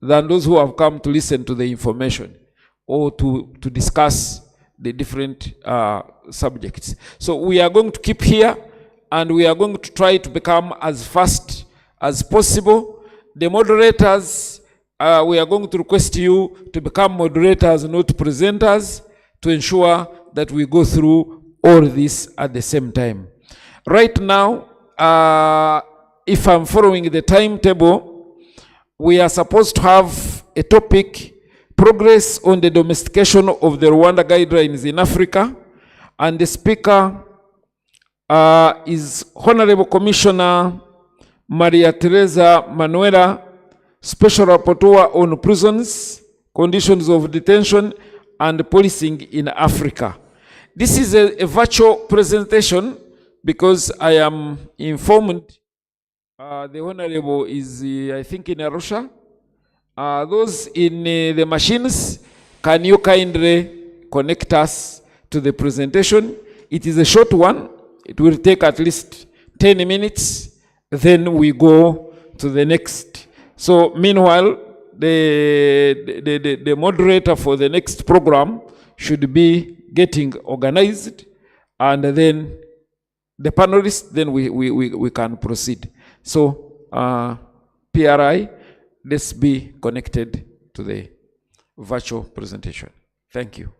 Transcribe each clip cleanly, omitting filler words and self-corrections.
than those who have come to listen to the information or to discuss the different subjects. So we are going to keep here, and we are going to try to become as fast as possible. The moderators, we are going to request you to become moderators, not presenters, to ensure that we go through all this at the same time. Right now, if I'm following the timetable, we are supposed to have a topic, progress on the domestication of the Rwanda guidelines in Africa, and the speaker is Honorable Commissioner Maria Teresa Manuela, Special Rapporteur on Prisons, Conditions of Detention, and Policing in Africa. This is a virtual presentation because I am informed the Honorable is, I think, in Arusha. Those in the machines, can you kindly connect us to the presentation? It is a short one. It will take at least 10 minutes. Then we go to the next. So meanwhile, the moderator for the next program should be getting organized, and then the panelists, then we can proceed. So PRI, let's be connected to the virtual presentation. Thank you.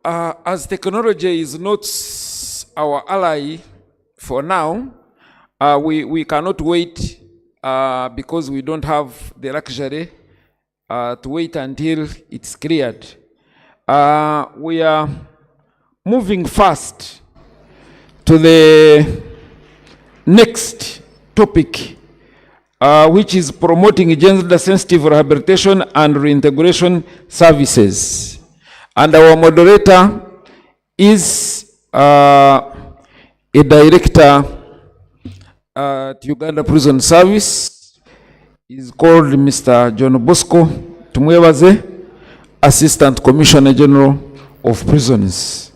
As technology is not our ally for now, we cannot wait because we don't have the luxury to wait until it's cleared. We are moving fast to the next topic, which is promoting gender-sensitive rehabilitation and reintegration services. And our moderator is a director at Uganda Prison Service. Is called Mr. John Bosco Tumwebaze, Assistant Commissioner General of Prisons.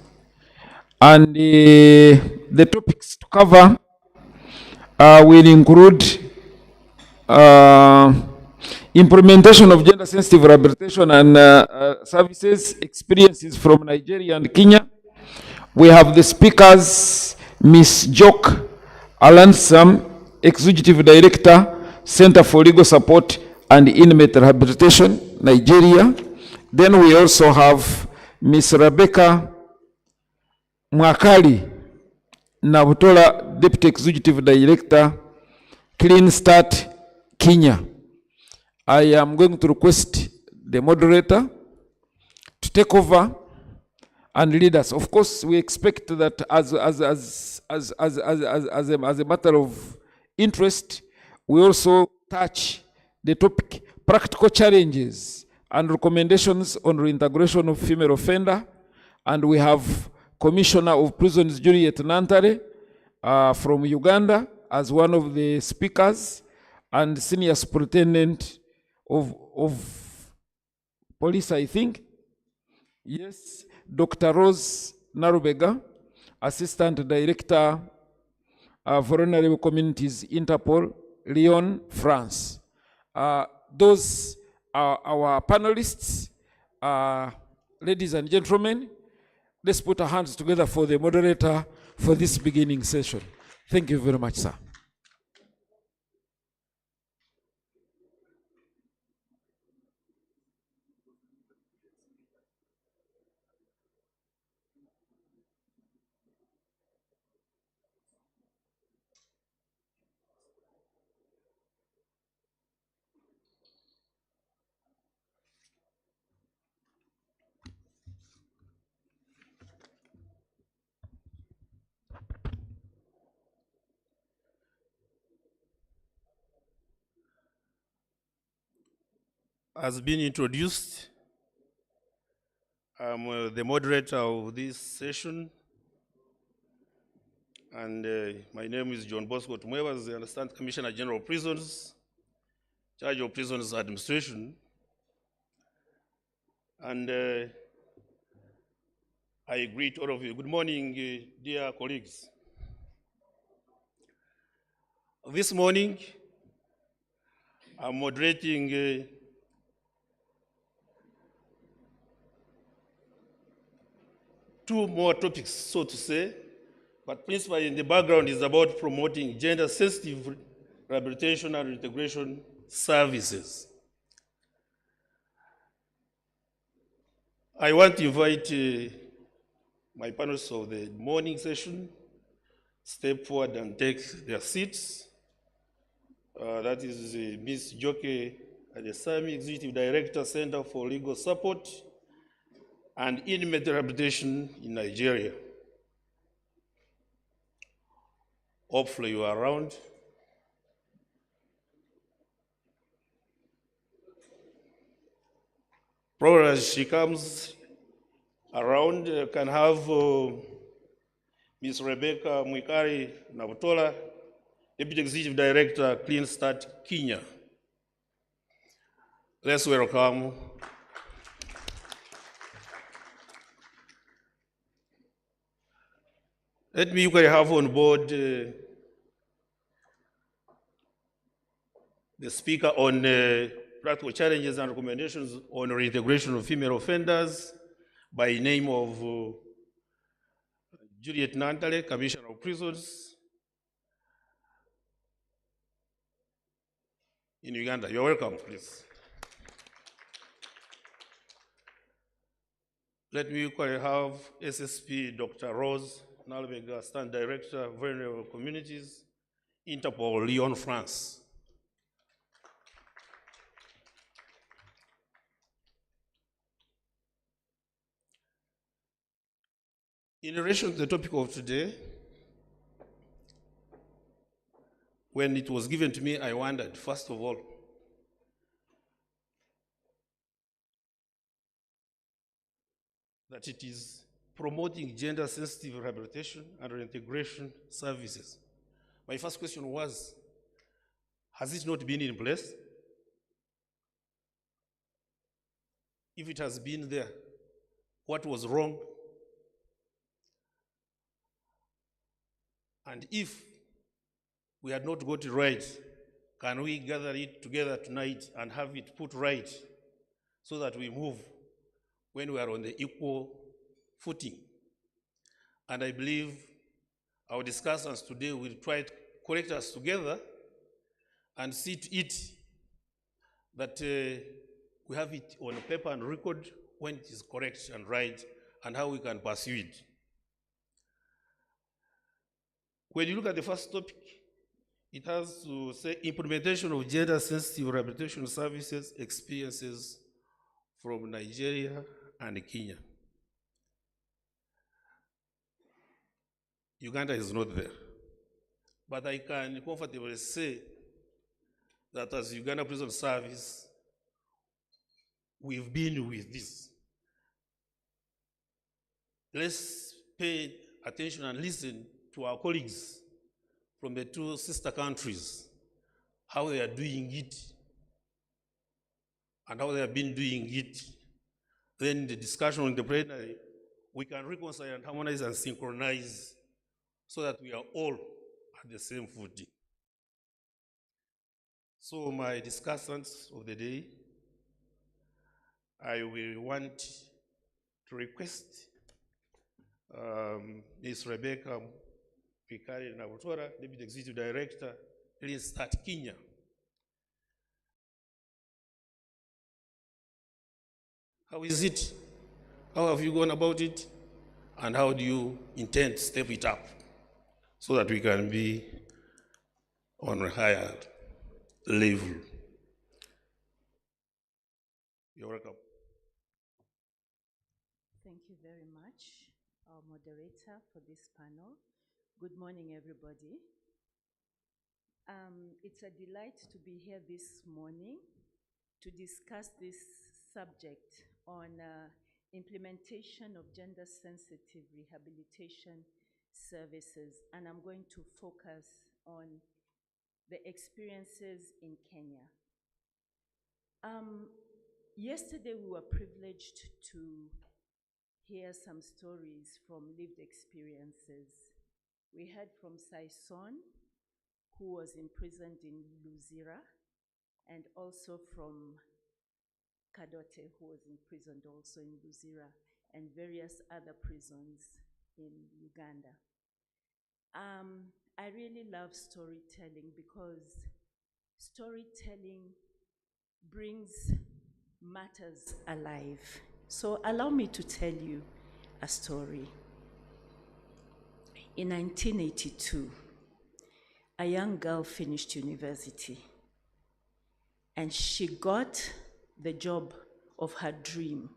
And the topics to cover will include implementation of gender-sensitive rehabilitation and services, experiences from Nigeria and Kenya. We have the speakers, Ms. Joke Alansam, Executive Director, Center for Legal Support and Inmate Rehabilitation, Nigeria. Then we also have Ms. Rebecca Mwakali Nabutola, Deputy Executive Director, Clean Start, Kenya. I am going to request the moderator to take over and lead us. Of course, we expect that as a matter of interest, we also touch the topic, practical challenges and recommendations on reintegration of female offender. And we have Commissioner of Prisons, Juliet Nantare, from Uganda, as one of the speakers, and Senior Superintendent of Police, I think. Yes, Dr. Rose Narubega, Assistant Director, Vulnerable Communities, Interpol, Lyon, France. Those are our panelists. Ladies and gentlemen, let's put our hands together for the moderator for this beginning session. Thank you very much, sir. Has been introduced. I'm the moderator of this session, and my name is John Bosco Tumwebaze, the Assistant Commissioner General of Prisons, Charge of Prisons Administration. And I greet all of you. Good morning, dear colleagues. This morning, I'm moderating two more topics, so to say, but principally in the background is about promoting gender-sensitive rehabilitation and integration services. I want to invite my panelists of the morning session step forward and take their seats. That is Ms. Joke Adesami, Executive Director, Center for Legal Support and Inmate Rehabilitation in Nigeria. Hopefully you are around. Probably as she comes around, can have Ms. Rebecca Mwakali Nabutola, Deputy Executive Director, Clean Start, Kenya. Let's welcome. Let me have on board the speaker on practical challenges and recommendations on reintegration of female offenders by name of Juliet Nantare, Commissioner of Prisons in Uganda. You're welcome, please. Let me have SSP Dr. Rose Narubega, Stand Director, Vulnerable Communities, Interpol, Lyon, France. In relation to the topic of today, When it was given to me, I wondered, first of all, that it is promoting gender-sensitive rehabilitation and reintegration services. My first question was, has it not been in place? If it has been there, what was wrong? And if we had not got it right, can we gather it together tonight and have it put right so that we move when we are on the equal footing? And I believe our discussions today will try to correct us together and see to it that we have it on paper and record when it is correct and right and how we can pursue it. When you look at the first topic, it has to say implementation of gender-sensitive rehabilitation services experiences from Nigeria and Kenya. Uganda is not there. But I can comfortably say that as Uganda Prison Service, we've been with this. Let's pay attention and listen to our colleagues from the two sister countries, how they are doing it and how they have been doing it. Then the discussion on the plenary, we can reconcile and harmonize and synchronize so that we are all at the same footing. So my discussants of the day, I will want to request Ms. Rebecca Pikari Nabutora, Deputy Executive Director, Clean Start Kenya. How is it? How have you gone about it? And how do you intend to step it up so that we can be on a higher level? You're welcome. Thank you very much, our moderator, for this panel. Good morning, everybody. It's a delight to be here this morning to discuss this subject on implementation of gender-sensitive rehabilitation services, and I'm going to focus on the experiences in Kenya. Yesterday, we were privileged to hear some stories from lived experiences. We heard from Saison, who was imprisoned in Luzira, and also from Kadote, who was imprisoned also in Luzira, and various other prisons in Uganda. I really love storytelling because storytelling brings matters alive. So allow me to tell you a story. In 1982, a young girl finished university and she got the job of her dream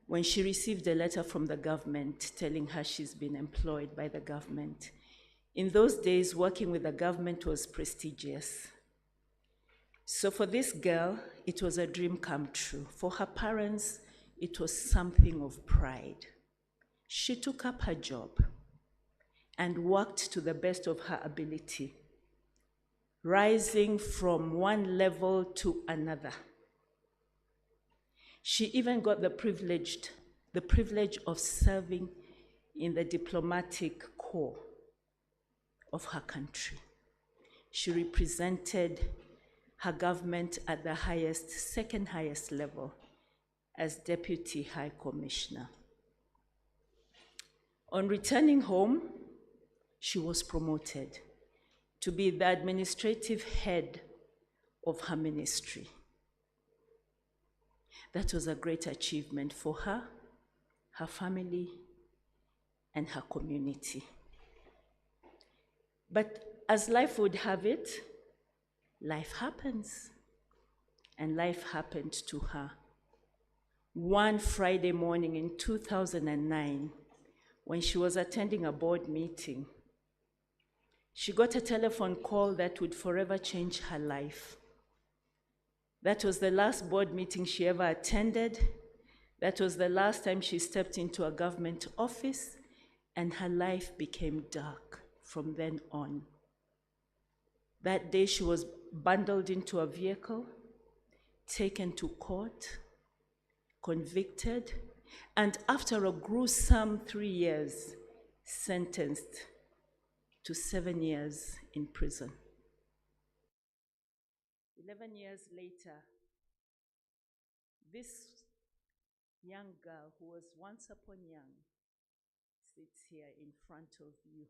when she received a letter from the government telling her she's been employed by the government. In those days, working with the government was prestigious. So for this girl, it was a dream come true. For her parents, it was something of pride. She took up her job and worked to the best of her ability, rising from one level to another. She even got the privilege of serving in the diplomatic corps of her country. She represented her government at the highest, second highest level as Deputy High Commissioner. On returning home, she was promoted to be the administrative head of her ministry. That was a great achievement for her, her family, and her community. But as life would have it, life happens, and life happened to her. One Friday morning in 2009, when she was attending a board meeting, She got a telephone call that would forever change her life. That was the last board meeting she ever attended. That was the last time she stepped into a government office, and her life became dark from then on. That day she was bundled into a vehicle, taken to court, convicted, and after a gruesome 3 years, sentenced to 7 years in prison. 11 years later, this young girl who was once upon young sits here in front of you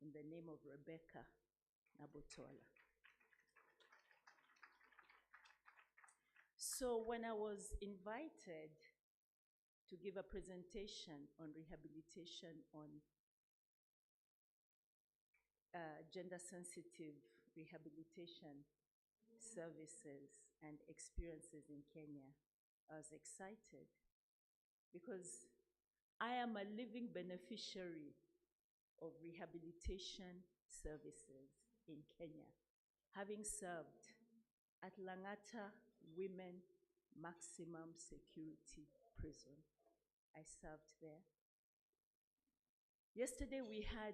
in the name of Rebecca Nabotola. So when I was invited to give a presentation on rehabilitation on gender-sensitive rehabilitation services and experiences in Kenya, I was excited because I am a living beneficiary of rehabilitation services in Kenya, having served at Langata Women Maximum Security Prison. I served there. Yesterday we had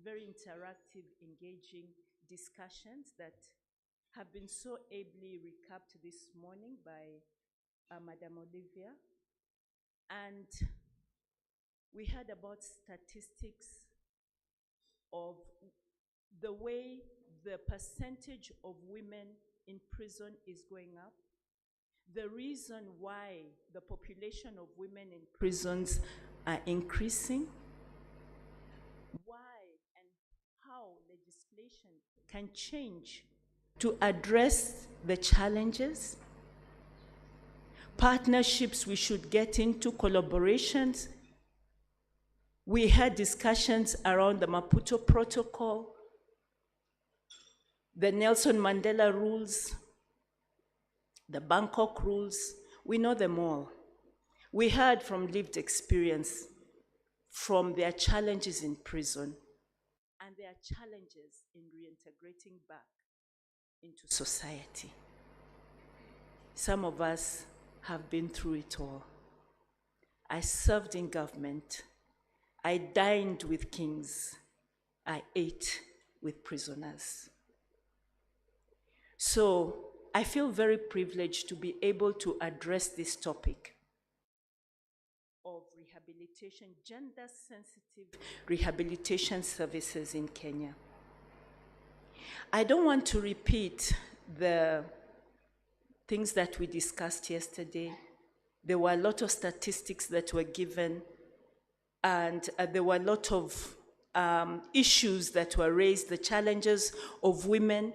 very interactive, engaging discussions that have been so ably recapped this morning by Madam Olivia. And we heard about statistics of the way the percentage of women in prison is going up, the reason why the population of women in prisons are increasing, why and how legislation can change to address the challenges, partnerships we should get into, collaborations. We had discussions around the Maputo Protocol, the Nelson Mandela rules, the Bangkok rules. We know them all. We heard from lived experience, from their challenges in prison and their challenges in reintegrating back into society. Some of us have been through it all. I served in government. I dined with kings. I ate with prisoners. So I feel very privileged to be able to address this topic of rehabilitation, gender-sensitive rehabilitation services in Kenya. I don't want to repeat the things that we discussed yesterday. There were a lot of statistics that were given, and there were a lot of issues that were raised, the challenges of women,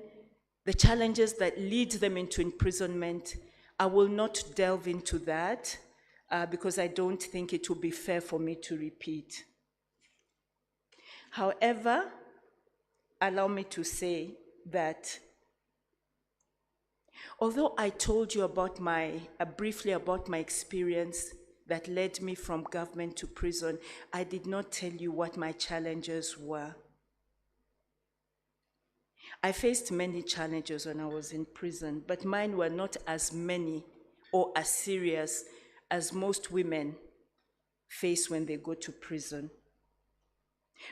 the challenges that lead them into imprisonment. I will not delve into that because I don't think it would be fair for me to repeat. However, allow me to say that although I told you about briefly about my experience that led me from government to prison, I did not tell you what my challenges were. I faced many challenges when I was in prison, but mine were not as many or as serious as most women face when they go to prison.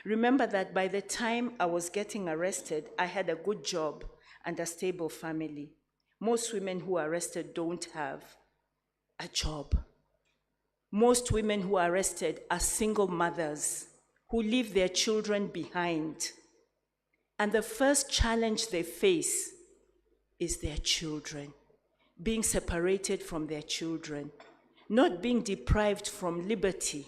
Remember that by the time I was getting arrested, I had a good job and a stable family. Most women who are arrested don't have a job. Most women who are arrested are single mothers who leave their children behind. And the first challenge they face is their children, being separated from their children, not being deprived from liberty,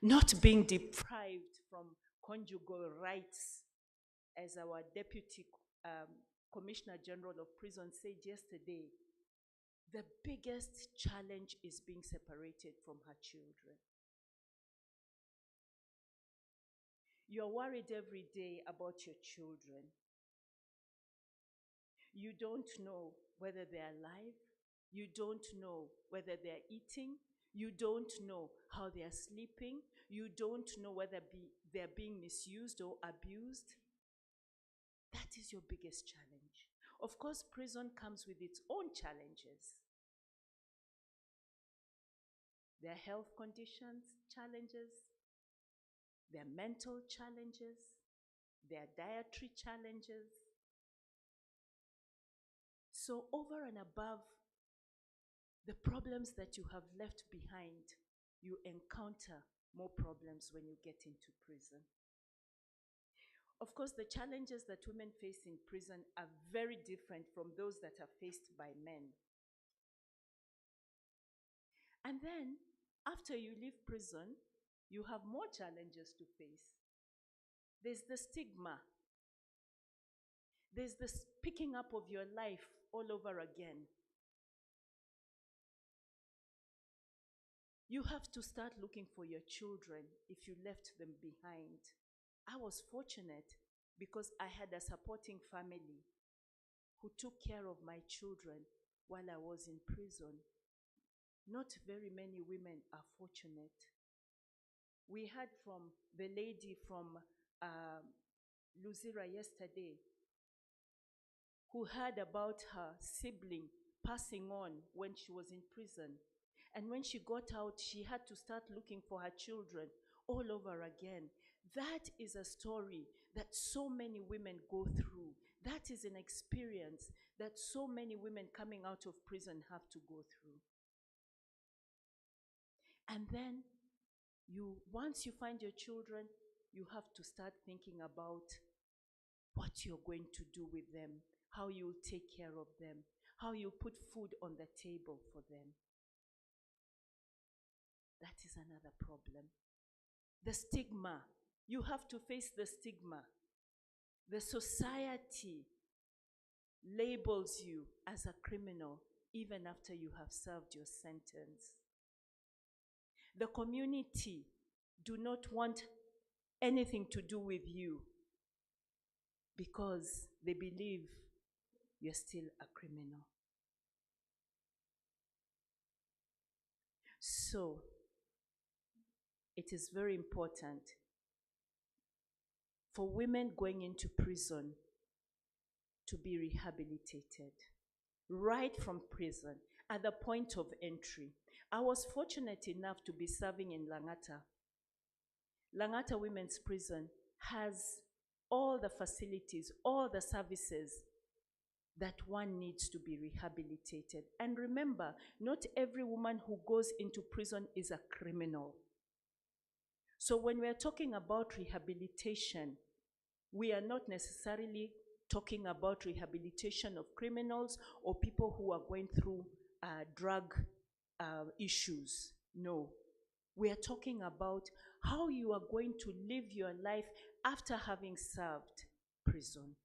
not being deprived from conjugal rights, as our Deputy Commissioner General of Prisons said yesterday. The biggest challenge is being separated from her children. You're worried every day about your children. You don't know whether they're alive. You don't know whether they're eating. You don't know how they're sleeping. You don't know whether they're being misused or abused. That is your biggest challenge. Of course, prison comes with its own challenges. Their health conditions, challenges, their mental challenges, their dietary challenges. So over and above the problems that you have left behind, you encounter more problems when you get into prison. Of course, the challenges that women face in prison are very different from those that are faced by men. And then, after you leave prison, you have more challenges to face. There's the stigma. There's the picking up of your life all over again. You have to start looking for your children if you left them behind. I was fortunate because I had a supporting family who took care of my children while I was in prison. Not very many women are fortunate. We heard from the lady from Luzira yesterday who heard about her sibling passing on when she was in prison. And when she got out, she had to start looking for her children all over again. That is a story that so many women go through. That is an experience that so many women coming out of prison have to go through. And then once you find your children, you have to start thinking about what you're going to do with them, how you'll take care of them, how you'll put food on the table for them. That is another problem. The stigma. You have to face the stigma. The society labels you as a criminal even after you have served your sentence. The community do not want anything to do with you because they believe you're still a criminal. So, it is very important for women going into prison to be rehabilitated right from prison at the point of entry. I was fortunate enough to be serving in Langata. Langata Women's Prison has all the facilities, all the services that one needs to be rehabilitated. And remember, not every woman who goes into prison is a criminal. So when we're talking about rehabilitation, we are not necessarily talking about rehabilitation of criminals or people who are going through drug issues. No. We are talking about how you are going to live your life after having served prison.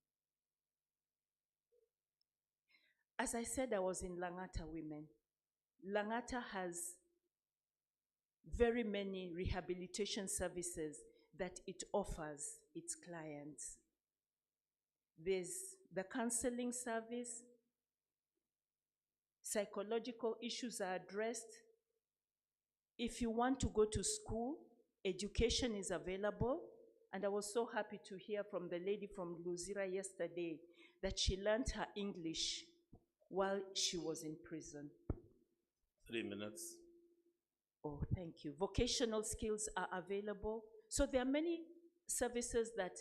As I said, I was in Langata Women. Langata has very many rehabilitation services that it offers its clients. There's the counseling service, psychological issues are addressed. If you want to go to school, education is available. And I was so happy to hear from the lady from Luzira yesterday that she learned her English while she was in prison. 3 minutes. Oh, thank you. Vocational skills are available. So there are many services that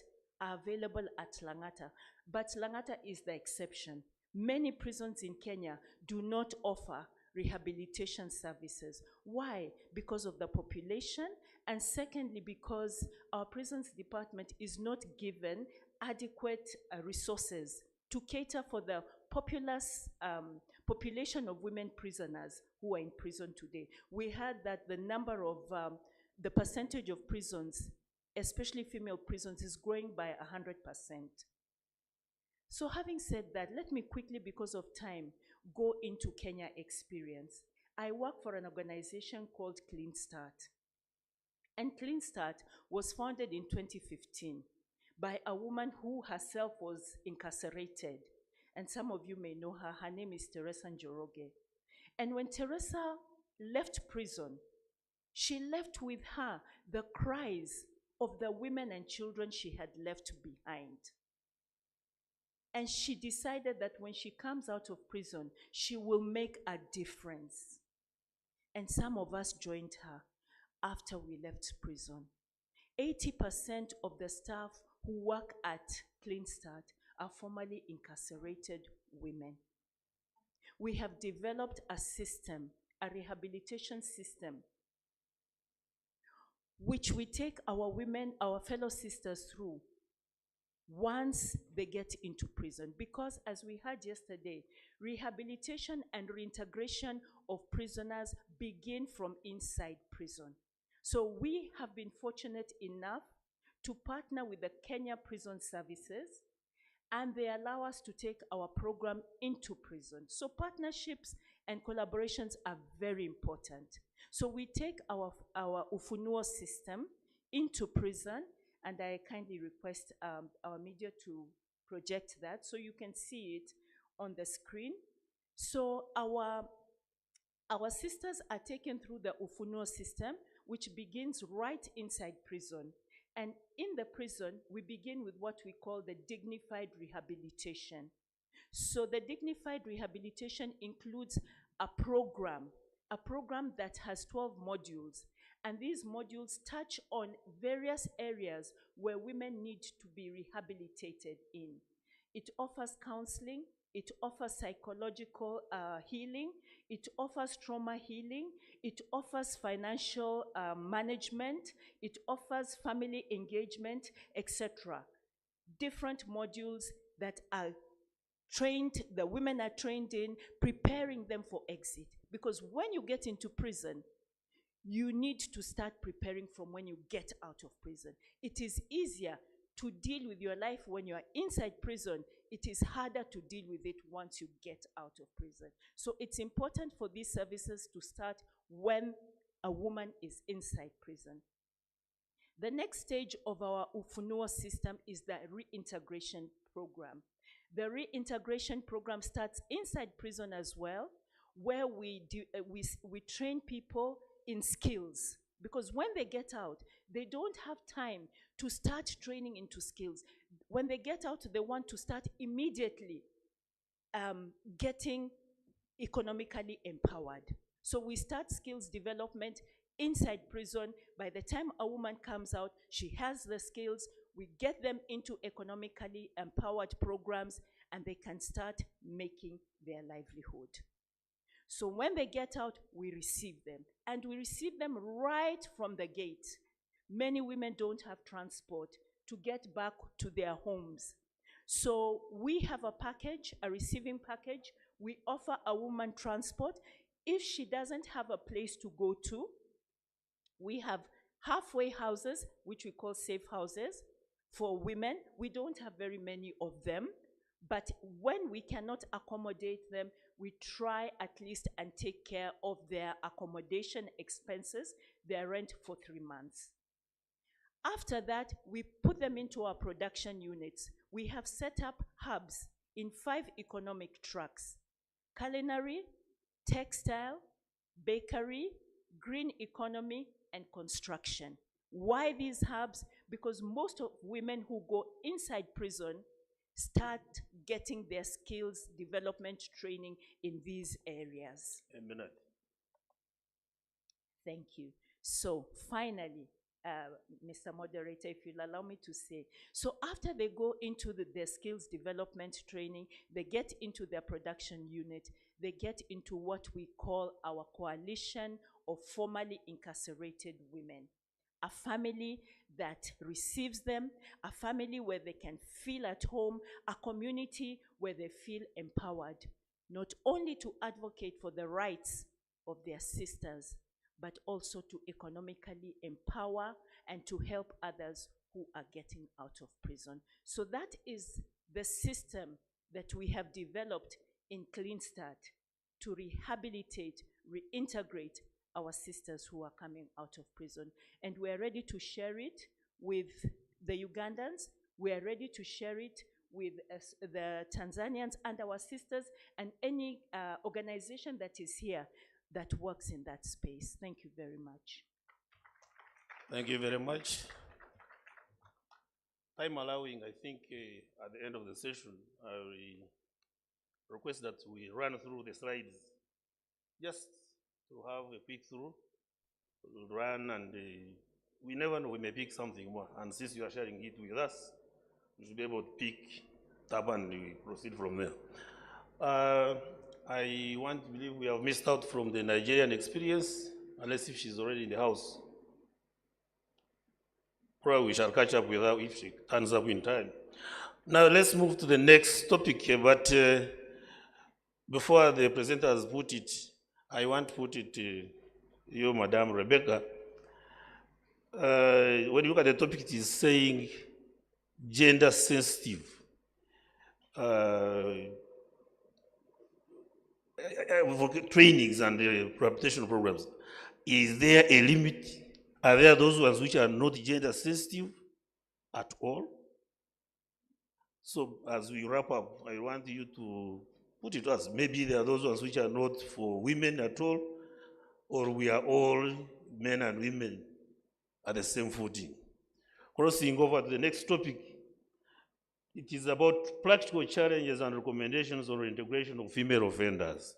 are available at Langata, but Langata is the exception. Many prisons in Kenya do not offer rehabilitation services. Why? Because of the population, and secondly, because our prisons department is not given adequate resources to cater for the population of women prisoners who are in prison today. We heard that the number of, the percentage of prisons, especially female prisons, is growing by 100%. So having said that, let me quickly, because of time, go into Kenya experience. I work for an organization called Clean Start. And Clean Start was founded in 2015 by a woman who herself was incarcerated. And some of you may know her. Her name is Teresa Njoroge. And when Teresa left prison, she left with her the cries of the women and children she had left behind. And she decided that when she comes out of prison, she will make a difference. And some of us joined her after we left prison. 80% of the staff who work at Clean Start are formerly incarcerated women. We have developed a system, a rehabilitation system, which we take our women, our fellow sisters through once they get into prison. Because as we heard yesterday, rehabilitation and reintegration of prisoners begin from inside prison. So we have been fortunate enough to partner with the Kenya Prison Services, and they allow us to take our program into prison. So partnerships and collaborations are very important. So we take our Ufunuo system into prison, and I kindly request our media to project that so you can see it on the screen. So our sisters are taken through the Ufunuo system, which begins right inside prison. And in the prison, we begin with what we call the dignified rehabilitation. So the dignified rehabilitation includes a program that has 12 modules. And these modules touch on various areas where women need to be rehabilitated in. It offers counseling, it offers psychological healing, it offers trauma healing, it offers financial management, it offers family engagement, etc. Different modules that are trained, the women are trained in, preparing them for exit. Because when you get into prison, you need to start preparing from when you get out of prison. It is easier to deal with your life when you are inside prison. It is harder to deal with it once you get out of prison. So it's important for these services to start when a woman is inside prison. The next stage of our Ufunuo system is the reintegration program. The reintegration program starts inside prison as well, where we train people in skills. Because when they get out, they don't have time to start training into skills. When they get out, they want to start immediately getting economically empowered. So we start skills development inside prison. By the time a woman comes out, she has the skills. We get them into economically empowered programs, and they can start making their livelihood. So when they get out, we receive them. And we receive them right from the gate. Many women don't have transport to get back to their homes. So we have a package, a receiving package. We offer a woman transport. If she doesn't have a place to go to, we have halfway houses, which we call safe houses, for women. We don't have very many of them, but when we cannot accommodate them, we try at least and take care of their accommodation expenses, their rent for 3 months. After that, we put them into our production units. We have set up hubs in 5 economic tracks: culinary, textile, bakery, green economy, and construction. Why these hubs? Because most of women who go inside prison start getting their skills development training in these areas. A minute. Thank you. So finally, Mr. Moderator, if you'll allow me to say, so after they go into their skills development training, they get into their production unit, they get into what we call our coalition of formerly incarcerated women. A family that receives them, a family where they can feel at home, a community where they feel empowered, not only to advocate for the rights of their sisters, but also to economically empower and to help others who are getting out of prison. So that is the system that we have developed in Clean Start to rehabilitate, reintegrate our sisters who are coming out of prison. And we are ready to share it with the Ugandans. We are ready to share it with the Tanzanians and our sisters and any organization that is here that works in that space. Thank you very much. Thank you very much. time allowing, I think at the end of the session, I will request that we run through the slides just to have a peek through, run, and we never know, we may pick something more. And since you are sharing it with us, we should be able to pick tab and we proceed from there. I want to believe we have missed out from the Nigerian experience, unless if she's already in the house. Probably we shall catch up with her if she turns up in time. Now let's move to the next topic here, but before the presenters put it, I want to put it to you, Madam Rebecca. When you look at the topic, it is saying gender sensitive. Trainings and rehabilitation programs. Is there a limit? Are there those ones which are not gender sensitive at all? So as we wrap up, I want you to put it to us. Maybe there are those ones which are not for women at all, or we are all men and women at the same footing. Crossing over to the next topic, it is about practical challenges and recommendations on integration of female offenders.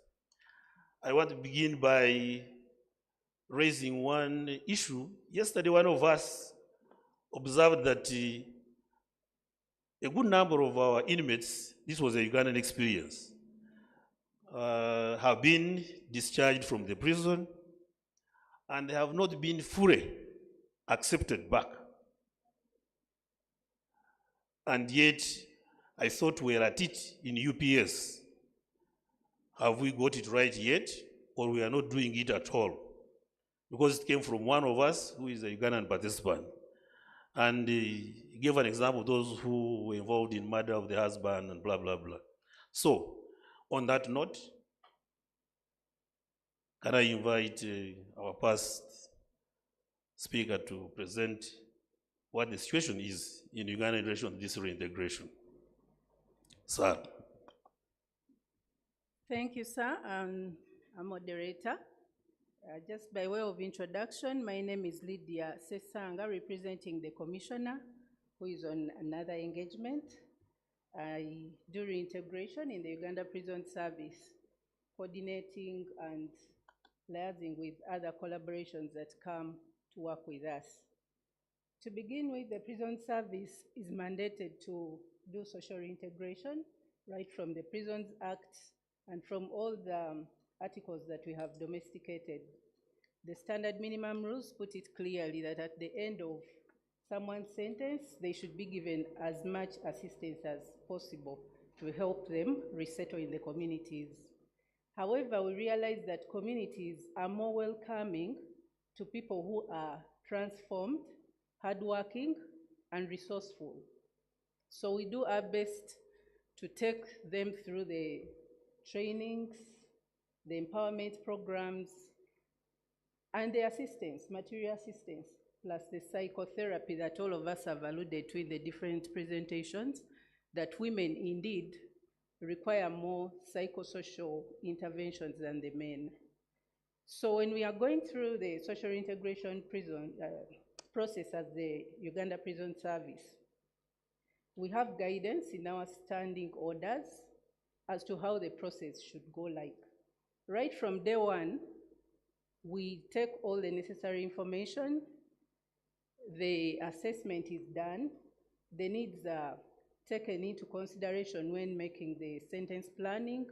I want to begin by raising one issue. Yesterday, one of us observed that a good number of our inmates, this was a Ugandan experience, have been discharged from the prison and they have not been fully accepted back. And yet, I thought we were at it in UPS. Have we got it right yet, or we are not doing it at all? Because it came from one of us who is a Ugandan participant. And he gave an example of those who were involved in murder of the husband and blah, blah, blah. So, on that note, can I invite our past speaker to present what the situation is in Uganda in relation to this reintegration? Sir. Thank you, sir. I'm a moderator. Just by way of introduction, my name is Lydia Sesanga, representing the commissioner who is on another engagement. I do reintegration in the Uganda Prison Service, coordinating and liaising with other collaborations that come to work with us. To begin with, the Prison Service is mandated to do social reintegration right from the Prisons Act and from all the articles that we have domesticated. The standard minimum rules put it clearly that at the end of someone's sentence, they should be given as much assistance as possible to help them resettle in the communities. However, we realize that communities are more welcoming to people who are transformed, hardworking, and resourceful. So we do our best to take them through the trainings, the empowerment programs, and the assistance, material assistance, plus the psychotherapy that all of us have alluded to in the different presentations, that women indeed require more psychosocial interventions than the men. So when we are going through the social integration process at the Uganda Prison Service, we have guidance in our standing orders as to how the process should go like. Right from day one, we take all the necessary information, the assessment is done, the needs are taken into consideration when making the sentence planning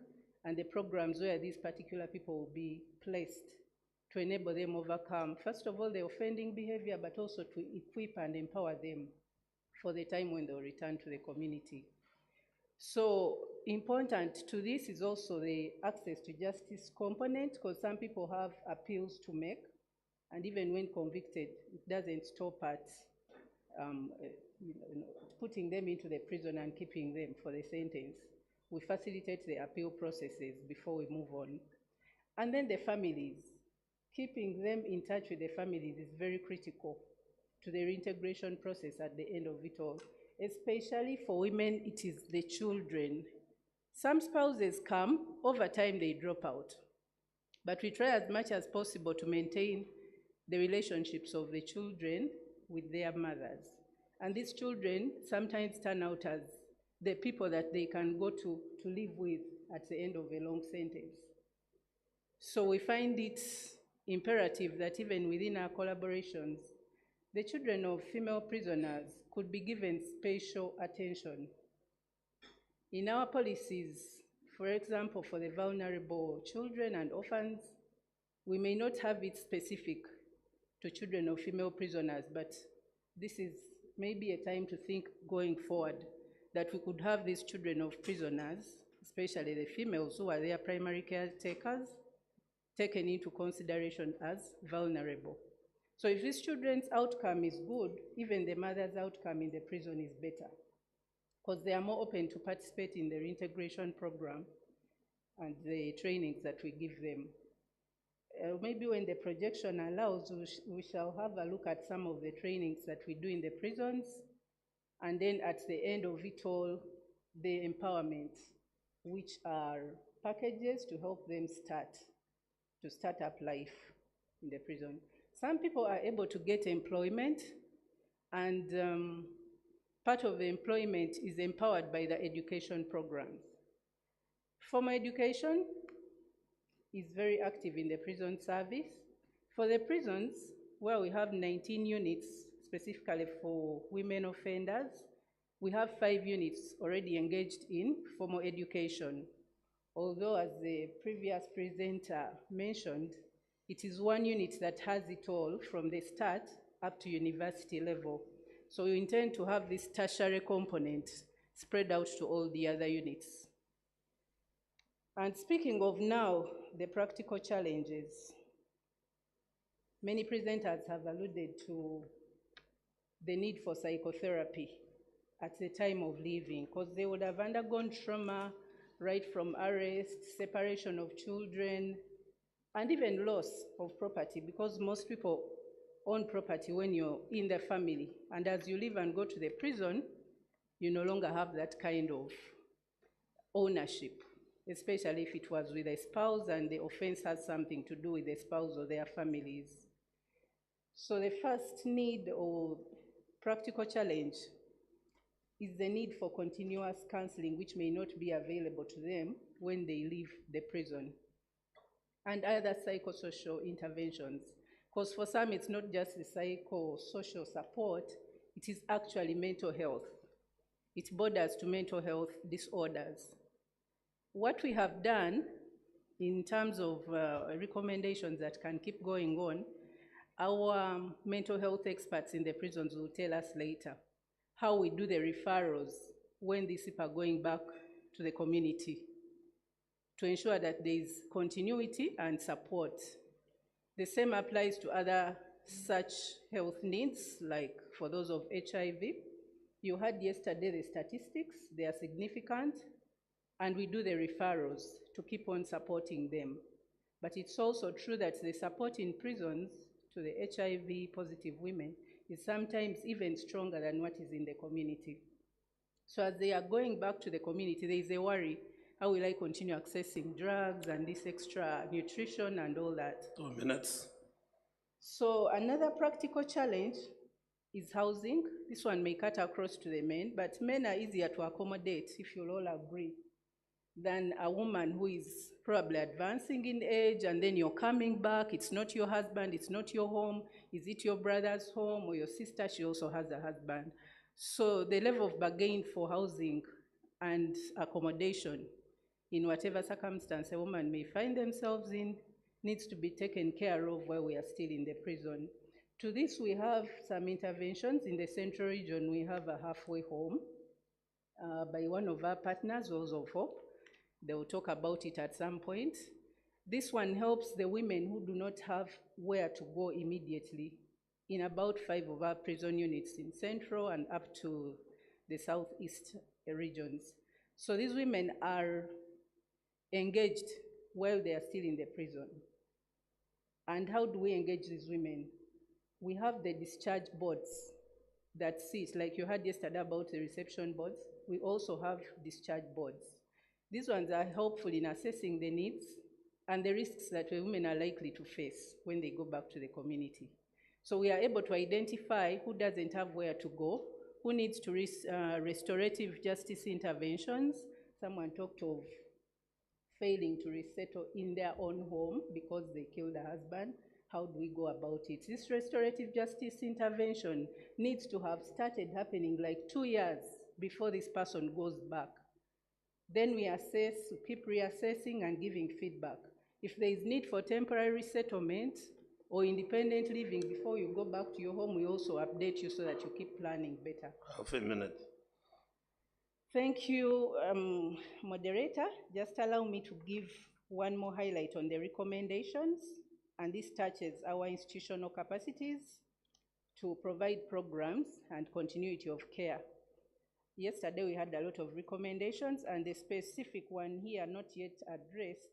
and the programs where these particular people will be placed to enable them overcome, first of all, the offending behavior, but also to equip and empower them for the time when they'll return to the community. So important to this is also the access to justice component, because some people have appeals to make, and even when convicted, it doesn't stop at putting them into the prison and keeping them for the sentence. We facilitate the appeal processes before we move on. And then the families. Keeping them in touch with the families is very critical to the reintegration process at the end of it all. Especially for women, it is the children. Some spouses come, over time they drop out. But we try as much as possible to maintain the relationships of the children with their mothers. And these children sometimes turn out as the people that they can go to live with at the end of a long sentence. So we find it imperative that even within our collaborations, the children of female prisoners could be given special attention. In our policies, for example, for the vulnerable children and orphans, we may not have it specific to children of female prisoners, but this is maybe a time to think going forward that we could have these children of prisoners, especially the females who are their primary caretakers, taken into consideration as vulnerable. So if this children's outcome is good, even the mother's outcome in the prison is better, because they are more open to participate in the reintegration program and the trainings that we give them. Maybe when the projection allows, we shall have a look at some of the trainings that we do in the prisons, and then at the end of it all, the empowerment, which are packages to help them start up life in the prison. Some people are able to get employment, and part of the employment is empowered by the education programs. Formal education is very active in the prison service. For the prisons, where we have 19 units specifically for women offenders, we have 5 units already engaged in formal education. Although, as the previous presenter mentioned, it is 1 unit that has it all from the start up to university level. So we intend to have this tertiary component spread out to all the other units. And speaking of now, the practical challenges, many presenters have alluded to the need for psychotherapy at the time of leaving, because they would have undergone trauma right from arrest, separation of children, and even loss of property, because most people own property when you're in the family. And as you leave and go to the prison, you no longer have that kind of ownership, especially if it was with a spouse and the offense has something to do with the spouse or their families. So the first need or practical challenge is the need for continuous counseling, which may not be available to them when they leave the prison, and other psychosocial interventions. Because for some, it's not just the psychosocial support, it is actually mental health. It borders to mental health disorders. What we have done in terms of recommendations that can keep going on, our mental health experts in the prisons will tell us later how we do the referrals when these people are going back to the community to ensure that there is continuity and support. The same applies to other such health needs, like for those of HIV. You heard yesterday the statistics, they are significant, and we do the referrals to keep on supporting them. But it's also true that the support in prisons to the HIV positive women is sometimes even stronger than what is in the community. So as they are going back to the community, there is a worry, how will I continue accessing drugs and this extra nutrition and all that? 2 minutes. So another practical challenge is housing. This one may cut across to the men, but men are easier to accommodate, if you'll all agree, than a woman who is probably advancing in age and then you're coming back. It's not your husband, it's not your home. Is it your brother's home or your sister? She also has a husband. So the level of bargain for housing and accommodation in whatever circumstance a woman may find themselves in needs to be taken care of while we are still in the prison. To this, we have some interventions. In the Central Region, we have a halfway home by one of our partners, Walls of Hope. They will talk about it at some point. This one helps the women who do not have where to go immediately in about 5 of our prison units in Central and up to the Southeast regions. So these women are engaged while they are still in the prison. And how do we engage these women? We have the discharge boards that sit, like you heard yesterday about the reception boards. We also have discharge boards. These ones are helpful in assessing the needs and the risks that the women are likely to face when they go back to the community. So we are able to identify who doesn't have where to go, who needs to restorative justice interventions. Someone talked of failing to resettle in their own home because they killed a husband. How do we go about it? This restorative justice intervention needs to have started happening like 2 years before this person goes back. Then we assess, we keep reassessing and giving feedback. If there is need for temporary settlement or independent living before you go back to your home, we also update you so that you keep planning better. Half a minute. Thank you, moderator. Just allow me to give one more highlight on the recommendations, and this touches our institutional capacities to provide programs and continuity of care. Yesterday we had a lot of recommendations, and the specific one here not yet addressed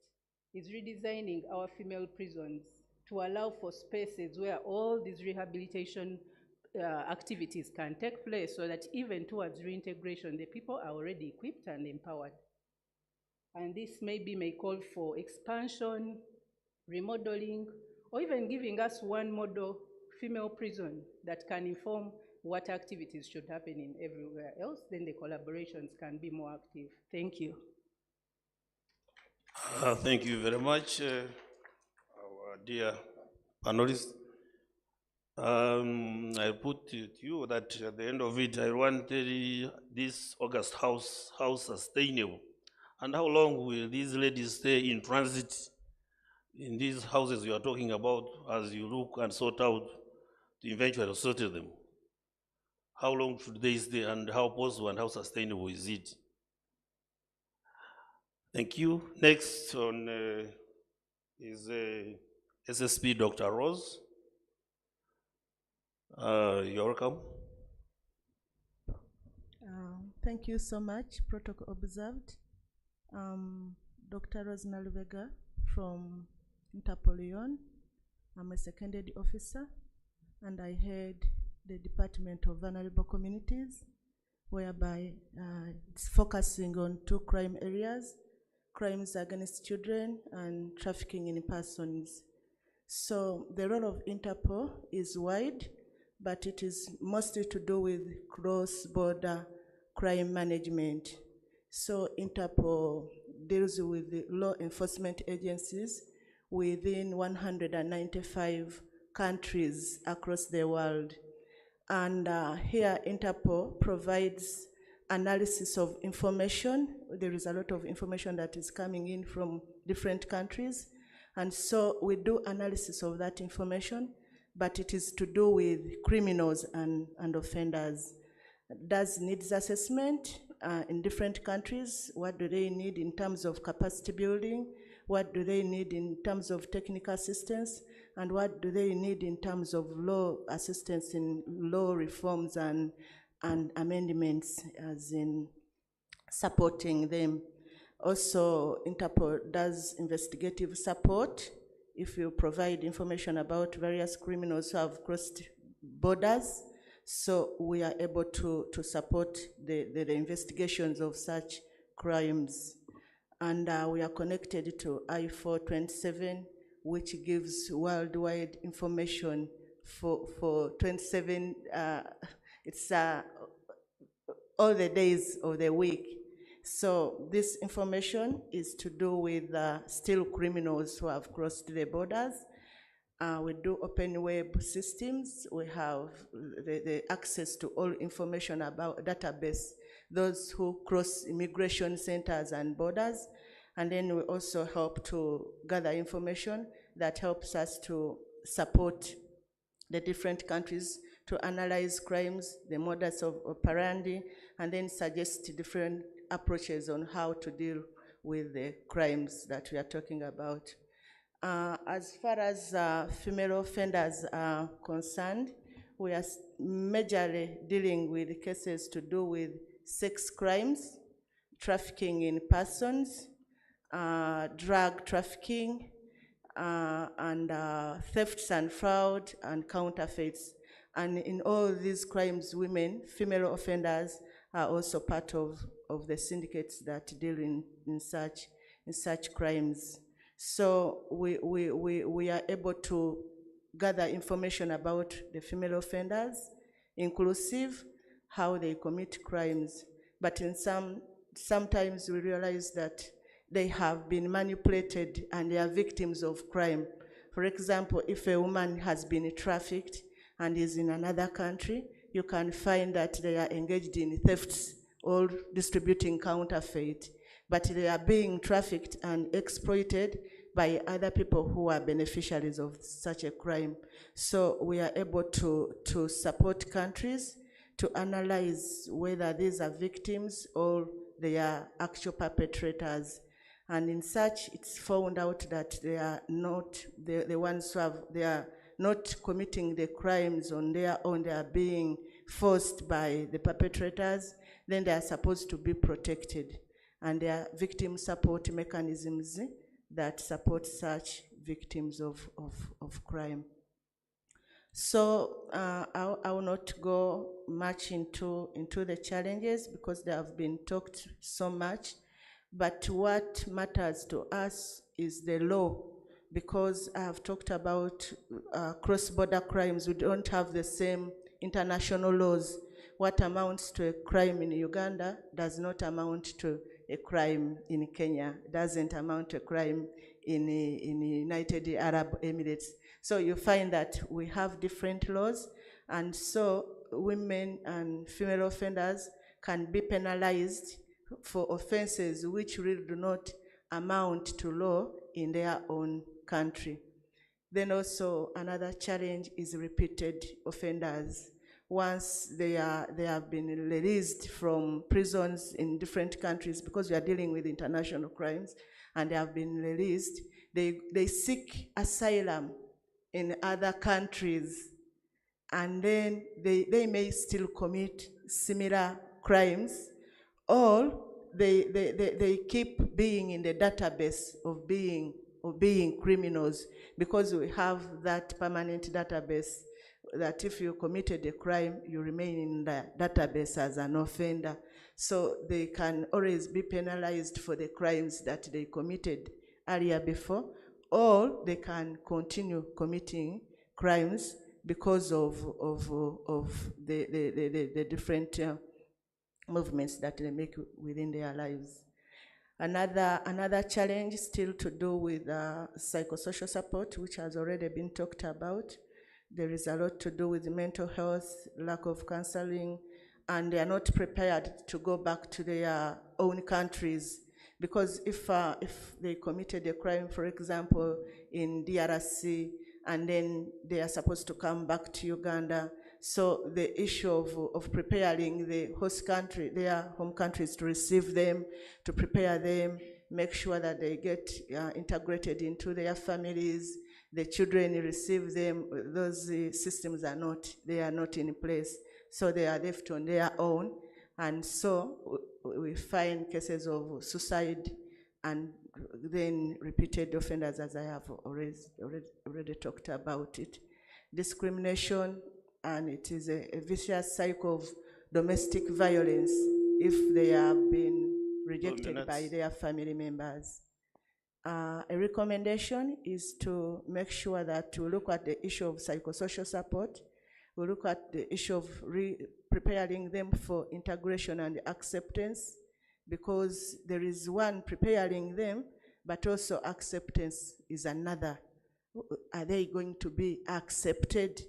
is redesigning our female prisons to allow for spaces where all these rehabilitation activities can take place, so that even towards reintegration, the people are already equipped and empowered. And this maybe may call for expansion, remodeling, or even giving us one model female prison that can inform what activities should happen in everywhere else. Then the collaborations can be more active. Thank you. Thank you very much, our dear panelists. I put to you that at the end of it, I want this August house sustainable. And how long will these ladies stay in transit in these houses you are talking about as you look and sort out to eventually settle them? How long should they stay, and how possible and how sustainable is it? Thank you. Next on is SSP Dr. Rose. You're welcome. Thank you so much. Protocol observed. Dr. Rose Naluvega from Interpol Lyon. I'm a secondary officer, and I head the Department of Vulnerable Communities, whereby it's focusing on 2 crime areas: crimes against children and trafficking in persons. So the role of Interpol is wide, but it is mostly to do with cross-border crime management. So Interpol deals with the law enforcement agencies within 195 countries across the world. And here Interpol provides analysis of information. There is a lot of information that is coming in from different countries. And so we do analysis of that information, but it is to do with criminals and offenders. Does needs assessment in different countries. What do they need in terms of capacity building? What do they need in terms of technical assistance? And what do they need in terms of law assistance in law reforms and amendments, as in supporting them? Also, Interpol does investigative support. If you provide information about various criminals who have crossed borders, so we are able to support the investigations of such crimes. And we are connected to I427, which gives worldwide information for 27, it's all the days of the week. So this information is to do with still criminals who have crossed the borders. We do open web systems. We have the access to all information about database, those who cross immigration centers and borders. And then we also help to gather information that helps us to support the different countries to analyze crimes, the modus operandi, and then suggest different approaches on how to deal with the crimes that we are talking about. As far as female offenders are concerned, we are majorly dealing with cases to do with sex crimes, trafficking in persons, drug trafficking, and thefts and fraud and counterfeits. And in all these crimes, female offenders are also part of the syndicates that deal in such crimes. So we are able to gather information about the female offenders, inclusive, how they commit crimes. But sometimes we realize that they have been manipulated and they are victims of crime. For example, if a woman has been trafficked and is in another country, you can find that they are engaged in thefts or distributing counterfeit, but they are being trafficked and exploited by other people who are beneficiaries of such a crime. So we are able to support countries to analyze whether these are victims or they are actual perpetrators. And in such, it's found out that they are not the ones who they are not committing the crimes on their own, they are being forced by the perpetrators, then they are supposed to be protected. And there are victim support mechanisms that support such victims of crime. So I will not go much into the challenges because they have been talked so much. But what matters to us is the law, because I have talked about cross-border crimes. We don't have the same international laws. What amounts to a crime in Uganda does not amount to a crime in Kenya, doesn't amount to a crime in the United Arab Emirates. So you find that we have different laws, and so women and female offenders can be penalized for offenses which really do not amount to law in their own country. Then also another challenge is repeated offenders. Once they have been released from prisons in different countries, because we are dealing with international crimes, and they have been released, they seek asylum in other countries, and then they may still commit similar crimes, or they keep being in the database of being criminals, because we have that permanent database that if you committed a crime, you remain in the database as an offender. So they can always be penalized for the crimes that they committed earlier before, or they can continue committing crimes because of the different movements that they make within their lives. Another challenge still to do with psychosocial support, which has already been talked about. There is a lot to do with mental health, lack of counseling, and they are not prepared to go back to their own countries, because if they committed a crime, for example, in DRC, and then they are supposed to come back to Uganda, so the issue of preparing the host country, their home countries, to receive them, to prepare them, make sure that they get integrated into their families, the children receive them, those systems are not in place. So they are left on their own. And so we find cases of suicide and then repeated offenders, as I have already talked about it. Discrimination, and it is a vicious cycle of domestic violence if they have been rejected by their family members. A recommendation is to make sure that we look at the issue of psychosocial support, we look at the issue of preparing them for integration and acceptance, because there is one, preparing them, but also acceptance is another. Are they going to be accepted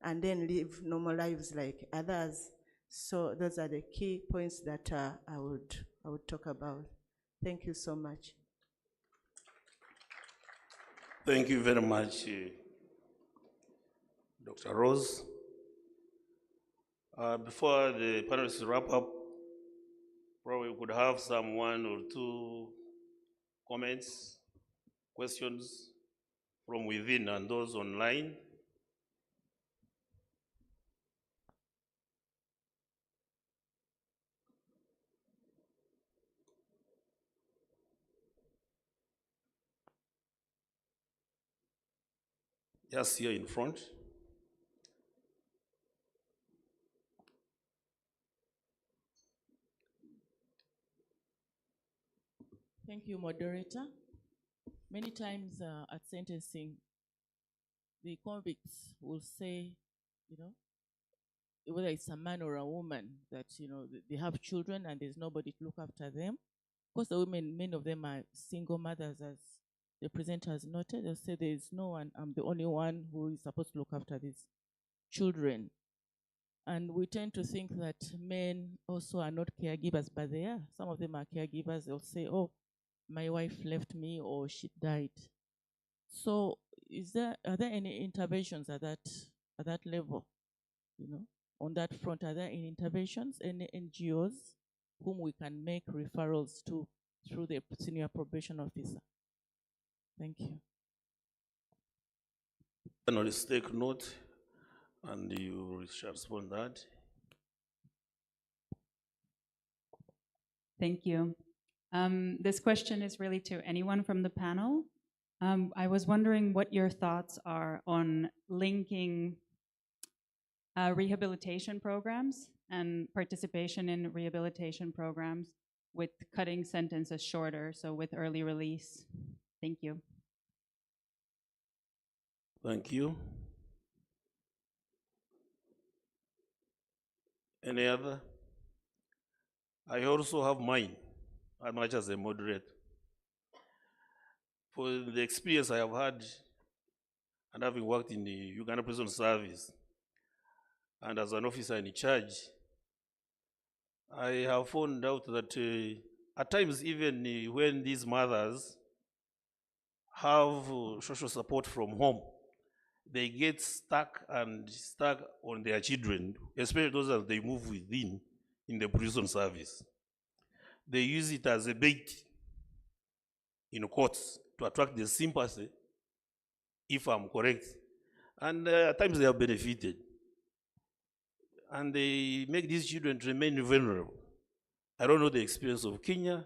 and then live normal lives like others? So those are the key points that I would talk about. Thank you so much. Thank you very much, Dr. Rose. Before the panelists wrap up, probably we could have some 1 or 2 comments, questions from within and those online. Just here in front. Thank you, moderator. Many times at sentencing, the convicts will say, whether it's a man or a woman, that, they have children and there's nobody to look after them. Of course, the women, many of them are single mothers, as the presenter has noted. They'll say there's no one, I'm the only one who is supposed to look after these children. And we tend to think that men also are not caregivers, but they are. Some of them are caregivers. They'll say, oh, my wife left me or she died. So are there any interventions at that level, on that front? Are there any interventions, any NGOs whom we can make referrals to through the senior probation officer? Thank you. Panelists take note and you shall respond that. Thank you. This question is really to anyone from the panel. I was wondering what your thoughts are on linking rehabilitation programs and participation in rehabilitation programs with cutting sentences shorter, so with early release. Thank you. Thank you. Any other? I also have mine, as much as a moderator. For the experience I have had, and having worked in the Uganda Prison Service, and as an officer in charge, I have found out that at times, even when these mothers have social support from home, they get stuck on their children, especially those that they move within in the prison service. They use it as a bait in courts to attract the sympathy, if I'm correct. And at times they are benefited. And they make these children remain vulnerable. I don't know the experience of Kenya,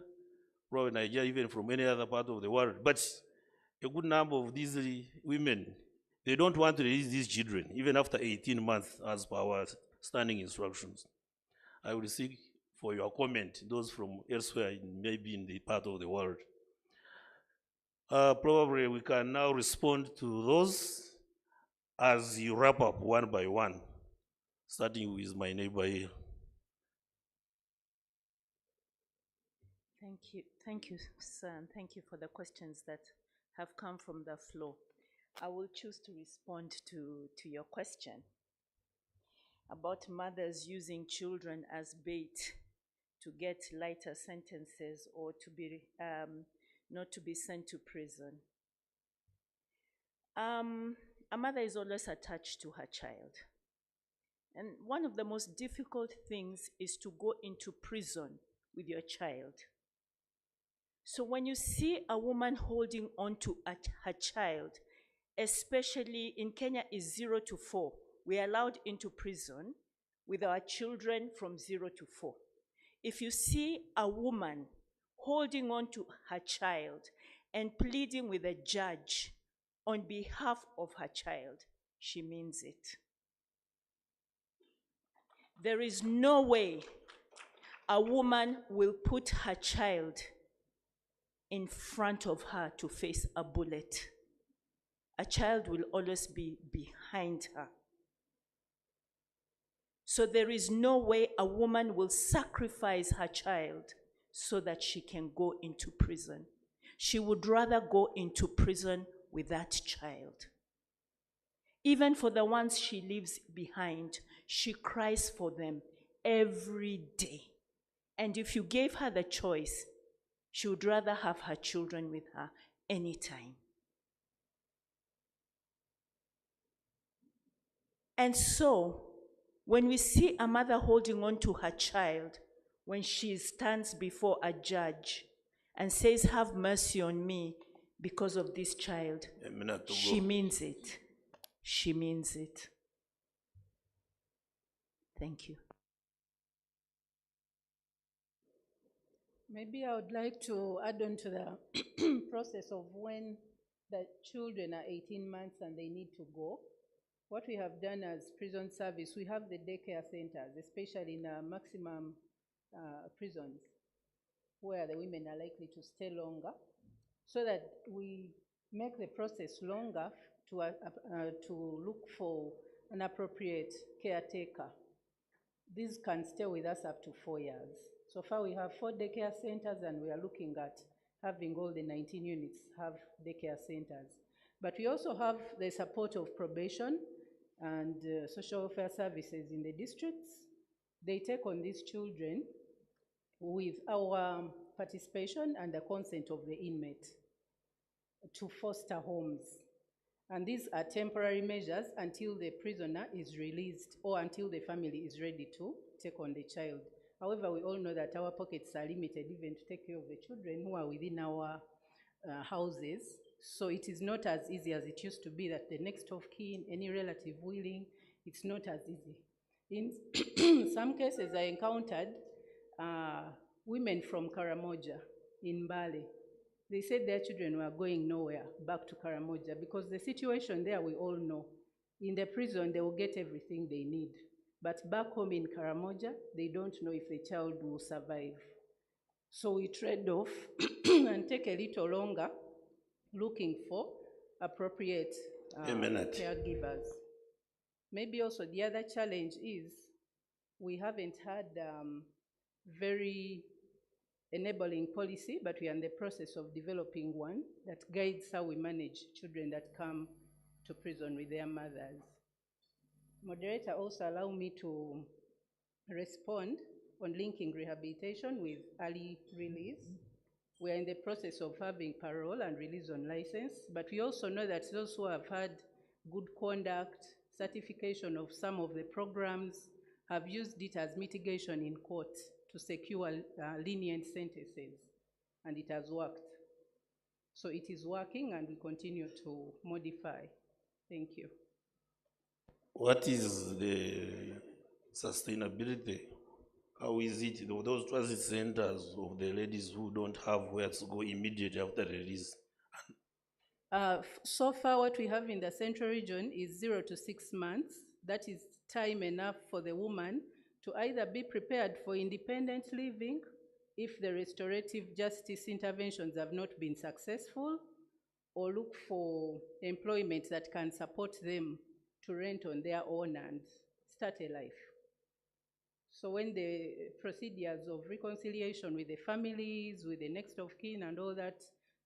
probably Nigeria, even from any other part of the world, but a good number of these women, they don't want to release these children, even after 18 months, as per our standing instructions. I will seek for your comment, those from elsewhere, maybe in the part of the world. Probably we can now respond to those as you wrap up one by one, starting with my neighbor here. Thank you, sir, and thank you for the questions that have come from the floor. I will choose to respond to your question about mothers using children as bait to get lighter sentences or to be not to be sent to prison. A mother is always attached to her child. And one of the most difficult things is to go into prison with your child. So when you see a woman holding on to her child, especially in Kenya is 0 to 4, we are allowed into prison with our children from 0 to 4. If you see a woman holding on to her child and pleading with a judge on behalf of her child, she means it. There is no way a woman will put her child in front of her to face a bullet. A child will always be behind her. So there is no way a woman will sacrifice her child so that she can go into prison. She would rather go into prison with that child. Even for the ones she leaves behind, she cries for them every day. And if you gave her the choice, she would rather have her children with her anytime. And so, when we see a mother holding on to her child, when she stands before a judge and says, "Have mercy on me because of this child," she means it. She means it. Thank you. Maybe I would like to add on to the process of when the children are 18 months and they need to go. What we have done as prison service, we have the daycare centers, especially in maximum prisons, where the women are likely to stay longer, so that we make the process longer to look for an appropriate caretaker these can stay with us up to 4 years. So far, we have 4 daycare centers, and we are looking at having all the 19 units have daycare centers. But we also have the support of probation and social welfare services in the districts. They take on these children with our participation and the consent of the inmate to foster homes. And these are temporary measures until the prisoner is released or until the family is ready to take on the child. However, we all know that our pockets are limited even to take care of the children who are within our houses. So it is not as easy as it used to be that the next of kin, any relative willing, it's not as easy. In some cases, I encountered women from Karamoja in Mbale. They said their children were going nowhere back to Karamoja because the situation there, we all know. In the prison, they will get everything they need. But back home in Karamoja, they don't know if the child will survive. So we trade off and take a little longer looking for appropriate caregivers. Maybe also the other challenge is we haven't had very enabling policy, but we are in the process of developing one that guides how we manage children that come to prison with their mothers. Moderator, also allow me to respond on linking rehabilitation with early release. We are in the process of having parole and release on license, but we also know that those who have had good conduct, certification of some of the programs, have used it as mitigation in court to secure lenient sentences, and it has worked. So it is working, and we continue to modify. Thank you. What is the sustainability? How is it, those transit centers of the ladies who don't have where to go immediately after release? So far, what we have in the central region is 0 to 6 months. That is time enough for the woman to either be prepared for independent living if the restorative justice interventions have not been successful, or look for employment that can support them to rent on their own and start a life. So when the procedures of reconciliation with the families, with the next of kin and all that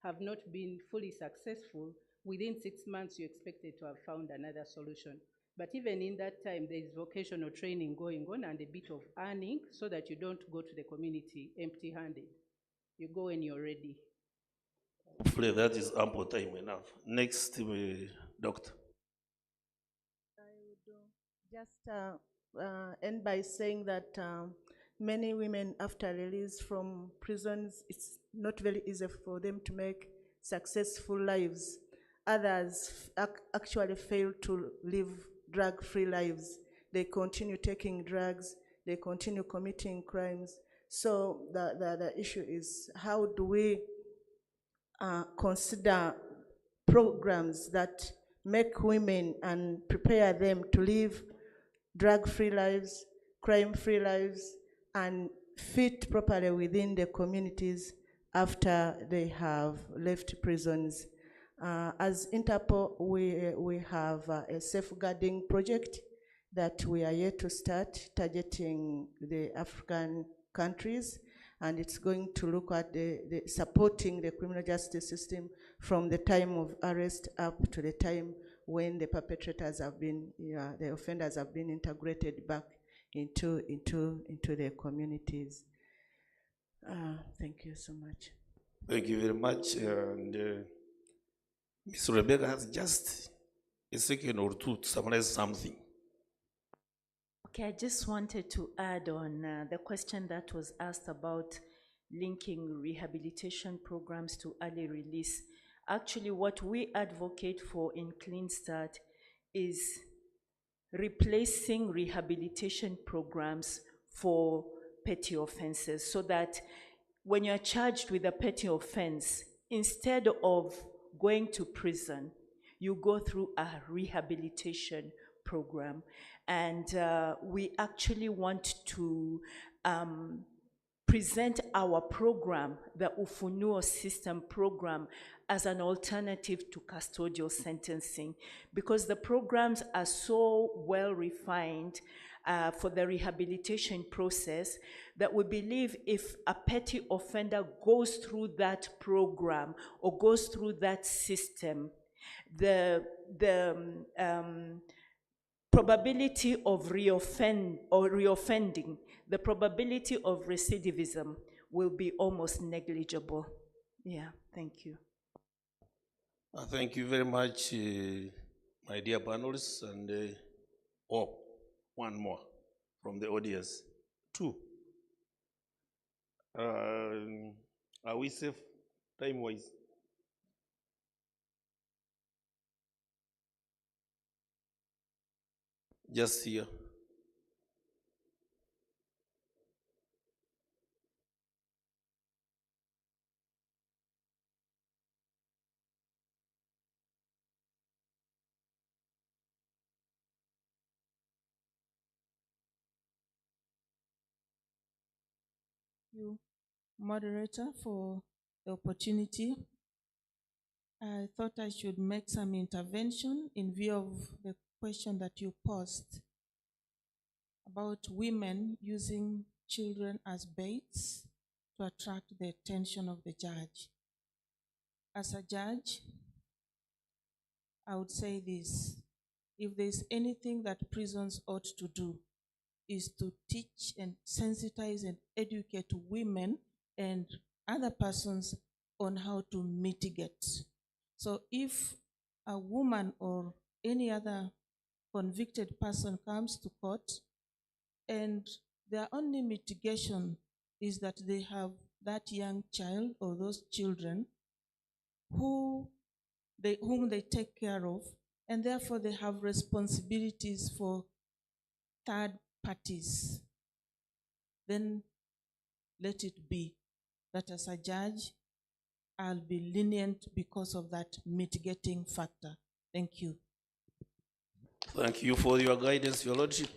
have not been fully successful, within 6 months you're expected to have found another solution. But even in that time, there is vocational training going on and a bit of earning so that you don't go to the community empty-handed. You go when you're ready. Hopefully that is ample time enough. Next, doctor. I would just end by saying that many women after release from prisons, it's not very easy for them to make successful lives. Others actually fail to live drug-free lives. They continue taking drugs, they continue committing crimes. So the issue is, how do we consider programs that make women and prepare them to live drug-free lives, crime-free lives, and fit properly within the communities after they have left prisons. As Interpol, we have a safeguarding project that we are yet to start, targeting the African countries, and it's going to look at the supporting the criminal justice system from the time of arrest up to the time when the perpetrators have been, the offenders have been integrated back into their communities. Thank you so much. Thank you very much. And Ms. Rebecca has just a second or two to summarize something. Okay, I just wanted to add on the question that was asked about linking rehabilitation programs to early release. Actually, what we advocate for in Clean Start is replacing rehabilitation programs for petty offenses, so that when you're charged with a petty offense, instead of going to prison, you go through a rehabilitation program. And we actually want to present our program, the Ufunuo System program, as an alternative to custodial sentencing, because the programs are so well refined for the rehabilitation process, that we believe if a petty offender goes through that program or goes through that system, the probability of reoffending, the probability of recidivism will be almost negligible. Yeah, thank you. Thank you very much, my dear panelists, and one more from the audience. Two. Are we safe time-wise? Just here. You, moderator, for the opportunity. I thought I should make some intervention in view of the question that you posed about women using children as baits to attract the attention of the judge. As a judge, I would say this: if there's anything that prisons ought to do, is to teach and sensitize and educate women and other persons on how to mitigate. So if a woman or any other convicted person comes to court and their only mitigation is that they have that young child or those children whom they take care of, and therefore they have responsibilities for third parties, then let it be that as a judge, I'll be lenient because of that mitigating factor. Thank you. Thank you for your guidance, Your Lordship.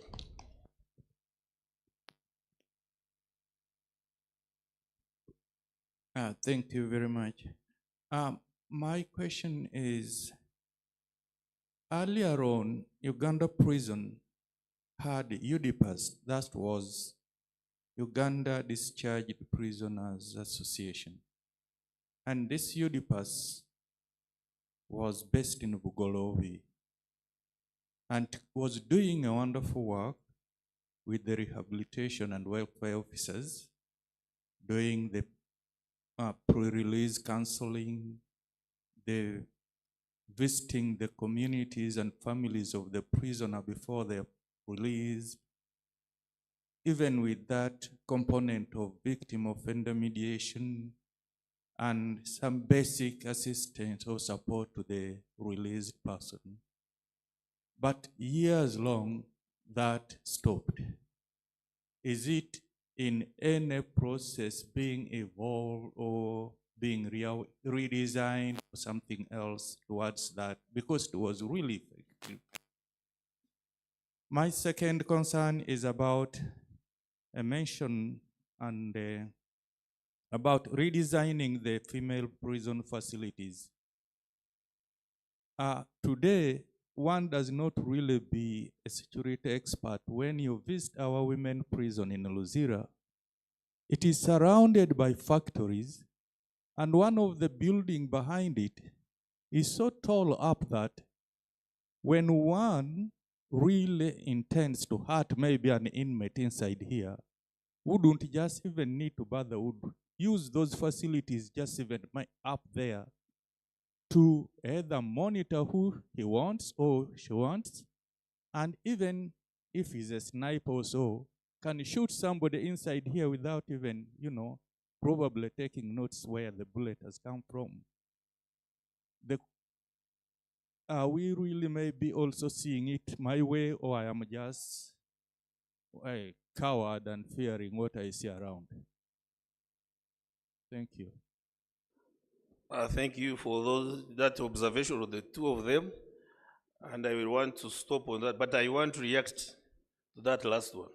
Thank you very much. My question is, earlier on, Uganda prison had UDPAS, that was Uganda Discharged Prisoners Association. And this UDPAS was based in Bugolobi and was doing a wonderful work with the rehabilitation and welfare officers, doing the pre-release counseling, the visiting the communities and families of the prisoner before they're released. Even with that component of victim offender mediation and some basic assistance or support to the released person. But years long, that stopped. Is it in any process being evolved or being redesigned or something else towards that? Because it was really effective. My second concern is about a mention and about redesigning the female prison facilities. Today, one does not really be a security expert. When you visit our women prison in Luzira, it is surrounded by factories, and one of the building behind it is so tall up that when one really intends to hurt maybe an inmate inside here, wouldn't just even need to bother, would use those facilities just even up there to either monitor who he wants or she wants, and even if he's a sniper or so, can shoot somebody inside here without even, probably taking notes where the bullet has come from. Are we really maybe also seeing it my way, or I am just a coward and fearing what I see around? Thank you. Thank you for that observation of the two of them. And I will want to stop on that, but I want to react to that last one.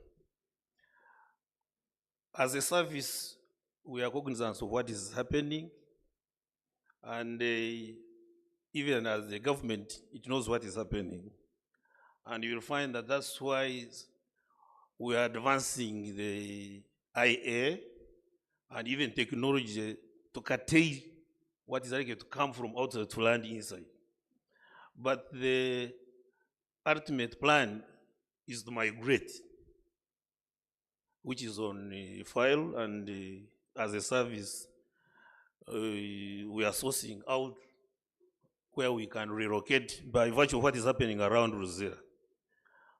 As a service, we are cognizant of what is happening, and even as the government, it knows what is happening. And you will find that that's why we are advancing the IA and even technology to curtail what is likely to come from outside to land inside. But the ultimate plan is to migrate, which is on file, and as a service, we are sourcing out where we can relocate by virtue of what is happening around Rosera.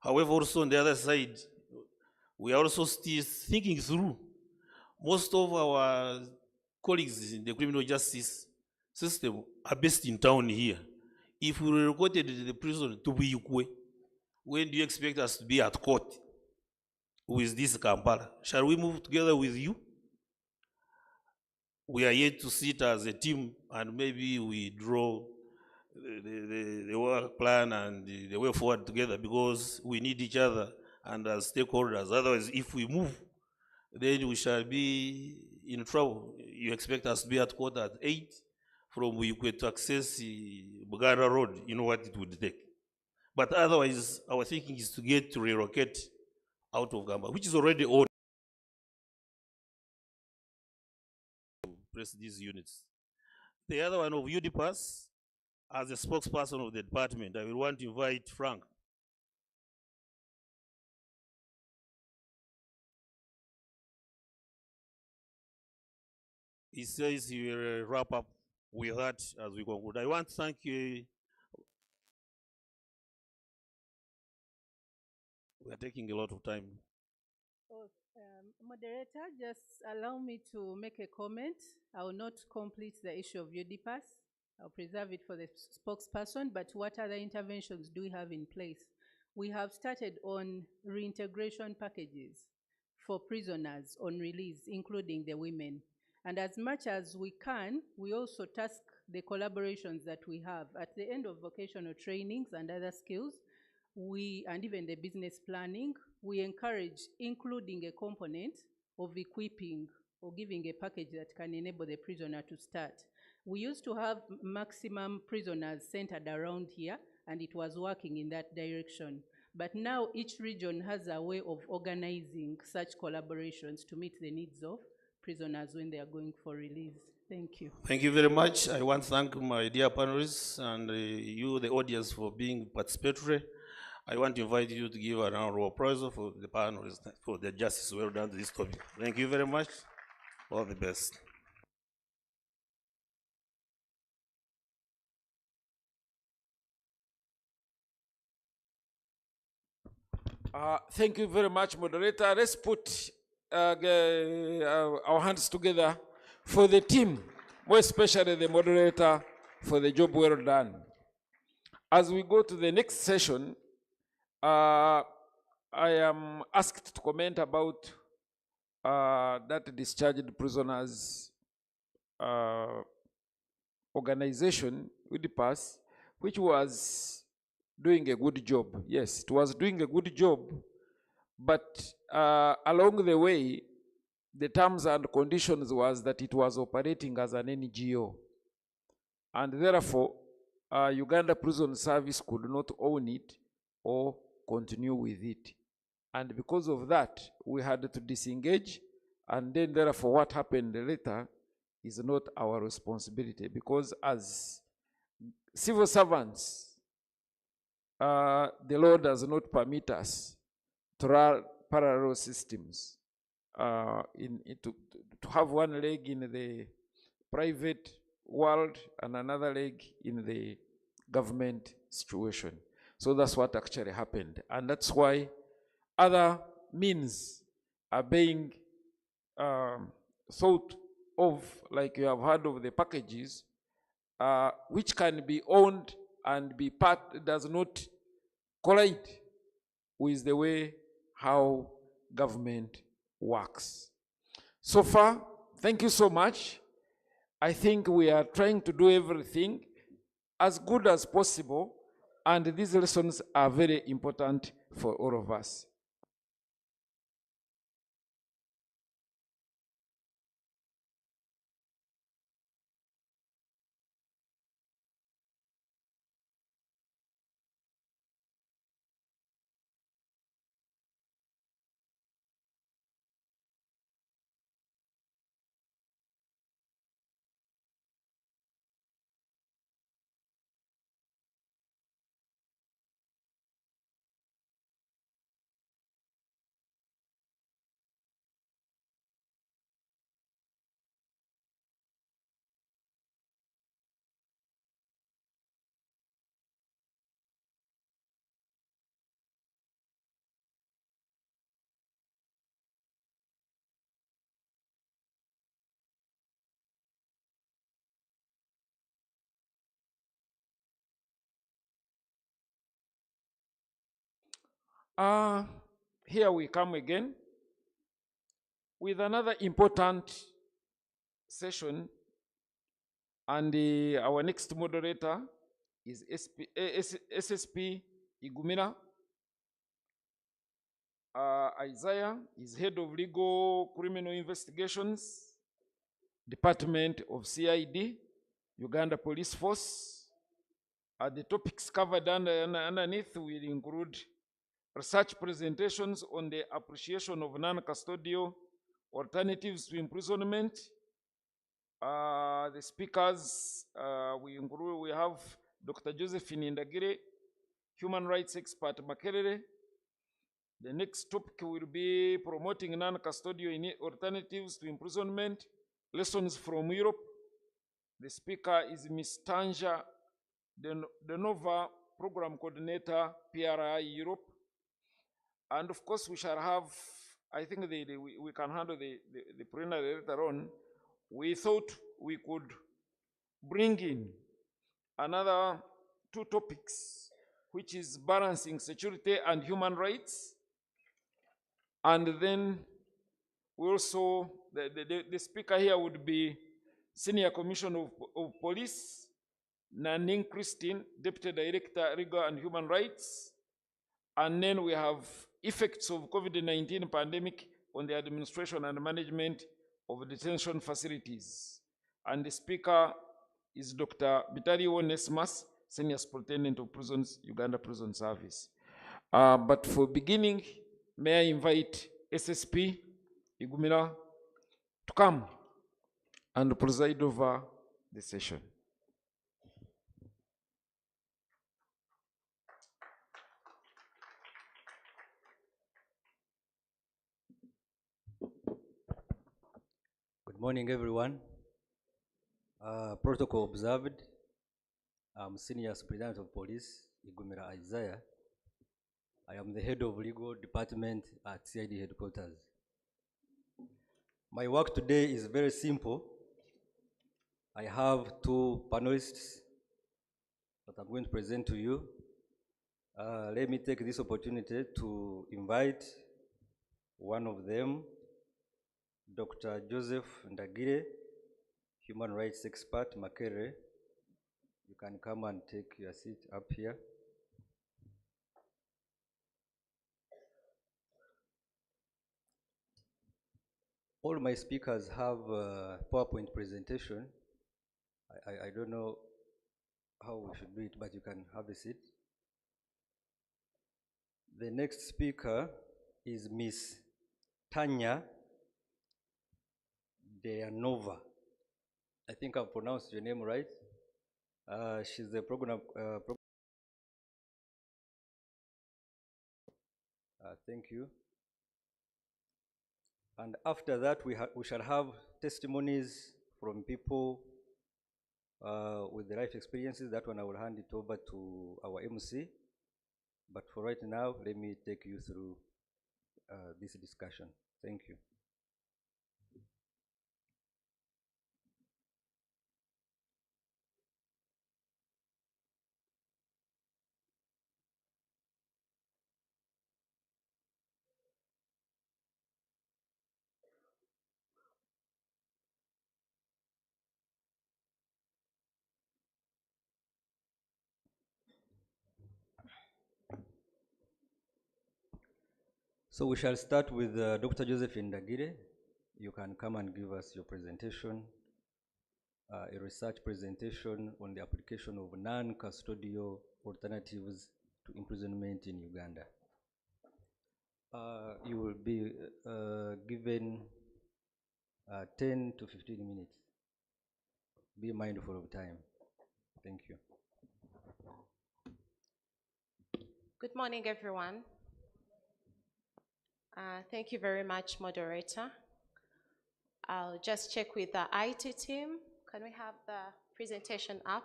However, also on the other side, we are also still thinking through. Most of our colleagues in the criminal justice system are based in town here. If we relocated the prison to Buyukwe, when do you expect us to be at court with this Kampala? Shall we move together with you? We are yet to sit as a team and maybe we draw the work plan and the way forward together, because we need each other and as stakeholders. Otherwise, if we move, then we shall be in trouble. You expect us to be at court at 8 from Buyukwe to access Buganda Road, you know what it would take. But otherwise, our thinking is to get to relocate out of Gamba, which is already on. Press these units. The other one of UDPAS, as a spokesperson of the department, I will want to invite Frank. He says he will wrap up with that as we conclude. I want to thank you. We are taking a lot of time. Oh, moderator, just allow me to make a comment. I will not complete the issue of UDPAS. I'll preserve it for the spokesperson, but what other interventions do we have in place? We have started on reintegration packages for prisoners on release, including the women. And as much as we can, we also task the collaborations that we have. At the end of vocational trainings and other skills, and even the business planning, we encourage including a component of equipping or giving a package that can enable the prisoner to start. We used to have maximum prisoners centered around here, and it was working in that direction. But now each region has a way of organizing such collaborations to meet the needs of prisoners when they are going for release. Thank you. Thank you very much. I want to thank my dear panelists and you, the audience, for being participatory. I want to invite you to give an round of applause for the panelists for their justice well done to this topic. Thank you very much. All the best. Thank you very much, moderator. Let's put our hands together for the team, more especially the moderator, for the job well done. As we go to the next session, I am asked to comment about that discharged prisoners organization, UDPAS, which was doing a good job. Yes, it was doing a good job, but along the way, the terms and conditions was that it was operating as an NGO. And therefore, Uganda Prison Service could not own it or continue with it. And because of that, we had to disengage, and then therefore what happened later is not our responsibility, because as civil servants, the law does not permit us to run parallel systems, to have one leg in the private world and another leg in the government situation. So that's what actually happened. And that's why other means are being thought of, like you have heard of the packages, which can be owned and be part, does not collide with the way how government works. So far, thank you so much. I think we are trying to do everything as good as possible, and these lessons are very important for all of us. Here we come again with another important session, and our next moderator is SSP Igumira. Isaiah is head of legal criminal investigations, Department of CID, Uganda Police Force. The topics covered underneath will include research presentations on the appreciation of non-custodial alternatives to imprisonment. The speakers we have Dr. Josephine Ndagire, human rights expert Makerere. The next topic will be promoting non-custodial alternatives to imprisonment, lessons from Europe. The speaker is Ms. Tanja Denova, program coordinator, PRI Europe. And of course, we shall have, I think we can handle the plenary later on. We thought we could bring in another two topics, which is balancing security and human rights. And then we also, the speaker here would be Senior Commissioner of Police, Naning Christine, Deputy Director, Legal and Human Rights. And then we have effects of COVID-19 pandemic on the administration and management of detention facilities. And the speaker is Dr. Bitali Onesmas, Senior Superintendent of Prisons, Uganda Prison Service. But for beginning, may I invite SSP Igumira to come and preside over the session. Good morning, everyone. Protocol observed. I'm Senior Superintendent of Police, Igumira Isaiah. I am the head of legal department at CID headquarters. My work today is very simple. I have two panelists that I'm going to present to you. Let me take this opportunity to invite one of them, Dr. Joseph Ndagire, human rights expert, Makerere. You can come and take your seat up here. All my speakers have a PowerPoint presentation. I don't know how we should do it, but you can have a seat. The next speaker is Miss Tanya Denova. I think I've pronounced your name right. She's the program. Thank you. And after that, we shall have testimonies from people with the life experiences. That one I will hand it over to our MC. But for right now, let me take you through this discussion. Thank you. So we shall start with Dr. Josephine Ndagire. You can come and give us your presentation, a research presentation on the application of non-custodial alternatives to imprisonment in Uganda. You will be given 10 to 15 minutes. Be mindful of time. Thank you. Good morning, everyone. Thank you very much, moderator. I'll just check with the IT team. Can we have the presentation up?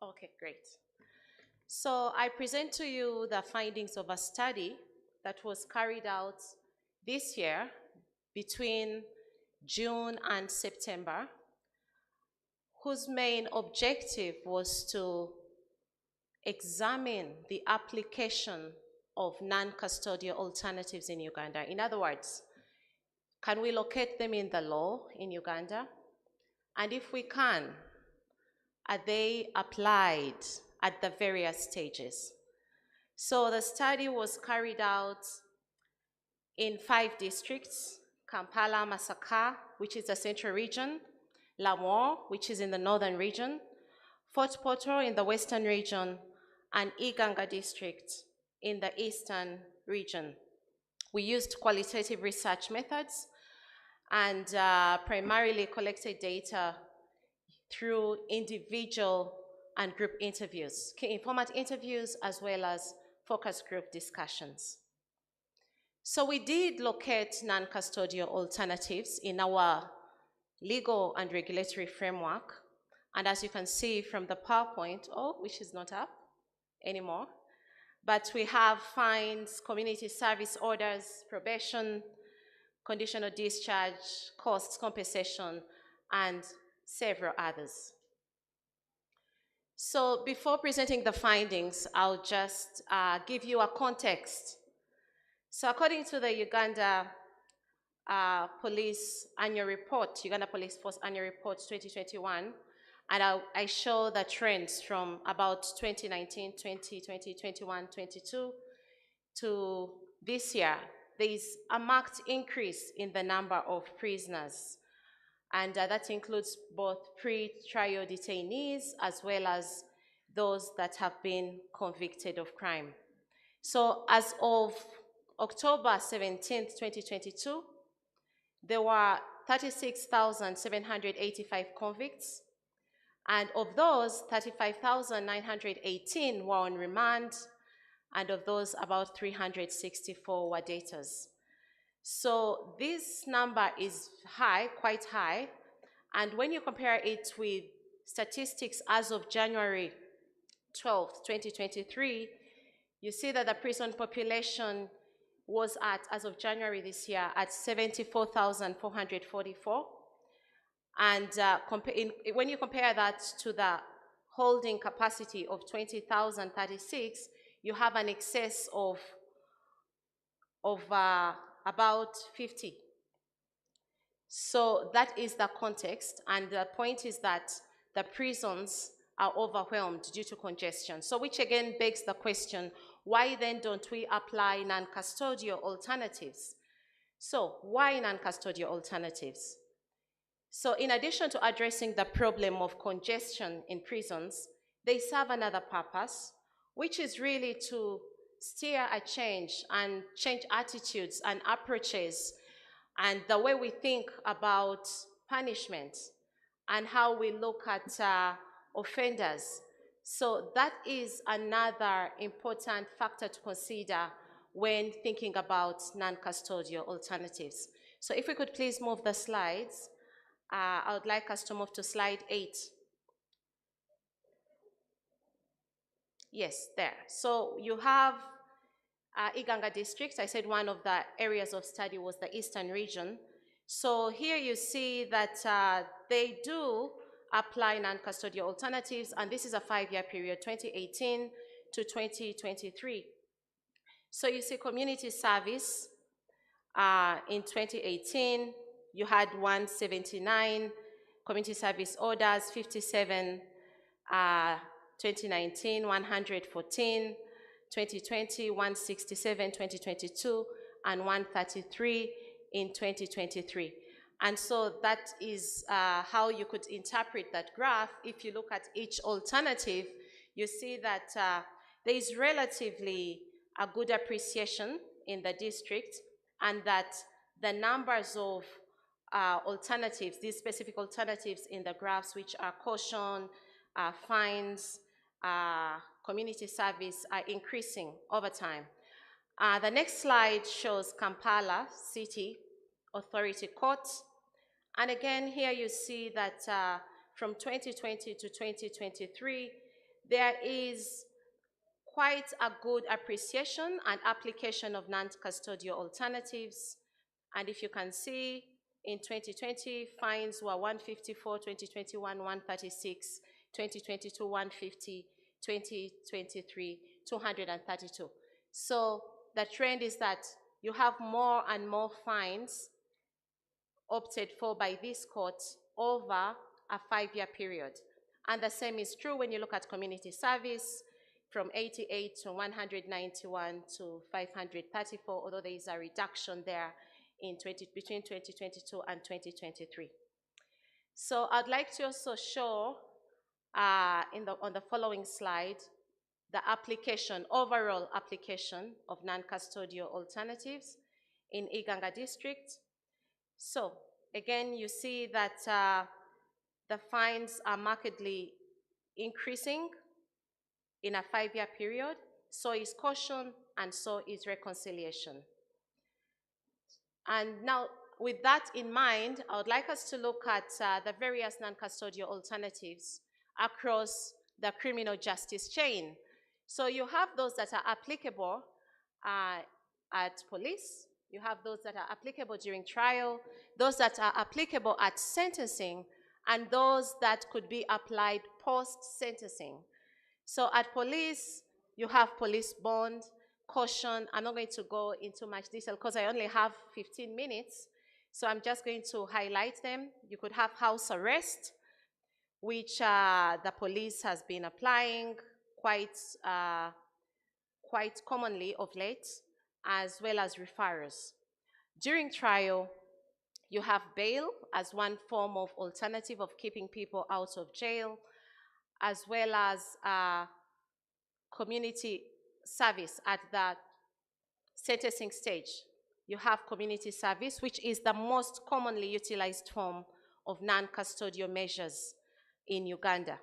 Okay, great. So I present to you the findings of a study that was carried out this year between June and September, whose main objective was to examine the application of non-custodial alternatives in Uganda. In other words, can we locate them in the law in Uganda? And if we can, are they applied at the various stages? So the study was carried out in 5 districts: Kampala, Masaka, which is the central region, Lamor, which is in the northern region, Fort Portal in the western region, and Iganga district in the eastern region. We used qualitative research methods and primarily collected data through individual and group interviews, key informant interviews, as well as focus group discussions. So we did locate non-custodial alternatives in our legal and regulatory framework. And as you can see from the PowerPoint, which is not up anymore, but we have fines, community service orders, probation, conditional discharge, costs, compensation, and several others. So before presenting the findings, I'll just give you a context. So according to the Uganda Police Annual Report, Uganda Police Force Annual Report 2021, and I show the trends from about 2019, 2020, 21, 22 to this year. There is a marked increase in the number of prisoners, and that includes both pre-trial detainees as well as those that have been convicted of crime. So as of October 17th, 2022, there were 36,785 convicts, and of those, 35,918 were on remand, and of those, about 364 were debtors. So this number is high, quite high, and when you compare it with statistics as of January 12th, 2023, you see that the prison population was at, as of January this year, at 74,444. And when you compare that to the holding capacity of 20,036, you have an excess of about 50. So that is the context, and the point is that the prisons are overwhelmed due to congestion. So which again begs the question, why then don't we apply non-custodial alternatives? So why non-custodial alternatives? So in addition to addressing the problem of congestion in prisons, they serve another purpose, which is really to steer a change and change attitudes and approaches and the way we think about punishment and how we look at offenders. So that is another important factor to consider when thinking about non-custodial alternatives. So if we could please move the slides. I would like us to move to slide 8. Yes, there. So you have Iganga district. I said one of the areas of study was the eastern region. So here you see that they do apply non-custodial alternatives, and this is a 5-year period, 2018 to 2023. So you see community service in 2018, you had 179 community service orders, 57, 2019, 114, 2020, 167, 2022, and 133 in 2023. And so that is how you could interpret that graph. If you look at each alternative, you see that there is relatively a good appreciation in the district, and that the numbers of alternatives, these specific alternatives in the graphs, which are caution, fines, community service, are increasing over time. The next slide shows Kampala City Authority Court. And again, here you see that from 2020 to 2023, there is quite a good appreciation and application of non-custodial alternatives. And if you can see, in 2020, fines were 154, 2021, 136, 2022, 150, 2023, 232. So the trend is that you have more and more fines opted for by this court over a 5-year period. And the same is true when you look at community service, from 88 to 191 to 534, although there is a reduction there in between 2022 and 2023. So I'd like to also show on the following slide the application, overall application of non-custodial alternatives in Iganga district. So again, you see that the fines are markedly increasing in a 5-year period. So is caution and so is reconciliation. And now, with that in mind, I would like us to look at the various non-custodial alternatives across the criminal justice chain. So you have those that are applicable at police, you have those that are applicable during trial, those that are applicable at sentencing, and those that could be applied post-sentencing. So at police, you have police bond, caution. I'm not going to go into much detail because I only have 15 minutes. So I'm just going to highlight them. You could have house arrest, which the police has been applying quite commonly of late, as well as referrals. During trial, you have bail as one form of alternative of keeping people out of jail, as well as community service at the sentencing stage. You have community service, which is the most commonly utilized form of non-custodial measures in Uganda.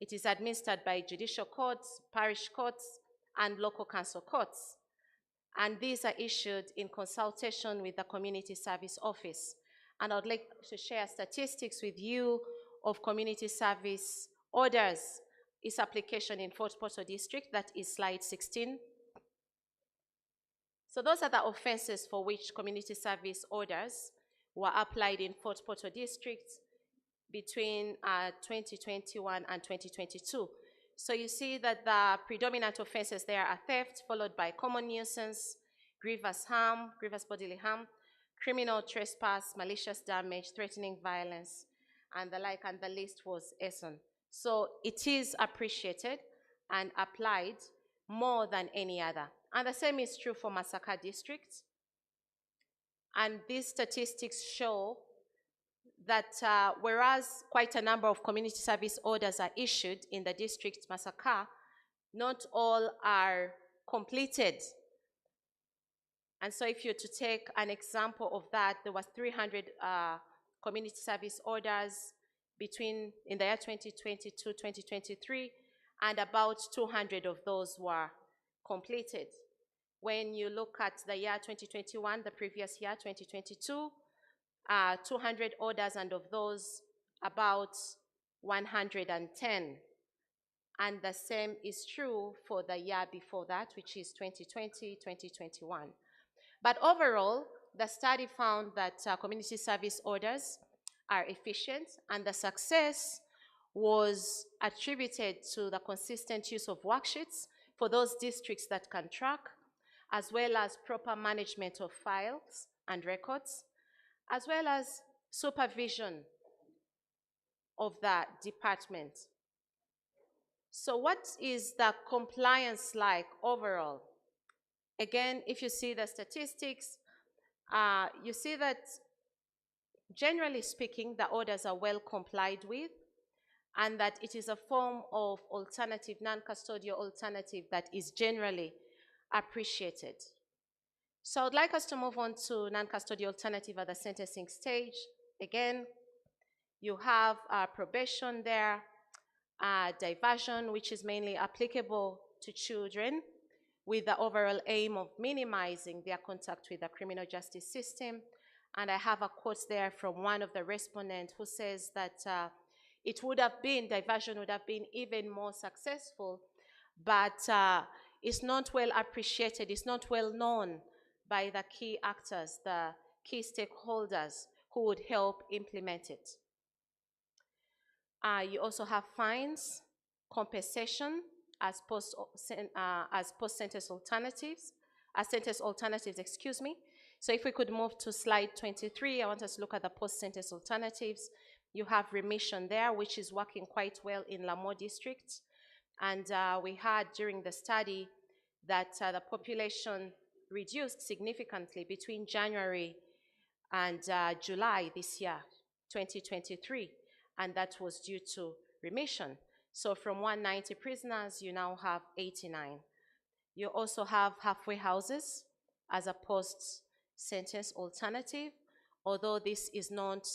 It is administered by judicial courts, parish courts, and local council courts. And these are issued in consultation with the Community Service Office. And I'd like to share statistics with you of community service orders, its application in Fort Portal District, that is slide 16. So those are the offenses for which community service orders were applied in Fort Portal District between 2021 and 2022. So you see that the predominant offenses there are theft, followed by common nuisance, grievous harm, grievous bodily harm, criminal trespass, malicious damage, threatening violence, and the like, and the list was Eson. So it is appreciated and applied more than any other. And the same is true for Masaka district. And these statistics show that whereas quite a number of community service orders are issued in the district Masaka, not all are completed. And so if you're to take an example of that, there was 300 community service orders in the year 2022-2023, and about 200 of those were completed. When you look at the year 2021, the previous year, 2022, 200 orders, and of those, about 110. And the same is true for the year before that, which is 2020-2021. But overall, the study found that community service orders are efficient, and the success was attributed to the consistent use of worksheets for those districts that can track, as well as proper management of files and records, as well as supervision of the department. So what is the compliance like overall? Again, if you see the statistics, you see that generally speaking, the orders are well complied with, and that it is a form of alternative, non-custodial alternative that is generally appreciated. So I'd like us to move on to non-custodial alternative at the sentencing stage. Again, you have probation there, diversion, which is mainly applicable to children, with the overall aim of minimizing their contact with the criminal justice system. And I have a quote there from one of the respondents who says that diversion would have been even more successful, but it's not well appreciated, it's not well known by the key actors, the key stakeholders who would help implement it. You also have fines, compensation, as post-sentence alternatives, excuse me. So if we could move to slide 23, I want us to look at the post-sentence alternatives. You have remission there, which is working quite well in Lamo district. And we had during the study that the population reduced significantly between January and July this year, 2023, and that was due to remission. So from 190 prisoners, you now have 89. You also have halfway houses as a post-sentence alternative, although this is not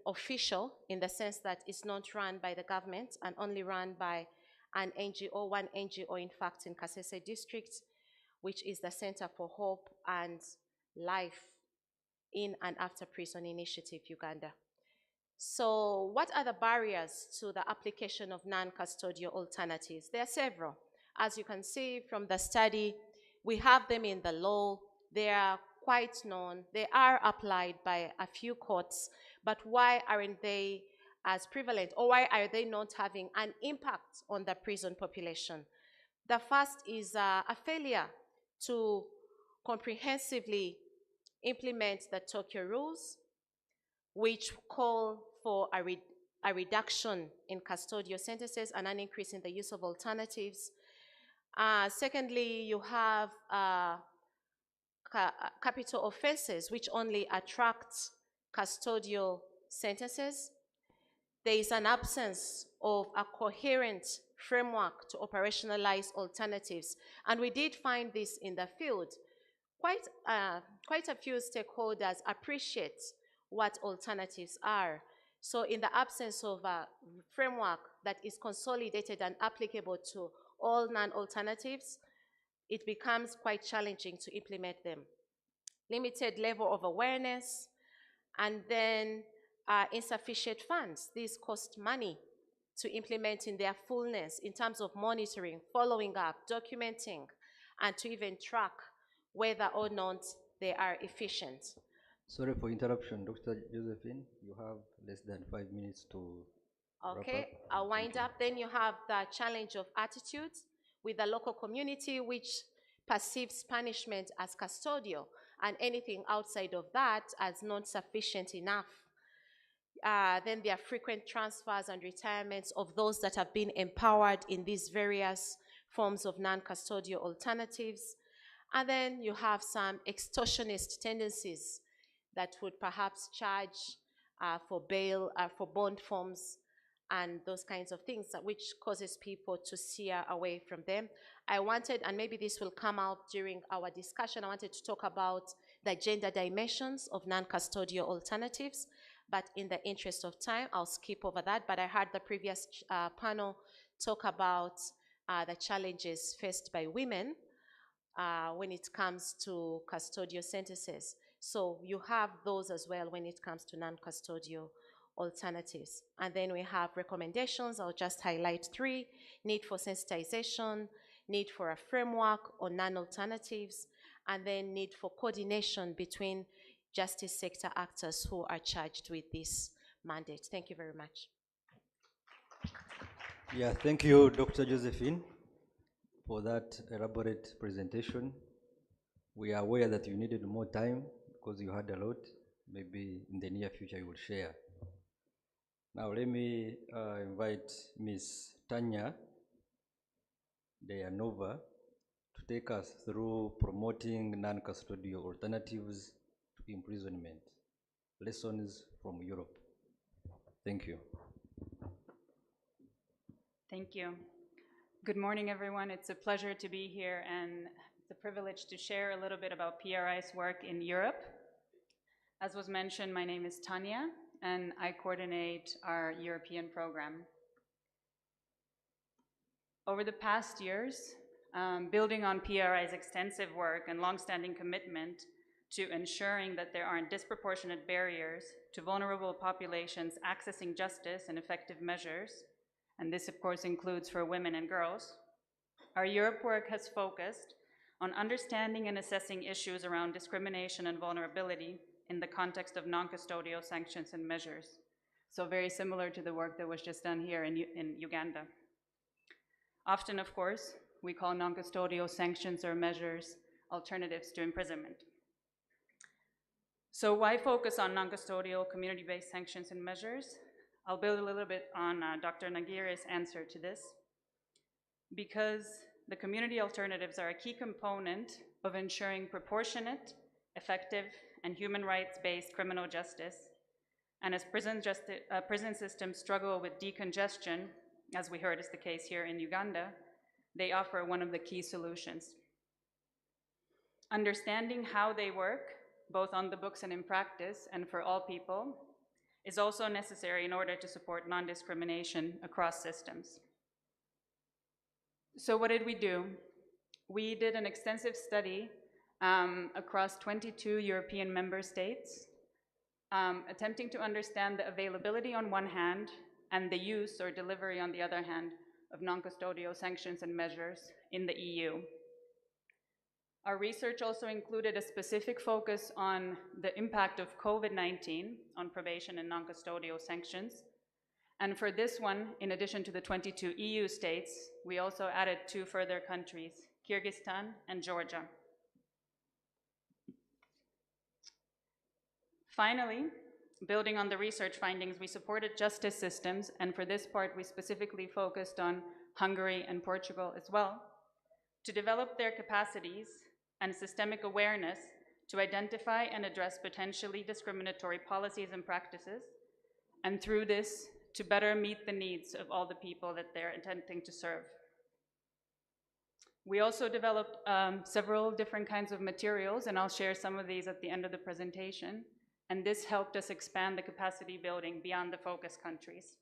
official in the sense that it's not run by the government and only run by an NGO, one NGO in fact in Kasese district, which is the Center for Hope and Life in and After Prison Initiative, Uganda. So what are the barriers to the application of non-custodial alternatives? There are several. As you can see from the study, we have them in the law. They are quite known. They are applied by a few courts, but why aren't they as prevalent, or why are they not having an impact on the prison population? The first is a failure to comprehensively implement the Tokyo rules, which call for a reduction in custodial sentences and an increase in the use of alternatives. Secondly, you have capital offenses, which only attract custodial sentences. There is an absence of a coherent framework to operationalize alternatives. And we did find this in the field. Quite a few stakeholders appreciate what alternatives are. So in the absence of a framework that is consolidated and applicable to all non-alternatives, it becomes quite challenging to implement them. Limited level of awareness, and then insufficient funds. These cost money to implement in their fullness in terms of monitoring, following up, documenting, and to even track whether or not they are efficient. Sorry for interruption, Dr. Josephine. You have less than 5 minutes to wrap Okay, up. I'll wind up. Then you have the challenge of attitudes with the local community, which perceives punishment as custodial and anything outside of that as not sufficient enough. Then there are frequent transfers and retirements of those that have been empowered in these various forms of non-custodial alternatives. And then you have some extortionist tendencies that would perhaps charge for bail, for bond forms, and those kinds of things, which causes people to steer away from them. I wanted, and maybe this will come out during our discussion, I wanted to talk about the gender dimensions of non-custodial alternatives, but in the interest of time, I'll skip over that. But I heard the previous panel talk about the challenges faced by women when it comes to custodial sentences. So you have those as well when it comes to non-custodial alternatives. And then we have recommendations. I'll just highlight 3: need for sensitization, need for a framework on non-alternatives, and then need for coordination between justice sector actors who are charged with this mandate. Thank you very much. Yeah, thank you, Dr. Josephine, for that elaborate presentation. We are aware that you needed more time because you had a lot. Maybe in the near future you will share. Now let me invite Ms. Tanya Deyanova to take us through promoting non-custodial alternatives to imprisonment, lessons from Europe. Thank you. Thank you. Good morning, everyone. It's a pleasure to be here, and it's a privilege to share a little bit about PRI's work in Europe. As was mentioned, my name is Tanya, and I coordinate our European program. Over the past years, building on PRI's extensive work and longstanding commitment to ensuring that there aren't disproportionate barriers to vulnerable populations accessing justice and effective measures, and this of course includes for women and girls, our Europe work has focused on understanding and assessing issues around discrimination and vulnerability in the context of non-custodial sanctions and measures. So very similar to the work that was just done here in Uganda. Often, of course, we call non-custodial sanctions or measures alternatives to imprisonment. So why focus on non-custodial community-based sanctions and measures? I'll build a little bit on Dr. Nagire's answer to this. Because the community alternatives are a key component of ensuring proportionate, effective, and human rights-based criminal justice. And as prison systems struggle with decongestion, as we heard is the case here in Uganda, they offer one of the key solutions. Understanding how they work, both on the books and in practice, and for all people, is also necessary in order to support non-discrimination across systems. So what did we do? We did an extensive study across 22 European member states, attempting to understand the availability on one hand and the use or delivery on the other hand of non-custodial sanctions and measures in the EU. Our research also included a specific focus on the impact of COVID-19 on probation and non-custodial sanctions. And for this one, in addition to the 22 EU states, we also added 2 further countries, Kyrgyzstan and Georgia. Finally, building on the research findings, we supported justice systems, and for this part, we specifically focused on Hungary and Portugal as well, to develop their capacities and systemic awareness to identify and address potentially discriminatory policies and practices, and through this, to better meet the needs of all the people that they're attempting to serve. We also developed several different kinds of materials, and I'll share some of these at the end of the presentation, and this helped us expand the capacity building beyond the focus countries.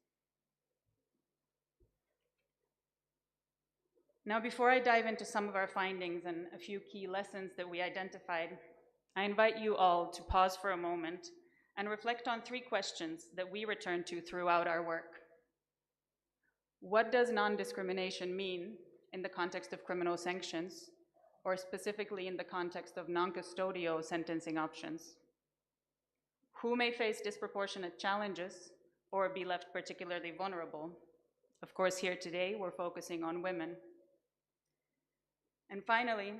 Now, before I dive into some of our findings and a few key lessons that we identified, I invite you all to pause for a moment and reflect on 3 questions that we return to throughout our work. What does non-discrimination mean in the context of criminal sanctions, or specifically in the context of non-custodial sentencing options? Who may face disproportionate challenges or be left particularly vulnerable? Of course, here today, we're focusing on women. And finally,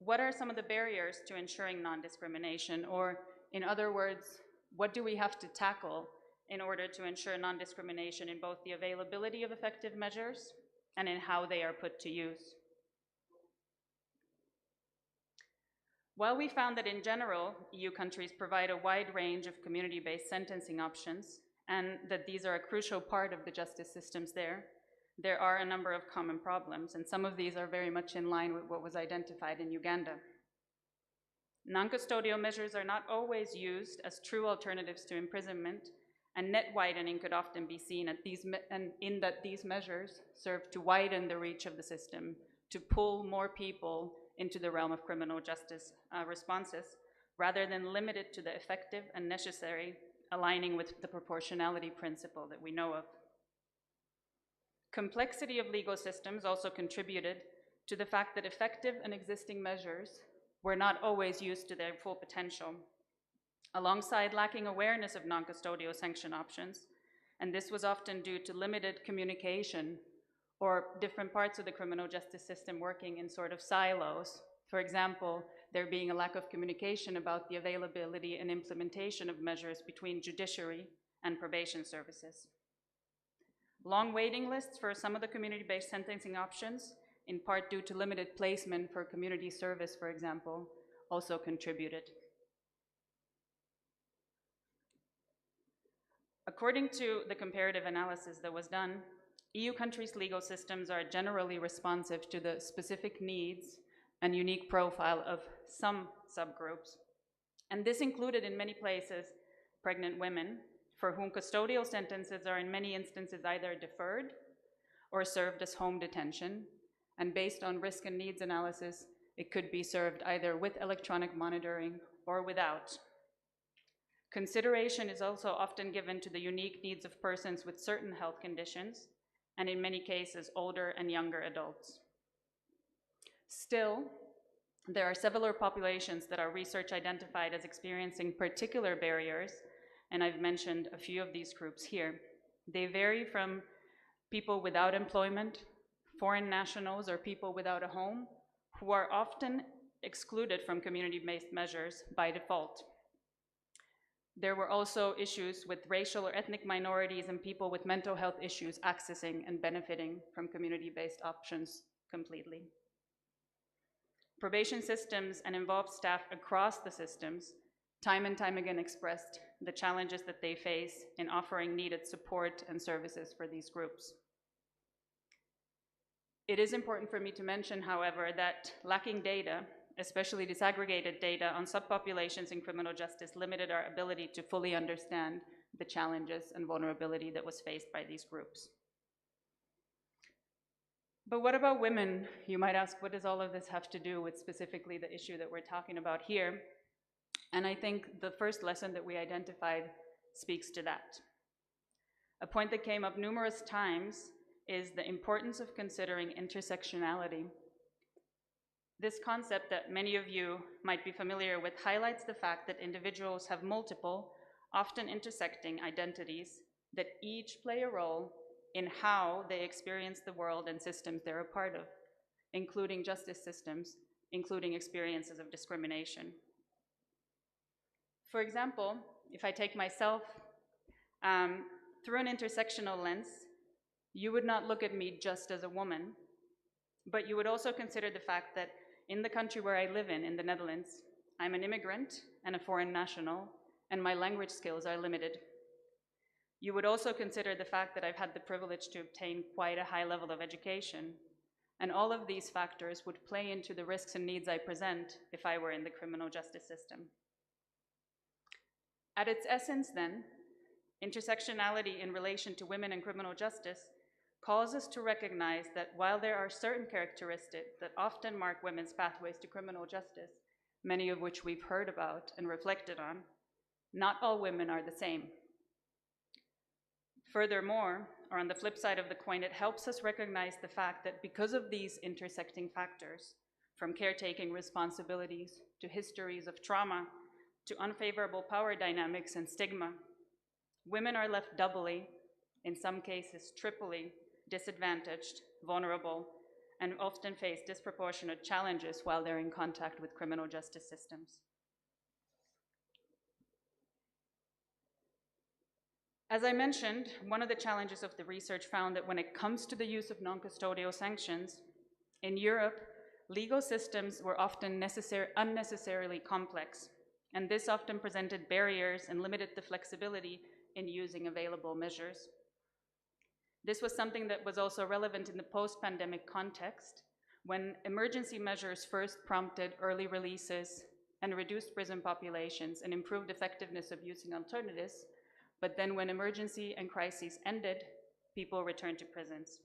what are some of the barriers to ensuring non-discrimination? Or in other words, what do we have to tackle in order to ensure non-discrimination in both the availability of effective measures and in how they are put to use? While we found that in general, EU countries provide a wide range of community-based sentencing options, and that these are a crucial part of the justice systems there are a number of common problems, and some of these are very much in line with what was identified in Uganda. Non-custodial measures are not always used as true alternatives to imprisonment, and net widening could often be seen in that these measures serve to widen the reach of the system, to pull more people into the realm of criminal justice responses, rather than limit it to the effective and necessary, aligning with the proportionality principle that we know of. Complexity of legal systems also contributed to the fact that effective and existing measures were not always used to their full potential, alongside lacking awareness of non-custodial sanction options, and this was often due to limited communication or different parts of the criminal justice system working in sort of silos. For example, there being a lack of communication about the availability and implementation of measures between judiciary and probation services. Long waiting lists for some of the community-based sentencing options, in part due to limited placement for community service, for example, also contributed. According to the comparative analysis that was done, EU countries' legal systems are generally responsive to the specific needs and unique profile of some subgroups. And this included, in many places, pregnant women, for whom custodial sentences are in many instances either deferred or served as home detention, and based on risk and needs analysis, it could be served either with electronic monitoring or without. Consideration is also often given to the unique needs of persons with certain health conditions, and in many cases, older and younger adults. Still, there are several populations that our research identified as experiencing particular barriers, and I've mentioned a few of these groups here. They vary from people without employment, foreign nationals or people without a home, who are often excluded from community-based measures by default. There were also issues with racial or ethnic minorities and people with mental health issues accessing and benefiting from community-based options completely. Probation systems and involved staff across the systems time and time again expressed the challenges that they face in offering needed support and services for these groups. It is important for me to mention, however, that lacking data, especially disaggregated data on subpopulations in criminal justice, limited our ability to fully understand the challenges and vulnerability that was faced by these groups. But what about women? You might ask, what does all of this have to do with specifically the issue that we're talking about here? And I think the first lesson that we identified speaks to that. A point that came up numerous times is the importance of considering intersectionality. This concept that many of you might be familiar with highlights the fact that individuals have multiple, often intersecting identities that each play a role in how they experience the world and systems they're a part of, including justice systems, including experiences of discrimination. For example, if I take myself through an intersectional lens, you would not look at me just as a woman, but you would also consider the fact that in the country where I live in the Netherlands, I'm an immigrant and a foreign national, and my language skills are limited. You would also consider the fact that I've had the privilege to obtain quite a high level of education, and all of these factors would play into the risks and needs I present if I were in the criminal justice system. At its essence then, intersectionality in relation to women in criminal justice calls us to recognize that while there are certain characteristics that often mark women's pathways to criminal justice, many of which we've heard about and reflected on, not all women are the same. Furthermore, or on the flip side of the coin, it helps us recognize the fact that because of these intersecting factors, from caretaking responsibilities to histories of trauma to unfavorable power dynamics and stigma, women are left doubly, in some cases triply, disadvantaged, vulnerable, and often face disproportionate challenges while they're in contact with criminal justice systems. As I mentioned, one of the challenges of the research found that when it comes to the use of non-custodial sanctions, in Europe, legal systems were often unnecessarily complex, and this often presented barriers and limited the flexibility in using available measures. This was something that was also relevant in the post-pandemic context, when emergency measures first prompted early releases and reduced prison populations and improved effectiveness of using alternatives, but then when emergency and crises ended, people returned to prisons.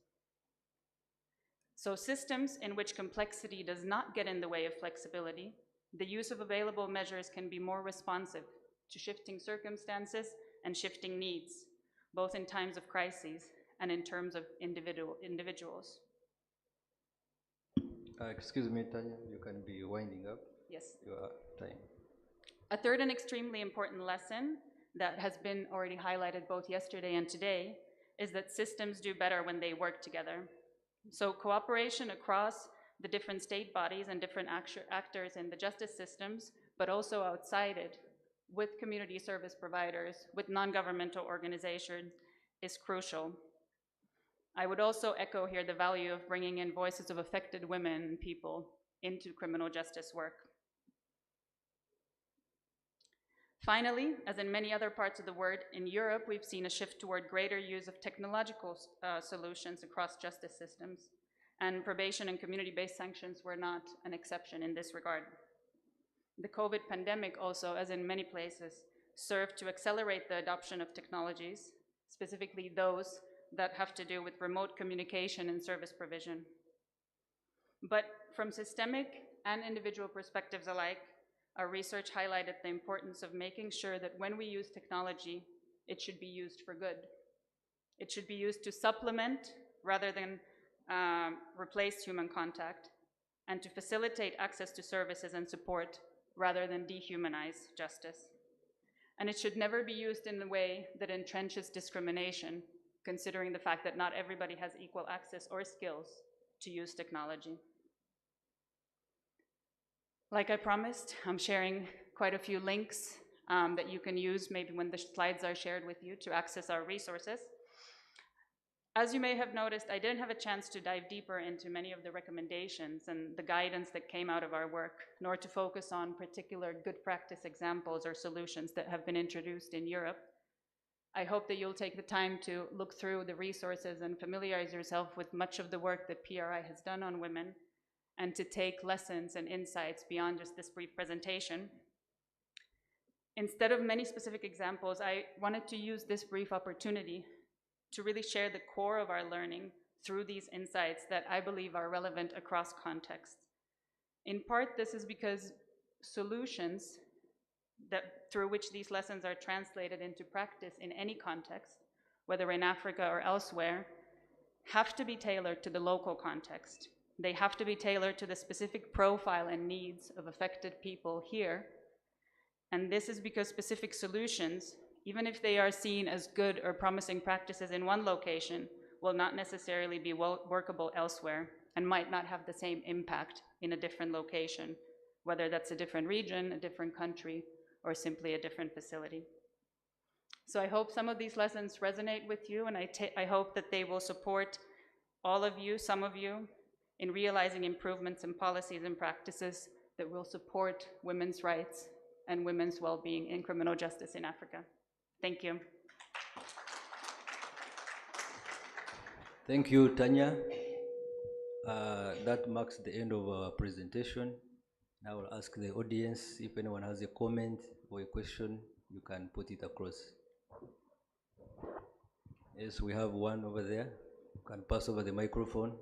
So systems in which complexity does not get in the way of flexibility, the use of available measures can be more responsive to shifting circumstances and shifting needs, both in times of crises and in terms of individuals. Excuse me, Tanya, you can be winding up. Yes. Your time. A third and extremely important lesson that has been already highlighted both yesterday and today is that systems do better when they work together. So cooperation across the different state bodies and different actors in the justice systems, but also outside it, with community service providers, with non-governmental organizations, is crucial. I would also echo here the value of bringing in voices of affected women and people into criminal justice work. Finally, as in many other parts of the world, in Europe, we've seen a shift toward greater use of technological solutions across justice systems, and probation and community-based sanctions were not an exception in this regard. The COVID pandemic also, as in many places, served to accelerate the adoption of technologies, specifically those that have to do with remote communication and service provision. But from systemic and individual perspectives alike, our research highlighted the importance of making sure that when we use technology, it should be used for good. It should be used to supplement rather than replace human contact, and to facilitate access to services and support rather than dehumanize justice. And it should never be used in a way that entrenches discrimination, considering the fact that not everybody has equal access or skills to use technology. Like I promised, I'm sharing quite a few links that you can use maybe when the slides are shared with you to access our resources. As you may have noticed, I didn't have a chance to dive deeper into many of the recommendations and the guidance that came out of our work, nor to focus on particular good practice examples or solutions that have been introduced in Europe. I hope that you'll take the time to look through the resources and familiarize yourself with much of the work that PRI has done on women, and to take lessons and insights beyond just this brief presentation. Instead of many specific examples, I wanted to use this brief opportunity to really share the core of our learning through these insights that I believe are relevant across contexts. In part, this is because solutions through which these lessons are translated into practice in any context, whether in Africa or elsewhere, have to be tailored to the local context. They have to be tailored to the specific profile and needs of affected people here. And this is because specific solutions, even if they are seen as good or promising practices in one location, will not necessarily be workable elsewhere and might not have the same impact in a different location, whether that's a different region, a different country, or simply a different facility. So I hope some of these lessons resonate with you, and I hope that they will support all of you, some of you, in realizing improvements in policies and practices that will support women's rights and women's well-being in criminal justice in Africa. Thank you. Thank you, Tanya. That marks the end of our presentation. I will ask the audience if anyone has a comment or a question, you can put it across. Yes, we have one over there. You can pass over the microphone.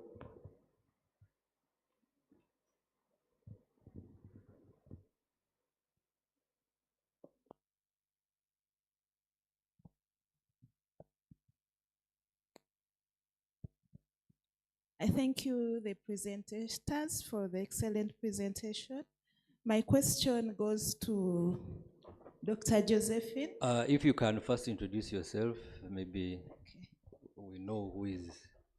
I thank you, the presenters, for the excellent presentation. My question goes to Dr. Josephine. If you can first introduce yourself, maybe we know who is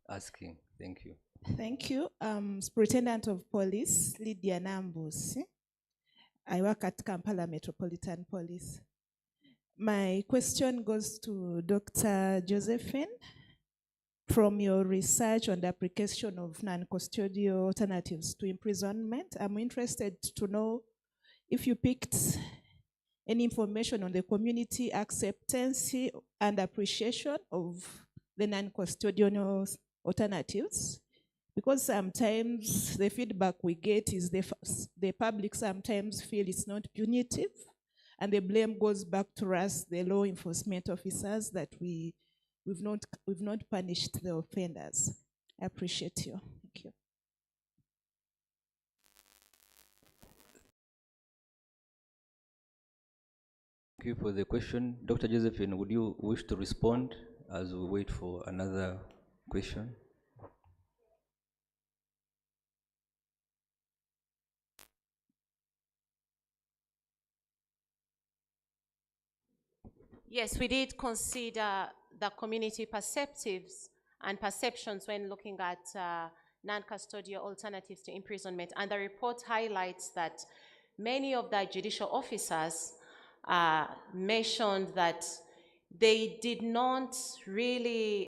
asking. Thank you. Thank you. Superintendent of Police, Lydia Nambusi. I work at Kampala Metropolitan Police. My question goes to Dr. Josephine. From your research on the application of non-custodial alternatives to imprisonment, I'm interested to know if you picked any information on the community acceptance and appreciation of the non-custodial alternatives, because sometimes the feedback we get is the public sometimes feel it's not punitive, and the blame goes back to us, the law enforcement officers, that we've not punished the offenders. I appreciate you. Thank you. Thank you for the question. Dr. Josephine, would you wish to respond as we wait for another question? Yes, we did consider the community perceptives and perceptions when looking at non-custodial alternatives to imprisonment. And the report highlights that many of the judicial officers mentioned that they did not really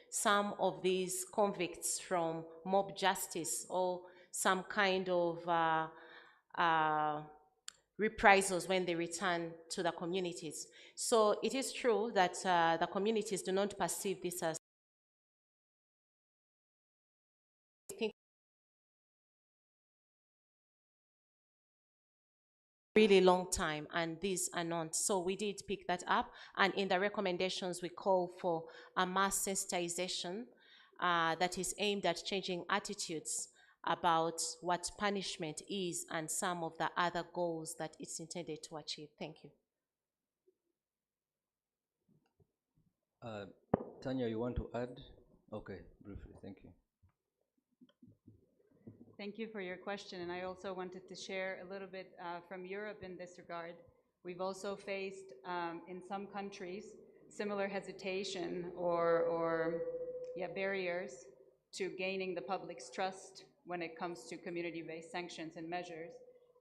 some of these convicts from mob justice or some kind of reprisals when they return to the communities. So it is true that the communities do not perceive this as really long time, and these are not. So we did pick that up, and in the recommendations we call for a mass sensitization that is aimed at changing attitudes about what punishment is and some of the other goals that it's intended to achieve. Thank you. Tanya, you want to add? Okay, briefly, thank you. Thank you for your question, and I also wanted to share a little bit from Europe in this regard. We've also faced, in some countries, similar hesitation or barriers to gaining the public's trust when it comes to community-based sanctions and measures.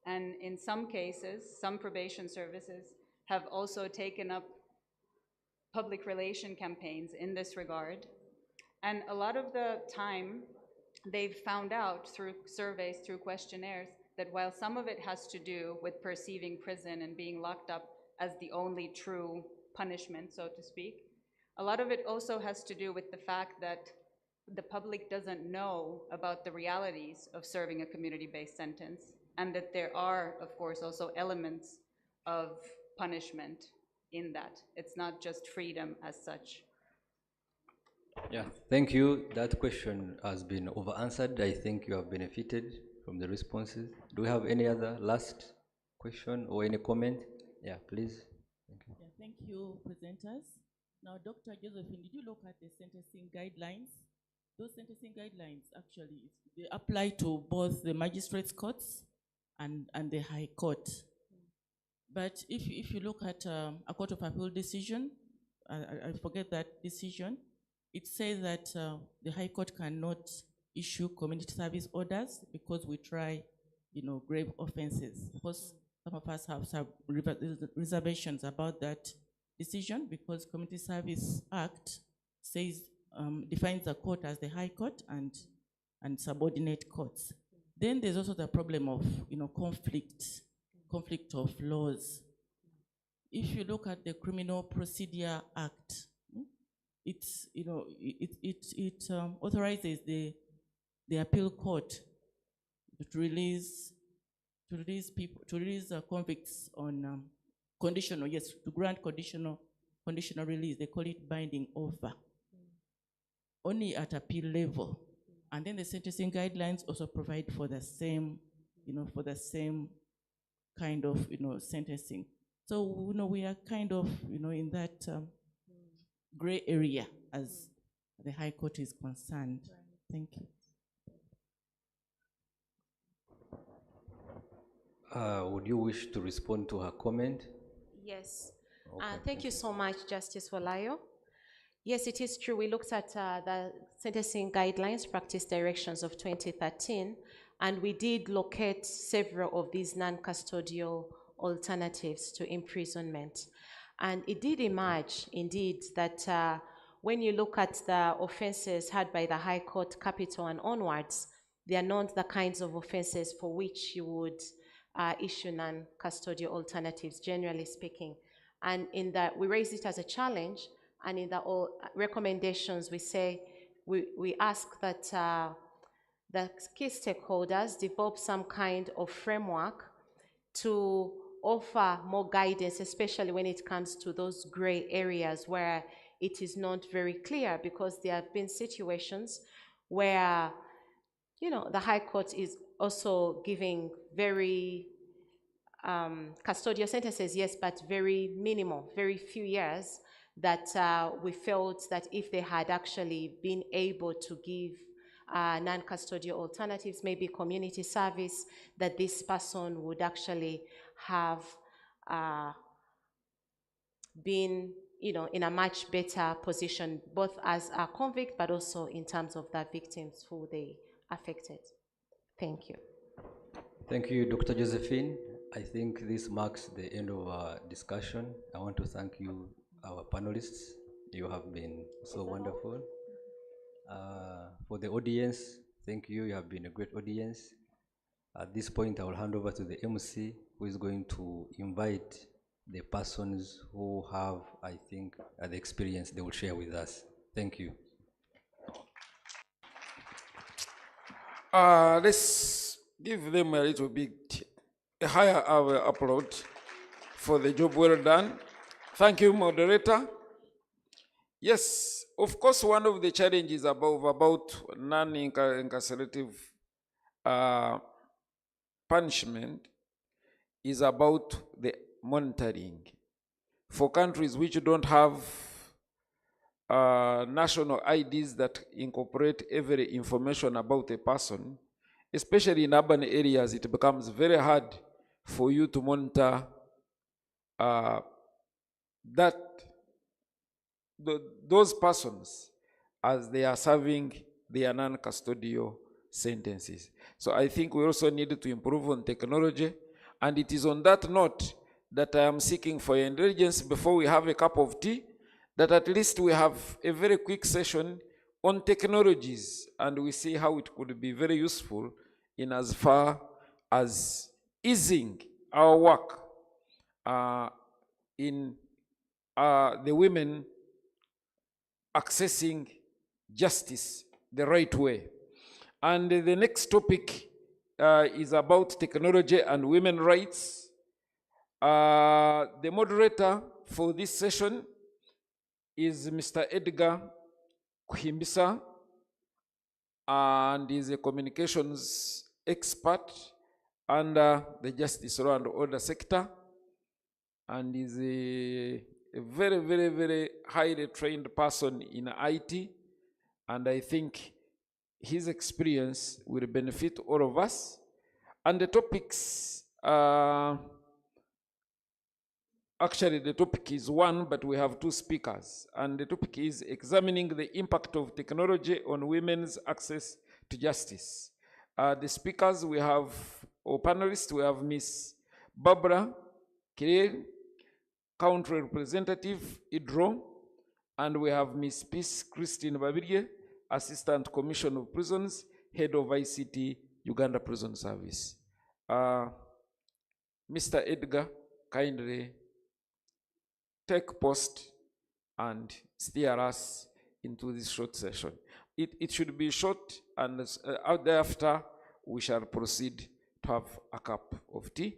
And in some cases, some probation services have also taken up public relation campaigns in this regard. And a lot of the time, they've found out through surveys, through questionnaires, that while some of it has to do with perceiving prison and being locked up as the only true punishment, so to speak, a lot of it also has to do with the fact that the public doesn't know about the realities of serving a community-based sentence, and that there are, of course, also elements of punishment in that. It's not just freedom as such. Yeah, thank you. That question has been over-answered. I think you have benefited from the responses. Do we have any other last question or any comment? Yeah, please. Thank you. Yeah, thank you, presenters. Now, Dr. Josephine, did you look at the sentencing guidelines? Those sentencing guidelines, actually, they apply to both the magistrates' courts and the High Court. But if you look at a Court of Appeal decision, I forget that decision, it says that the High Court cannot issue community service orders because we try, grave offenses. Of course, some of us have some reservations about that decision because Community Service Act says, defines the court as the High Court and subordinate courts. Then there's also the problem of, conflict of laws. If you look at the Criminal Procedure Act, it's, it authorizes the appeal court to release convicts on conditional, yes, to grant conditional release. They call it binding over, only at appeal level. And then the sentencing guidelines also provide for the same, for the same kind of, sentencing. So, we are kind of, in that gray area as the High Court is concerned. Thank you. Would you wish to respond to her comment? Yes. Okay, Thank you so much, Justice Walayo. Yes, it is true. We looked at the sentencing guidelines, practice directions of 2013, and we did locate several of these non-custodial alternatives to imprisonment. And it did emerge, indeed, that when you look at the offenses had by the High Court, capital and onwards, they are not the kinds of offenses for which you would issue non-custodial alternatives, generally speaking. And in that, we raise it as a challenge, and in the recommendations, we say, we ask that the key stakeholders develop some kind of framework to offer more guidance, especially when it comes to those gray areas where it is not very clear, because there have been situations where, the High Court is also giving very custodial sentences, yes, but very minimal, very few years, that we felt that if they had actually been able to give non-custodial alternatives, maybe community service, that this person would actually have been, in a much better position, both as a convict, but also in terms of the victims who they affected. Thank you. Thank you, Dr. Josephine. I think this marks the end of our discussion. I want to thank you, our panelists. You have been so wonderful. For the audience, thank you. You have been a great audience. At this point, I will hand over to the MC, who is going to invite the persons who have, I think, the experience they will share with us. Thank you. Let's give them a little bit a higher upload for the job well done. Thank you, moderator. Yes, of course, one of the challenges about non-incarcerative punishment is about the monitoring. For countries which don't have national IDs that incorporate every information about a person, especially in urban areas, it becomes very hard for you to monitor that those persons as they are serving their non-custodial sentences. So I think we also need to improve on technology, and it is on that note that I am seeking for your indulgence before we have a cup of tea, that at least we have a very quick session on technologies, and we see how it could be very useful in as far as easing our work in the women accessing justice the right way. And the next topic is about technology and women rights. The moderator for this session is Mr. Edgar Kuhimbisa, and is a communications expert under the Justice Law and Order sector, and is a very, very, very highly trained person in IT, and I think his experience will benefit all of us. And the topics, actually the topic is one, but we have two speakers, and the topic is examining the impact of technology on women's access to justice. The speakers we have, or panelists, we have Miss Barbara Kirel, Country Representative, IDRO, and we have Miss Peace Christine Babirye, Assistant Commissioner of Prisons, Head of ICT, Uganda Prison Service. Mr. Edgar, kindly take post and steer us into this short session. It should be short, and thereafter we shall proceed to have a cup of tea,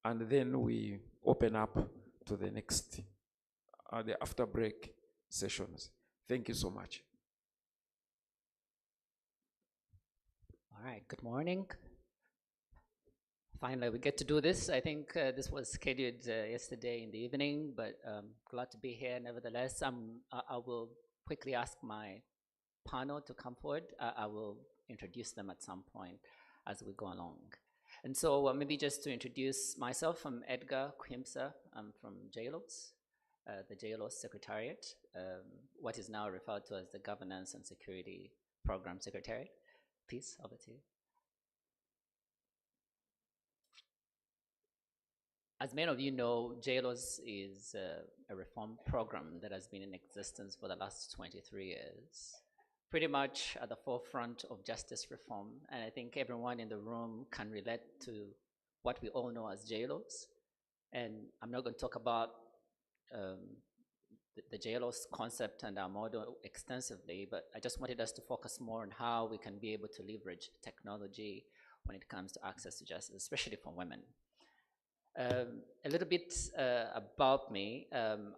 and then we open up to the next, the after break sessions. Thank you so much. All right, good morning. Finally, we get to do this. I think this was scheduled yesterday in the evening, but glad to be here nevertheless. I will quickly ask my panel to come forward. I will introduce them at some point as we go along. And so maybe just to introduce myself, I'm Edgar Kuhimbisa. I'm from JLOS, the JLOS Secretariat, what is now referred to as the Governance and Security Program Secretariat. Please, over to you. As many of you know, JLOS is a reform program that has been in existence for the last 23 years, pretty much at the forefront of justice reform. And I think everyone in the room can relate to what we all know as JLOS. And I'm not going to talk about the JLOS concept and our model extensively, but I just wanted us to focus more on how we can be able to leverage technology when it comes to access to justice, especially for women. A little bit about me.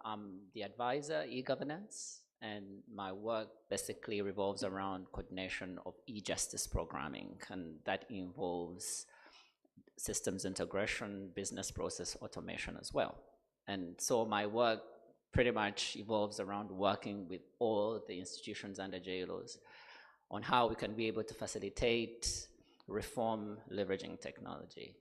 I'm the advisor, e-governance, and my work basically revolves around coordination of e-justice programming, and that involves systems integration, business process automation as well. And so my work pretty much evolves around working with all the institutions under JLOS on how we can be able to facilitate reform leveraging technology.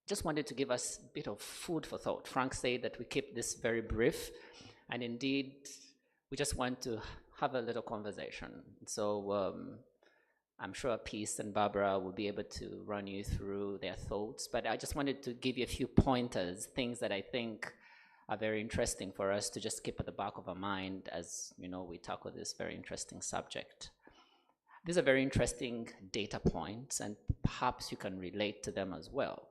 Just wanted to give us a bit of food for thought. Frank said that we keep this very brief, and indeed, we just want to have a little conversation. So I'm sure Peace and Barbara will be able to run you through their thoughts, but I just wanted to give you a few pointers, things that I think are very interesting for us to just keep at the back of our mind as we tackle this very interesting subject. These are very interesting data points, and perhaps you can relate to them as well.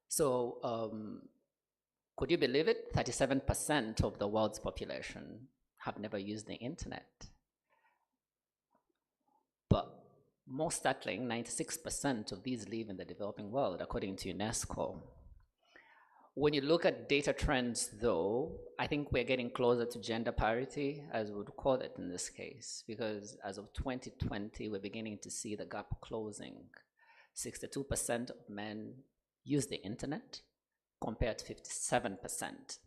So could you believe it? 37% of the world's population have never used the internet. But most startling, 96% of these live in the developing world, according to UNESCO. When you look at data trends, though, I think we're getting closer to gender parity, as we would call it in this case, because as of 2020, we're beginning to see the gap closing. 62% of men use the internet, compared to 57%.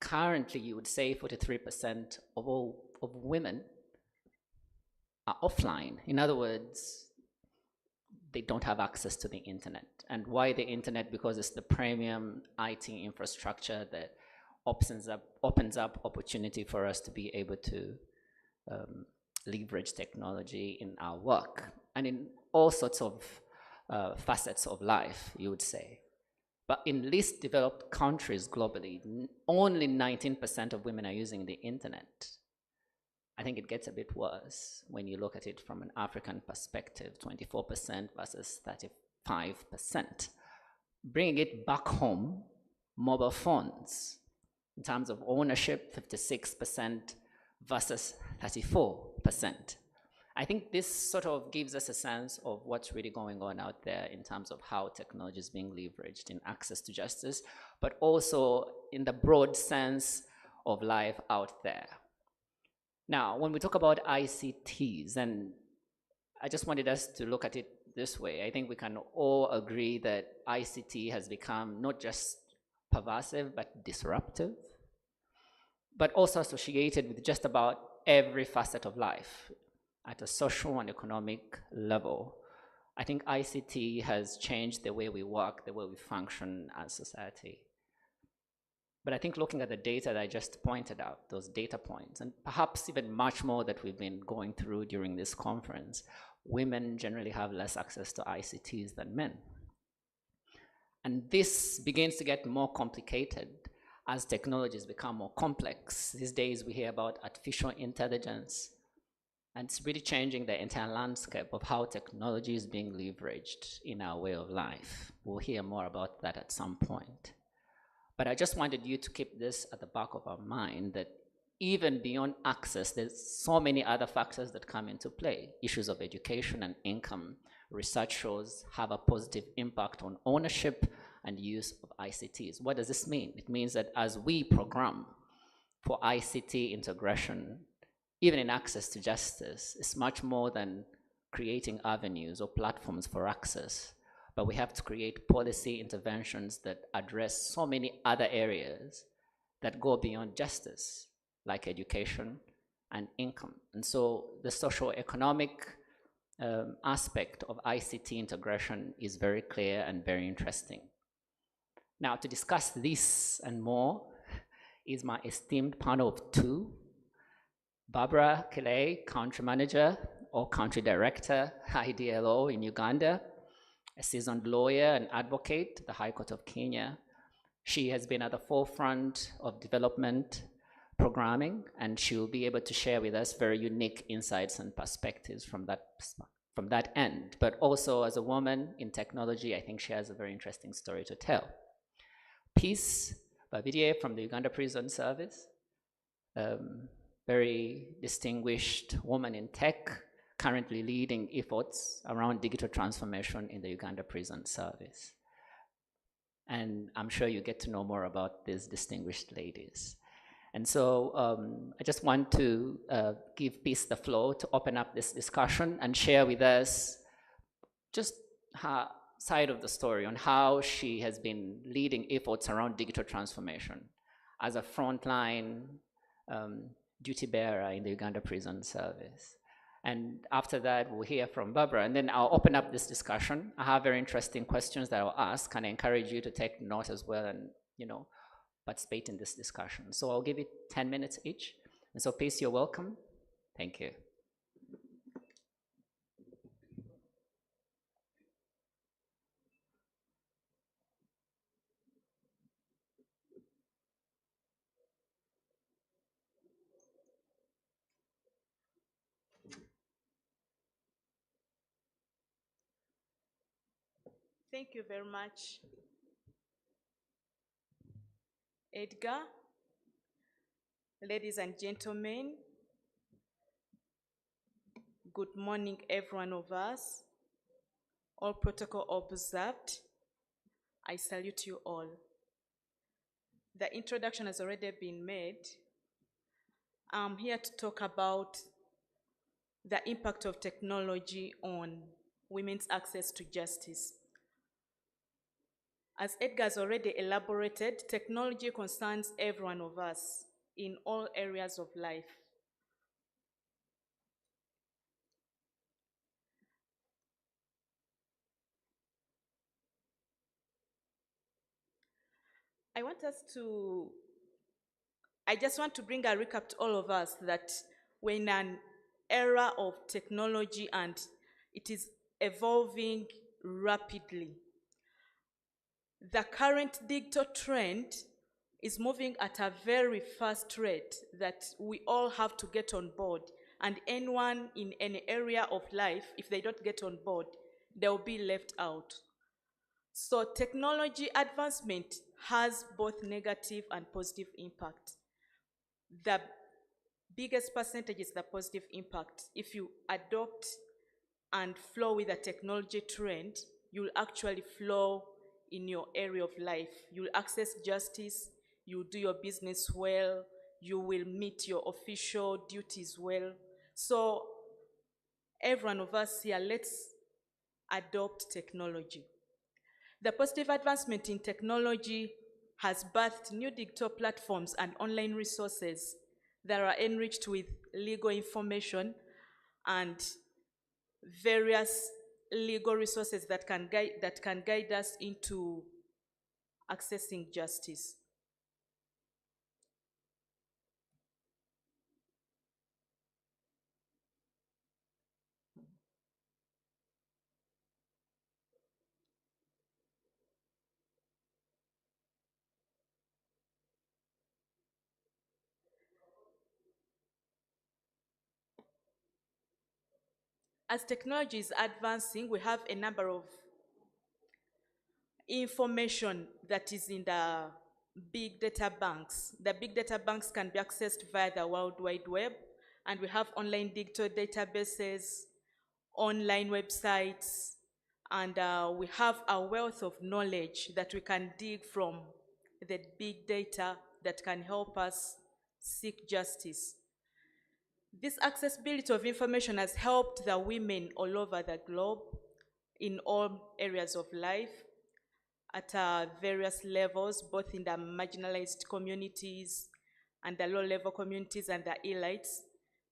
Currently, you would say 43% of women are offline. In other words, they don't have access to the internet. And why the internet? Because it's the premium IT infrastructure that opens up opportunity for us to be able to leverage technology in our work and in all sorts of facets of life, you would say. But in least developed countries globally, only 19% of women are using the internet. I think it gets a bit worse when you look at it from an African perspective, 24% versus 35%. Bringing it back home, mobile phones, in terms of ownership, 56% versus 34%. I think this sort of gives us a sense of what's really going on out there in terms of how technology is being leveraged in access to justice, but also in the broad sense of life out there. Now, when we talk about ICTs, and I just wanted us to look at it this way, I think we can all agree that ICT has become not just pervasive, but disruptive, but also associated with just about every facet of life at a social and economic level. I think ICT has changed the way we work, the way we function as society. But I think looking at the data that I just pointed out, those data points, and perhaps even much more that we've been going through during this conference, women generally have less access to ICTs than men. And this begins to get more complicated as technologies become more complex. These days we hear about artificial intelligence, and it's really changing the entire landscape of how technology is being leveraged in our way of life. We'll hear more about that at some point. But I just wanted you to keep this at the back of our mind, that even beyond access, there's so many other factors that come into play. Issues of education and income. Research shows have a positive impact on ownership and use of ICTs. What does this mean? It means that as we program for ICT integration, even in access to justice, it's much more than creating avenues or platforms for access, but we have to create policy interventions that address so many other areas that go beyond justice, like education and income. And so the socio-economic aspect of ICT integration is very clear and very interesting. Now, to discuss this and more is my esteemed panel of two. Barbara Kilei, Country Manager or Country Director, IDLO in Uganda, a seasoned lawyer and advocate at the High Court of Kenya. She has been at the forefront of development programming, and she will be able to share with us very unique insights and perspectives from that end. But also as a woman in technology, I think she has a very interesting story to tell. Peace Babirye from the Uganda Prison Service, very distinguished woman in tech, currently leading efforts around digital transformation in the Uganda Prison Service. And I'm sure you get to know more about these distinguished ladies. And so I just want to give Peace the floor to open up this discussion and share with us just her side of the story on how she has been leading efforts around digital transformation as a frontline duty bearer in the Uganda Prison Service. And after that, we'll hear from Barbara, and then I'll open up this discussion. I have very interesting questions that I'll ask, and I encourage you to take note as well and, participate in this discussion. So I'll give it 10 minutes each. And so Peace, you're welcome. Thank you. Thank you very much, Edgar. Ladies and gentlemen, good morning, every one of us. All protocol observed. I salute you all. The introduction has already been made. I'm here to talk about the impact of technology on women's access to justice. As Edgar has already elaborated, technology concerns every one of us in all areas of life. I want us to I just want to bring a recap to all of us that we're in an era of technology and it is evolving rapidly. The current digital trend is moving at a very fast rate that we all have to get on board. And anyone in any area of life, if they don't get on board, they'll be left out. So technology advancement has both negative and positive impact. The biggest percentage is the positive impact. If you adopt and flow with the technology trend, you'll actually flow in your area of life. You'll access justice, you'll do your business well, you will meet your official duties well. So every one of us here, let's adopt technology. The positive advancement in technology has birthed new digital platforms and online resources that are enriched with legal information and various legal resources that can guide us into accessing justice. As technology is advancing, we have a number of information that is in the big data banks. The big data banks can be accessed via the World Wide Web, and we have online digital databases, online websites, and we have a wealth of knowledge that we can dig from the big data that can help us seek justice. This accessibility of information has helped the women all over the globe in all areas of life at various levels, both in the marginalized communities and the low-level communities and the elites,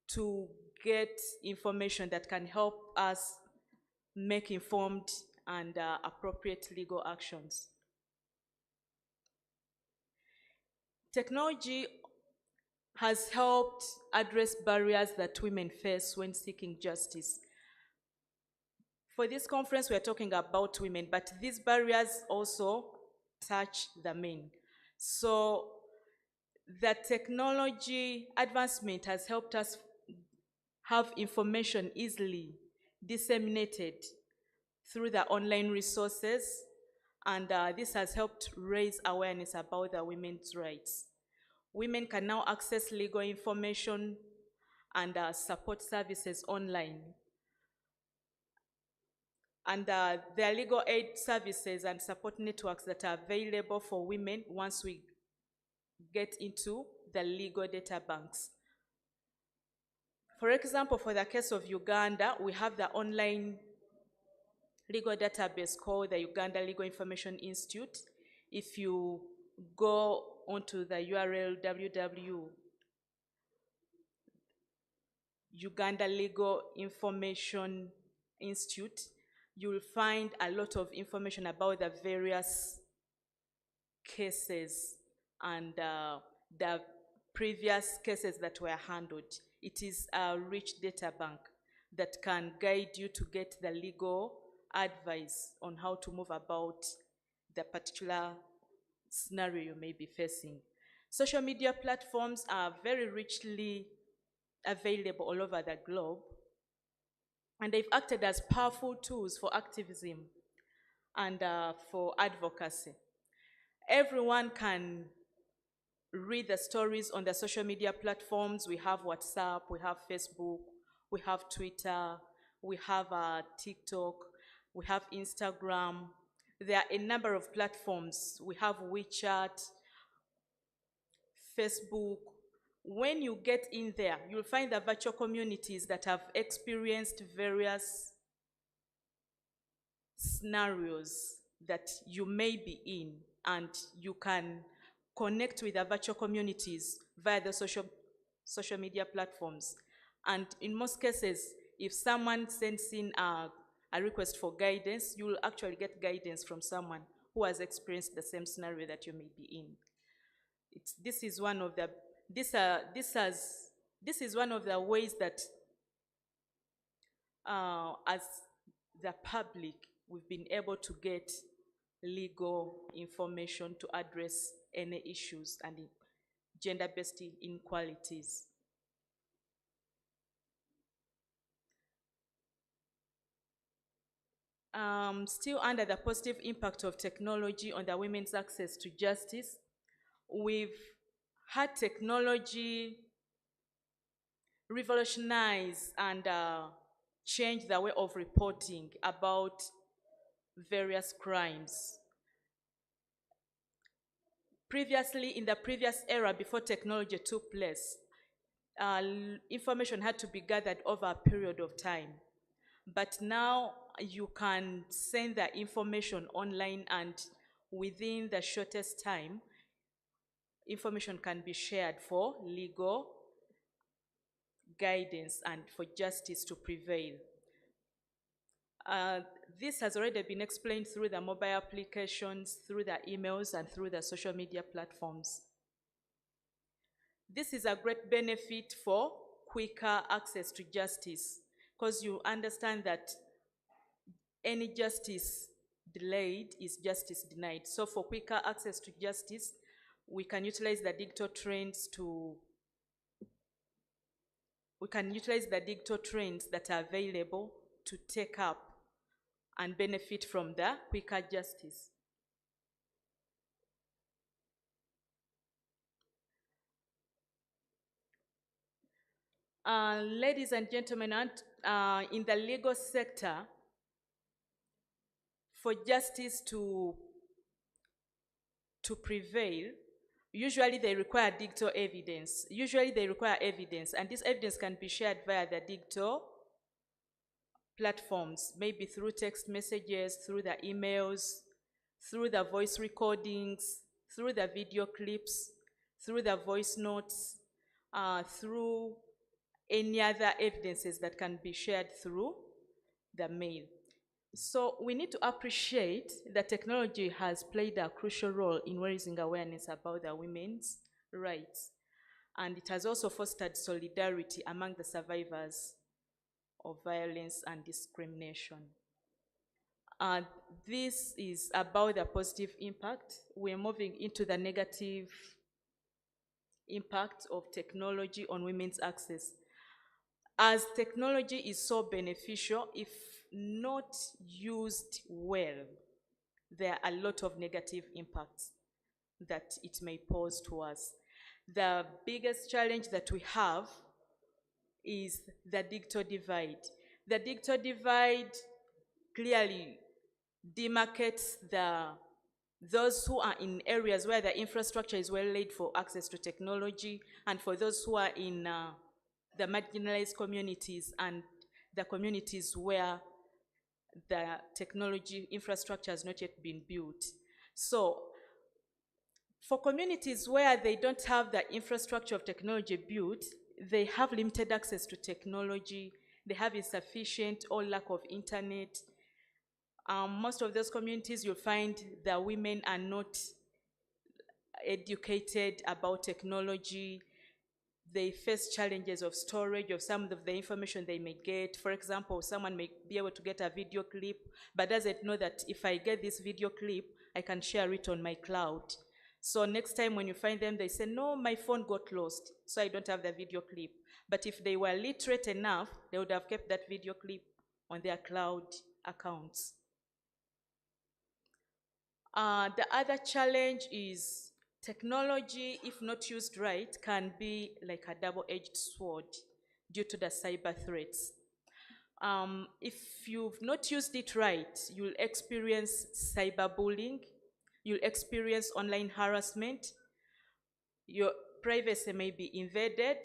to get information that can help us make informed and appropriate legal actions. Technology has helped address barriers that women face when seeking justice. For this conference, we're talking about women, but these barriers also touch the men. So the technology advancement has helped us have information easily disseminated through the online resources, and this has helped raise awareness about the women's rights. Women can now access legal information and support services online. And there are legal aid services and support networks that are available for women once we get into the legal data banks. For example, for the case of Uganda, we have the online legal database called the Uganda Legal Information Institute. If you go onto the URL Uganda Legal Information Institute, you will find a lot of information about the various cases and the previous cases that were handled. It is a rich data bank that can guide you to get the legal advice on how to move about the particular scenario you may be facing. Social media platforms are very richly available all over the globe, and they've acted as powerful tools for activism and for advocacy. Everyone can read the stories on the social media platforms. We have WhatsApp, we have Facebook, we have Twitter, we have TikTok, we have Instagram. There are a number of platforms. We have WeChat, Facebook. When you get in there, you'll find the virtual communities that have experienced various scenarios that you may be in, and you can connect with the virtual communities via the social media platforms. And in most cases, if someone sends in a request for guidance, you will actually get guidance from someone who has experienced the same scenario that you may be in. This is one of the this is one of the ways that as the public, we've been able to get legal information to address any issues and gender-based inequalities. Still under the positive impact of technology on the women's access to justice, we've had technology revolutionize and change the way of reporting about various crimes. Previously, in the previous era, before technology took place, information had to be gathered over a period of time. But now you can send the information online, and within the shortest time, information can be shared for legal guidance and for justice to prevail. This has already been explained through the mobile applications, through the emails, and through the social media platforms. This is a great benefit for quicker access to justice, because you understand that any justice delayed is justice denied. So for quicker access to justice, we can utilize the digital trends that are available to take up and benefit from the quicker justice. Ladies and gentlemen, in the legal sector, for justice to prevail, usually they require digital evidence. And this evidence can be shared via the digital platforms, maybe through text messages, through the emails, through the voice recordings, through the video clips, through the voice notes, through any other evidences that can be shared through the mail. So we need to appreciate that technology has played a crucial role in raising awareness about the women's rights. And it has also fostered solidarity among the survivors of violence and discrimination. This is about the positive impact. We're moving into the negative impact of technology on women's access. As technology is so beneficial, if not used well, there are a lot of negative impacts that it may pose to us. The biggest challenge that we have is the digital divide. The digital divide clearly demarcates those who are in areas where the infrastructure is well laid for access to technology, and for those who are in the marginalized communities and the communities where the technology infrastructure has not yet been built. So for communities where they don't have the infrastructure of technology built, they have limited access to technology, they have insufficient or lack of internet. Most of those communities, you'll find the women are not educated about technology. They face challenges of storage of some of the information they may get. For example, someone may be able to get a video clip, but doesn't know that if I get this video clip, I can share it on my cloud. So next time when you find them, they say, no, my phone got lost, so I don't have the video clip. But if they were literate enough, they would have kept that video clip on their cloud accounts. The other challenge is technology, if not used right, can be like a double-edged sword due to the cyber threats. If you've not used it right, you'll experience cyberbullying, you'll experience online harassment, your privacy may be invaded,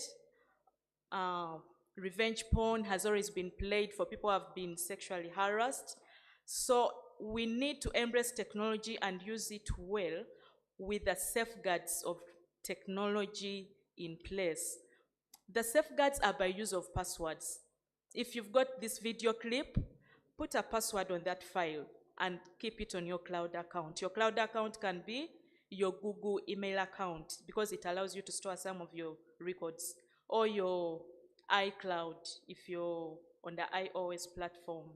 revenge porn has always been played for people who have been sexually harassed. So we need to embrace technology and use it well with the safeguards of technology in place. The safeguards are by use of passwords. If you've got this video clip, put a password on that file and keep it on your cloud account. Your cloud account can be your Google email account because it allows you to store some of your records, or your iCloud if you're on the iOS platform.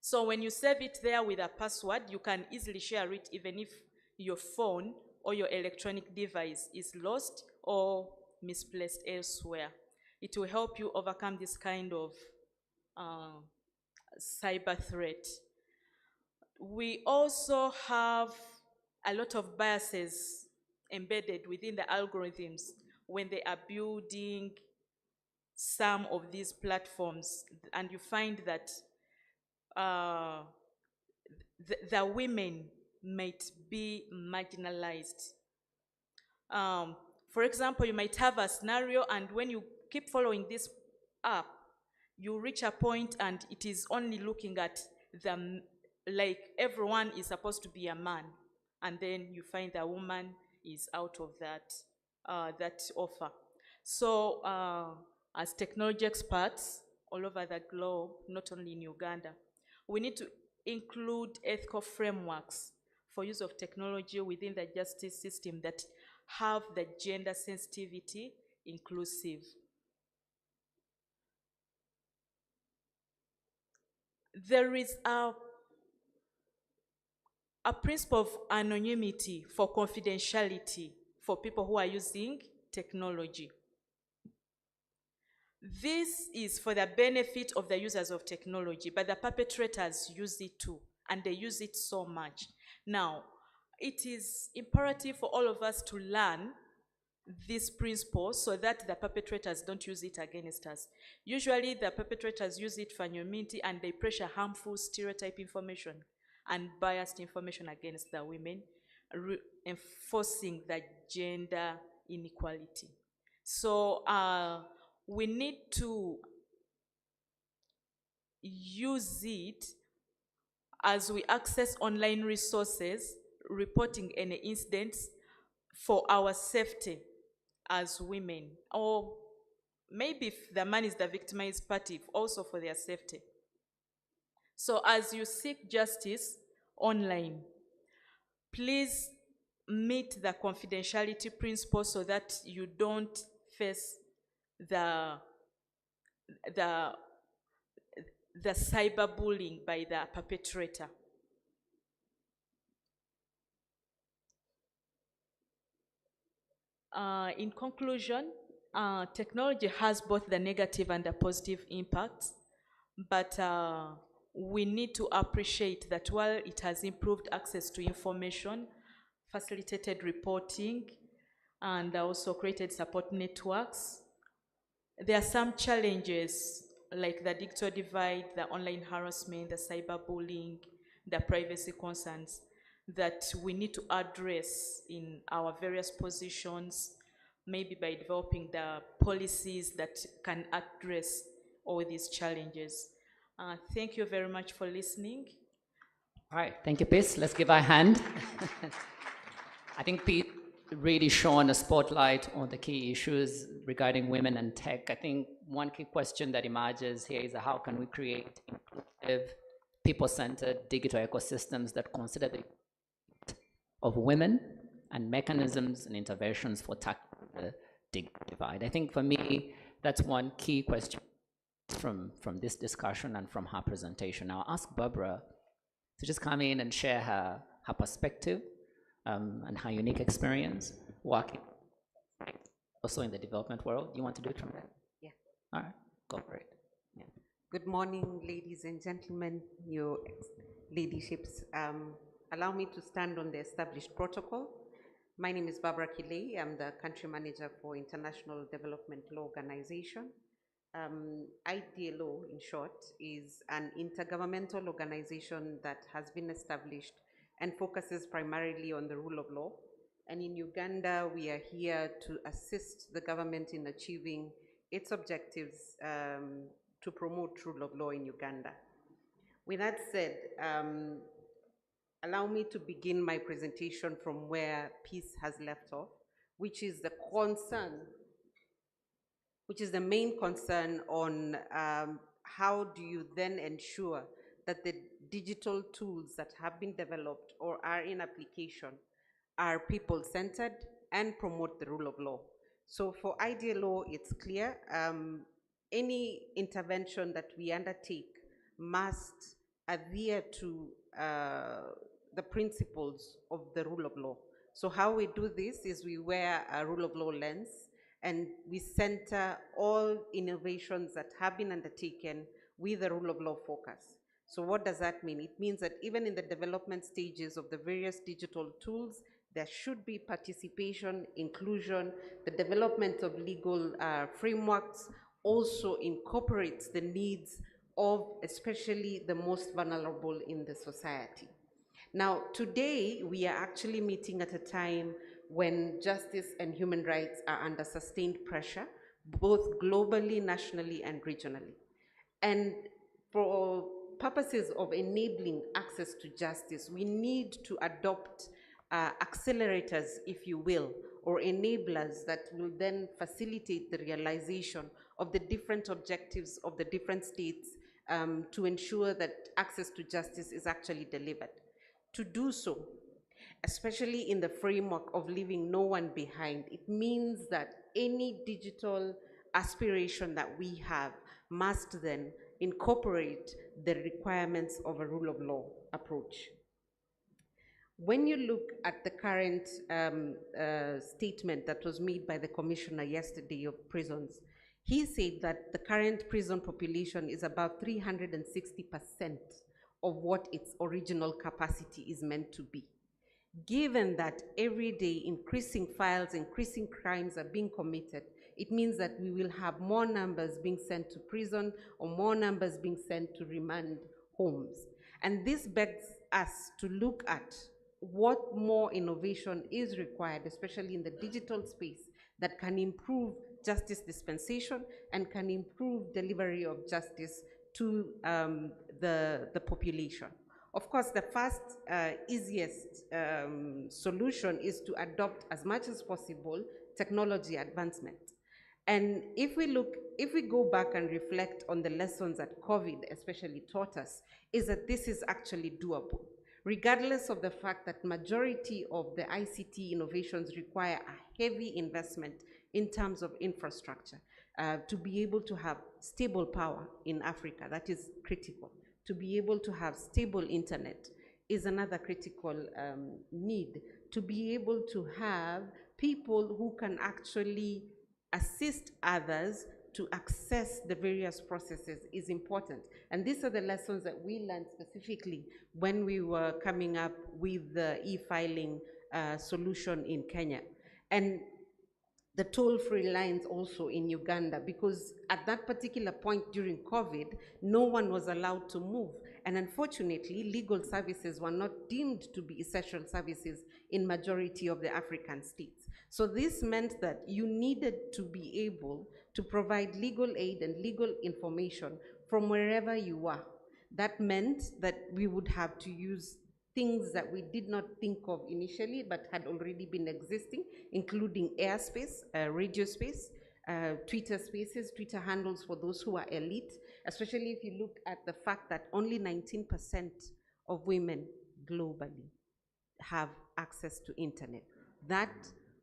So when you save it there with a password, you can easily share it even if your phone or your electronic device is lost or misplaced elsewhere. It will help you overcome this kind of cyber threat. We also have a lot of biases embedded within the algorithms when they are building some of these platforms, and you find that the women might be marginalized. For example, you might have a scenario, and when you keep following this app, you reach a point and it is only looking at the, like everyone is supposed to be a man, and then you find the woman is out of that, that offer. So as technology experts all over the globe, not only in Uganda, we need to include ethical frameworks for use of technology within the justice system that have the gender sensitivity inclusive. There is a principle of anonymity for confidentiality for people who are using technology. This is for the benefit of the users of technology, but the perpetrators use it too, and they use it so much. Now, it is imperative for all of us to learn this principle so that the perpetrators don't use it against us. Usually, the perpetrators use it for anonymity, and they pressure harmful stereotype information and biased information against the women, enforcing the gender inequality. So we need to use it as we access online resources, reporting any incidents for our safety as women, or maybe if the man is the victimized party, also for their safety. So as you seek justice online, please meet the confidentiality principle so that you don't face the cyberbullying by the perpetrator. In conclusion, technology has both the negative and the positive impacts, but we need to appreciate that while it has improved access to information, facilitated reporting, and also created support networks, there are some challenges like the digital divide, the online harassment, the cyberbullying, the privacy concerns that we need to address in our various positions, maybe by developing the policies that can address all these challenges. Thank you very much for listening. All right, thank you, Peace. Let's give her a hand. I think Pete really shone a spotlight on the key issues regarding women and tech. I think one key question that emerges here is how can we create inclusive, people-centered digital ecosystems that consider the of women and mechanisms and interventions for tackling the digital divide. I think for me, that's one key question from this discussion and from her presentation. I'll ask Barbara to just come in and share her perspective and her unique experience working also in the development world. You want to do it from there? Yeah. All right, go for it. Yeah. Good morning, ladies and gentlemen, your leaderships. Allow me to stand on the established protocol. My name is Barbara Kilei. I'm the country manager for International Development Law Organization. IDLO, in short, is an intergovernmental organization that has been established and focuses primarily on the rule of law. And in Uganda, we are here to assist the government in achieving its objectives to promote rule of law in Uganda. With that said, allow me to begin my presentation from where Peace has left off, which is the concern, which is the main concern on how do you then ensure that the digital tools that have been developed or are in application are people-centered and promote the rule of law. So for IDLO, it's clear, any intervention that we undertake must adhere to the principles of the rule of law. So how we do this is we wear a rule of law lens, and we center all innovations that have been undertaken with the rule of law focus. So what does that mean? It means that even in the development stages of the various digital tools, there should be participation, inclusion. The development of legal frameworks also incorporates the needs of especially the most vulnerable in the society. Now, today, we are actually meeting at a time when justice and human rights are under sustained pressure, both globally, nationally, and regionally. And for purposes of enabling access to justice, we need to adopt accelerators, if you will, or enablers that will then facilitate the realization of the different objectives of the different states to ensure that access to justice is actually delivered. To do so, especially in the framework of leaving no one behind, it means that any digital aspiration that we have must then incorporate the requirements of a rule of law approach. When you look at the current statement that was made by the commissioner yesterday of prisons, he said that the current prison population is about 360% of what its original capacity is meant to be. Given that every day increasing files, increasing crimes are being committed, it means that we will have more numbers being sent to prison or more numbers being sent to remand homes. And this begs us to look at what more innovation is required, especially in the digital space, that can improve justice dispensation and can improve delivery of justice to the population. Of course, the first easiest solution is to adopt as much as possible technology advancement. And if we go back and reflect on the lessons that COVID especially taught us, is that this is actually doable, regardless of the fact that majority of the ICT innovations require a heavy investment in terms of infrastructure to be able to have stable power in Africa. That is critical. To be able to have stable internet is another critical need. To be able to have people who can actually assist others to access the various processes is important. And these are the lessons that we learned specifically when we were coming up with the e-filing solution in Kenya. And the toll-free lines also in Uganda, because at that particular point during COVID, no one was allowed to move. And unfortunately, legal services were not deemed to be essential services in majority of the African states. So this meant that you needed to be able to provide legal aid and legal information from wherever you were. That meant that we would have to use things that we did not think of initially but had already been existing, including airspace, radio space, Twitter spaces, Twitter handles for those who are elite, especially if you look at the fact that only 19% of women globally have access to internet. That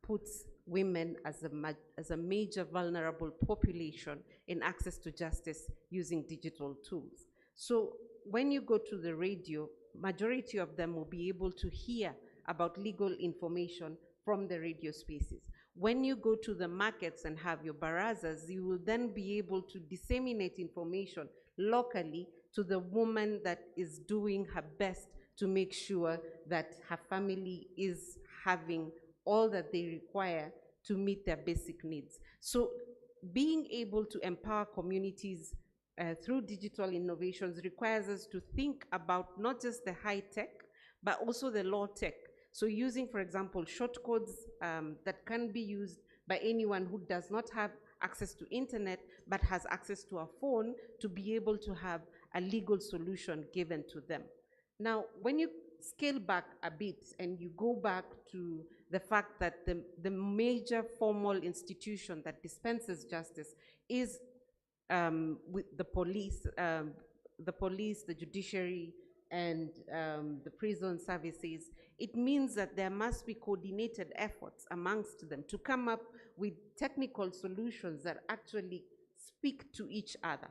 puts women as a major vulnerable population in access to justice using digital tools. So when you go to the radio, majority of them will be able to hear about legal information from the radio spaces. When you go to the markets and have your barazas, you will then be able to disseminate information locally to the woman that is doing her best to make sure that her family is having all that they require to meet their basic needs. So being able to empower communities through digital innovations requires us to think about not just the high tech, but also the low tech. So using, for example, shortcodes that can be used by anyone who does not have access to internet, but has access to a phone to be able to have a legal solution given to them. Now, when you scale back a bit and you go back to the fact that the major formal institution that dispenses justice is with the police, the judiciary, and the prison services, it means that there must be coordinated efforts amongst them to come up with technical solutions that actually speak to each other.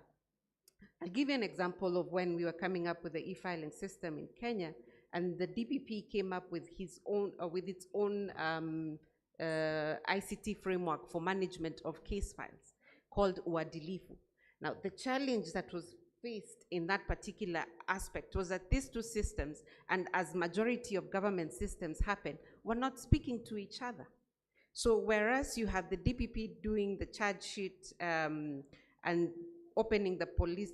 I'll give you an example of when we were coming up with the e-filing system in Kenya, and the DPP came up with its own ICT framework for management of case files called Uadilifu. Now, the challenge that was faced in that particular aspect was that these two systems, and as majority of government systems happen, were not speaking to each other. So whereas you have the DPP doing the charge sheet and opening the police,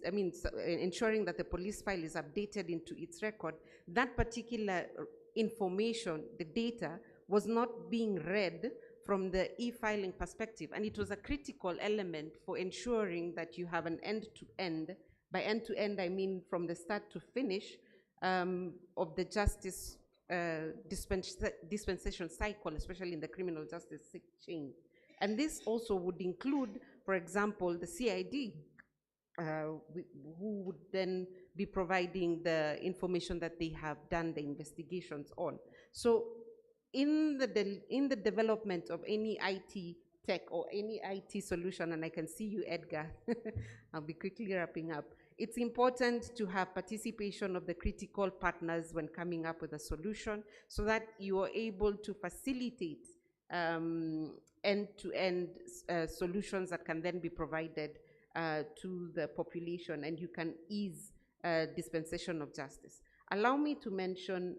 ensuring that the police file is updated into its record, that particular information, the data, was not being read from the e-filing perspective. And it was a critical element for ensuring that you have an end-to-end. By end-to-end, I mean from the start to finish of the justice dispensation cycle, especially in the criminal justice chain. And this also would include, for example, the CID, who would then be providing the information that they have done the investigations on. So in the development of any IT tech or any IT solution, and I can see you, Edgar, I'll be quickly wrapping up, it's important to have participation of the critical partners when coming up with a solution so that you are able to facilitate end-to-end solutions that can then be provided to the population, and you can ease dispensation of justice. Allow me to mention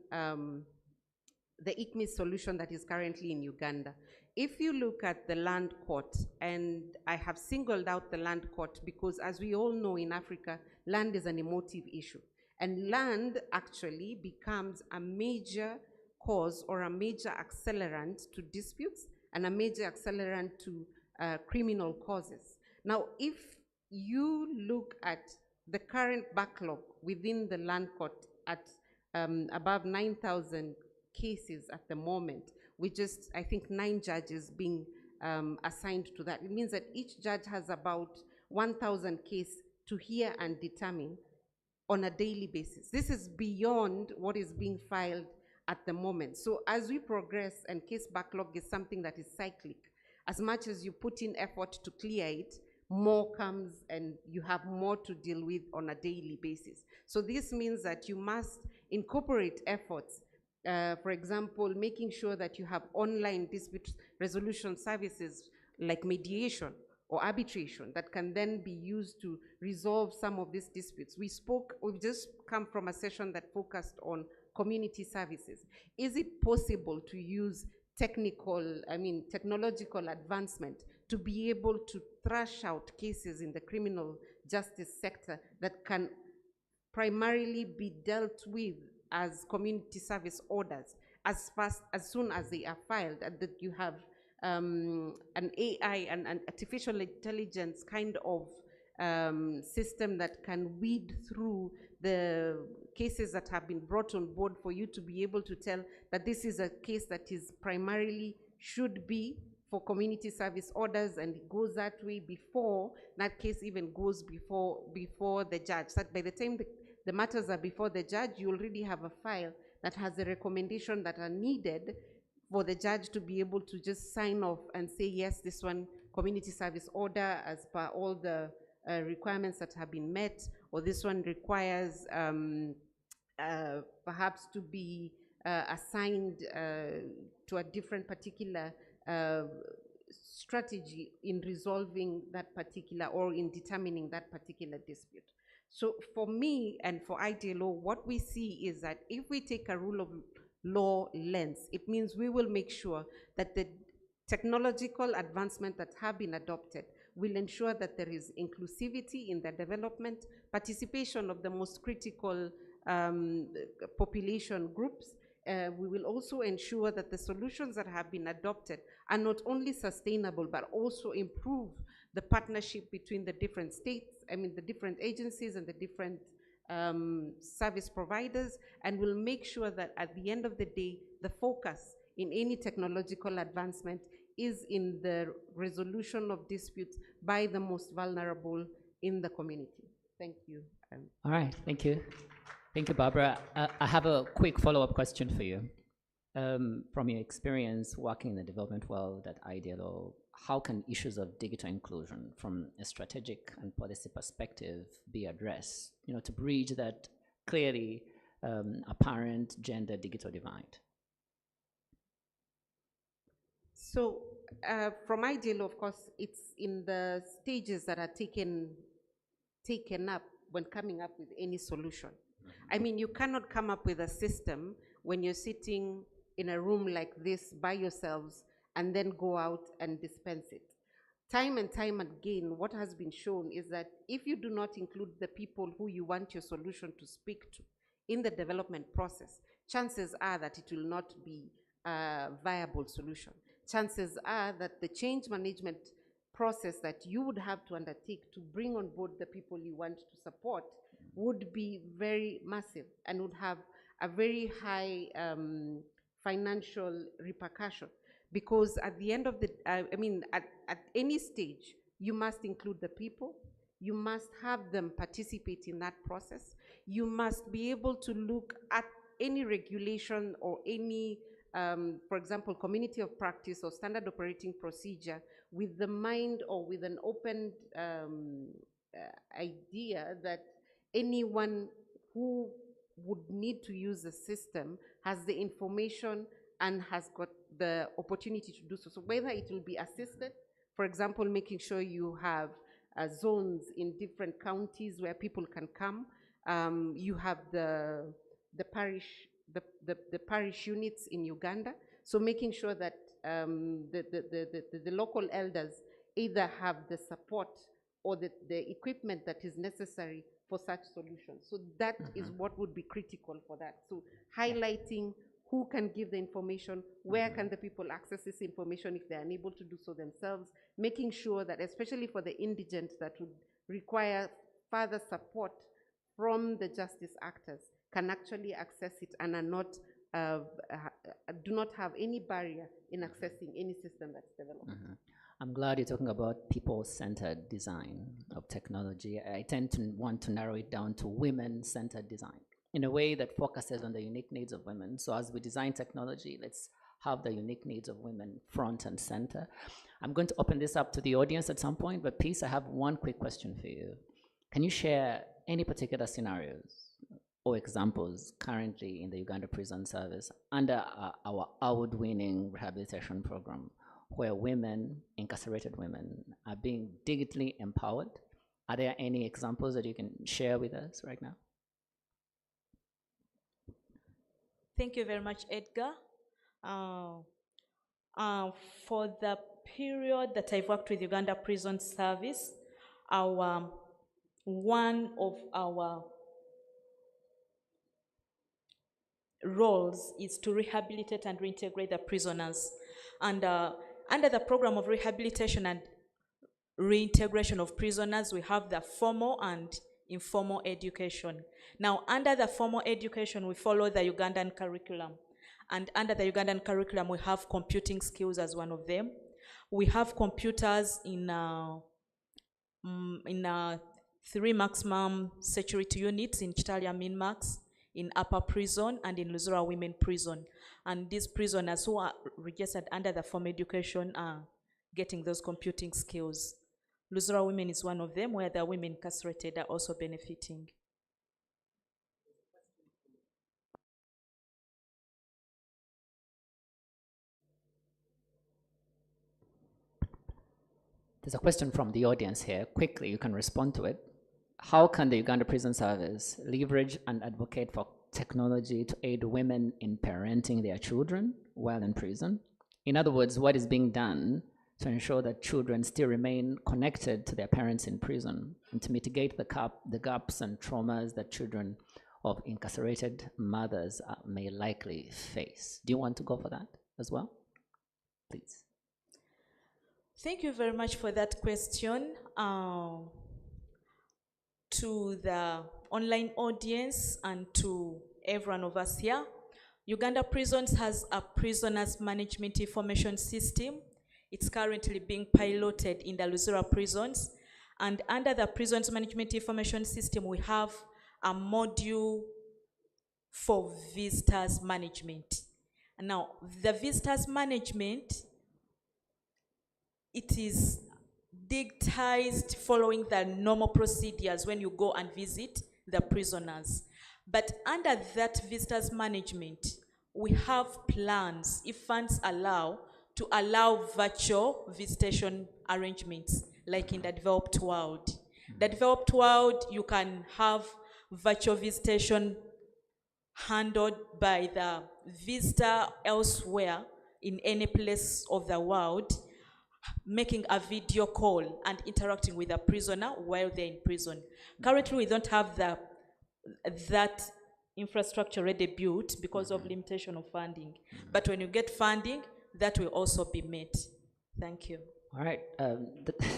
the ICMIS solution that is currently in Uganda. If you look at the land court, and I have singled out the land court because, as we all know in Africa, land is an emotive issue. And land actually becomes a major cause or a major accelerant to disputes and a major accelerant to criminal causes. Now, if you look at the current backlog within the land court at above 9,000 cases at the moment, with just, I think, 9 judges being assigned to that. It means that each judge has about 1,000 cases to hear and determine on a daily basis. This is beyond what is being filed at the moment. So as we progress, and case backlog is something that is cyclic, as much as you put in effort to clear it, more comes and you have more to deal with on a daily basis. So this means that you must incorporate efforts, for example, making sure that you have online dispute resolution services like mediation or arbitration that can then be used to resolve some of these disputes. We've just come from a session that focused on community services. Is it possible to use technological advancement to be able to thrash out cases in the criminal justice sector that can primarily be dealt with as community service orders as soon as they are filed, and that you have an AI and an artificial intelligence kind of system that can weed through the cases that have been brought on board for you to be able to tell that this is a case that is primarily should be for community service orders, and it goes that way before that case even goes before the judge. So that by the time the matters are before the judge, you already have a file that has the recommendation that are needed for the judge to be able to just sign off and say, yes, this one community service order as per all the requirements that have been met, or this one requires perhaps to be assigned to a different particular strategy in resolving that particular or in determining that particular dispute. So for me and for IDLO, what we see is that if we take a rule of law lens, it means we will make sure that the technological advancement that have been adopted will ensure that there is inclusivity in the development, participation of the most critical population groups. We will also ensure that the solutions that have been adopted are not only sustainable, but also improve the partnership between the different states, the different agencies and the different service providers, and will make sure that at the end of the day, the focus in any technological advancement is in the resolution of disputes by the most vulnerable in the community. Thank you. All right, thank you. Thank you, Barbara. I have a quick follow-up question for you. From your experience working in the development world at IDLO, how can issues of digital inclusion from a strategic and policy perspective be addressed, to bridge that clearly apparent gender digital divide? So from IDLO, of course, it's in the stages that are taken up when coming up with any solution. I mean, you cannot come up with a system when you're sitting in a room like this by yourselves and then go out and dispense it. Time and time again, what has been shown is that if you do not include the people who you want your solution to speak to in the development process, chances are that it will not be a viable solution. Chances are that the change management process that you would have to undertake to bring on board the people you want to support would be very massive and would have a very high financial repercussion, because at the end of the, at any stage, you must include the people, you must have them participate in that process, you must be able to look at any regulation or any, for example, community of practice or standard operating procedure with the mind or with an open idea that anyone who would need to use the system has the information and has got the opportunity to do so. So whether it will be assisted, for example, making sure you have zones in different counties where people can come. You have the parish units in Uganda. So making sure that the local elders either have the support or the equipment that is necessary for such solutions. So that is what would be critical for that. So highlighting who can give the information, where can the people access this information if they're unable to do so themselves, making sure that, especially for the indigent that would require further support from the justice actors, can actually access it and are not, do not have any barrier in accessing any system that's developed. I'm glad you're talking about people-centered design of technology. I tend to want to narrow it down to women-centered design in a way that focuses on the unique needs of women. So as we design technology, let's have the unique needs of women front and center. I'm going to open this up to the audience at some point, but please, I have one quick question for you. Can you share any particular scenarios or examples currently in the Uganda Prison Service under our award-winning rehabilitation program where women, incarcerated women, are being digitally empowered? Are there any examples that you can share with us right now? Thank you very much, Edgar. For the period that I've worked with Uganda Prison Service, one of our roles is to rehabilitate and reintegrate the prisoners. And under the program of rehabilitation and reintegration of prisoners, we have the formal and informal education. Now, under the formal education, we follow the Ugandan curriculum. And under the Ugandan curriculum, we have computing skills as one of them. We have computers in 3 maximum security units in Chitalia Minmax, in Upper Prison, and in Luzura Women Prison. And these prisoners who are registered under the formal education are getting those computing skills. Luzura Women is one of them, where the women incarcerated are also benefiting. There's a question from the audience here. Quickly, you can respond to it. How can the Uganda Prison Service leverage and advocate for technology to aid women in parenting their children while in prison? In other words, what is being done to ensure that children still remain connected to their parents in prison and to mitigate the gaps and traumas that children of incarcerated mothers may likely face? Do you want to go for that as well? Please. Thank you very much for that question. To the online audience and to everyone of us here, Uganda Prisons has a prisoners management information system. It's currently being piloted in the Luzura prisons. And under the prisons management information system, we have a module for visitors management. Now, the visitors management, it is digitized following the normal procedures when you go and visit the prisoners. But under that visitors management, we have plans, if funds allow, to allow virtual visitation arrangements, like in the developed world. The developed world, you can have virtual visitation handled by the visitor elsewhere in any place of the world, making a video call and interacting with a prisoner while they're in prison. Currently, we don't have that infrastructure already built because of limitation of funding. But when you get funding, that will also be met. Thank you. All right,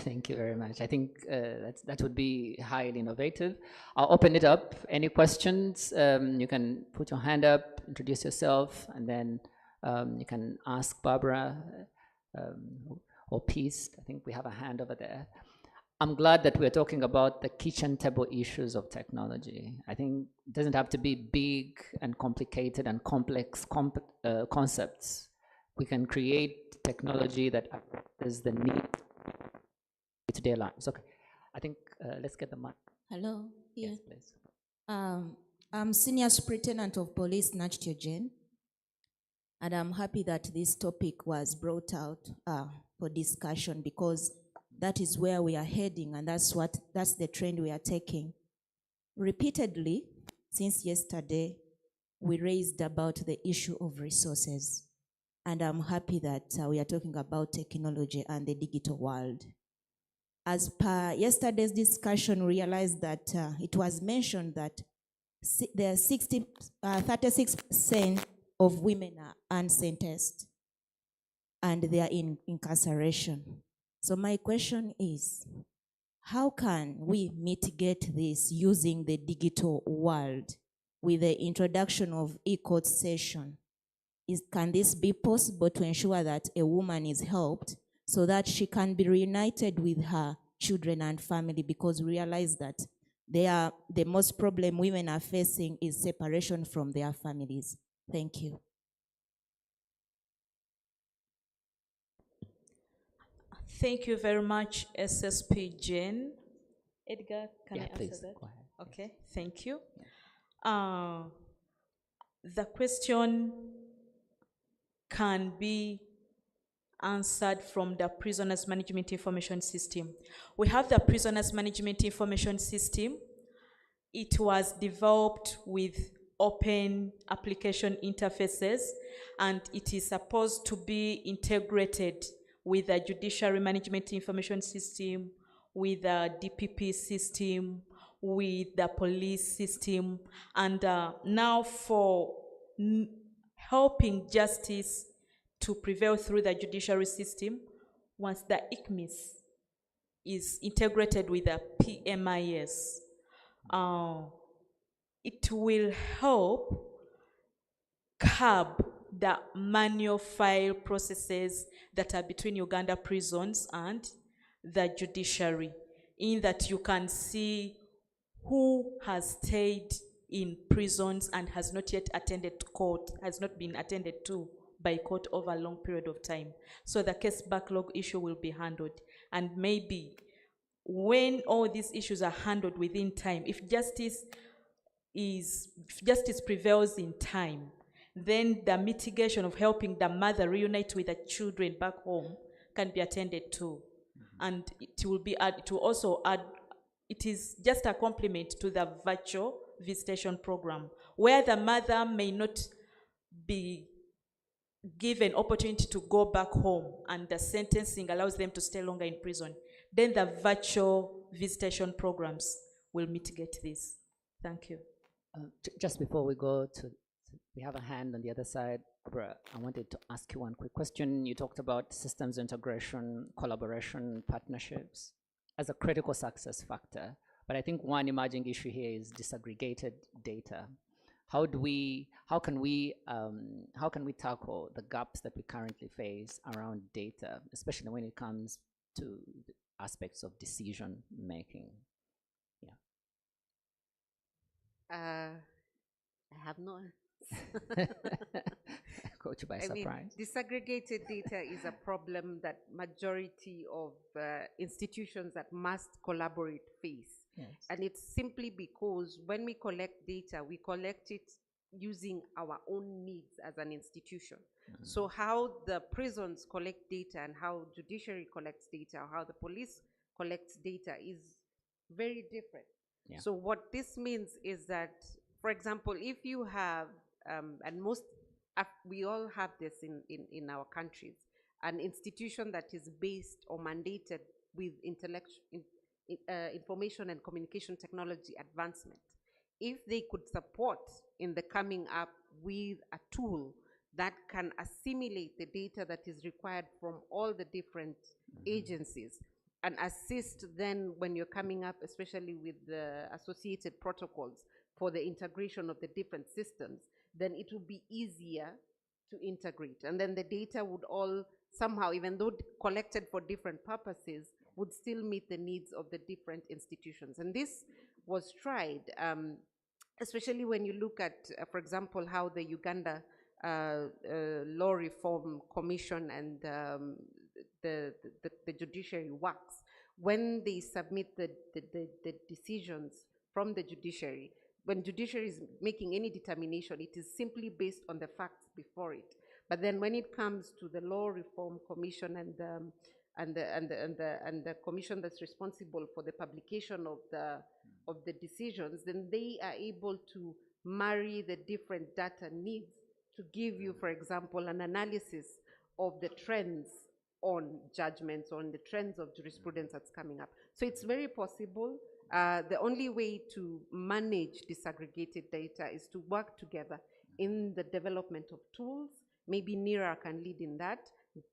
thank you very much. I think that would be highly innovative. I'll open it up. Any questions? You can put your hand up, introduce yourself, and then you can ask Barbara or Peace. I think we have a hand over there. I'm glad that we're talking about the kitchen table issues of technology. I think it doesn't have to be big and complicated and complex concepts. We can create technology that addresses the need to their lives. Okay, I think let's get the mic. Hello. Yeah. Yes, please. I'm Senior Superintendent of Police Nachityo Jane, and I'm happy that this topic was brought out for discussion, because that is where we are heading, and that's the trend we are taking. Repeatedly, since yesterday, we raised about the issue of resources. And I'm happy that we are talking about technology and the digital world. As per yesterday's discussion, we realized that it was mentioned that there are 36% of women are unsentenced and they are in incarceration. So my question is, how can we mitigate this using the digital world with the introduction of e-court session? Can this be possible to ensure that a woman is helped so that she can be reunited with her children and family? Because we realize that the most problem women are facing is separation from their families. Thank you. Thank you very much, SSP Jane. Edgar, can I please, answer that? go ahead. Okay, thank you. The question can be answered from the Prisoners Management Information System. We have the Prisoners Management Information System. It was developed with open application interfaces, and it is supposed to be integrated with the Judiciary Management Information System, with the DPP system, with the police system, and now for helping justice to prevail through the judiciary system, once the ICMIS is integrated with the PMIS, it will help curb the manual file processes that are between Uganda prisons and the judiciary, in that you can see who has stayed in prisons and has not yet attended court, has not been attended to by court over a long period of time. So the case backlog issue will be handled. And maybe when all these issues are handled within time, if justice prevails in time, then the mitigation of helping the mother reunite with the children back home can be attended to. And it will also add, it is just a complement to the virtual visitation program, where the mother may not be given opportunity to go back home and the sentencing allows them to stay longer in prison. Then the virtual visitation programs will mitigate this. Thank you. Just before we go to, we have a hand on the other side. Barbara, I wanted to ask you one quick question. You talked about systems integration, collaboration, partnerships as a critical success factor. But I think one emerging issue here is disaggregated data. How can we tackle the gaps that we currently face around data, especially when it comes to aspects of decision making? I have no. Caught you by I mean, surprise. disaggregated data is a problem that majority of institutions that must collaborate face. Yes. And it's simply because when we collect data, we collect it using our own needs as an institution. So how the prisons collect data and how judiciary collects data, or how the police collects data is very different. Yeah. So what this means is that, for example, if you have, and most, we all have this in our countries, an institution that is based or mandated with information and communication technology advancement, if they could support in the coming up with a tool that can assimilate the data that is required from all the different agencies and assist then when you're coming up, especially with the associated protocols for the integration of the different systems, then it will be easier to integrate. And then the data would all somehow, even though collected for different purposes, would still meet the needs of the different institutions. And this was tried, especially when you look at, for example, how the Uganda Law Reform Commission and the judiciary works. When they submit the decisions from the judiciary, when judiciary is making any determination, it is simply based on the facts before it. But then when it comes to the Law Reform Commission and the commission that's responsible for the publication of the decisions, then they are able to marry the different data needs to give you, for example, an analysis of the trends on judgments, on the trends of jurisprudence that's coming up. So it's very possible. The only way to manage disaggregated data is to work together in the development of tools. Maybe NERA can lead in that.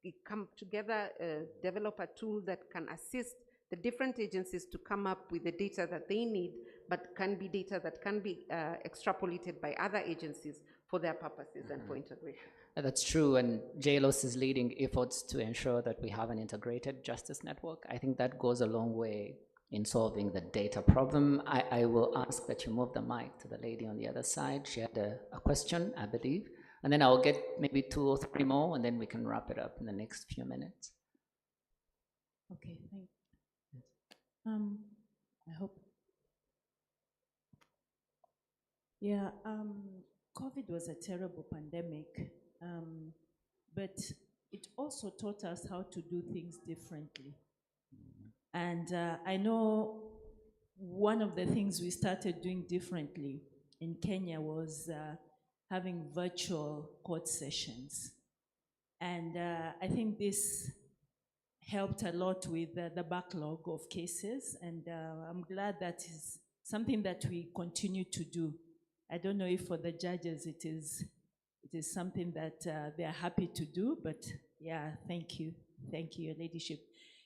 We come together, develop a tool that can assist the different agencies to come up with the data that they need, but can be data that can be extrapolated by other agencies for their purposes and for integration. That's true, and JLOS is leading efforts to ensure that we have an integrated justice network. I think that goes a long way in solving the data problem. I will ask that you move the mic to the lady on the other side. She had a question, I believe. And then I'll get maybe 2 or 3 more, and then we can wrap it up in the next few minutes. Okay, thank you. I hope. Yeah, COVID was a terrible pandemic, but it also taught us how to do things differently. And I know one of the things we started doing differently in Kenya was having virtual court sessions. And I think this helped a lot with the backlog of cases, and I'm glad that is something that we continue to do. I don't know if for the judges it is something that they're happy to do, but yeah, thank you, Your Ladyship.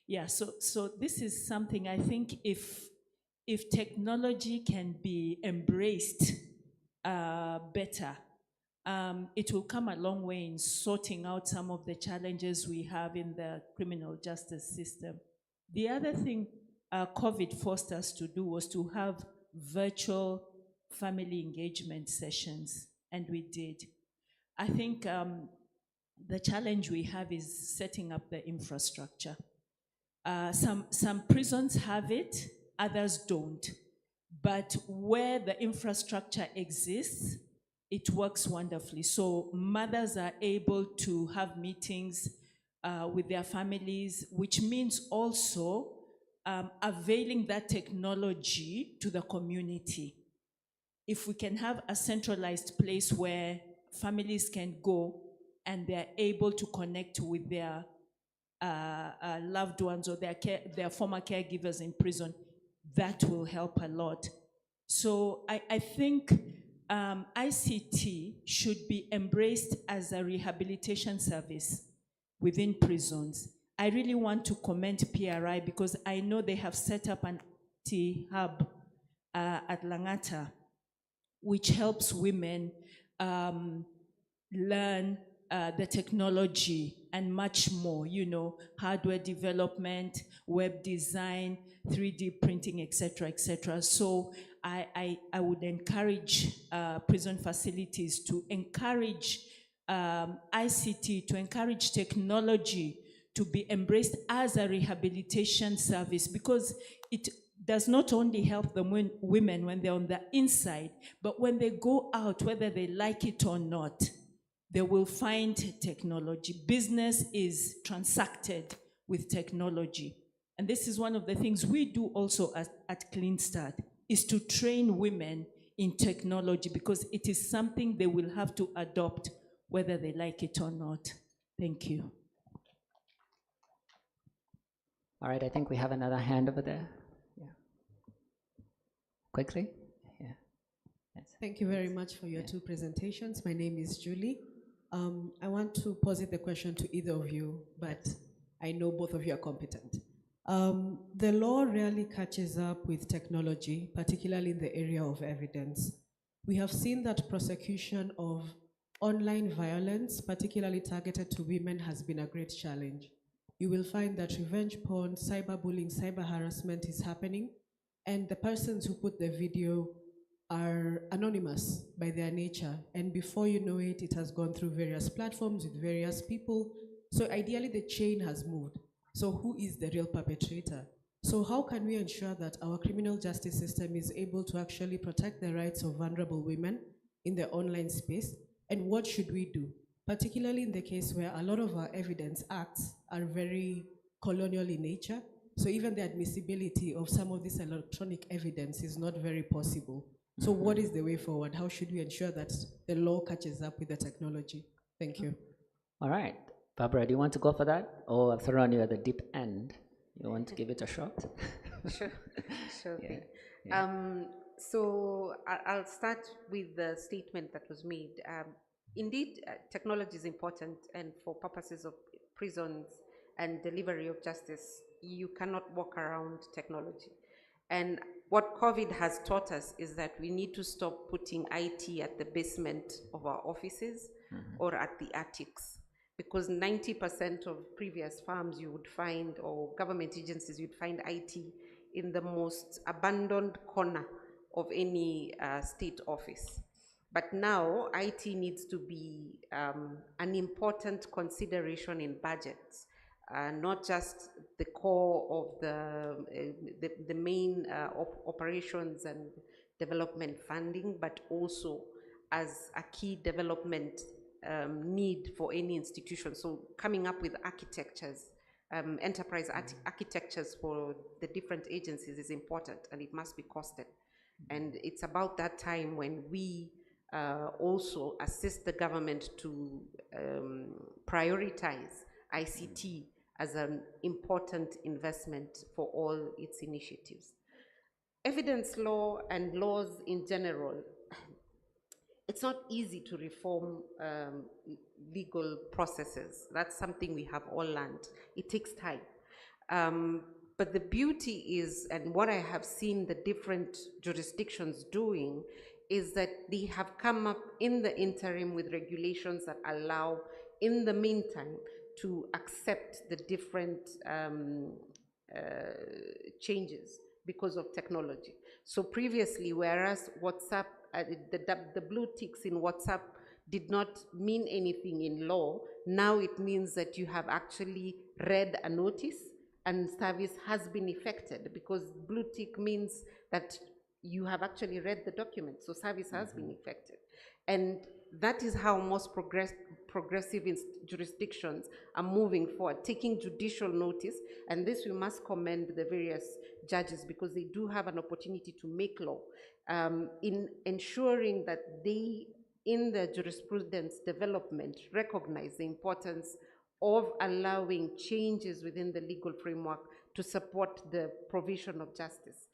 Yeah, so this is something I think if technology can be embraced better, it will come a long way in sorting out some of the challenges we have in the criminal justice system. The other thing COVID forced us to do was to have virtual family engagement sessions, and we did. I think the challenge we have is setting up the infrastructure. Some prisons have it, others don't. But where the infrastructure exists, it works wonderfully. So mothers are able to have meetings with their families, which means also availing that technology to the community. If we can have a centralized place where families can go and they're able to connect with their loved ones or their former caregivers in prison, that will help a lot. So I think ICT should be embraced as a rehabilitation service within prisons. I really want to commend PRI because I know they have set up an IT hub at Langata, which helps women learn the technology and much more, you know, hardware development, web design, 3D printing, etc., etc. So I would encourage prison facilities to encourage ICT, to encourage technology to be embraced as a rehabilitation service, because it does not only help the women when they're on the inside, but when they go out, whether they like it or not, they will find technology. Business is transacted with technology. And this is one of the things we do also at Clean Start, is to train women in technology, because it is something they will have to adopt whether they like it or not. Thank you. All right, I think we have another hand over there. Yeah. Quickly. Yeah. Yes. Thank you very much for your two presentations. My name is Julie. I want to posit the question to either of you, but I know both of you are competent. The law rarely catches up with technology, particularly in the area of evidence. We have seen that prosecution of online violence, particularly targeted to women, has been a great challenge. You will find that revenge porn, cyberbullying, cyber harassment is happening, and the persons who put the video are anonymous by their nature. And before you know it, it has gone through various platforms with various people. So ideally, the chain has moved. So who is the real perpetrator? So how can we ensure that our criminal justice system is able to actually protect the rights of vulnerable women in the online space? And what should we do? Particularly in the case where a lot of our evidence acts are very colonial in nature. So even the admissibility of some of this electronic evidence is not very possible. So what is the way forward? How should we ensure that the law catches up with the technology? Thank you. All right. Barbara, do you want to go for that? Or I've thrown you at the deep end. You want to give it a shot? Sure Yeah, thing. yeah. So I'll start with the statement that was made. Indeed, technology is important, and for purposes of prisons and delivery of justice, you cannot walk around technology. And what COVID has taught us is that we need to stop putting IT at the basement of our offices or at the attics, because 90% of previous farms you would find, or government agencies, you'd find IT in the most abandoned corner of any state office. But now IT needs to be an important consideration in budgets, not just the core of the main operations and development funding, but also as a key development need for any institution. So coming up with architectures, enterprise architectures for the different agencies is important, and it must be costed. And it's about that time when we also assist the government to prioritize ICT as an important investment for all its initiatives. Evidence law and laws in general, it's not easy to reform legal processes. That's something we have all learned. It takes time. But the beauty is, and what I have seen the different jurisdictions doing, is that they have come up in the interim with regulations that allow, in the meantime, to accept the different changes because of technology. So previously, whereas WhatsApp, the blue ticks in WhatsApp did not mean anything in law, now it means that you have actually read a notice and service has been effected, because blue tick means that you have actually read the document, so service has been effected. And that is how most progressive jurisdictions are moving forward, taking judicial notice, and this we must commend the various judges, because they do have an opportunity to make law, in ensuring that they, in the jurisprudence development, recognize the importance of allowing changes within the legal framework to support the provision of justice.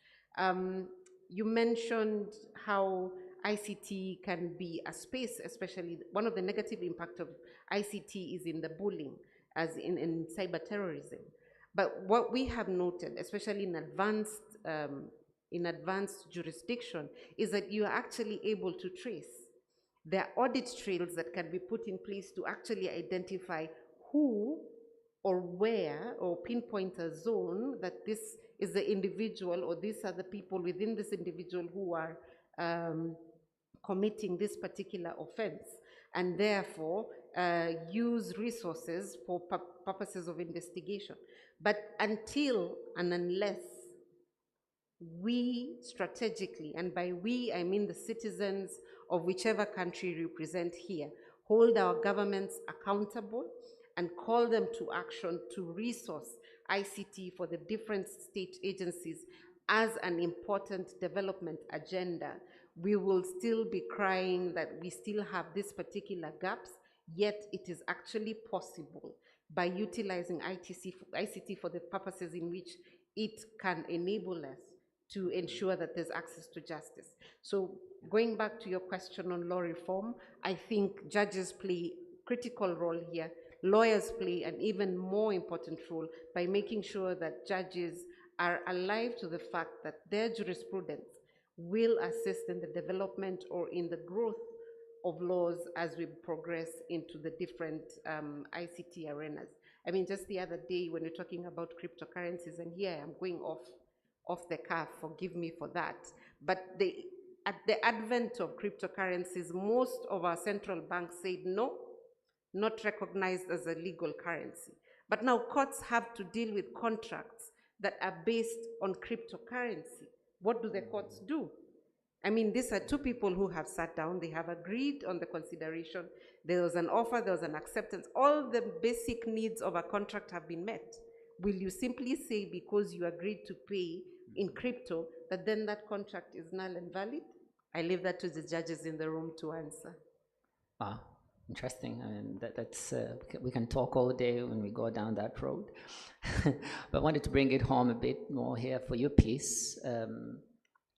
You mentioned how ICT can be a space, especially one of the negative impact of ICT is in the bullying, as in cyber terrorism. But what we have noted, especially in advanced jurisdiction, is that you are actually able to trace. There are audit trails that can be put in place to actually identify who or where, or pinpoint a zone that this is the individual, or these are the people within this individual who are committing this particular offense, and therefore use resources for purposes of investigation. But until and unless we strategically, and by we I mean the citizens of whichever country we represent here, hold our governments accountable and call them to action to resource ICT for the different state agencies as an important development agenda, we will still be crying that we still have these particular gaps, yet it is actually possible by utilizing ICT for the purposes in which it can enable us to ensure that there's access to justice. So going back to your question on law reform, I think judges play a critical role here. Lawyers play an even more important role by making sure that judges are alive to the fact that their jurisprudence will assist in the development or in the growth of laws as we progress into the different ICT arenas. I mean, just the other day when we're talking about cryptocurrencies, and here I'm going off the cuff, forgive me for that, but at the advent of cryptocurrencies, most of our central banks said no, not recognized as a legal currency. But now courts have to deal with contracts that are based on cryptocurrency. What do the courts do? I mean, these are two people who have sat down, they have agreed on the consideration, there was an offer, there was an acceptance, all the basic needs of a contract have been met. Will you simply say because you agreed to pay in crypto that then that contract is null and valid? I leave that to the judges in the room to answer. Wow, interesting. I mean, that's we can talk all day when we go down that road. But I wanted to bring it home a bit more here for your piece.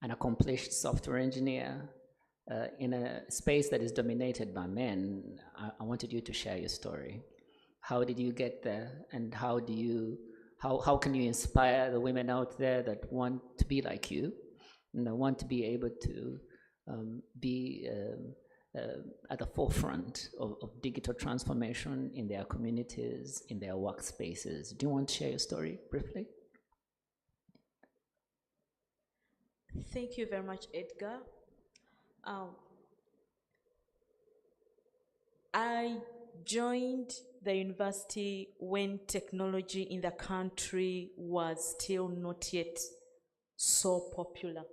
An accomplished software engineer in a space that is dominated by men. I wanted you to share your story. How did you get there, and how can you inspire the women out there that want to be like you, and that want to be able to be at the forefront of digital transformation in their communities, in their workspaces? Do you want to share your story briefly? Thank you very much, Edgar. I joined the university when technology in the country was still not yet so popular.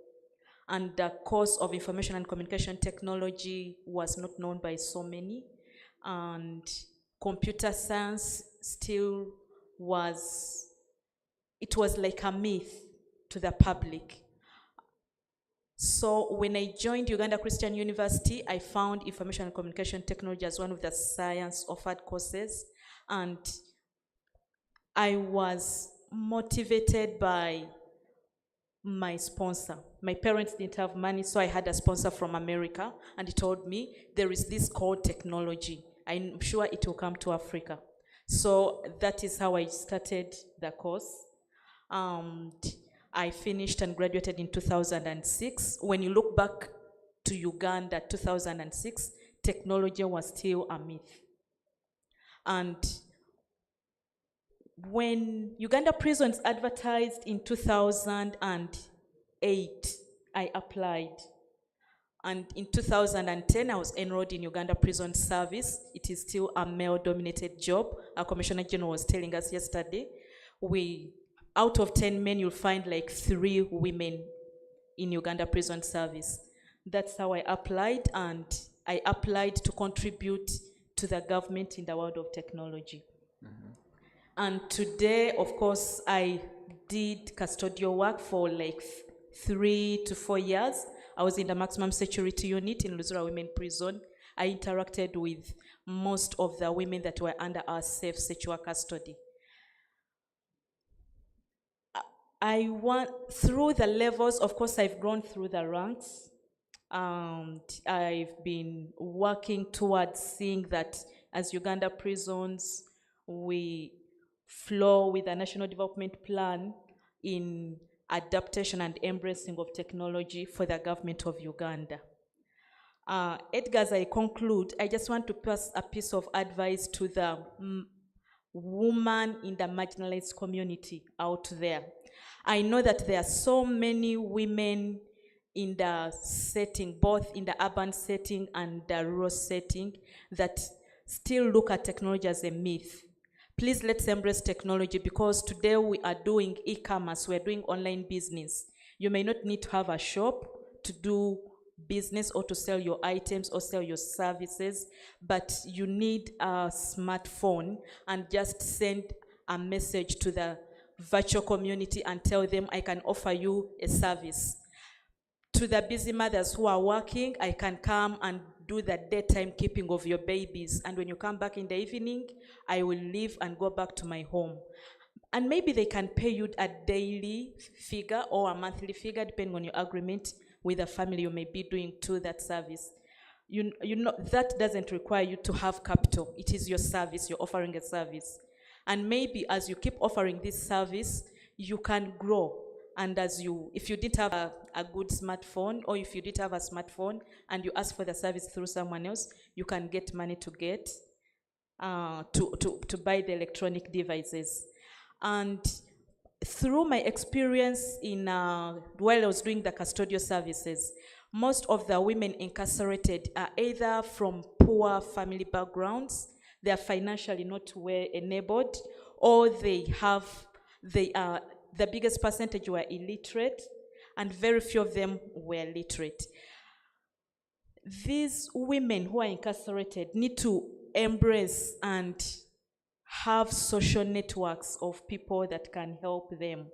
And the course of information and communication technology was not known by so many. And computer science still was, it was like a myth to the public. So when I joined Uganda Christian University, I found information and communication technology as one of the science offered courses. And I was motivated by my sponsor. My parents didn't have money, so I had a sponsor from America, and he told me, there is this called technology. I'm sure it will come to Africa. So that is how I started the course. I finished and graduated in 2006. When you look back to Uganda, 2006, technology was still a myth. And when Uganda Prisons advertised in 2008, I applied. And in 2010, I was enrolled in Uganda Prison Service. It is still a male-dominated job. Our Commissioner General was telling us yesterday. Out of 10 men, you'll find like 3 women in Uganda Prison Service. That's how I applied, and I applied to contribute to the government in the world of technology. Mm-hmm. And today, of course, I did custodial work for like 3 to 4 years. I was in the maximum security unit in Luzura Women Prison. I interacted with most of the women that were under our safe sexual custody. Through the levels, of course, I've grown through the ranks. I've been working towards seeing that as Uganda Prisons, we flow with a national development plan in adaptation and embracing of technology for the government of Uganda. Edgar, as I conclude, I just want to pass a piece of advice to the woman in the marginalized community out there. I know that there are so many women in the setting, both in the urban setting and the rural setting, that still look at technology as a myth. Please let's embrace technology, because today we are doing e-commerce, we are doing online business. You may not need to have a shop to do business or to sell your items or sell your services, but you need a smartphone and just send a message to the virtual community and tell them, I can offer you a service. To the busy mothers who are working, I can come and do the daytime keeping of your babies, and when you come back in the evening, I will leave and go back to my home. And maybe they can pay you a daily figure or a monthly figure, depending on your agreement with the family you may be doing to that service. You know, that doesn't require you to have capital. It is your service, you're offering a service. And maybe as you keep offering this service, you can grow. And if you didn't have a good smartphone, or if you did have a smartphone and you ask for the service through someone else, you can get money to buy the electronic devices. And through my experience while I was doing the custodial services, most of the women incarcerated are either from poor family backgrounds, they are financially not well enabled, or the biggest percentage were illiterate, and very few of them were literate. These women who are incarcerated need to embrace and have social networks of people that can help them.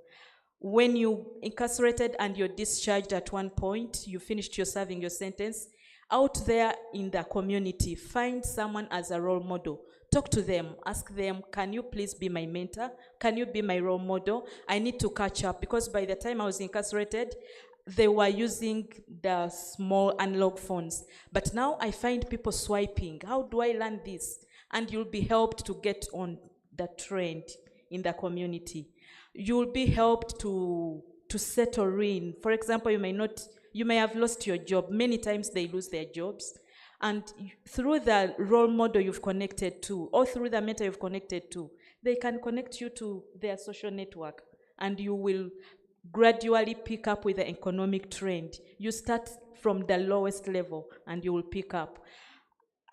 When you incarcerated and you're discharged at one point, you finished your serving your sentence, out there in the community, find someone as a role model. Talk to them, ask them, can you please be my mentor? Can you be my role model? I need to catch up, because by the time I was incarcerated, they were using the small analog phones. But now I find people swiping. How do I learn this? And you'll be helped to get on the trend in the community. You'll be helped to settle in. For example, you may have lost your job. Many times they lose their jobs. And through the role model you've connected to, or through the mentor you've connected to, they can connect you to their social network, and you will gradually pick up with the economic trend. You start from the lowest level and you will pick up.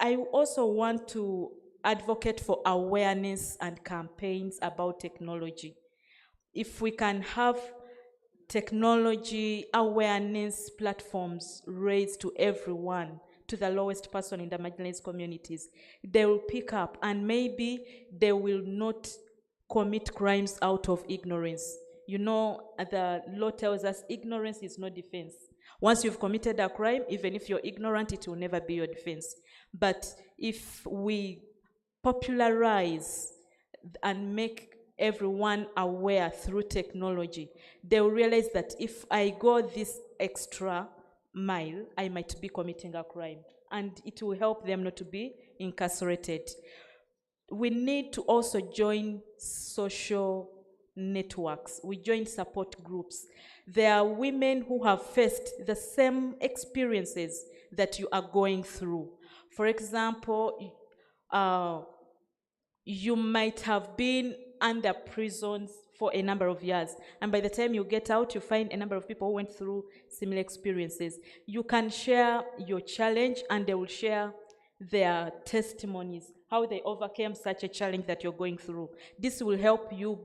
I also want to advocate for awareness and campaigns about technology. If we can have technology awareness platforms raised to everyone, to the lowest person in the marginalized communities, they will pick up, and maybe they will not commit crimes out of ignorance. You know, the law tells us ignorance is no defense. Once you've committed a crime, even if you're ignorant, it will never be your defense. But if we popularize and make everyone aware through technology, they will realize that if I go this extra mile, I might be committing a crime, and it will help them not to be incarcerated. We need to also join social networks. We join support groups. There are women who have faced the same experiences that you are going through. For example, you might have been under prisons for a number of years, and by the time you get out, you find a number of people who went through similar experiences. You can share your challenge, and they will share their testimonies, how they overcame such a challenge that you're going through. This will help you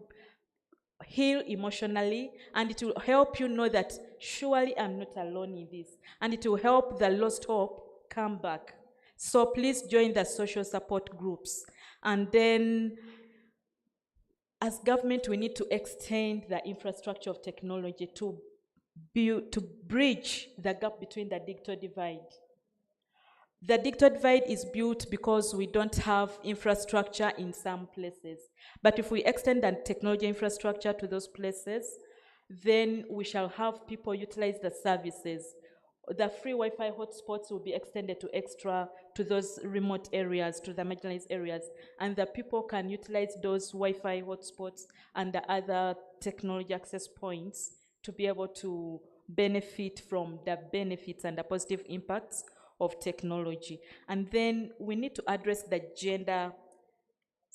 heal emotionally, and it will help you know that surely I'm not alone in this, and it will help the lost hope come back. So please join the social support groups. And then as government, we need to extend the infrastructure of technology to bridge the gap between the digital divide. The digital divide is built because we don't have infrastructure in some places. But if we extend the technology infrastructure to those places, then we shall have people utilize the services. The free Wi-Fi hotspots will be extended to those remote areas, to the marginalized areas, and the people can utilize those Wi-Fi hotspots and the other technology access points to be able to benefit from the benefits and the positive impacts of technology. And then we need to address the gender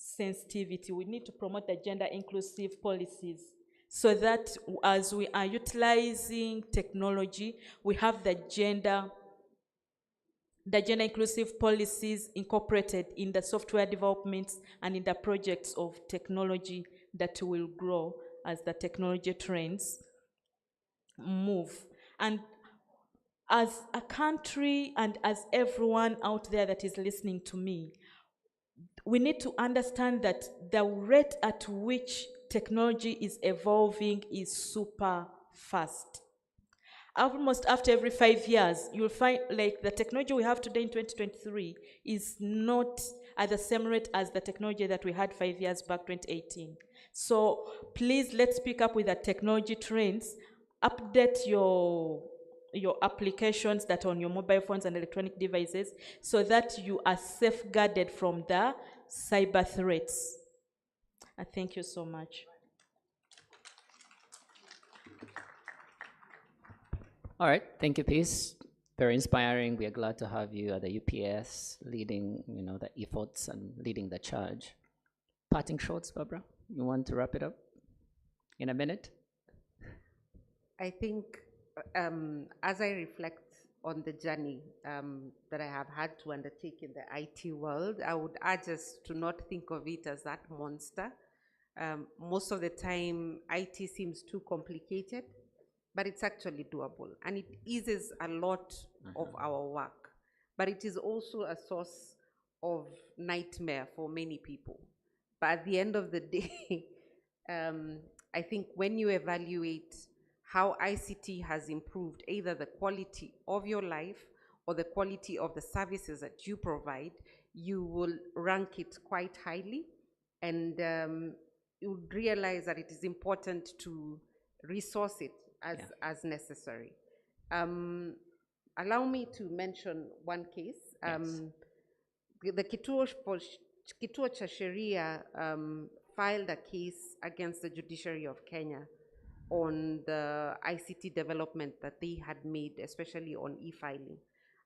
sensitivity. We need to promote the gender inclusive policies so that as we are utilizing technology, we have the gender inclusive policies incorporated in the software developments and in the projects of technology that will grow as the technology trends move. And as a country and as everyone out there that is listening to me, we need to understand that the rate at which technology is evolving is super fast. Almost after every 5 years, you'll find like the technology we have today in 2023 is not at the same rate as the technology that we had 5 years back, 2018. So please, let's pick up with the technology trends, update your applications that are on your mobile phones and electronic devices so that you are safeguarded from the cyber threats. Thank you so much. All right, thank you, Peace. Very inspiring. We are glad to have you at the UPS leading, the efforts and leading the charge. Parting shots, Barbara. You want to wrap it up in a minute? I think as I reflect on the journey that I have had to undertake in the IT world, I would urge us to not think of it as that monster. Most of the time, IT seems too complicated, but it's actually doable. And it eases a lot of our work. But it is also a source of nightmare for many people. But at the end of the day, I think when you evaluate how ICT has improved either the quality of your life or the quality of the services that you provide, you will rank it quite highly. And you would realize that it is important to resource it as necessary. Allow me to mention one case. The Kituo cha Sheria filed a case against the judiciary of Kenya on the ICT development that they had made, especially on e-filing.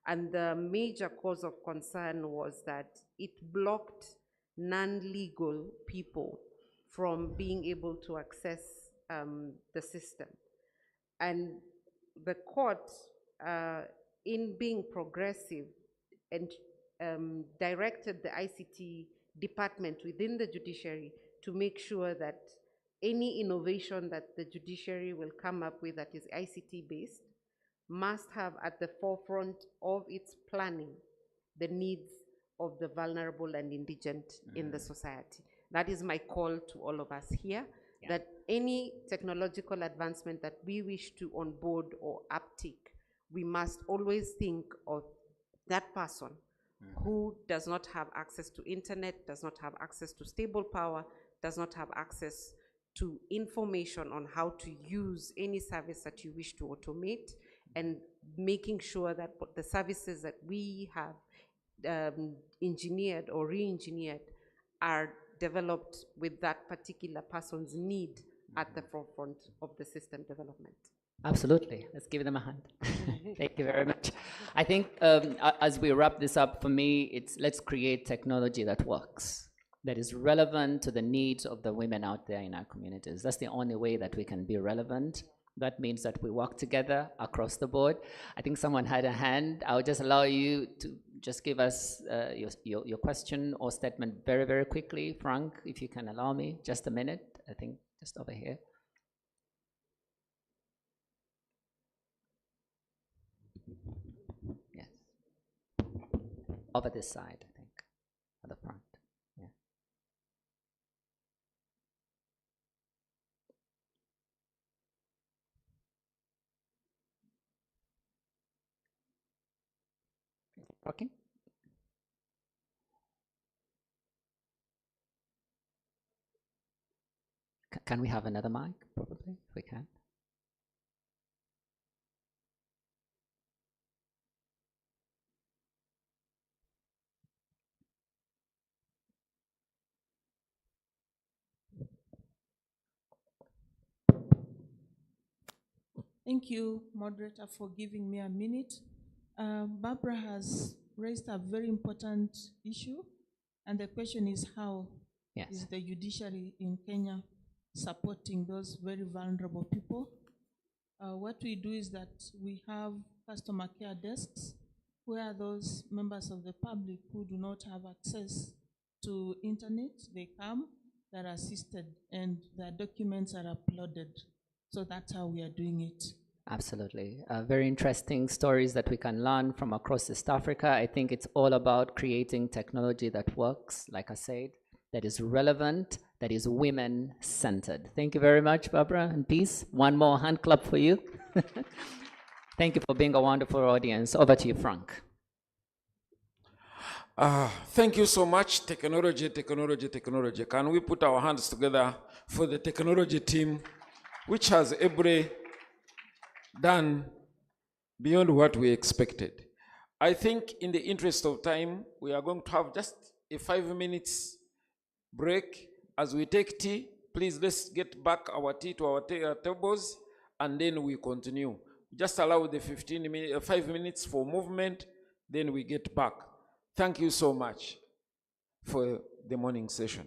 And the major cause of concern was that it blocked non-legal people from being able to access the system. And the court, in being progressive, and directed the ICT department within the judiciary to make sure that any innovation that the judiciary will come up with that is ICT-based must have at the forefront of its planning the needs of the vulnerable and indigent in the society. That is my call to all of us here, that any technological advancement that we wish to onboard or uptake, we must always think of that person who does not have access to internet, does not have access to stable power, does not have access to information on how to use any service that you wish to automate, and making sure that the services that we have engineered or re-engineered are developed with that particular person's need at the forefront of the system development. Absolutely. Let's give them a hand. Thank you very much. I think as we wrap this up, for me, it's let's create technology that works, that is relevant to the needs of the women out there in our communities. That's the only way that we can be relevant. That means that we work together across the board. I think someone had a hand. I'll just allow you to just give us your question or statement very, very quickly. Frank, if you can allow me just a minute, I think just over here. Yes. Over this side, I think, at the front. Yeah. Working? Can we have another mic, probably, if we can? Thank you, moderator, for giving me a minute. Barbara has raised a very important issue, and the question is how Yes. is the judiciary in Kenya supporting those very vulnerable people. What we do is that we have customer care desks where those members of the public who do not have access to internet, they come, they're assisted, and their documents are uploaded. So that's how we are doing it. Absolutely. Very interesting stories that we can learn from across East Africa. I think it's all about creating technology that works, like I said, that is relevant, that is women-centered. Thank you very much, Barbara, and peace. One more hand clap for you. Thank you for being a wonderful audience. Over to you, Frank. Thank you so much. Technology, technology, technology. Can we put our hands together for the technology team, which has done beyond what we expected. I think in the interest of time, we are going to have just a 5 minutes break. As we take tea, please let's get back our tea to our tables, and then we continue. Just allow the 5 minutes for movement, then we get back. Thank you so much for the morning session.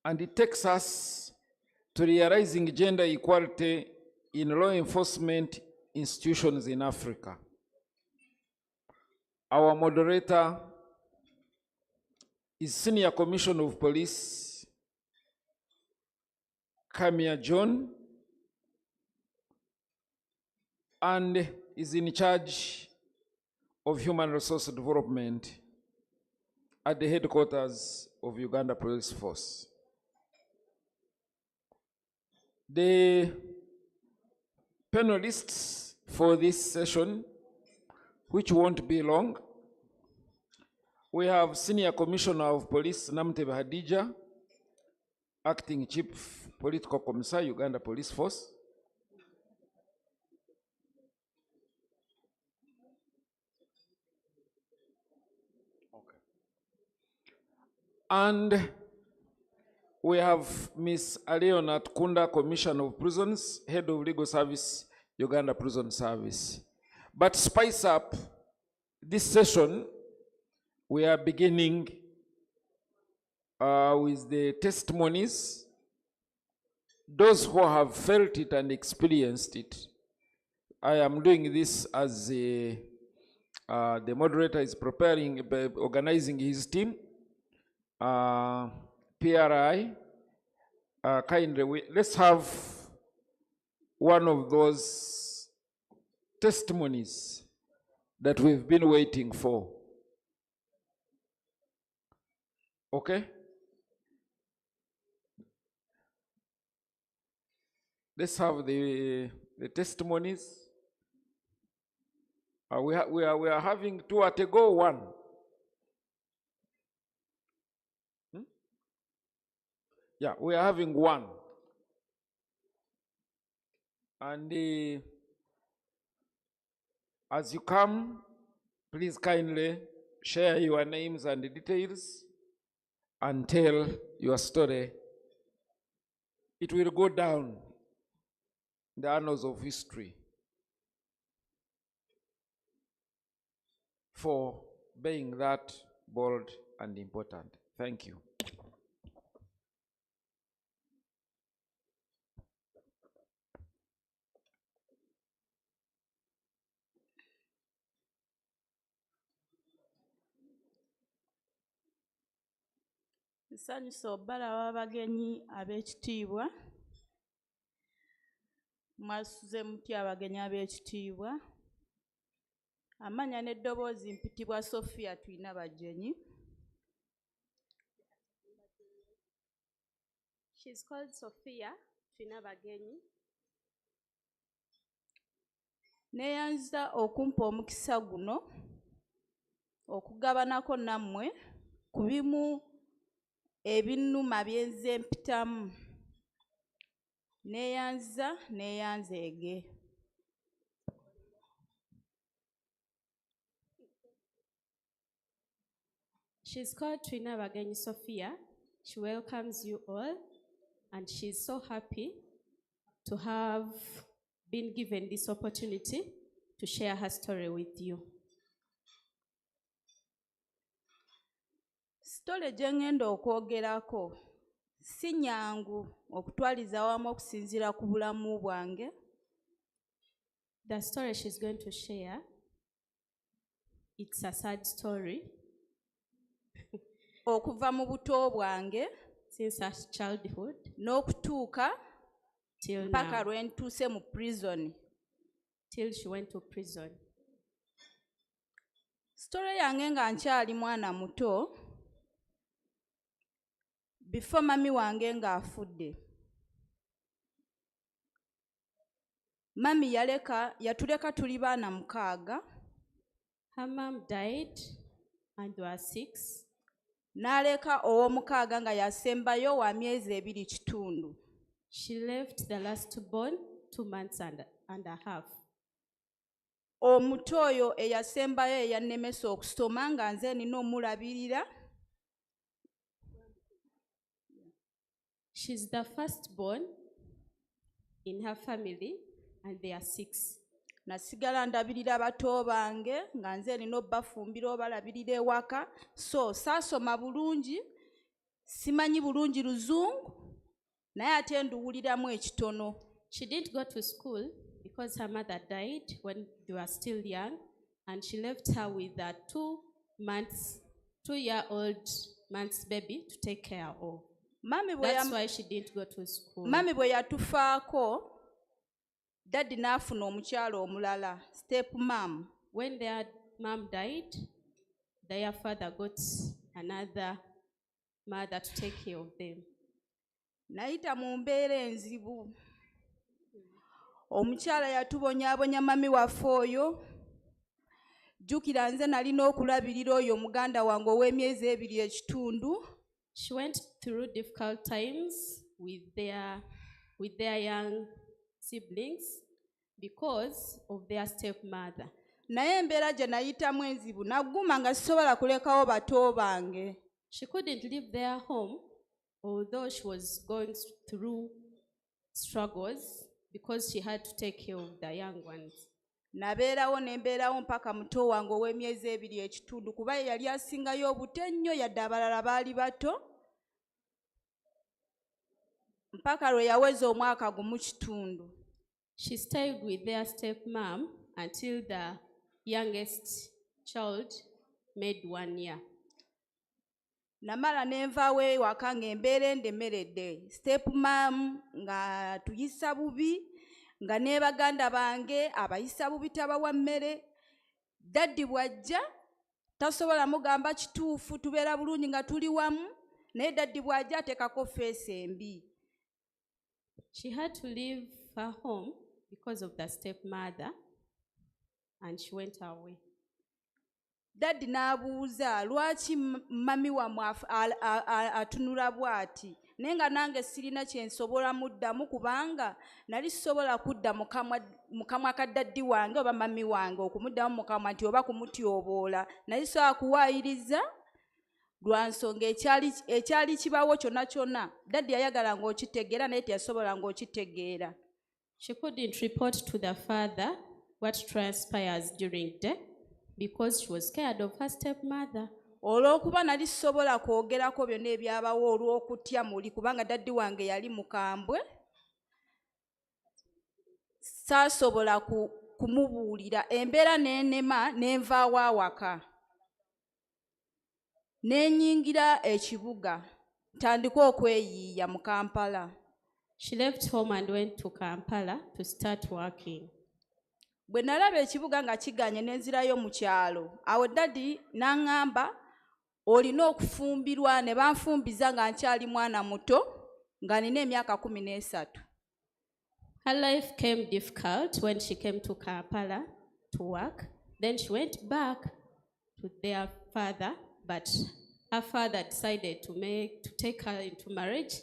and it takes us to realizing gender equality in law enforcement institutions in Africa. Our moderator is Senior Commissioner of Police, Kamia John, and is in charge of human resource development at the headquarters of Uganda Police Force. The panelists for this session, which won't be long, we have Senior Commissioner of Police Namtebe Hadija, Acting Chief Political Commissar, Uganda Police Force. Okay. And we have Ms. Aleona Kunda, Commissioner of Prisons, Head of Legal Service, Uganda Prison Service. But to spice up this session, we are beginning with the testimonies. Those who have felt it and experienced it. I am doing this as the moderator is preparing, organizing his team. PRI, kindly, let's have one of those testimonies that we've been waiting for. Okay? Let's have the testimonies. We are having two at a go, one. Yeah, we are having one. And as you come, please kindly share your names and details and tell your story. It will go down in the annals of history for being that bold and important. Thank you. Nsanyusa obbalaba abagenyi ab'ekitiibwa. Mwasuze mutya abagenyi ab'ekitiibwa. Amanya n'eddoboozi mpitibwa Sophia tulina bagenyi. She's called Sophia tulina bagenyi. Neeyanziza okumpa omukisa guno okugabanako nammwe ku bimu ebinnuma bye nze mpitamu. Neeyanzeege. She's called Twina Bagenyi Sophia. She welcomes you all, and she's so happy to have been given this opportunity to share her story with you. Story gye ngenda okwogerako si nnyangu okutwaliza awamu okusinziira ku bulamu bwange. The story she's going to share, it's a sad story. Okuva mu buto bwange, since her childhood, n'okutuuka till mpaka now, lwe ntuuse mu prison. till she went to prison. Story yange nga nkyali mwana muto, before mami wange ng'afudde. Mami yatuleka tuli baana 6. Her mom died and there were 6. N'aleka ow'omukaaga nga yasembayo wa myezi 2.5. She left the last born 2 months and a half. Omuto oyo eyasembayo eyannemesa okusoma nga nze nina omulabirira. She's the firstborn in her family, and they are 6. Nasigala ndabirira bato bange nga nze nina obbafumbira obalabirira ewaka. So saasoma bulungi Simanyi bulungi Luzungu, naye ate nduwuliramu ekitono. She didn't go to school because her mother died when they were still young, and she left her with a 2-year-old month's baby to take care of. That's why she didn't go to school. Mami bwe yatufaako, Daddy n'afuna omukyala omulala, step mom. When their mom died, their father got another mother to take care of them. Nayita mu mbeera enzibu. Omukyala yatubonyaabonya mami waffe oyo. Jjukira nze nalina okulabirira oyo muganda wange ow'emyezi 2.5. She went through difficult times with their young siblings because of their stepmother. Naye embeera gye nayitamu enzibu nagguma nga sisobola kulekawo bato bange. She couldn't leave their home, although she was going through struggles, because she had to take care of the young ones. Nabeerawo nembeerawo mpaka muto wange ow'emyezi 2.5 kuba yali asingayo obuto ennyo yadde abalala baali bato. Mpaka lwe yaweza omwaka gumu kitundu. She stayed with their stepmom until the youngest child made 1 year. Namala nenvaawo ewaka ng'embeera endemeredde. Stepmom nga tuyisa bubi, nga ne baganda bange abayisa bubi tabawa mmere. Daddy bw'ajja tasobola mugamba kituufu, tubeera bulungi nga tuli wamu, naye daddy bw'ajja ateekako feesi embi. She had to leave her home because of the stepmother, and she went away. Daddy n'abuuza lwaki mami wammwe atunula bw'ati, naye nga nange sirina kye nsobola muddamu kubanga nali sisobola kudda mu kamwa ka daddy wange oba mami wange okumuddamu mu kamwa nti oba kumutyoboola. Nali sobola kuwaayiriza lwa nsonga ekyali kibawo kyonna kyonna. Daddy yayagala ng'okitegeera naye teyasobola ng'okitegeera. She couldn't report to the father what transpires during the day because she was scared of her stepmother. Olw'okuba nali sisobola kwogerako byonna ebyabawo olw'okutya muli kubanga daddy wange yali mukambwe, saasobola kumubuulira. Embeera n'enema nenvaawo awaka. Nenyingira ekibuga ntandika okweyiiya mu Kampala. She left home and went to Kampala to start working. Bwe nalaba ekibuga nga kiganye nenzirayo mu kyalo, awo daddy n'aŋŋamba olina okufumbirwa. Ne banfumbiza nga nkyali mwana muto nga nina emyaka 13. Her life came difficult when she came to Kampala to work. Then she went back to their father, but her father decided to take her into marriage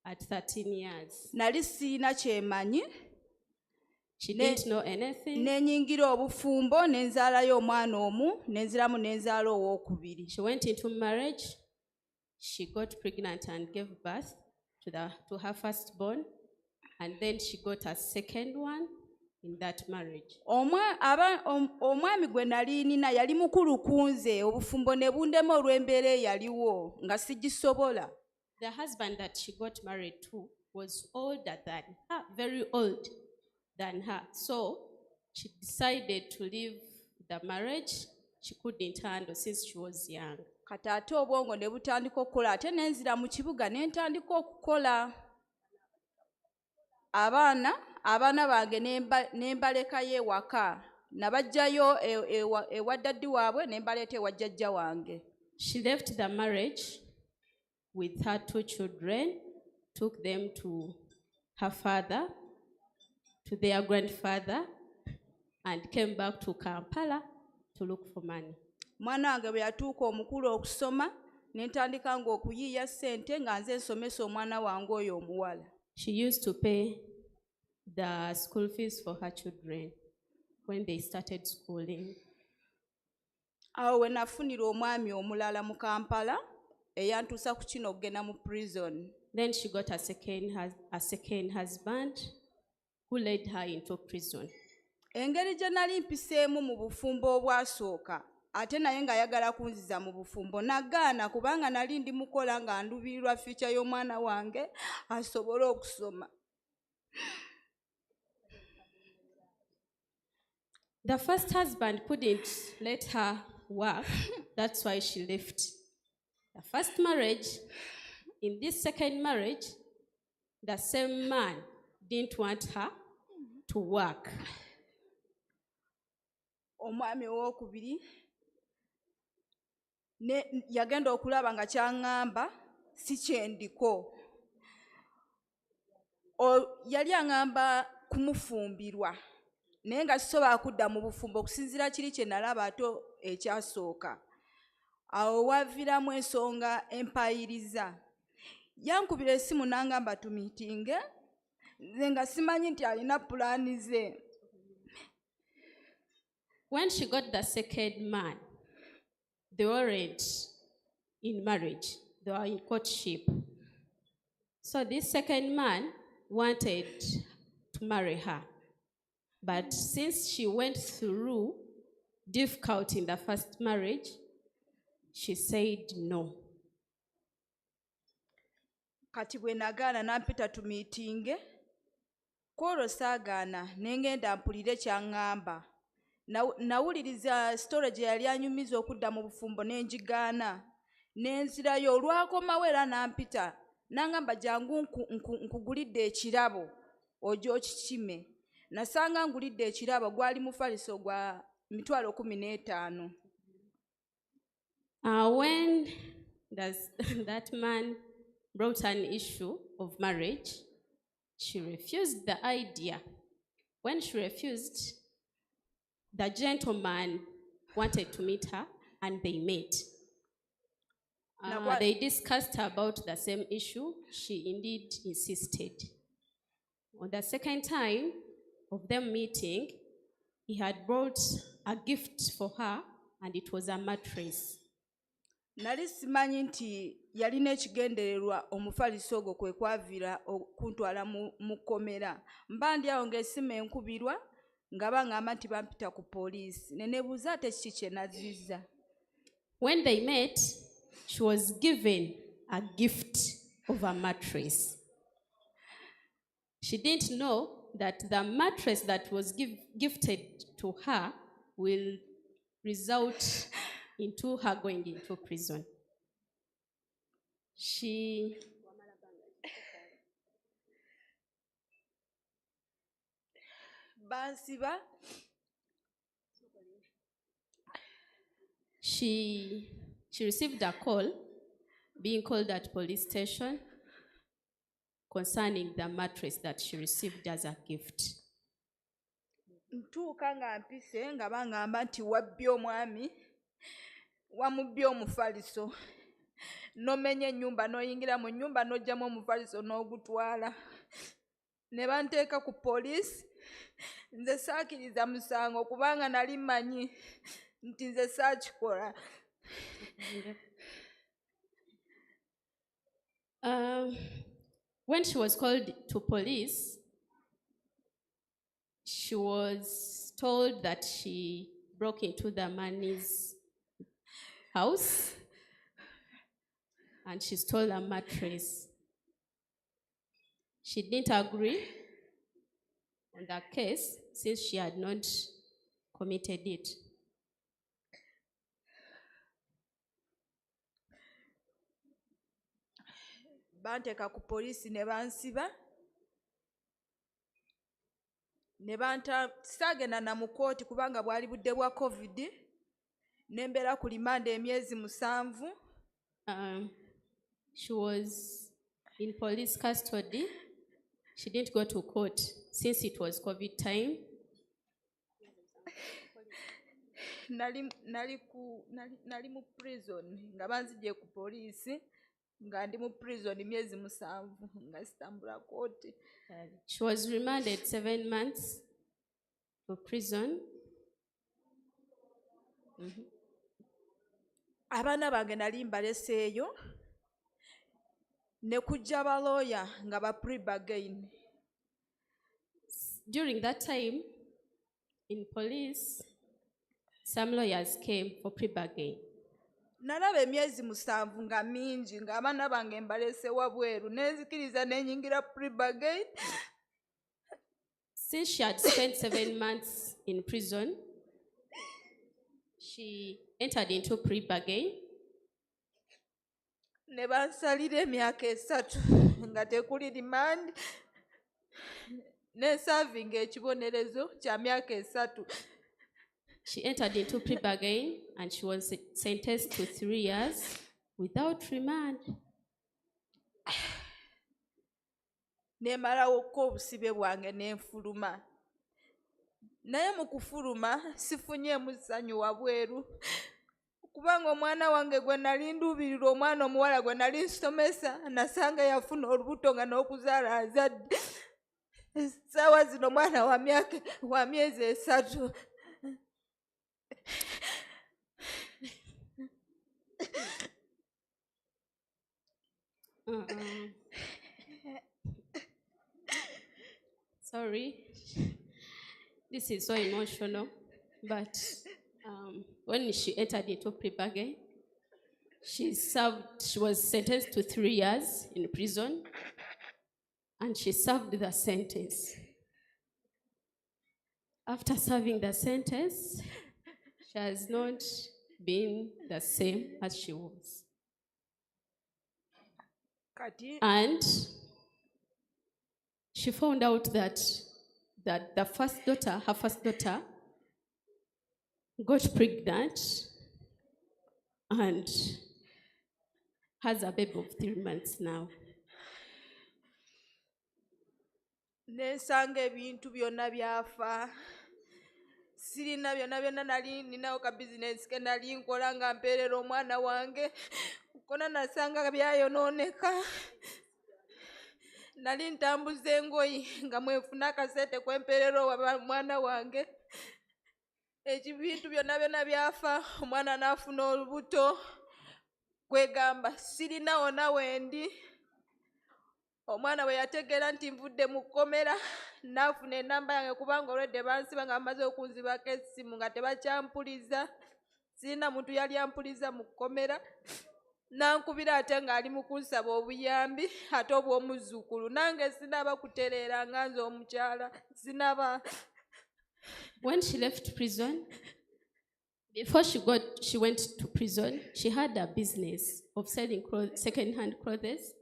at 13 years. Nali siina kyemanyi. She didn't know anything. Nenyingira obufumbo nenzaalayo omwana omu, nenziramu nenzaala owookubiri. She went into marriage. She got pregnant and gave birth to her firstborn, and then she got a second one in that marriage. Omwami gwe nali nina yali mukulu kunze, obufumbo ne bundema olw'embeera eyaliwo nga sigisobola. The husband that she got married to was older than her, very old than her. So she decided to leave the marriage. She couldn't handle since she was young. Kati ate obwongo ne butandika okukola, ate nenzira mu kibuga ne ntandika okukola. Abaana bange ne mbalekayo ewaka. Nabajjayo ewa daddy waabwe ne mbaleeta ewa jjajja wange. She left the marriage with her 2 children, took them to her father, to their grandfather, and came back to Kampala to look for money. Mwana wange bwe yatuuka omukulu okusoma, ne ntandika ng'okuyiiya ssente nga nze nsomesa omwana wange oyo omuwala. She used to pay the school fees for her children when they started schooling. Awo we nafunira omwami omulala mu Kampala eyantuusa ku kino okugenda mu prison. Then she got a second husband who led her into prison. Engeri gye nali mpiseemu mu bufumbo obwasooka, ate naye ng'ayagala kunziza mu bufumbo nagaana kubanga nali ndi mukola nga ndubirirwa future y'omwana wange asobole okusoma. The first husband couldn't let her work, that's why she left the first marriage. In this second marriage, the same man didn't want her to work. Omwami owokubiri yagenda okulaba nga kyaŋŋamba si kyendiko. Yali aŋŋamba kumufumbirwa naye nga sisobola kudda mu bufumbo okusinziira kiri kye nalaba ate ekyasooka. Awo waviiramu ensonga empayiriza. Yankubira essimu n'aŋŋamba tumiitinge nze nga simanyi nti alina pulaani ze. When she got the second man, they weren't in marriage, they were in courtship. So this second man wanted to marry her. But since she went through difficulty in the first marriage, she said no. Kati bwe nagaana nampita tumiitinge, kwolwo saagaana ne ngenda mpulire kyaŋŋamba. Nawuliriza story gye yali anyumiza okudda mu bufumbo n'enjigaana. N'enzirayo olwakomawo era nampita. N'aŋŋamba jangu nkugulidde ekirabo ojja okikime. Nasanga ngulidde ekirabo gwali mufaliso gwa mitwalo 15. When that man brought an issue of marriage, she refused the idea. When she refused, the gentleman wanted to meet her and they met. They discussed about the same issue. She indeed insisted. On the second time of them meeting, he had brought a gift for her and it was a mattress. Nali simanyi nti yalina ekigendererwa omufaliso ogwo kwe kwaviira okuntwala mu kkomera. Mba ndi awo ng'essimu enkubirwa nga baŋŋamba nti bampita ku poliisi. Ne neebuuza ate kiki kye nazizza. When they met, she was given a gift of a mattress. She didn't know that the mattress that was gifted to her will result into her going into prison. She received a call, being called at police station concerning the mattress that she received as a gift. Ntuuka nga mpise nga baŋŋamba nti wabbye omwami, wamubbye omufaliso. N'omenya ennyumba n'oyingira mu nnyumba n'oggyamu omufaliso n'ogutwala. Ne banteeka ku poliisi. Nze saakiriza musango kubanga nali mmanyi nti nze saakikola. When she was called to police, she was told that she broke into the man's house and she stole a mattress. She didn't agree on that case since she had not committed it. Banteeka ku poliisi ne bansiba. Saagenda na mu kooti kubanga bwali budde bwa COVID. Ne mbeera ku limanda emyezi 7. She was in police custody. She didn't go to court since it was COVID time. Nali mu prison nga banzigye ku poliisi nga ndi mu prison myezi 7 nga sitambula kooti. She was remanded 7 months for prison. Abaana bange nali mbaleseeyo ne kujja balooya nga ba pre-bargain. During that time in police, some lawyers came for pre-bargain. Nalaba emyezi 7 nga mingi ng'abaana bange mbalese wabweru nenzikiriza nenyingira pre-bargain. Since she had spent 7 months in prison, she entered into pre-bargain. Ne bansalira emyaka 3 nga tekuli remand ne serving ekibonerezo kya myaka 3. She entered into pre-bargain and she was sentenced to 3 years without remand. Nemalawo ko obusibe bwange nenfuluma. Naye mu kufuluma sifunyeemu ssanyu wabweru. Kubanga omwana wange gwe nali nduubirira omwana omuwala gwe nali nsomesa nasanga yafuna olubuto nga n'okuzaala azadde. Ssaawa zino mwana wa myezi 3. Sorry, this is so emotional, but when she entered into pre-bargain, she was sentenced to 3 years in prison, and she served the sentence. After serving the sentence, she has not been the same as she was. And she found out that her first daughter, got pregnant and has a baby of 3 months now. Nensanga ebintu byonna byafa. Sirina byonna nali ninawo ka business ke nali nkola nga mpeerera omwana wange. Kona nasanga byayonooneka. Nali ntambuza engoyi nga mwefuna akasente kwempeerera omwana wange. Ebintu byonna byafa. Omwana n'afuna olubuto. Kwegamba sirina wonna wendi. Omwana bwe yategeera nti nvudde mu kkomera n'afuna ennamba yange kubanga olwedde bansiba nga bamaze okunzibako essimu nga tebakyampuliza. Sirina muntu yali ampuliza mu kkomera. Nankubira ate ng'ali mu kunsaba obuyambi ate obw'omuzzukulu. Nange sinaba kutereera nga nze omukyala. Sinaba. When she left prison, before she went to prison, she had a business of selling second-hand clothes.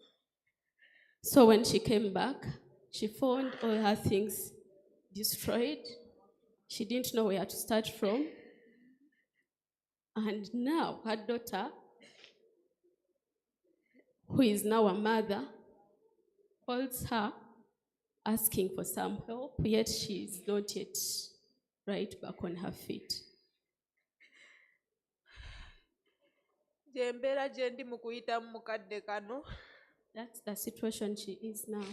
So when she came back, she found all her things destroyed. She didn't know where to start from. And now her daughter, who is now a mother, calls her asking for some help, yet she is not yet right back on her feet. Gyembeera gye ndi mu kuyita mu mukadde kano. That's the situation she is now.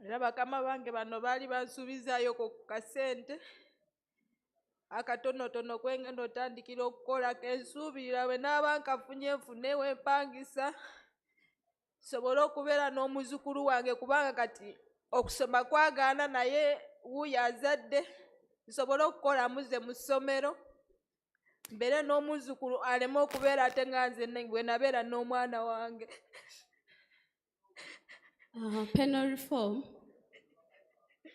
Era bakama bange bano baali bansuubizaayo ku kasente akatonotono kwengenda otandikira okukola kensuubirira bwe naaba nkafunye nfune wempangisa sobole okubeera n'omuzukulu wange kubanga kati okusoma kwagaana naye wuuyo azadde nsobole okukola muze mu ssomero mbeere n'omuzukulu aleme okubeera ate nga nze bwe nabeera n'omwana wange. Penal reform,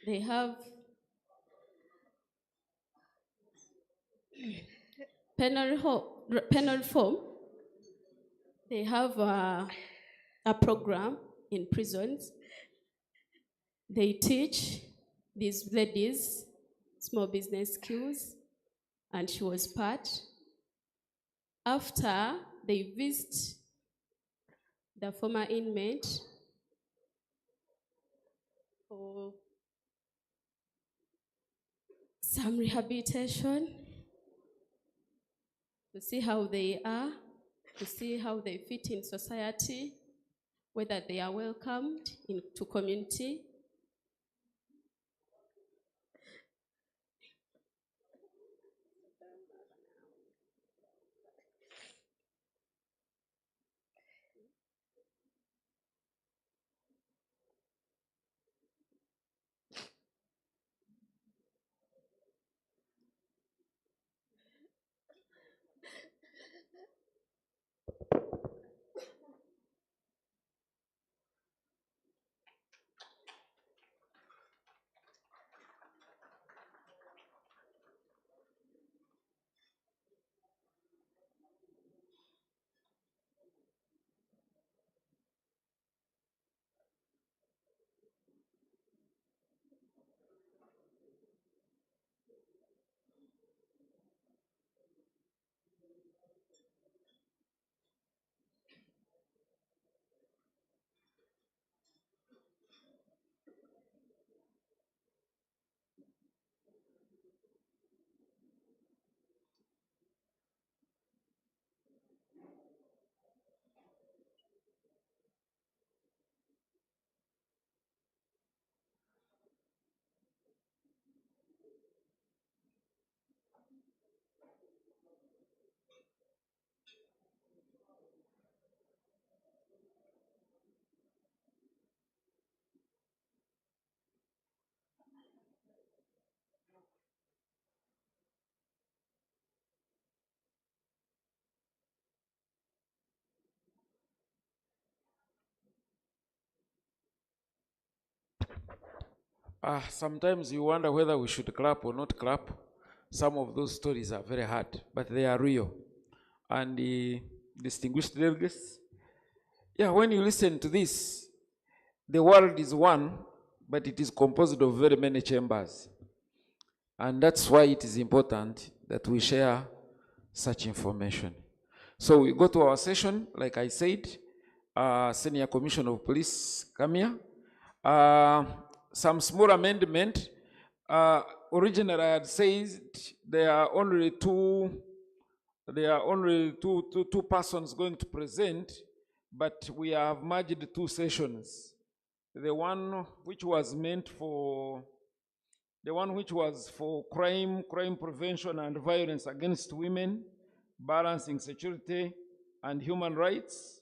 they have penal reform, they have a program in prisons. They teach these ladies small business skills, and she was part. After they visit the former inmate for some rehabilitation, to see how they are, to see how they fit in society, whether they are welcomed into community. Sometimes you wonder whether we should clap or not clap. Some of those stories are very hard, but they are real. And distinguished delegates, when you listen to this, the world is one, but it is composed of very many chambers. And that's why it is important that we share such information. So we go to our session, like I said, Senior Commissioner of Police, come here. Some small amendment. Originally, I had said there are only two persons going to present, but we have merged two sessions. The one which was for crime prevention and violence against women, balancing security and human rights.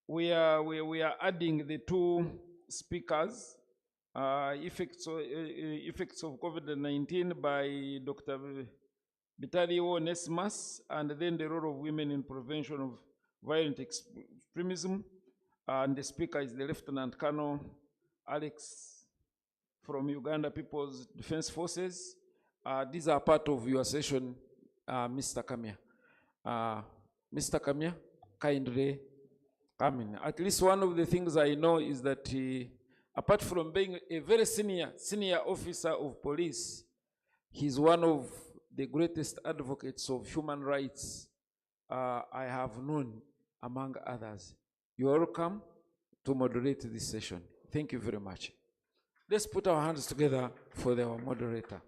We are adding the two speakers, effects of COVID-19 by Dr. Vitaly Onesimus, and then the role of women in prevention of violent extremism. And the speaker is the Lieutenant Colonel Alex from Uganda People's Defense Forces. These are part of your session, Mr. Kamia. Mr. Kamia, kindly come in. At least one of the things I know is that apart from being a very senior officer of police, he's one of the greatest advocates of human rights I have known, among others. You're welcome to moderate this session. Thank you very much. Let's put our hands together for our moderator.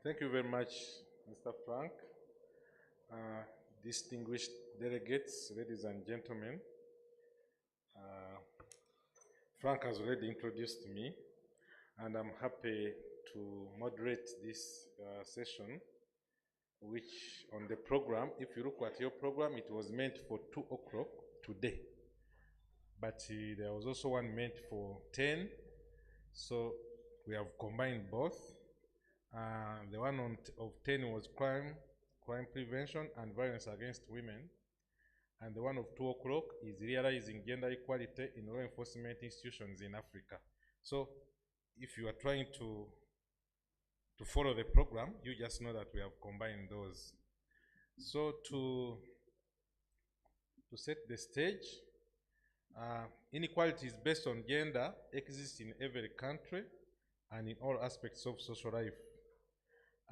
Thank you very much, Mr. Frank. Distinguished delegates, ladies and gentlemen, Frank has already introduced me, and I'm happy to moderate this session, which on the program, if you look at your program, it was meant for 2 o'clock today. But there was also one meant for 10, so we have combined both. The one of 10 was crime prevention and violence against women. And the one of 2 o'clock is realizing gender equality in law enforcement institutions in Africa. So if you are trying to follow the program, you just know that we have combined those. So to set the stage, inequalities based on gender exist in every country and in all aspects of social life,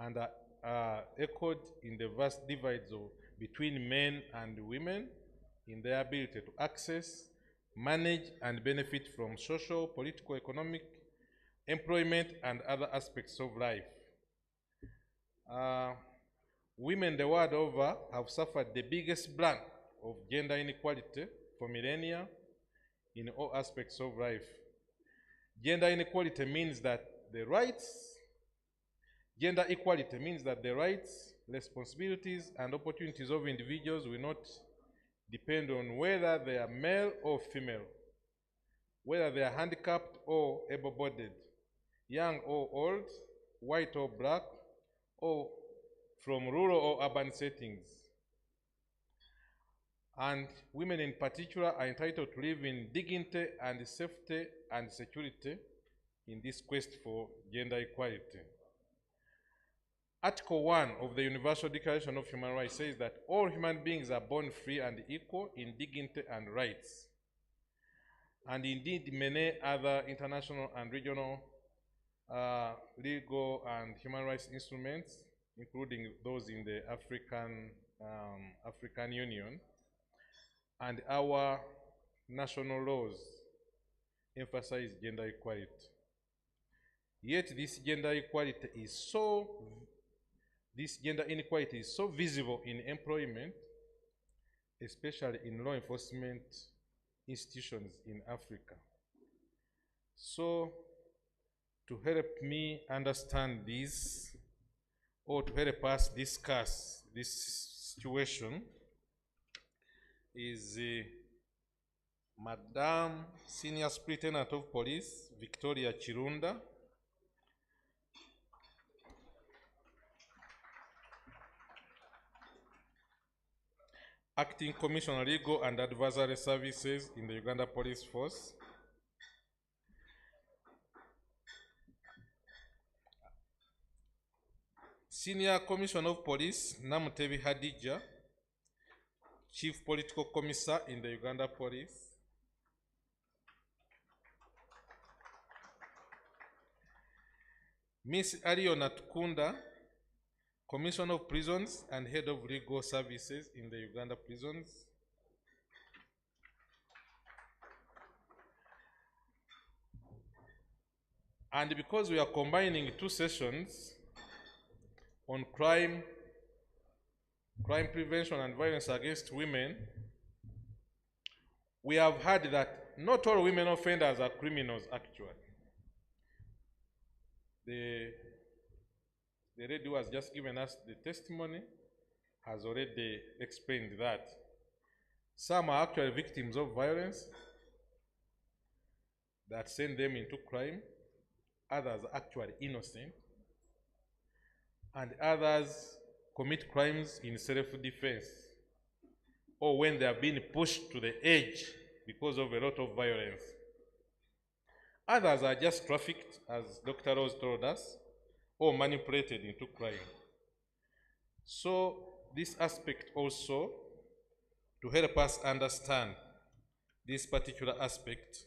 and are echoed in the vast divides between men and women in their ability to access, manage, and benefit from social, political, economic, employment, and other aspects of life. Women the world over have suffered the biggest brunt of gender inequality for millennia in all aspects of life. Gender equality means that the rights, responsibilities, and opportunities of individuals will not depend on whether they are male or female, whether they are handicapped or able-bodied, young or old, white or black, or from rural or urban settings. And women in particular are entitled to live in dignity and safety and security in this quest for gender equality. Article 1 of the Universal Declaration of Human Rights says that all human beings are born free and equal in dignity and rights. And indeed, many other international and regional legal and human rights instruments, including those in the African Union, and our national laws emphasize gender equality. Yet this gender equality is so this gender inequality is so visible in employment, especially in law enforcement institutions in Africa. So, to help me understand this, or to help us discuss this situation, is Madam Senior Superintendent of Police, Victoria Chirunda. Acting Commissioner Legal and Advisory Services in the Uganda Police Force. Senior Commissioner of Police, Namutebi Hadija, Chief Political Commissar in the Uganda Police. Miss Ariona Tukunda, Commissioner of Prisons and Head of Legal Services in the Uganda Prisons. And because we are combining two sessions on crime prevention and violence against women, we have heard that not all women offenders are criminals actually. The lady who has just given us the testimony has already explained that. Some are actually victims of violence that send them into crime, others are actually innocent, and others commit crimes in self-defense or when they are being pushed to the edge because of a lot of violence. Others are just trafficked, as Dr. Rose told us, or manipulated into crime. So this aspect also, to help us understand this particular aspect,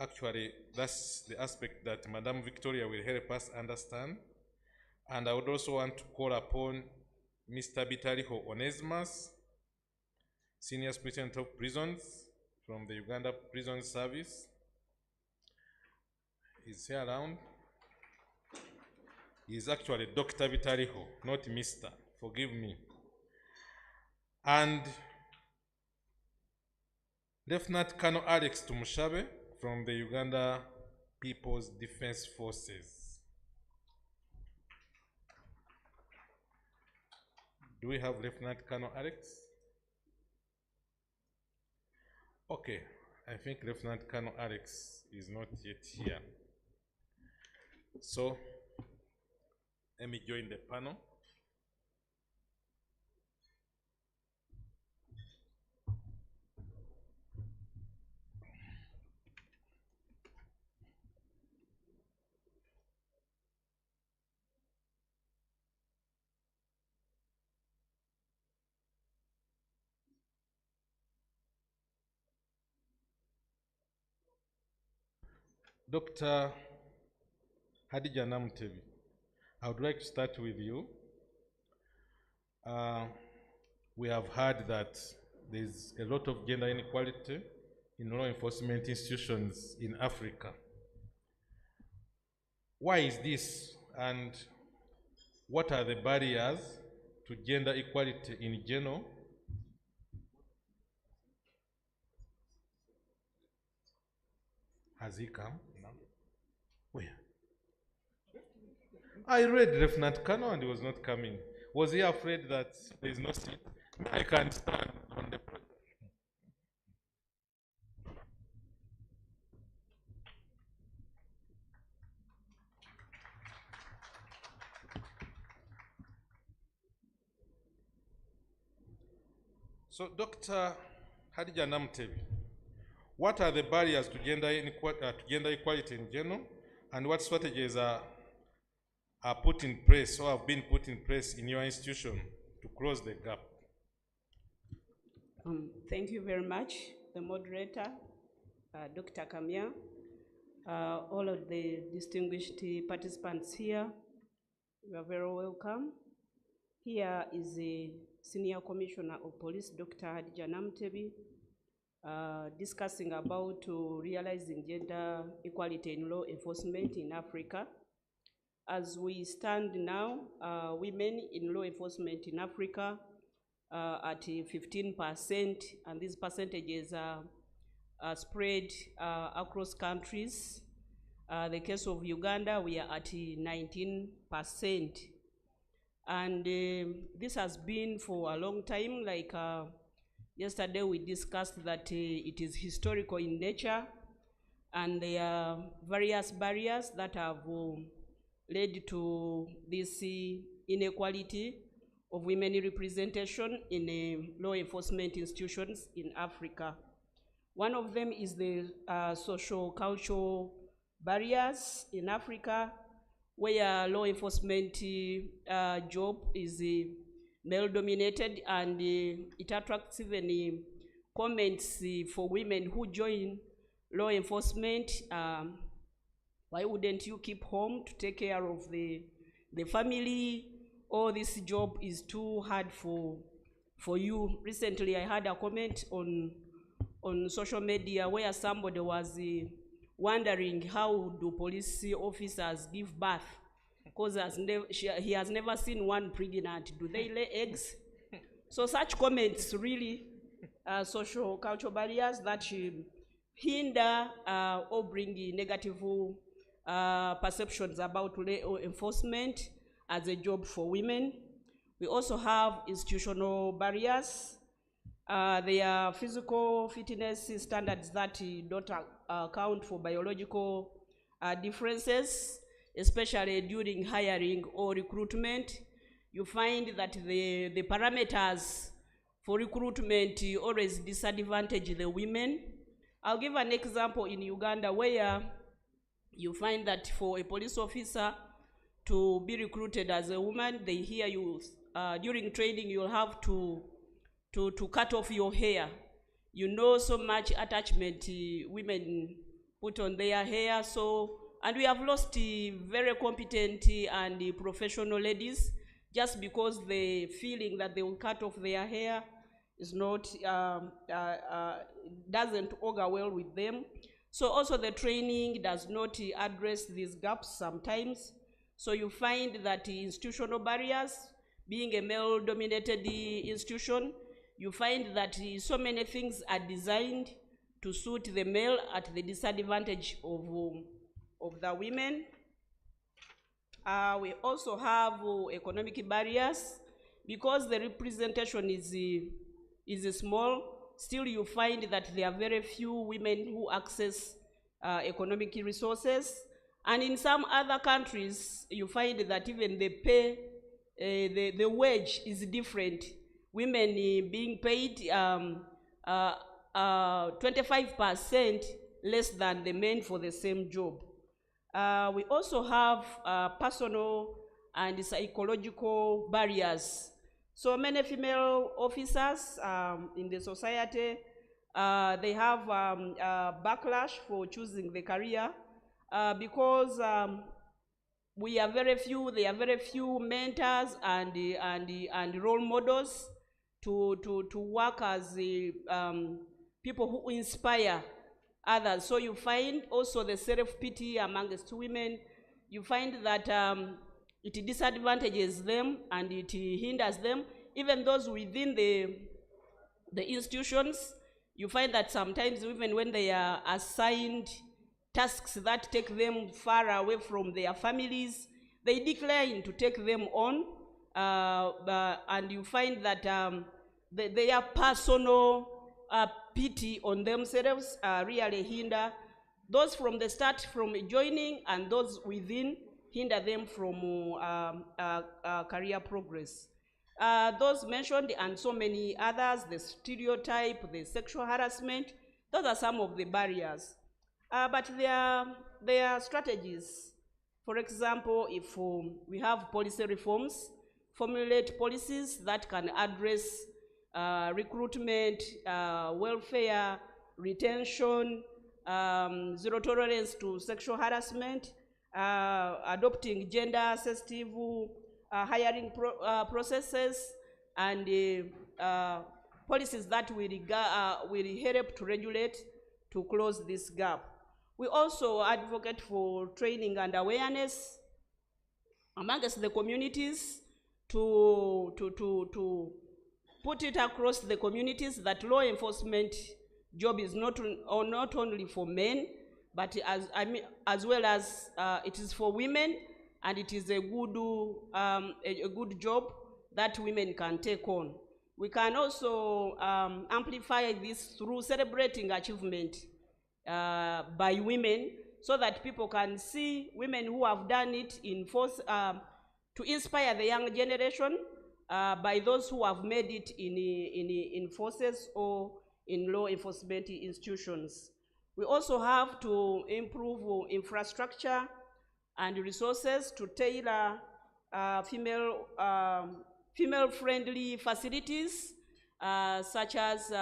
actually that's the aspect that Madam Victoria will help us understand. And I would also want to call upon Mr. Bitariho Onesimus, Senior Superintendent of Prisons from the Uganda Prison Service. He's here around. He's actually Dr. Bitariho, not Mr. Forgive me. And Lieutenant Colonel Alex Tumushabe from the Uganda People's Defense Forces. Do we have Lieutenant Colonel Alex? Okay, I think Lieutenant Colonel Alex is not yet here. So, let me join the panel. Dr. Hadija Namutebi, I would like to start with you. We have heard that there's a lot of gender inequality in law enforcement institutions in Africa. Why is this, and what are the barriers to gender equality in general? Has he come? No. Where? I read Lieutenant Colonel and he was not coming. Was he afraid that there is no seat? I can't stand on the project. So, Dr. Hadija Namutebi, what are the barriers to gender equality in general, and what strategies are put in place or have been put in place in your institution to close the gap? Thank you very much, the moderator, Dr. Kamya, all of the distinguished participants here. You are very welcome. Here is the Senior Commissioner of Police, Dr. Hadija Namutebi, discussing about realizing gender equality in law enforcement in Africa. as we stand now, women in law enforcement in Africa at 15%, and these percentages are spread across countries. The case of Uganda, we are at 19%. And this has been for a long time. Like yesterday we discussed that it is historical in nature, and there are various barriers that have led to this inequality of women representation in law enforcement institutions in Africa. One of them is the social-cultural barriers in Africa, where law enforcement job is male-dominated, and it attracts even comments for women who join law enforcement. Why wouldn't you keep home to take care of the family? Or this job is too hard for you. Recently, I had a comment on social media where somebody was wondering how do police officers give birth, because he has never seen one pregnant. Do they lay eggs? So such comments really are social cultural barriers that hinder or bring negative perceptions about law enforcement as a job for women. We also have institutional barriers. There are physical fitness standards that don't account for biological differences, especially during hiring or recruitment. You find that the parameters for recruitment always disadvantage the women. I'll give an example in Uganda where you find that for a police officer to be recruited as a woman, they hear you, during training you'll have to cut off your hair. You know so much attachment women put on their hair, and we have lost very competent and professional ladies just because the feeling that they will cut off their hair is not, doesn't augur well with them. So also the training does not address these gaps sometimes. So you find that institutional barriers, being a male-dominated institution, you find that so many things are designed to suit the male at the disadvantage of the women. We also have economic barriers. Because the representation is small, still you find that there are very few women who access economic resources. And in some other countries, you find that even the pay, the wage is different. Women being paid 25% less than the men for the same job. We also have personal and psychological barriers. So many female officers in the society, they have backlash for choosing the career because we are very few, there are very few mentors and role models to work as people who inspire others. So you find also the self-pity amongst women. You find that it disadvantages them and it hinders them. Even those within the institutions, you find that sometimes even when they are assigned tasks that take them far away from their families, they decline to take them on, and you find that their personal pity on themselves really hinder those from the start from joining, and those within hinder them from career progress. Those mentioned and so many others, the stereotype, the sexual harassment, those are some of the barriers. But there are strategies. For example, if we have policy reforms, formulate policies that can address recruitment, welfare, retention, zero tolerance to sexual harassment, adopting gender-sensitive hiring processes, and policies that will help to regulate to close this gap. We also advocate for training and awareness amongst the communities to put it across the communities that law enforcement job is not only for men, but as well as it is for women, and it is a good job that women can take on. We can also amplify this through celebrating achievement by women, so that people can see women who have done it in force to inspire the young generation by those who have made it in forces or in law enforcement institutions. We also have to improve infrastructure and resources to tailor female-friendly facilities, such as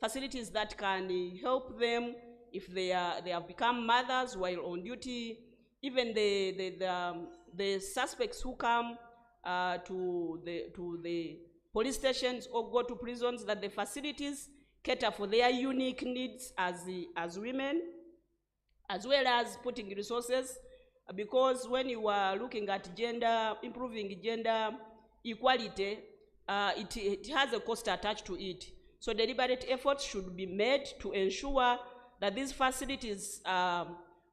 facilities that can help them if they have become mothers while on duty. Even the suspects who come to the police stations or go to prisons, that the facilities cater for their unique needs as women, as well as putting resources, because when you are looking at improving gender equality, it has a cost attached to it. So deliberate efforts should be made to ensure that these facilities are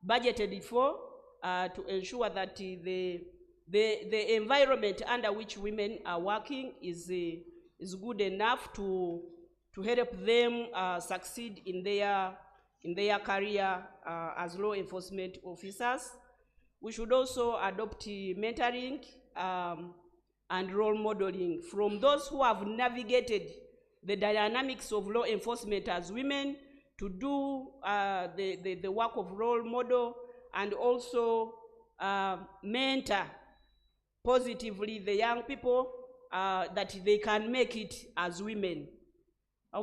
budgeted for, to ensure that the environment under which women are working is good enough to help them succeed in their career as law enforcement officers. We should also adopt mentoring and role modeling from those who have navigated the dynamics of law enforcement as women, to do the work of role model, and also mentor positively the young people that they can make it as women.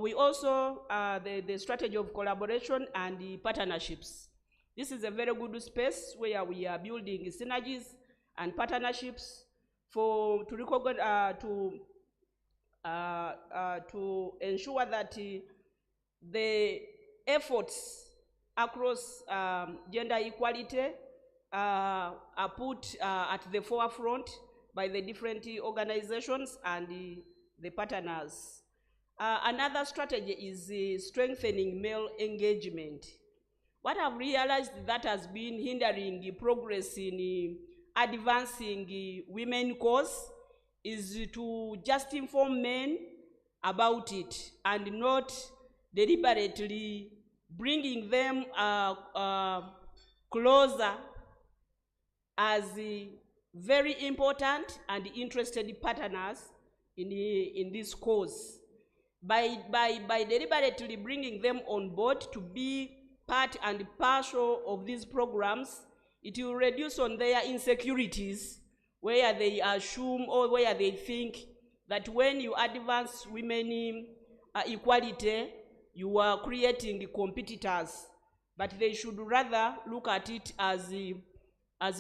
We also, the strategy of collaboration and the partnerships. This is a very good space where we are building synergies and partnerships to ensure that the efforts across gender equality are put at the forefront by the different organizations and the partners. Another strategy is strengthening male engagement. What I've realized that has been hindering progress in advancing women cause is to just inform men about it and not deliberately bringing them closer as very important and interested partners in this cause. By deliberately bringing them on board to be part and parcel of these programs, it will reduce on their insecurities, where they assume or where they think that when you advance women equality, you are creating competitors, but they should rather look at it as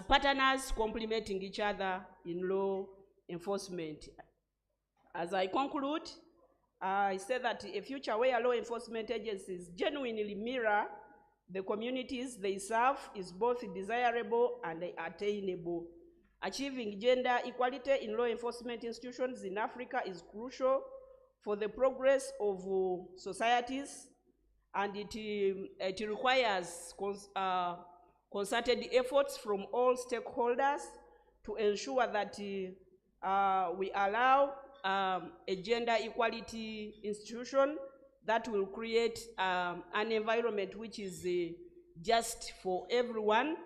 partners complementing each other in law enforcement. As I conclude, I say that a future where law enforcement agencies genuinely mirror the communities they serve is both desirable and attainable. Achieving gender equality in law enforcement institutions in Africa is crucial for the progress of societies, and it requires concerted efforts from all stakeholders to ensure that we allow a gender equality institution that will create an environment which is just for everyone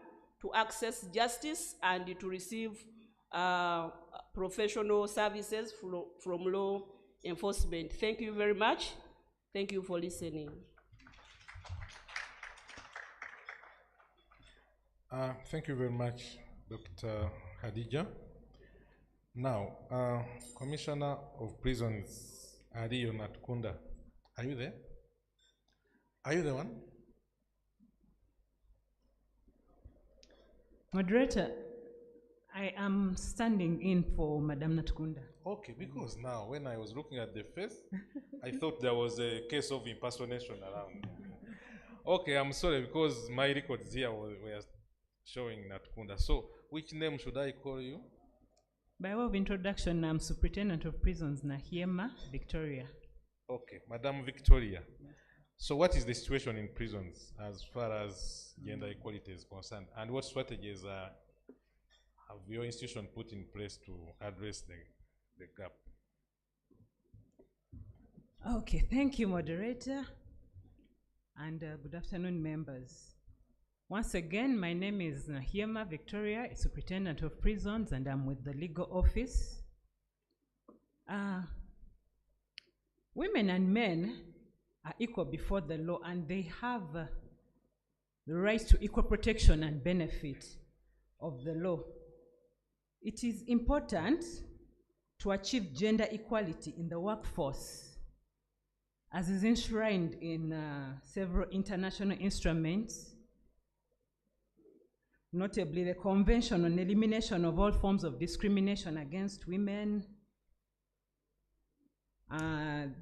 to access justice and to receive professional services from law enforcement. Thank you very much. Thank you for listening. Thank you very much, Dr. Khadija. Now, Commissioner of Prisons, Ariyo Natkunda, are you there? Are you the one? Moderator, I am standing in for Madam Natkunda. Okay, because now when I was looking at the face, I thought there was a case of impersonation around. Okay, I'm sorry, because my records here were showing Natkunda. So, which name should I call you? By way of introduction, I'm Superintendent of Prisons Nahiema Victoria. Okay, Madam Victoria. So what is the situation in prisons as far as gender equality is concerned? And what strategies have your institution put in place to address the gap? Okay, thank you, moderator. And good afternoon, members. Once again, my name is Nahiema Victoria, Superintendent of Prisons, and I'm with the legal office. Women and men are equal before the law, and they have the right to equal protection and benefit of the law. It is important to achieve gender equality in the workforce, as is enshrined in several international instruments, notably the Convention on Elimination of All Forms of Discrimination Against Women.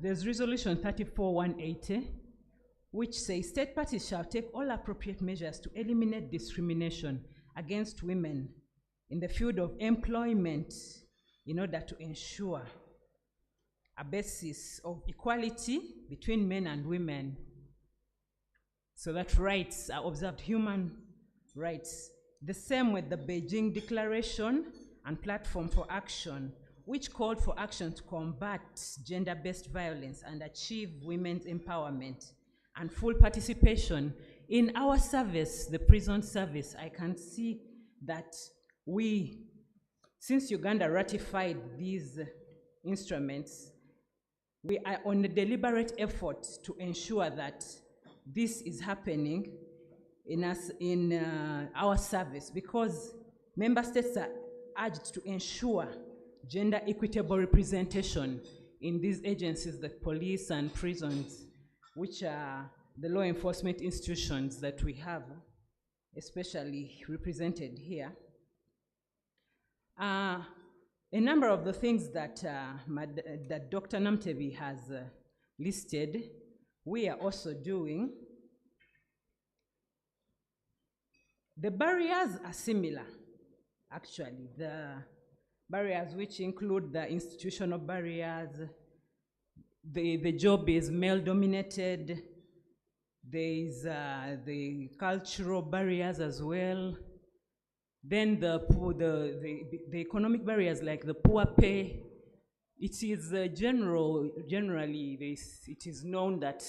There's Resolution 34-180, which says state parties shall take all appropriate measures to eliminate discrimination against women in the field of employment in order to ensure a basis of equality between men and women, so that rights are observed, human rights. The same with the Beijing Declaration and Platform for Action, which called for action to combat gender-based violence and achieve women's empowerment and full participation in our service, the prison service. I can see that since Uganda ratified these instruments, we are on a deliberate effort to ensure that this is happening in our service, because member states are urged to ensure gender equitable representation in these agencies, the police and prisons, which are the law enforcement institutions that we have, especially represented here. A number of the things that, that Dr. Namtevi has listed, we are also doing. The barriers are similar, actually. The barriers which include the institutional barriers, the job is male-dominated, there is the cultural barriers as well. Then the economic barriers, like the poor pay. It is generally it is known that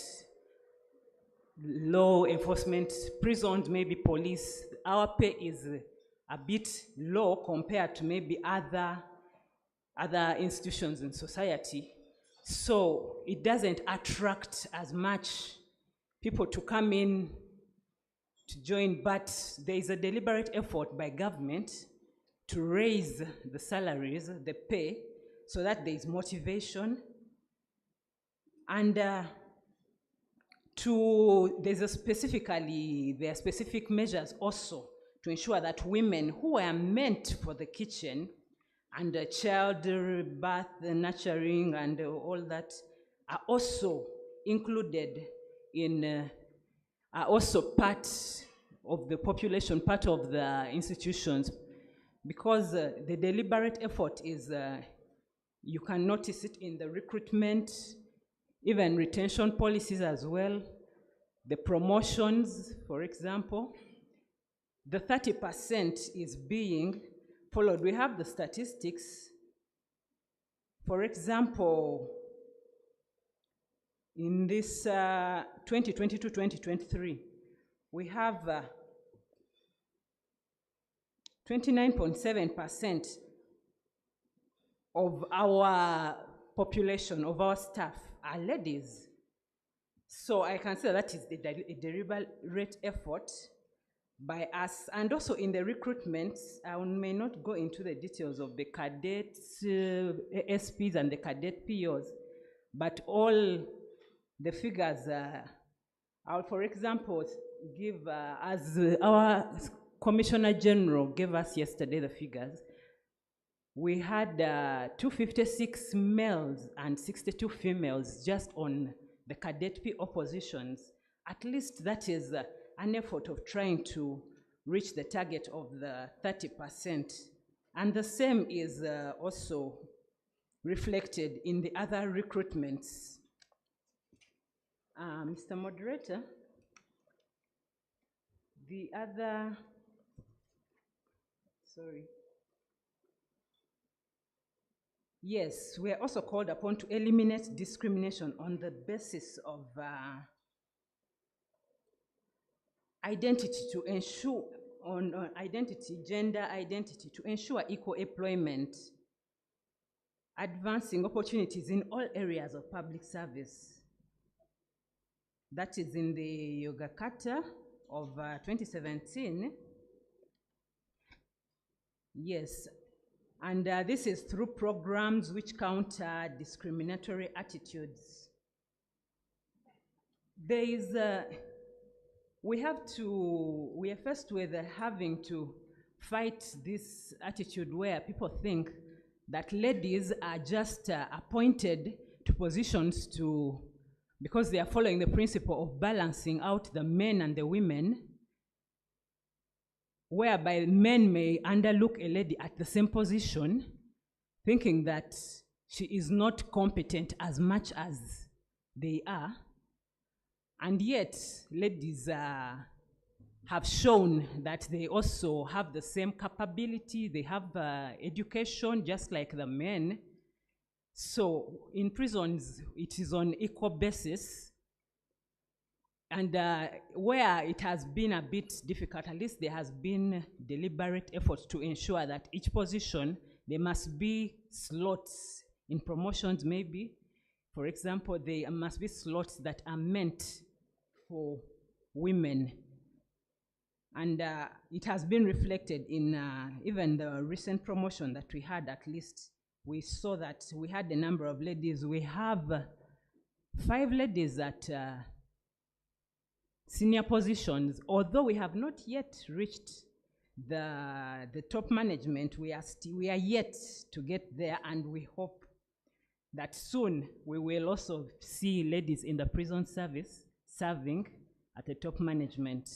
law enforcement, prisons, maybe police, our pay is a bit low compared to maybe other institutions in society. So it doesn't attract as much people to come in to join, but there is a deliberate effort by government to raise the salaries, the pay, so that there is motivation. And there are specific measures also to ensure that women who are meant for the kitchen and childbirth, nurturing, and all that are also included in, are also part of the population, part of the institutions, because the deliberate effort is, you can notice it in the recruitment, even retention policies as well, the promotions, for example. The 30% is being followed. We have the statistics. For example, in this 2022-2023, we have 29.7% of our population, of our staff, are ladies. So I can say that is a deliberate effort by us. And also in the recruitment, I may not go into the details of the cadets, ASPs and the cadet POs, but all the figures, I'll, for example, give, as our Commissioner General gave us yesterday the figures, we had 256 males and 62 females just on the cadet PO positions. At least that is an effort of trying to reach the target of the 30%. And the same is also reflected in the other recruitments. Mr. Moderator, the other, sorry. Yes, we are also called upon to eliminate discrimination on the basis of identity to ensure, on identity, gender identity, to ensure equal employment, advancing opportunities in all areas of public service. That is in the Yoga Carta of 2017. Yes, and this is through programs which counter discriminatory attitudes. There is, we are faced with having to fight this attitude where people think that ladies are just appointed to positions because they are following the principle of balancing out the men and the women, whereby men may underlook a lady at the same position, thinking that she is not competent as much as they are. And yet, ladies have shown that they also have the same capability, they have education just like the men. So in prisons, it is on equal basis. And where it has been a bit difficult, at least there has been deliberate efforts to ensure that each position, there must be slots in promotions maybe. For example, there must be slots that are meant for women. And it has been reflected in even the recent promotion that we had. At least we saw that we had a number of ladies. We have 5 ladies at senior positions. Although we have not yet reached the top management, we are yet to get there, and we hope that soon we will also see ladies in the prison service serving at the top management.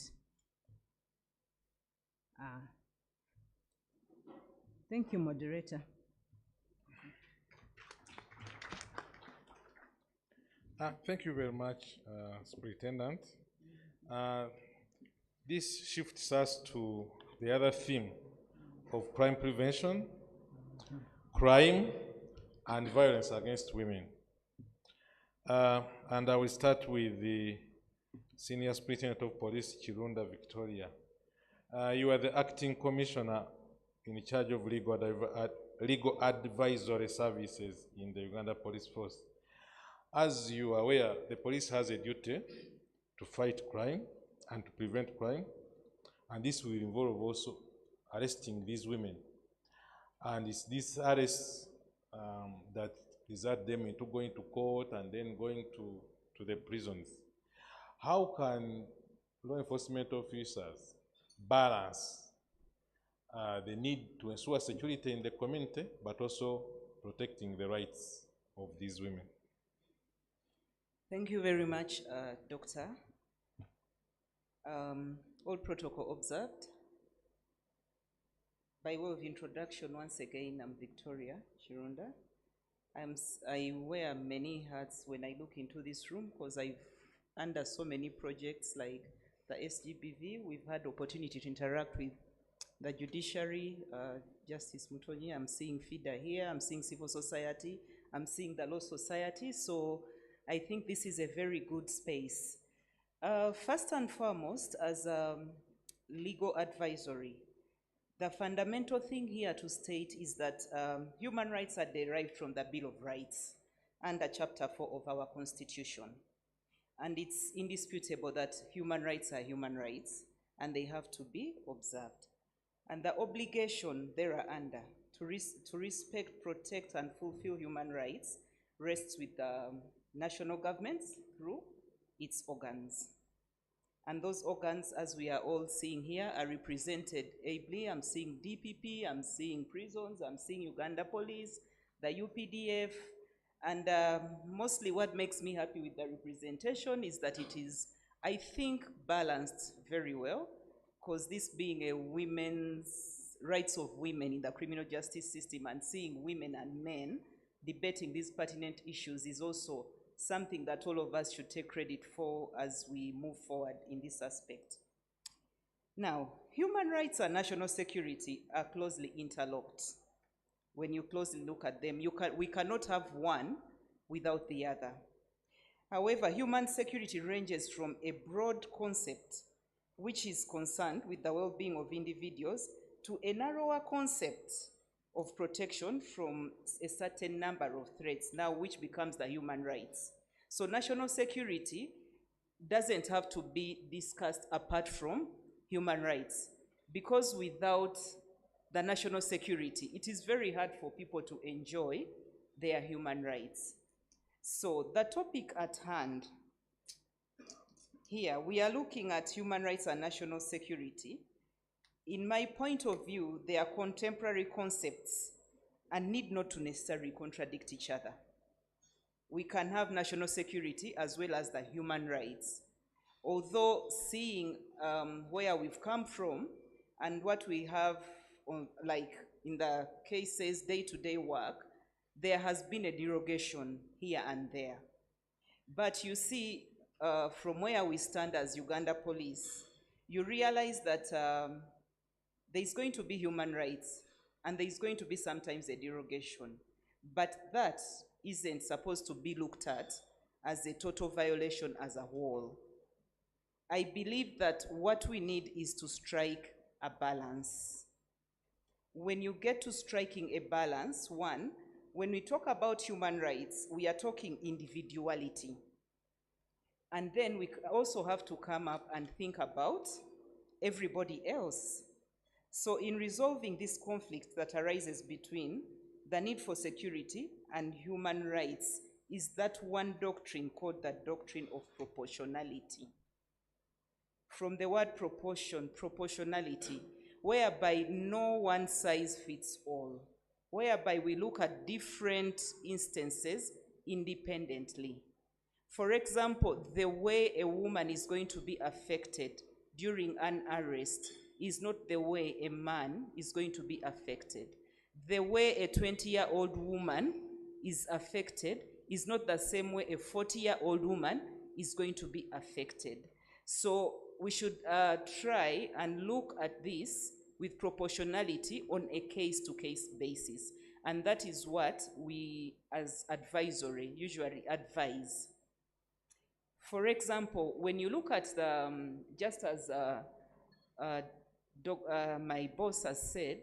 Thank you, Moderator. Thank you very much, Superintendent. This shifts us to the other theme of crime prevention, crime, and violence against women. And I will start with the Senior Superintendent of Police, Chirunda Victoria. You are the acting commissioner in charge of legal advisory services in the Uganda Police Force. As you are aware, the police has a duty to fight crime and to prevent crime, and this will involve also arresting these women. And it's these arrests that result them into going to court and then going to the prisons. How can law enforcement officers balance the need to ensure security in the community, but also protecting the rights of these women? Thank you very much, Doctor. All protocol observed. By way of introduction, once again, I'm Victoria Chirunda. I wear many hats when I look into this room because I've under so many projects like the SGBV, we've had opportunity to interact with the judiciary, Justice Mutonyi, I'm seeing FIDA here, I'm seeing civil society, I'm seeing the law society, so I think this is a very good space. First and foremost, as legal advisory, the fundamental thing here to state is that human rights are derived from the Bill of Rights under Chapter 4 of our Constitution. And it's indisputable that human rights are human rights, and they have to be observed. And the obligation thereunder to respect, protect, and fulfill human rights rests with the national governments through its organs. And those organs, as we are all seeing here, are represented ably. I'm seeing DPP, I'm seeing prisons, I'm seeing Uganda Police, the UPDF, and mostly what makes me happy with the representation is that it is, I think, balanced very well, because this being a women's rights of women in the criminal justice system and seeing women and men debating these pertinent issues is also something that all of us should take credit for as we move forward in this aspect. Now, human rights and national security are closely interlocked. When you closely look at them, we cannot have one without the other. However, human security ranges from a broad concept which is concerned with the well-being of individuals to a narrower concept of protection from a certain number of threats, now which becomes the human rights. So national security doesn't have to be discussed apart from human rights, because without the national security, it is very hard for people to enjoy their human rights. So the topic at hand here, we are looking at human rights and national security. In my point of view, they are contemporary concepts and need not to necessarily contradict each other. We can have national security as well as the human rights. Although seeing where we've come from and what we have, like in the cases, day-to-day work, there has been a derogation here and there. But you see, from where we stand as Uganda Police, you realize that there's going to be human rights and there's going to be sometimes a derogation. But that isn't supposed to be looked at as a total violation as a whole. I believe that what we need is to strike a balance. When you get to striking a balance, one, when we talk about human rights, we are talking individuality. And then we also have to come up and think about everybody else. So in resolving this conflict that arises between the need for security and human rights is that one doctrine called the doctrine of proportionality. From the word proportion, proportionality, whereby no one size fits all, whereby we look at different instances independently. For example, the way a woman is going to be affected during an arrest is not the way a man is going to be affected. The way a 20-year-old woman is affected is not the same way a 40-year-old woman is going to be affected. So we should try and look at this with proportionality on a case-to-case basis. And that is what we, as advisory, usually advise. For example, when you look at the, just as my boss has said,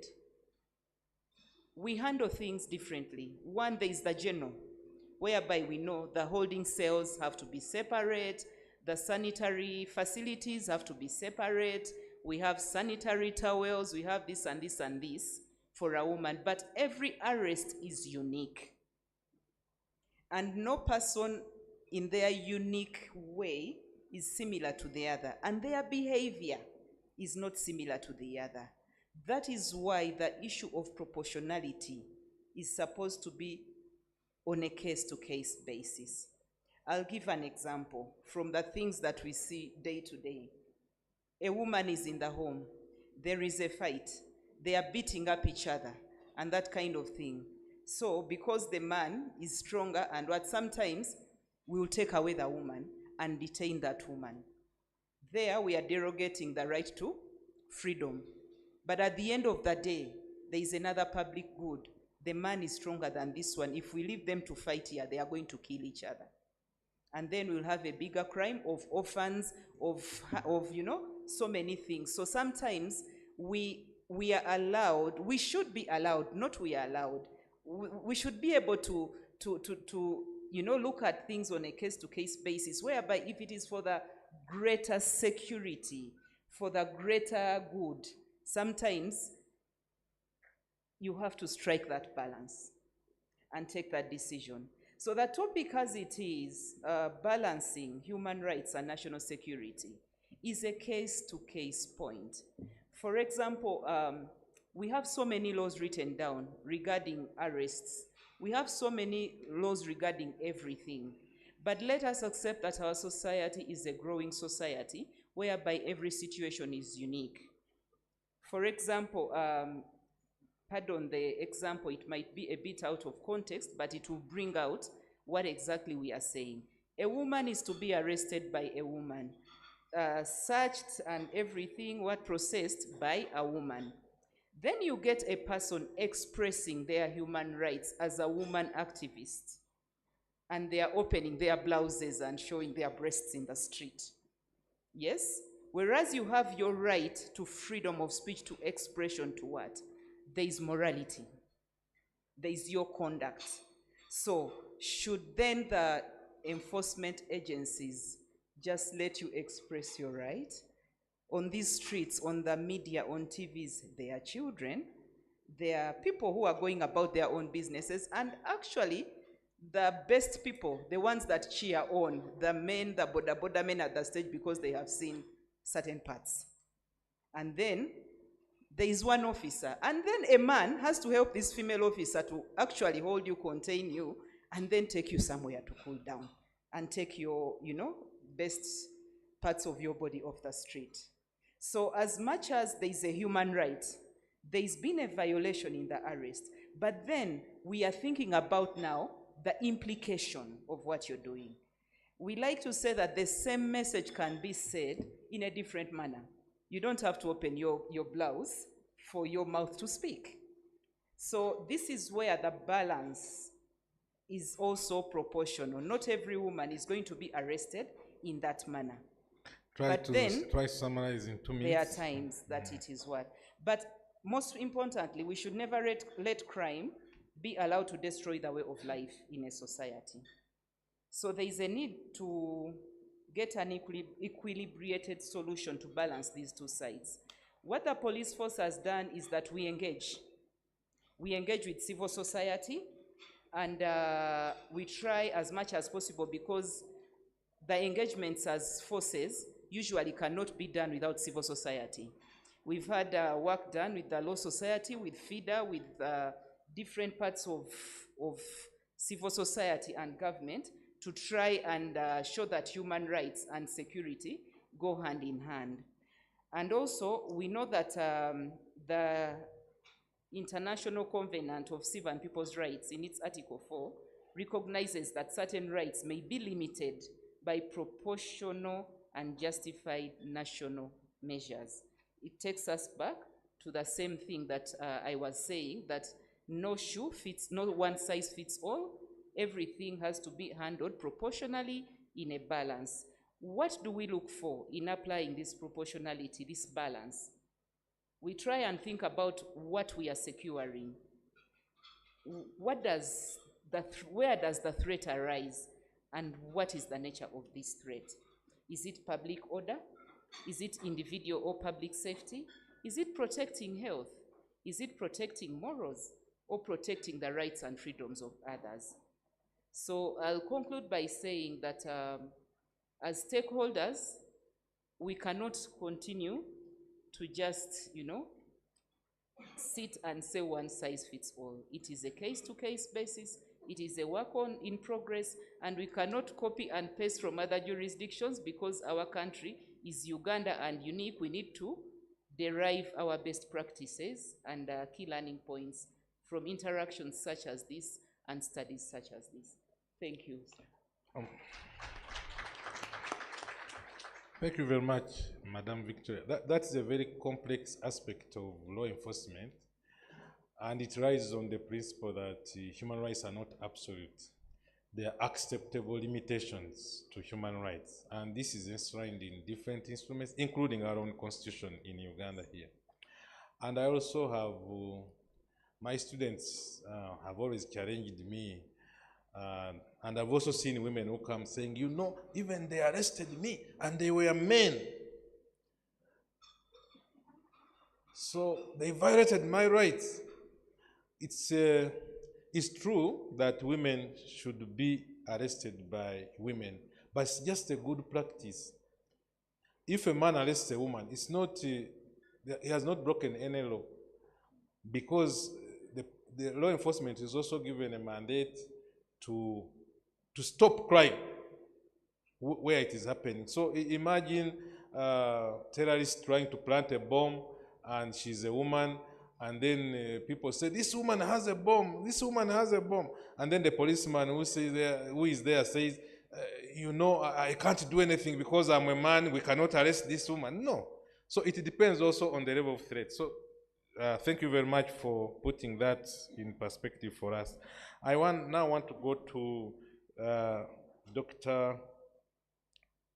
we handle things differently. One, there is the general, whereby we know the holding cells have to be separate, the sanitary facilities have to be separate, we have sanitary towels, we have this and this and this for a woman, but every arrest is unique. And no person in their unique way is similar to the other, and their behavior is not similar to the other. That is why the issue of proportionality is supposed to be on a case-to-case basis. I'll give an example from the things that we see day to day. A woman is in the home, there is a fight, they are beating up each other, and that kind of thing. So because the man is stronger, and what sometimes we will take away the woman and detain that woman. There we are derogating the right to freedom. But at the end of the day, there is another public good. The man is stronger than this one. If we leave them to fight here, they are going to kill each other. And then we'll have a bigger crime of orphans, of you know, so many things. So sometimes we are allowed, we should be allowed, not we are allowed. We should be able to you know, look at things on a case-to-case basis, whereby if it is for the greater security, for the greater good, sometimes you have to strike that balance and take that decision. So the topic as it is, balancing human rights and national security, is a case-to-case point. For example, we have so many laws written down regarding arrests. We have so many laws regarding everything. But let us accept that our society is a growing society whereby every situation is unique. For example, pardon the example, it might be a bit out of context, but it will bring out what exactly we are saying. A woman is to be arrested by a woman, searched and everything, what processed by a woman. Then you get a person expressing their human rights as a woman activist, and they are opening their blouses and showing their breasts in the street. Yes? Whereas you have your right to freedom of speech, to expression, to what? There is morality. There is your conduct. So should then the enforcement agencies just let you express your right? On these streets, on the media, on TVs, they are children. There are people who are going about their own businesses, and actually, the best people, the ones that cheer on, the men, the boda men at the stage because they have seen certain parts. And then there is one officer, and then a man has to help this female officer to actually hold you, contain you, and then take you somewhere to cool down and take your, best parts of your body off the street. So as much as there is a human right, there's been a violation in the arrest, but then we are thinking about now the implication of what you're doing. We like to say that the same message can be said in a different manner. You don't have to open your blouse for your mouth to speak. So this is where the balance is also proportional. Not every woman is going to be arrested in that manner. Try to summarize in 2 minutes. There are times that it is what. But most importantly, we should never let crime be allowed to destroy the way of life in a society. So there is a need to get an equilibrated solution to balance these two sides. What the police force has done is that we engage. We engage with civil society, and we try as much as possible, because the engagements as forces usually cannot be done without civil society. We've had work done with the Law Society, with FIDA, with different parts of civil society and government to try and show that human rights and security go hand in hand. And also, we know that the International Covenant of Civil and People's Rights, in its Article 4, recognizes that certain rights may be limited by proportional and justified national measures. It takes us back to the same thing that I was saying, that no shoe fits, no one size fits all. Everything has to be handled proportionally in a balance. What do we look for in applying this proportionality, this balance? We try and think about what we are securing. Where does the threat arise, and what is the nature of this threat? Is it public order? Is it individual or public safety? Is it protecting health? Is it protecting morals, or protecting the rights and freedoms of others? So I'll conclude by saying that as stakeholders, we cannot continue to just, sit and say one size fits all. It is a case-to-case basis. It is a work in progress, and we cannot copy and paste from other jurisdictions, because our country is Uganda and unique. We need to derive our best practices and key learning points from interactions such as this and studies such as this. Thank you. Thank you very much, Madam Victoria. That's a very complex aspect of law enforcement, and it rises on the principle that human rights are not absolute. There are acceptable limitations to human rights, and this is enshrined in different instruments, including our own constitution in Uganda here. And I also have, my students have always challenged me, and I've also seen women who come saying, even they arrested me and they were men. So they violated my rights. It's true that women should be arrested by women, but it's just a good practice. If a man arrests a woman, it's not, he has not broken any law, because the law enforcement is also given a mandate to stop crime where it is happening. So imagine terrorists trying to plant a bomb and she's a woman, and then people say, this woman has a bomb, this woman has a bomb. And then the policeman who is there says, you know, I can't do anything because I'm a man, we cannot arrest this woman. No. So it depends also on the level of threat. So thank you very much for putting that in perspective for us. I now want to go to Dr.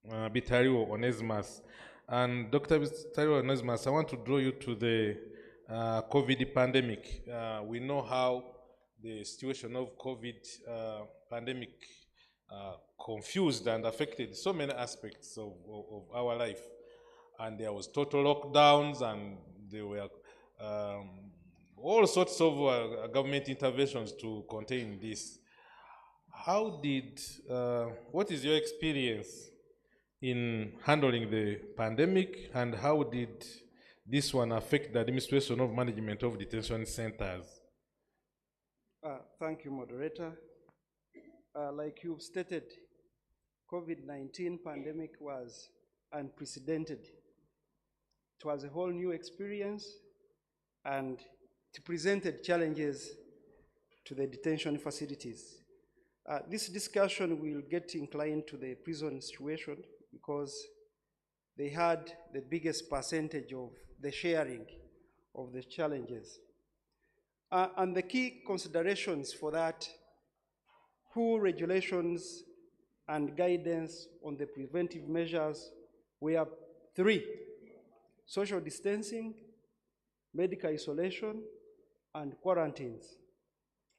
Bitariwo Onesimus. And Dr. Bitariwo Onesimus, I want to draw you to the COVID pandemic. We know how the situation of COVID pandemic confused and affected so many aspects of our life. And there was total lockdowns, and there were all sorts of government interventions to contain this. What is your experience in handling the pandemic, and how did this one affect the administration of management of detention centers? Thank you, moderator. Like you've stated, COVID-19 pandemic was unprecedented. It was a whole new experience, and it presented challenges to the detention facilities. This discussion will get inclined to the prison situation because they had the biggest percentage of the sharing of the challenges. And the key considerations for that, WHO regulations and guidance on the preventive measures were 3: social distancing, medical isolation, and quarantines.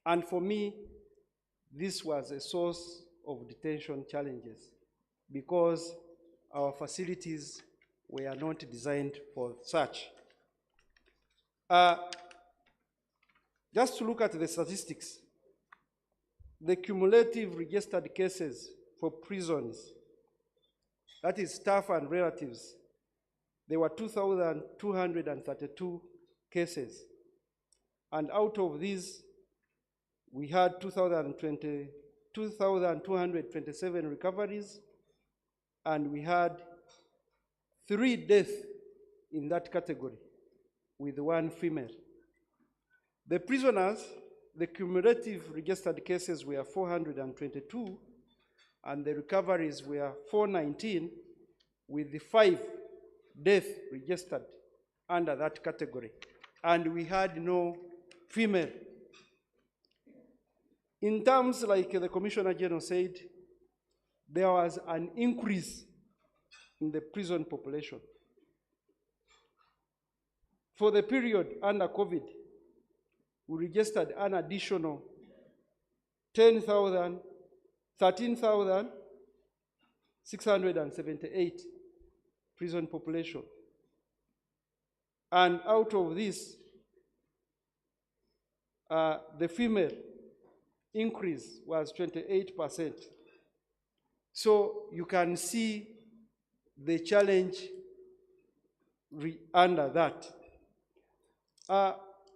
And for me, this was a source of detention challenges because our facilities were not designed for such. Just to look at the statistics, the cumulative registered cases for prisons, that is staff and relatives, there were 2,232 cases. And out of these, we had 2,227 recoveries, and we had 3 deaths in that category, with 1 female. The prisoners, the cumulative registered cases were 422, and the recoveries were 419, with the 5 deaths registered under that category. And we had no female. In terms, like the Commissioner General said, there was an increase in the prison population. For the period under COVID, we registered an additional 13,678 prison population. And out of this, the female increase was 28%. So you can see the challenge under that.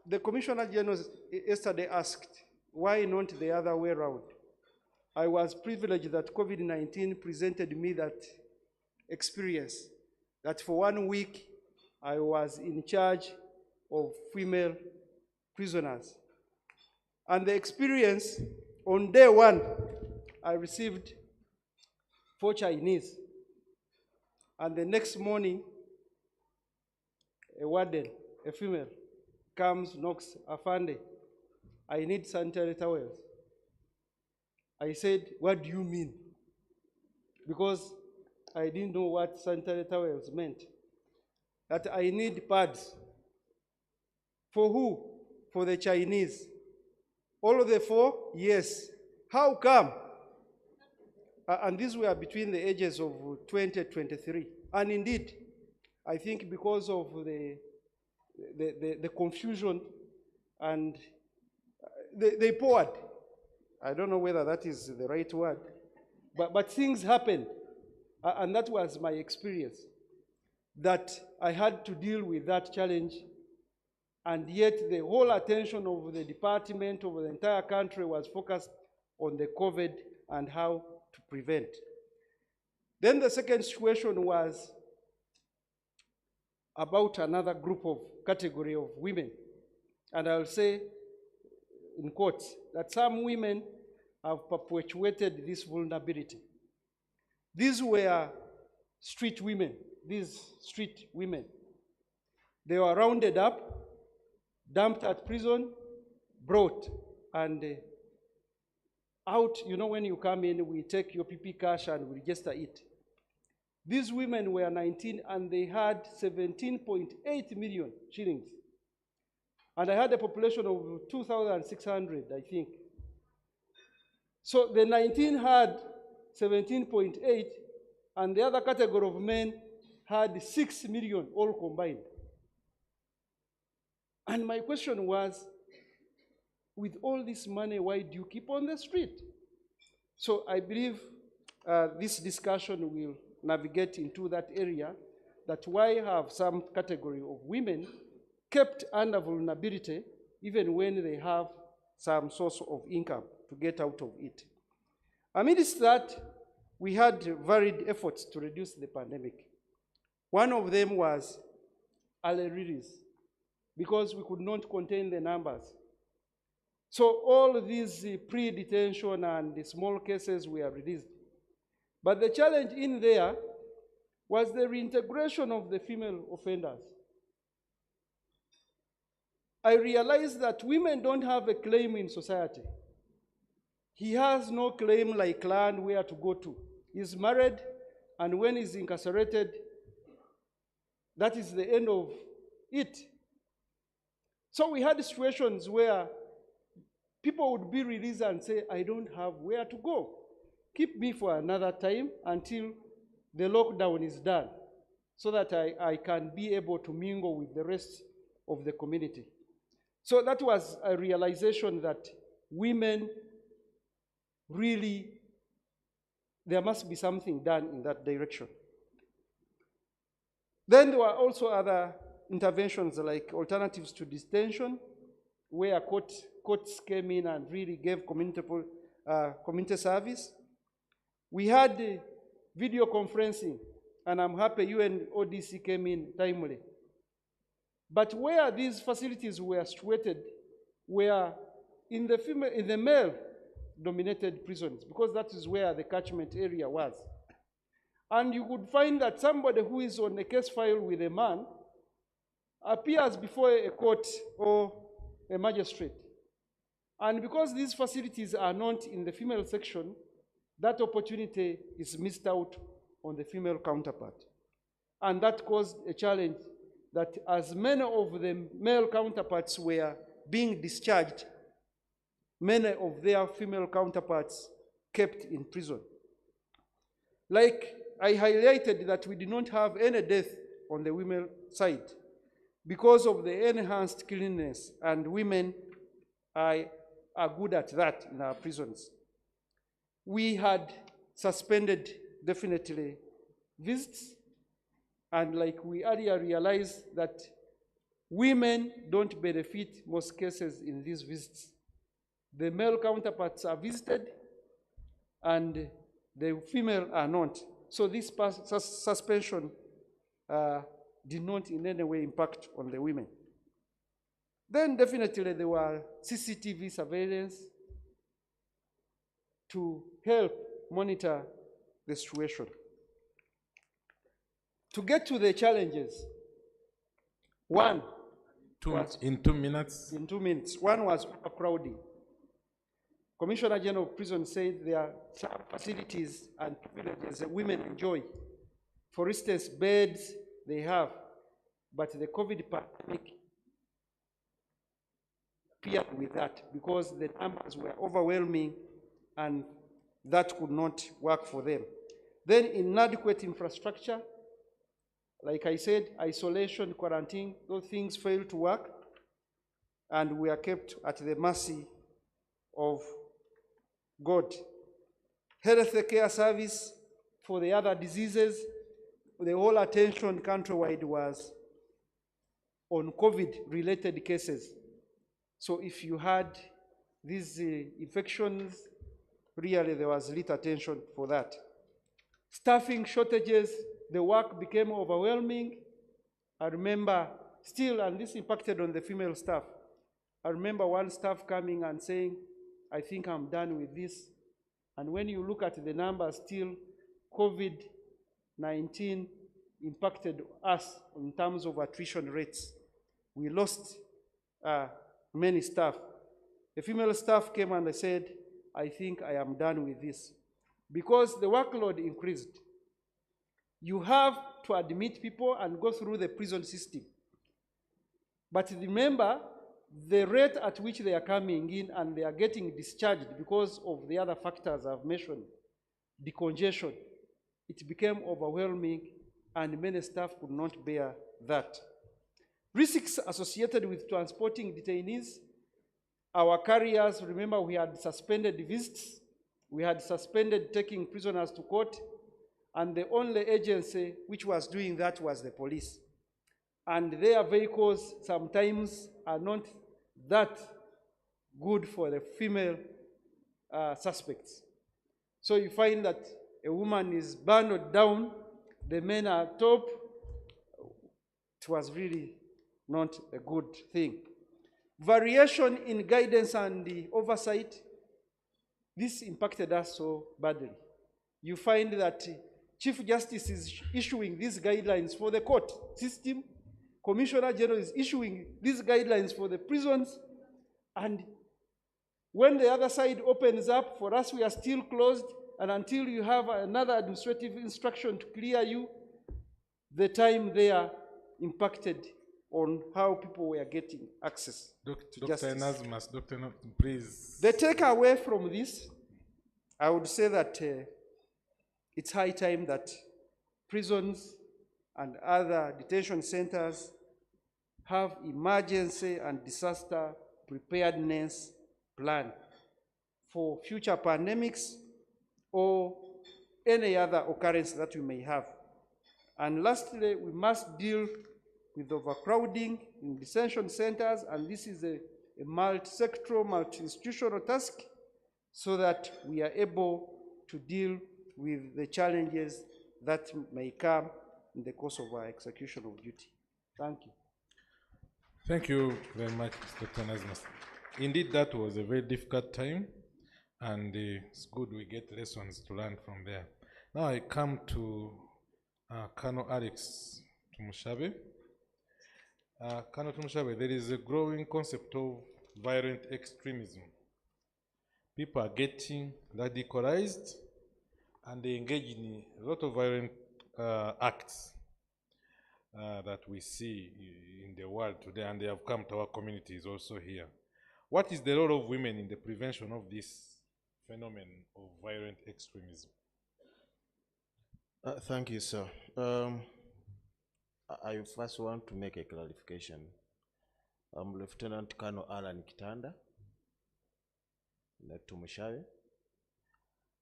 The Commissioner General yesterday asked, why not the other way around? I was privileged that COVID-19 presented me that experience, that for 1 week, I was in charge of female prisoners. And the experience, on day 1, I received 4 Chinese. And the next morning, a warden, a female, comes, knocks, "Afande, I need sanitary towels." I said, "What do you mean?" Because I didn't know what sanitary towels meant. That I need pads. For who? For the Chinese. All of the 4? Yes. How come? And these were between the ages of 20 and 23. And indeed, I think because of the confusion, and they poured. I don't know whether that is the right word, but things happened, and that was my experience, that I had to deal with that challenge, and yet the whole attention of the department, of the entire country, was focused on the COVID and how to prevent. Then the second situation was about another group of category of women. And I'll say, in quotes, that some women have perpetuated this vulnerability. These were street women, They were rounded up, dumped at prison, brought, and out, you know, when you come in, we take your PP cash and we register it. These women were 19 and they had 17.8 million shillings. And I had a population of 2,600, I think. So the 19 had 17.8, and the other category of men had 6 million all combined. And my question was, with all this money, why do you keep on the street? So I believe this discussion will navigate into that area, that why have some category of women kept under vulnerability even when they have some source of income to get out of it. Amidst that, we had varied efforts to reduce the pandemic. One of them was early release, because we could not contain the numbers. So all these pre-detention and the small cases were released. But the challenge in there was the reintegration of the female offenders. I realized that women don't have a claim in society. He has no claim like land where to go to. He's married, and when he's incarcerated, that is the end of it. So we had situations where people would be released and say, I don't have where to go. Keep me for another time until the lockdown is done, so that I can be able to mingle with the rest of the community. So that was a realization that women really, there must be something done in that direction. Then there were also other interventions like alternatives to detention, where courts came in and really gave community service. We had video conferencing, and I'm happy UNODC came in timely. But where these facilities were situated were in the male-dominated prisons, because that is where the catchment area was. And you could find that somebody who is on a case file with a man appears before a court or a magistrate. And because these facilities are not in the female section, that opportunity is missed out on the female counterpart. And that caused a challenge that as many of the male counterparts were being discharged, many of their female counterparts kept in prison. Like I highlighted that we did not have any death on the women side because of the enhanced cleanliness, and women are good at that in our prisons. We had suspended, definitely, visits, and like we earlier realized that women don't benefit most cases in these visits. The male counterparts are visited and the female are not. So this suspension did not in any way impact on the women. Then definitely there were CCTV surveillance to help monitor the situation. To get to the challenges, one, in 2 minutes. In 2 minutes. One was overcrowding. Commissioner General of Prison said there are some facilities and privileges that women enjoy. For instance, beds they have, but the COVID pandemic appeared with that because the numbers were overwhelming and that could not work for them. Then inadequate infrastructure, like I said, isolation, quarantine, those things failed to work, and we are kept at the mercy of God. Health care service for the other diseases, the whole attention countrywide was on COVID-related cases. So if you had these infections, really there was little attention for that. Staffing shortages, the work became overwhelming, I remember still, and this impacted on the female staff. I remember one staff coming and saying, I think I'm done with this. And when you look at the numbers, still COVID-19 impacted us in terms of attrition rates. We lost many staff. A female staff came and said, I think I am done with this. Because the workload increased. You have to admit people and go through the prison system. But remember, the rate at which they are coming in and they are getting discharged because of the other factors I've mentioned, decongestion, it became overwhelming and many staff could not bear that. Risks associated with transporting detainees. Our carriers, remember, we had suspended visits, we had suspended taking prisoners to court, and the only agency which was doing that was the police. And their vehicles sometimes are not that good for the female suspects. So you find that a woman is bundled down, the men are top. It was really not a good thing. Variation in guidance and the oversight, this impacted us so badly. You find that Chief Justice is issuing these guidelines for the court system, Commissioner General is issuing these guidelines for the prisons, and when the other side opens up, for us we are still closed, and until you have another administrative instruction to clear you, the time there impacted on how people were getting access to justice. Dr. Nazmas, please. The takeaway from this, I would say that it's high time that prisons and other detention centers have emergency and disaster preparedness plan for future pandemics or any other occurrence that we may have. And lastly, we must deal with overcrowding in detention centers, and this is a multi-sectoral, multi-institutional task so that we are able to deal with the challenges that may come in the course of our execution of duty. Thank you. Thank you very much, Dr. Nazmas. Indeed, that was a very difficult time, and it's good we get lessons to learn from there. Now I come to Colonel Alex Tumushabe. Colonel Tumushabe, there is a growing concept of violent extremism. People are getting radicalized and they engage in a lot of violent acts that we see in the world today, and they have come to our communities also here. What is the role of women in the prevention of this phenomenon of violent extremism? Thank you, sir. I first want to make a clarification. I'm Lieutenant Colonel Alan Kitanda, Dr. Tumushabe.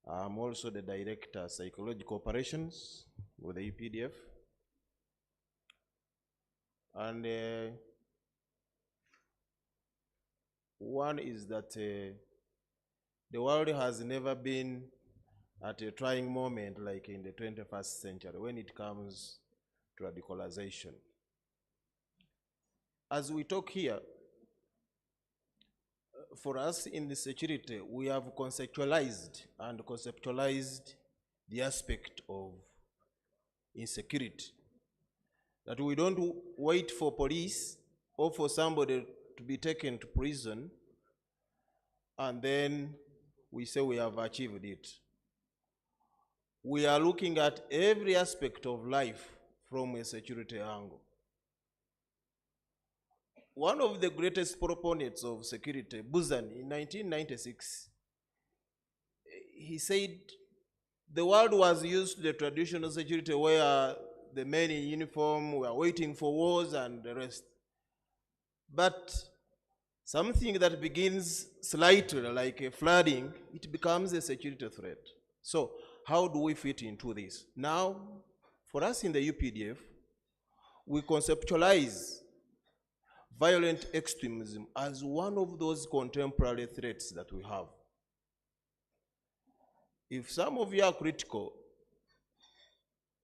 I'm also the Director of Psychological Operations with the UPDF. And one is that the world has never been at a trying moment like in the 21st century when it comes to radicalization. As we talk here, for us in the security, we have conceptualized the aspect of insecurity. That we don't wait for police or for somebody to be taken to prison and then we say we have achieved it. We are looking at every aspect of life from a security angle. One of the greatest proponents of security, Buzan, in 1996, he said the world was used to the traditional security where the men in uniform were waiting for wars and the rest. But something that begins slightly like a flooding, it becomes a security threat. So how do we fit into this? Now, for us in the UPDF, we conceptualize violent extremism as one of those contemporary threats that we have. If some of you are critical,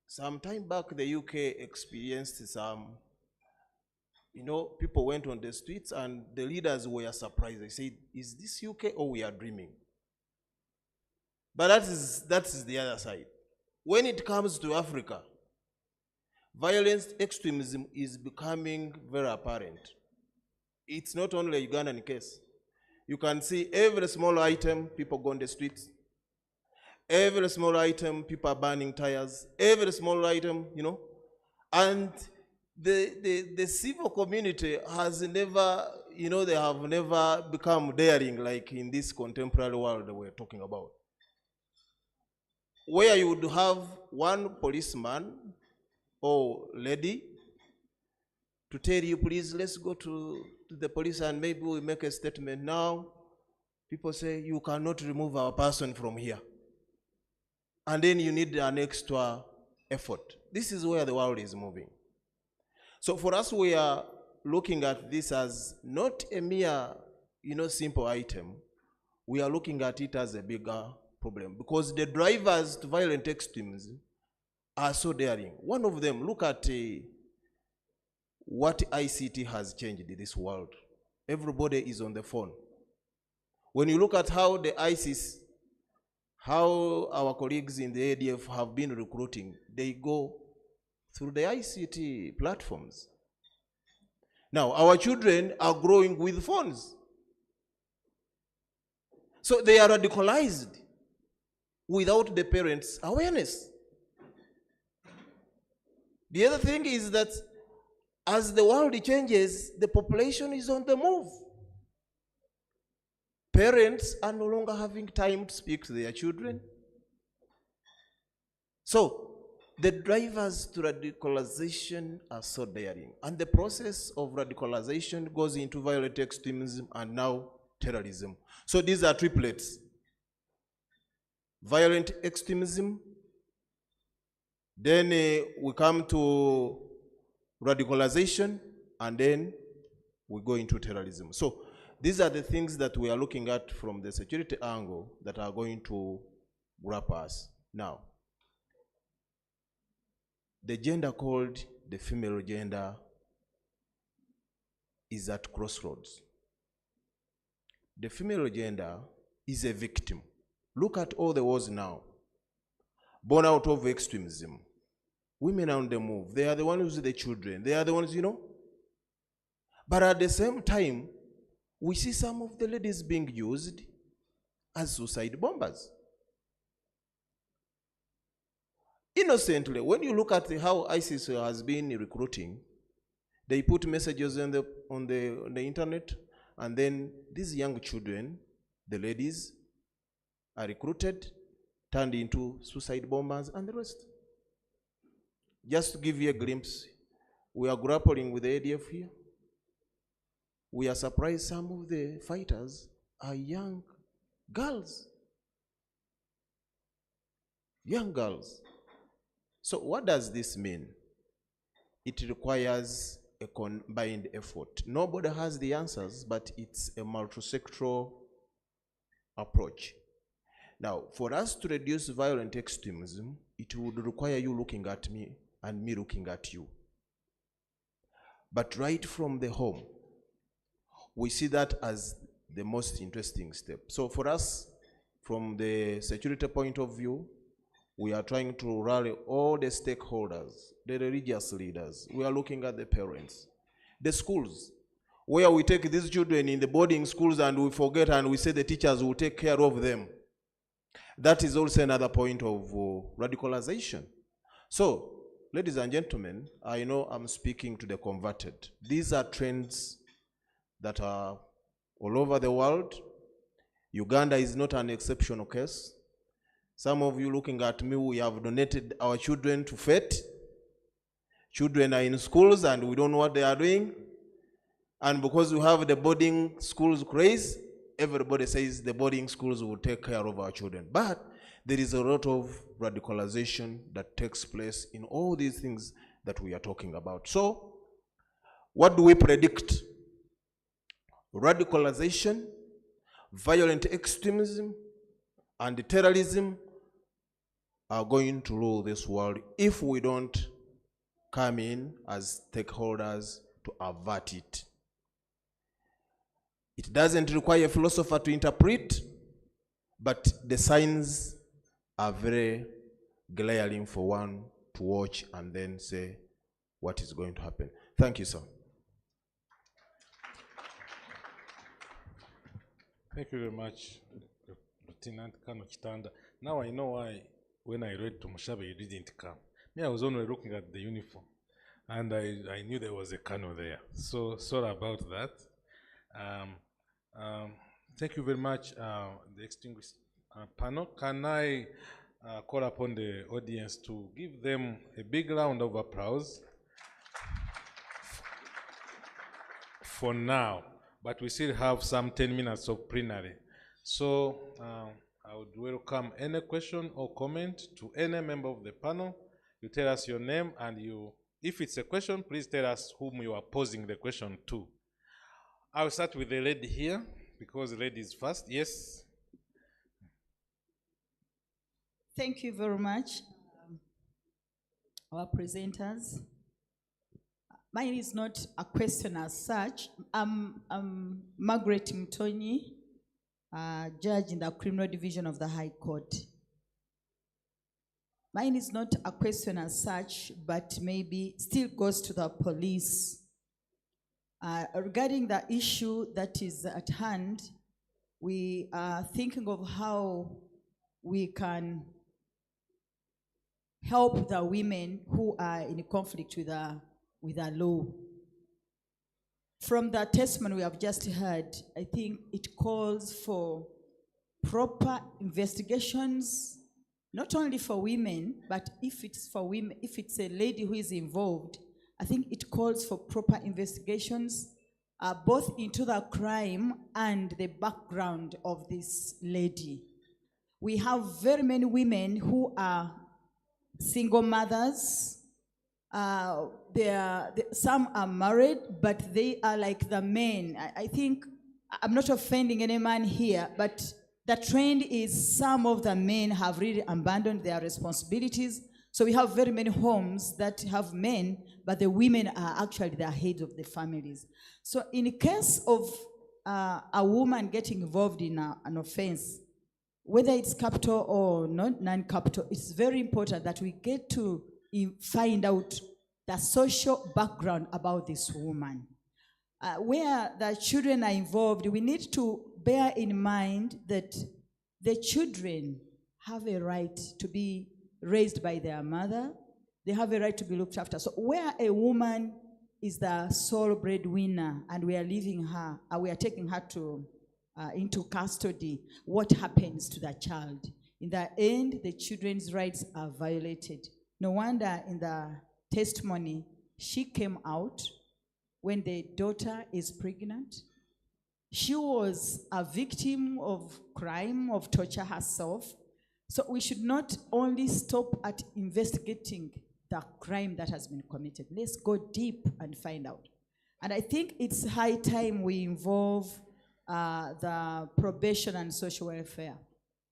some time back the UK experienced some you know, people went on the streets and the leaders were surprised. They said, is this UK or we are dreaming? But that is the other side. When it comes to Africa, violence extremism is becoming very apparent. It's not only a Ugandan case. You can see every small item, people go on the streets. Every small item, people are burning tires. Every small item, you know. And the civil community has never, you know, they have never become daring like in this contemporary world that we're talking about. Where you would have one policeman or lady to tell you, please, let's go to the police and maybe we make a statement. Now, people say, you cannot remove our person from here. And then you need an extra effort. This is where the world is moving. So for us, we are looking at this as not a mere, you know, simple item. We are looking at it as a bigger problem because the drivers to violent extremism are so daring. One of them, look at what ICT has changed in this world. Everybody is on the phone. When you look at how the ISIS, how our colleagues in the ADF have been recruiting, they go through the ICT platforms. Now, our children are growing with phones. So they are radicalized without the parents' awareness. The other thing is that as the world changes, the population is on the move. Parents are no longer having time to speak to their children. So, the drivers to radicalization are so daring. And the process of radicalization goes into violent extremism and now terrorism. So these are triplets. Violent extremism, then we come to radicalization, and then we go into terrorism. So these are the things that we are looking at from the security angle that are going to grab us. Now, the gender called the female gender is at crossroads. The female gender is a victim. Look at all the wars now, born out of extremism. Women are on the move. They are the ones with the children. They are the ones, you know. But at the same time, we see some of the ladies being used as suicide bombers. Innocently, when you look at how ISIS has been recruiting, they put messages on the internet, and then these young children, the ladies, are recruited, turned into suicide bombers, and the rest. Just to give you a glimpse, we are grappling with the ADF here. We are surprised some of the fighters are young girls. Young girls. So what does this mean? It requires a combined effort. Nobody has the answers, but it's a multi-sectoral approach. Now, for us to reduce violent extremism, it would require you looking at me and me looking at you. But right from the home, we see that as the most interesting step. So for us, from the security point of view, we are trying to rally all the stakeholders, the religious leaders. We are looking at the parents, the schools, where we take these children in the boarding schools and we forget and we say the teachers will take care of them. That is also another point of radicalization. So, ladies and gentlemen, I know I'm speaking to the converted. These are trends that are all over the world. Uganda is not an exceptional case. Some of you looking at me, we have donated our children to FET. Children are in schools and we don't know what they are doing. And because we have the boarding schools craze, everybody says the boarding schools will take care of our children. But there is a lot of radicalization that takes place in all these things that we are talking about. So, what do we predict? Radicalization, violent extremism, and terrorism are going to rule this world if we don't come in as stakeholders to avert it. It doesn't require a philosopher to interpret, but the signs are very glaring for one to watch and then say what is going to happen. Thank you, sir. Thank you very much, Lieutenant Kano Kitanda. Now I know why when I read to Mushabe you didn't come. Me, I was only looking at the uniform and I knew there was a Kano there. So sorry about that. Thank you very much, the extinguished panel. Can I call upon the audience to give them a big round of applause for now, but we still have some 10 minutes of plenary. So I would welcome any question or comment to any member of the panel. You tell us your name and if it's a question, please tell us whom you are posing the question to. I'll start with the lady here because the lady is first. Yes. Thank you very much, our presenters. Mine is not a question as such. I'm Margaret Mtonyi, judge in the Criminal Division of the High Court. Mine is not a question as such, but maybe still goes to the police. Regarding the issue that is at hand, we are thinking of how we can help the women who are in conflict with the law. From the testimony we have just heard, I think it calls for proper investigations, not only for women, but if it's for women, if it's a lady who is involved, I think it calls for proper investigations, both into the crime and the background of this lady. We have very many women who are single mothers. Some are married, but they are like the men. I think, I'm not offending any man here, but the trend is some of the men have really abandoned their responsibilities. So we have very many homes that have men, but the women are actually the heads of the families. So in case of a woman getting involved in an offense, whether it's capital or non-capital, it's very important that we get to find out the social background about this woman. Where the children are involved, we need to bear in mind that the children have a right to be raised by their mother. They have a right to be looked after. So where a woman is the sole breadwinner and we are leaving her, we are taking her into custody, what happens to the child? In the end, the children's rights are violated. No wonder in the testimony, she came out when the daughter is pregnant. She was a victim of crime, of torture herself. So we should not only stop at investigating the crime that has been committed. Let's go deep and find out. And I think it's high time we involve the probation and social welfare.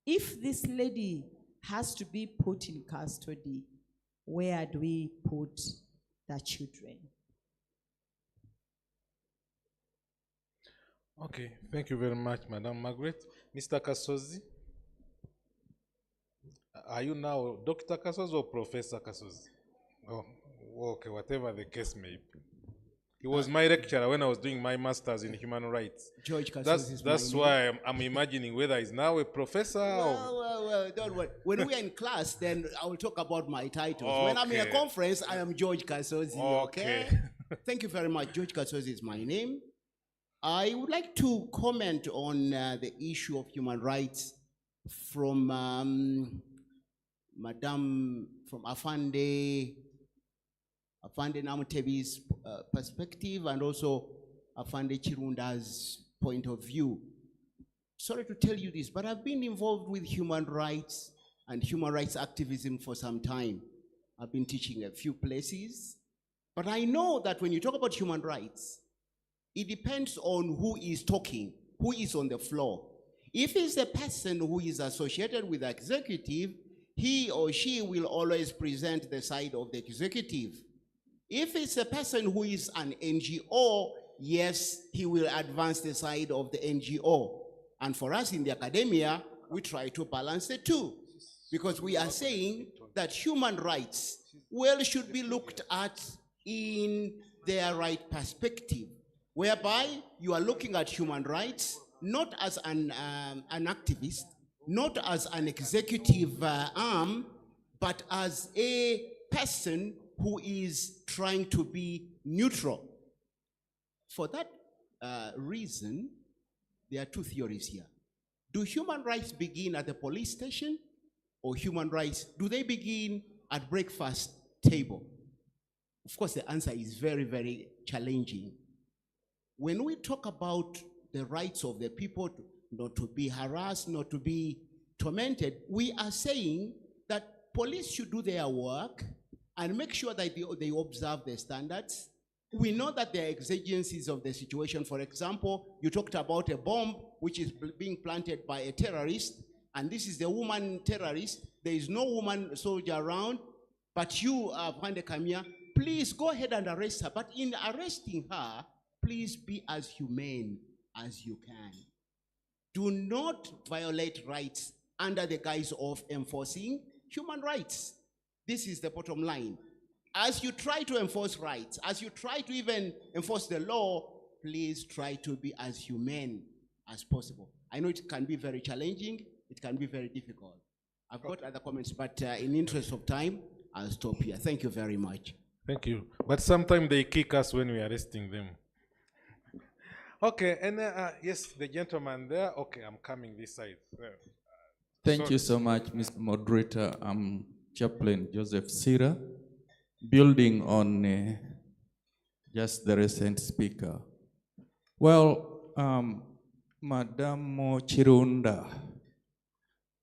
If this lady has to be put in custody, where do we put the children? Okay, thank you very much, Madam Margaret. Mr. Kasozi? Are you now Dr. Kasozi or Professor Kasozi? Oh, okay, whatever the case may be. He was my lecturer when I was doing my master's in human rights. George Kasozi is That's my why name. I'm imagining whether he's now a professor or... Well, don't worry. When we are in class, then I will talk about my titles. When I'm in a Okay. conference, I am George Kasozi, okay? Thank you very much. George Kasozi is my name. I would like to comment on the issue of human rights from from Afande Namutebi's perspective and also Afande Chirunda's point of view. Sorry to tell you this, but I've been involved with human rights and human rights activism for some time. I've been teaching a few places, but I know that when you talk about human rights, it depends on who is talking, who is on the floor. If it's a person who is associated with the executive, he or she will always present the side of the executive. If it's a person who is an NGO, yes, he will advance the side of the NGO. And for us in the academia, we try to balance the two, because we are saying that human rights, well, should be looked at in their right perspective, whereby you are looking at human rights not as an activist, not as an executive arm, but as a person who is trying to be neutral. For that reason, there are two theories here. Do human rights begin at the police station, or human rights, do they begin at breakfast table? Of course, the answer is very, very challenging. When we talk about the rights of the people not to be harassed, not to be tormented, we are saying that police should do their work and make sure that they observe the standards. We know that there are exigencies of the situation. For example, you talked about a bomb which is being planted by a terrorist, and this is the woman terrorist. There is no woman soldier around, but you, Vande Kamia, please go ahead and arrest her. But in arresting her, please be as humane as you can. Do not violate rights under the guise of enforcing human rights. This is the bottom line. As you try to enforce rights, as you try to even enforce the law, please try to be as humane as possible. I know it can be very challenging, it can be very difficult. I've got other comments, but in interest of time, I'll stop here. Thank you very much. Thank you. But sometimes they kick us when we are arresting them. Okay, and yes, the gentleman there. Okay, I'm coming this side. Thank you so much, Mr. Moderator. I'm Chaplain Joseph Sira, building on just the recent speaker. Well, Madam Chirunda,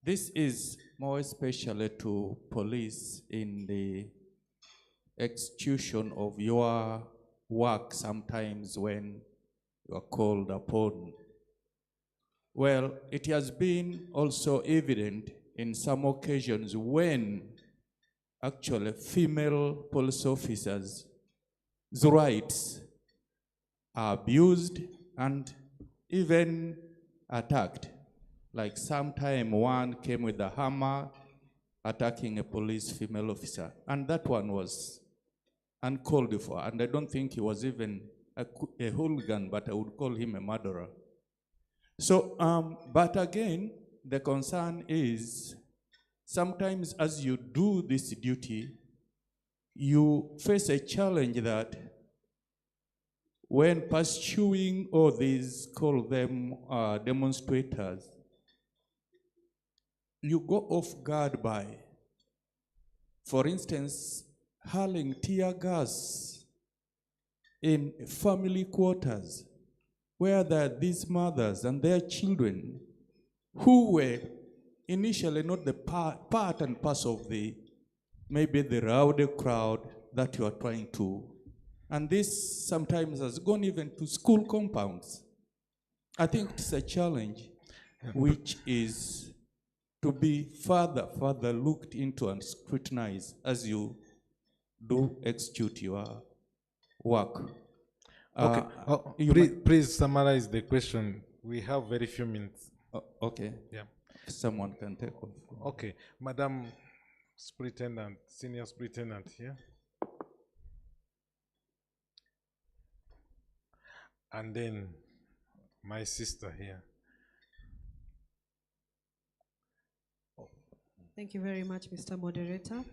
this is more especially to police in the execution of your work sometimes when you are called upon. Well, it has been also evident in some occasions when actually female police officers' rights are abused and even attacked. Like sometime one came with a hammer attacking a police female officer, and that one was uncalled for, and I don't think he was even a hooligan, but I would call him a murderer. So, but again, the concern is sometimes as you do this duty, you face a challenge that when pursuing all these, call them demonstrators, you go off guard by, for instance, hurling tear gas in family quarters where there are these mothers and their children who were initially not the part and parcel of the, maybe the rowdy crowd that you are trying to. And this sometimes has gone even to school compounds. I think it's a challenge which is to be further looked into and scrutinized as you do execute your work. Okay. Please summarize the question. We have very few minutes. Okay. Yeah. Someone can take off. Okay. Madam Superintendent, Senior Superintendent here. And then my sister here. Thank you very much, Mr. Moderator.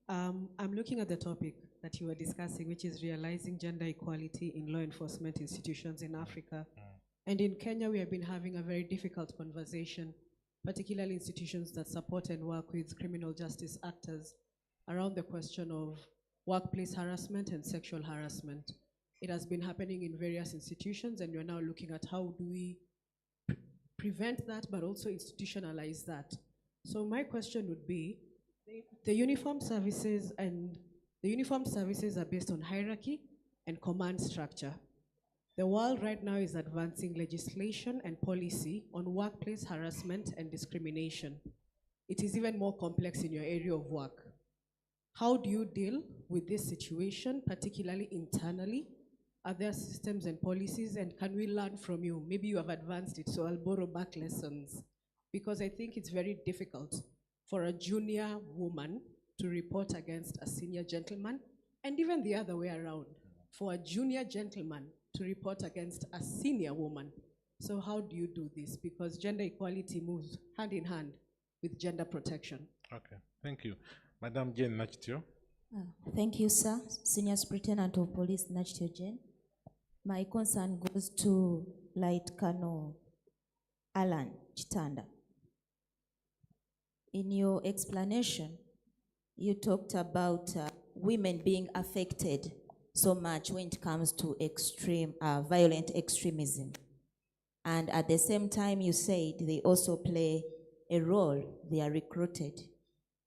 I'm looking at the topic that you were discussing, which is realizing gender equality in law enforcement institutions in Africa. And in Kenya, we have been having a very difficult conversation, particularly institutions that support and work with criminal justice actors around the question of workplace harassment and sexual harassment. It has been happening in various institutions, and we're now looking at how do we prevent that, but also institutionalize that. So my question would be, the uniformed services are based on hierarchy and command structure. The world right now is advancing legislation and policy on workplace harassment and discrimination. It is even more complex in your area of work. How do you deal with this situation, particularly internally? Are there systems and policies, and can we learn from you? Maybe you have advanced it, so I'll borrow back lessons. Because I think it's very difficult for a junior woman to report against a senior gentleman, and even the other way around, for a junior gentleman to report against a senior woman. So how do you do this? Because gender equality moves hand in hand with gender protection. Okay, thank you. Madam Jane Nachitio. Thank you, sir. Senior Superintendent of Police, Nachitio Jane. My concern goes to Light Colonel Alan Chitanda. In your explanation, you talked about women being affected so much when it comes to extreme, violent extremism. And at the same time, you said they also play a role, they are recruited.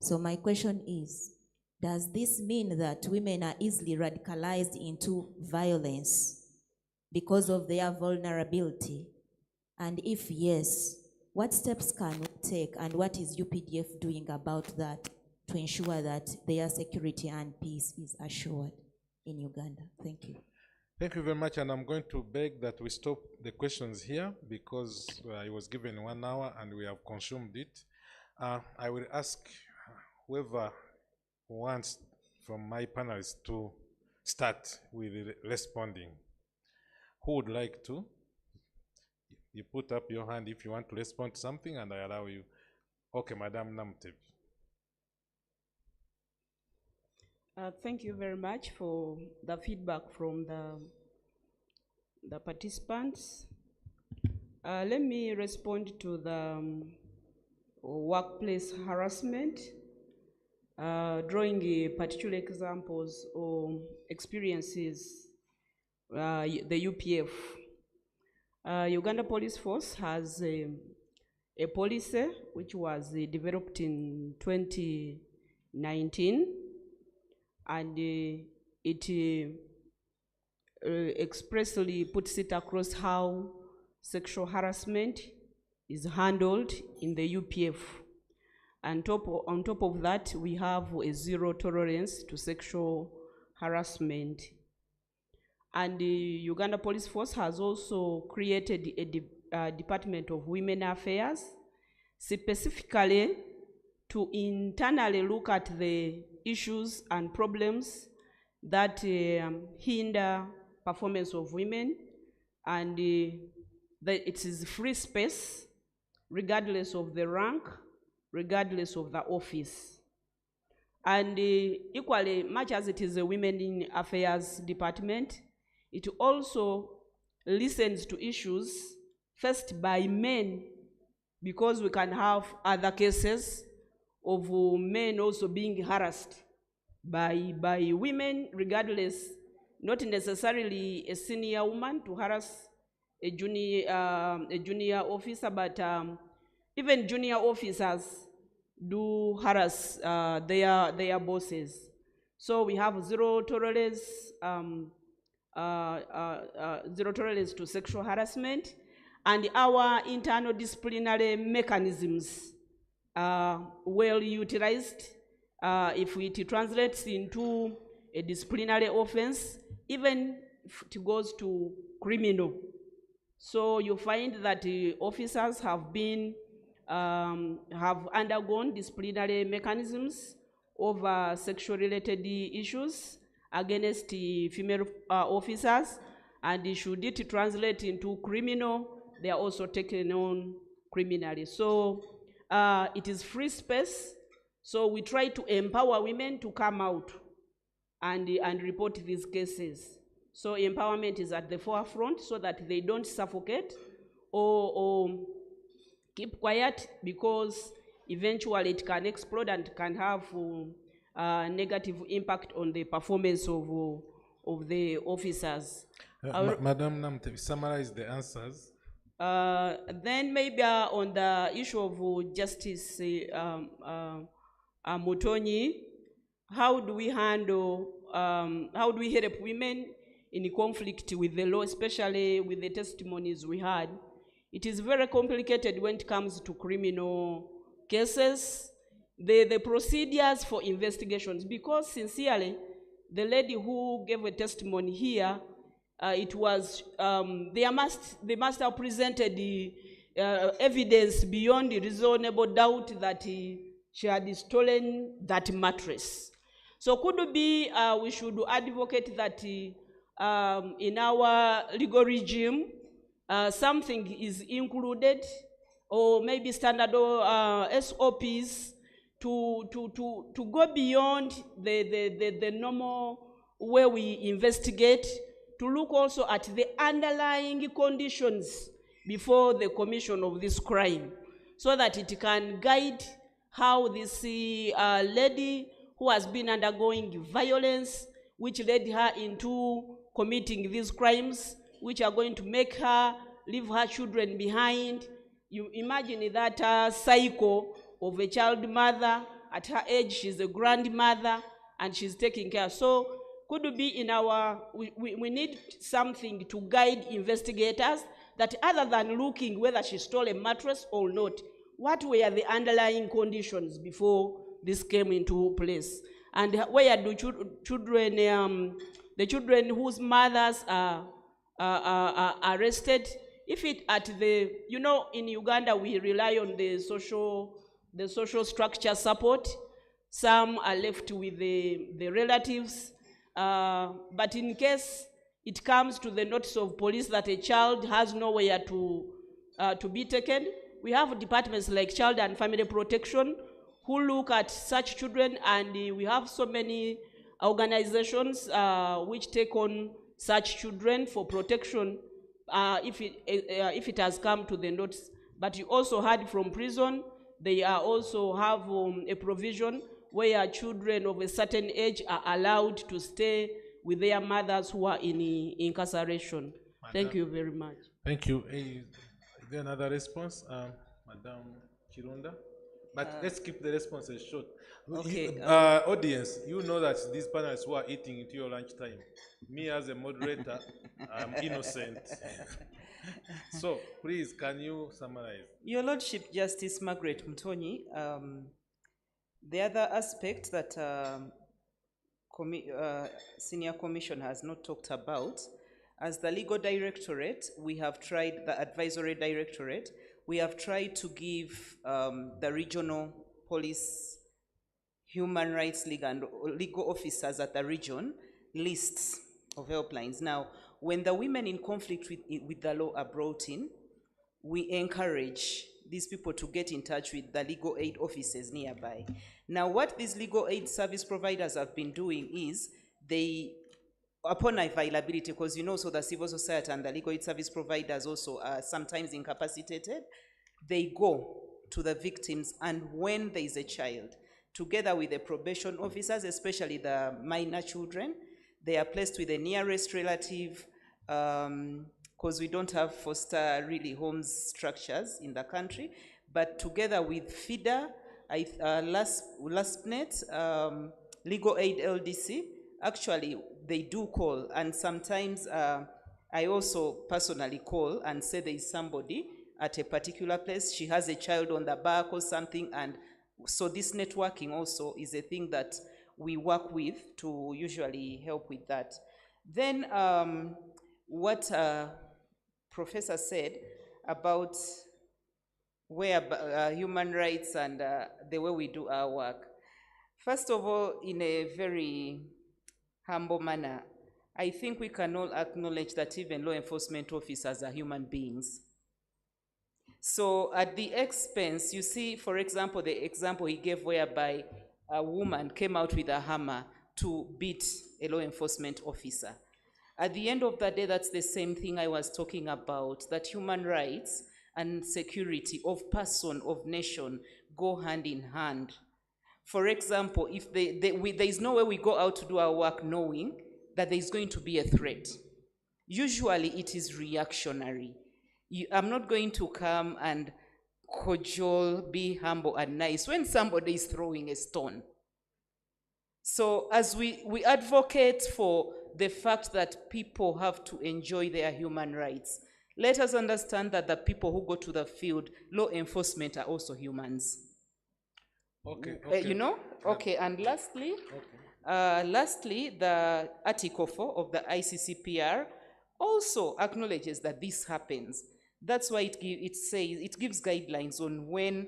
So my question is, does this mean that women are easily radicalized into violence because of their vulnerability? And if yes, what steps can we take, and what is UPDF doing about that to ensure that their security and peace is assured in Uganda? Thank you. Thank you very much, and I'm going to beg that we stop the questions here because I was given 1 hour and we have consumed it. I will ask whoever wants from my panelists to start with responding. Who would like to? You put up your hand if you want to respond to something, and I allow you. Okay, Madam Namtev. Thank you very much for the feedback from the participants. Let me respond to the workplace harassment, drawing particular examples or experiences. The UPF. Uganda Police Force has a policy which was developed in 2019, and it expressly puts it across how sexual harassment is handled in the UPF. And on top of that, we have a zero tolerance to sexual harassment. And the Uganda Police Force has also created a Department of Women Affairs, specifically to internally look at the issues and problems that hinder performance of women, and that it is free space, regardless of the rank, regardless of the office. And equally, much as it is a Women in Affairs department, it also listens to issues first by men, because we can have other cases of men also being harassed by women, regardless, not necessarily a senior woman to harass a junior officer, but even junior officers do harass their bosses. So we have zero tolerance to sexual harassment, and our internal disciplinary mechanisms are well utilized. If it translates into a disciplinary offense, even if it goes to criminal. So you find that officers have been have undergone disciplinary mechanisms over sexual related issues against female officers, and should it translate into criminal, they are also taken on criminally. So it is free space. So we try to empower women to come out and report these cases. So empowerment is at the forefront so that they don't suffocate or keep quiet, because eventually it can explode and can have negative impact on the performance of the officers. Madam Namtev, summarize the answers. Then maybe on the issue of Justice Mutonyi, how do we handle, how do we help women in conflict with the law, especially with the testimonies we had? It is very complicated when it comes to criminal cases, the procedures for investigations, because sincerely, the lady who gave a testimony here, it was, they must have presented the evidence beyond reasonable doubt that she had stolen that mattress. So could it be we should advocate that in our legal regime, something is included, or maybe standard SOPs to go beyond the normal way we investigate, to look also at the underlying conditions before the commission of this crime, so that it can guide how this lady who has been undergoing violence, which led her into committing these crimes, which are going to make her leave her children behind. You imagine that cycle of a child mother. At her age, she's a grandmother, and she's taking care. So could it be in our, we need something to guide investigators, that other than looking whether she stole a mattress or not, what were the underlying conditions before this came into place? And where do children, the children whose mothers are arrested, if it at the, you know, in Uganda we rely on the social structure support. Some are left with the relatives, but in case it comes to the notice of police that a child has nowhere to be taken, we have departments like Child and Family Protection who look at such children, and we have so many organizations which take on such children for protection if it has come to the notice. But you also heard from prison, they also have a provision where children of a certain age are allowed to stay with their mothers who are in incarceration. Thank you very much. Thank you. Is there another response, Madam Chirunda? But let's keep the responses short. Okay, Audience, you know that these panelists who are eating into your lunchtime. Me as a moderator, I'm innocent. So please, can you summarize? Your Lordship, Justice Margaret Mutonyi, the other aspect that Senior Commission has not talked about, as the Legal Directorate, we have tried, the Advisory Directorate, we have tried to give the regional police, human rights legal officers at the region lists of helplines. Now, when the women in conflict with the law are brought in, we encourage these people to get in touch with the legal aid offices nearby. Now, what these legal aid service providers have been doing is they, upon availability, because you know, so the civil society and the legal aid service providers also are sometimes incapacitated, they go to the victims, and when there is a child, together with the probation officers, especially the minor children, they are placed with the nearest relative, because we don't have foster really homes structures in the country, but together with FIDA, LASPNet, Legal Aid LDC, actually they do call, and sometimes I also personally call and say there is somebody at a particular place, she has a child on the back or something, and so this networking also is a thing that we work with to usually help with that. Then what Professor said about where human rights and the way we do our work. First of all, in a very humble manner, I think we can all acknowledge that even law enforcement officers are human beings. So at the expense, you see, for example, the example he gave whereby a woman came out with a hammer to beat a law enforcement officer. At the end of the day, that's the same thing I was talking about, that human rights and security of person, of nation, go hand in hand. For example, if there is no way we go out to do our work knowing that there is going to be a threat. Usually it is reactionary. I'm not going to come and cajole, be humble and nice when somebody is throwing a stone. So as we advocate for the fact that people have to enjoy their human rights, let us understand that the people who go to the field, law enforcement, are also humans. Okay, You know? Okay, and lastly, the Article 4 of the ICCPR also acknowledges that this happens. That's why it says, it gives guidelines on when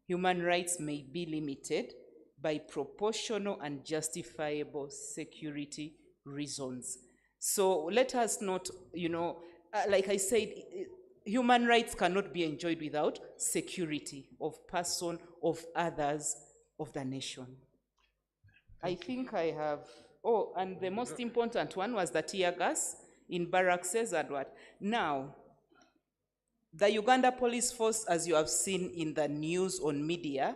human rights may be limited by proportional and justifiable security reasons. So let us not, you know, like I said, human rights cannot be enjoyed without security of person, of others, of the nation. I think I have, oh, and the most important one was the tear gas in barracks and what. Now, the Uganda Police Force, as you have seen in the news on media,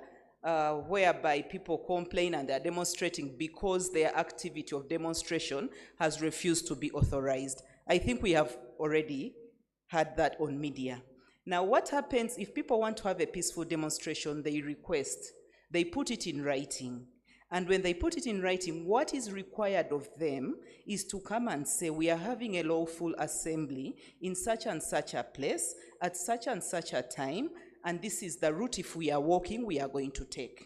whereby people complain and they're demonstrating because their activity of demonstration has refused to be authorized. I think we have already had that on media. Now, what happens if people want to have a peaceful demonstration, they request, they put it in writing. And when they put it in writing, what is required of them is to come and say, we are having a lawful assembly in such and such a place, at such and such a time, and this is the route, if we are walking, we are going to take.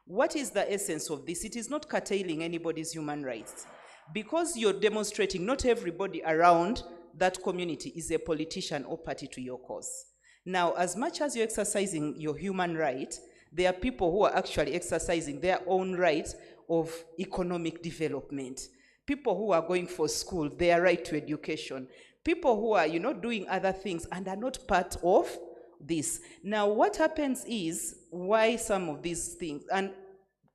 What is the essence of this? It is not curtailing anybody's human rights. Because you're demonstrating, not everybody around that community is a politician or party to your cause. Now, as much as you're exercising your human right, there are people who are actually exercising their own right of economic development. People who are going for school, their right to education. People who are, you know, doing other things and are not part of this. Now, what happens is, why some of these things, and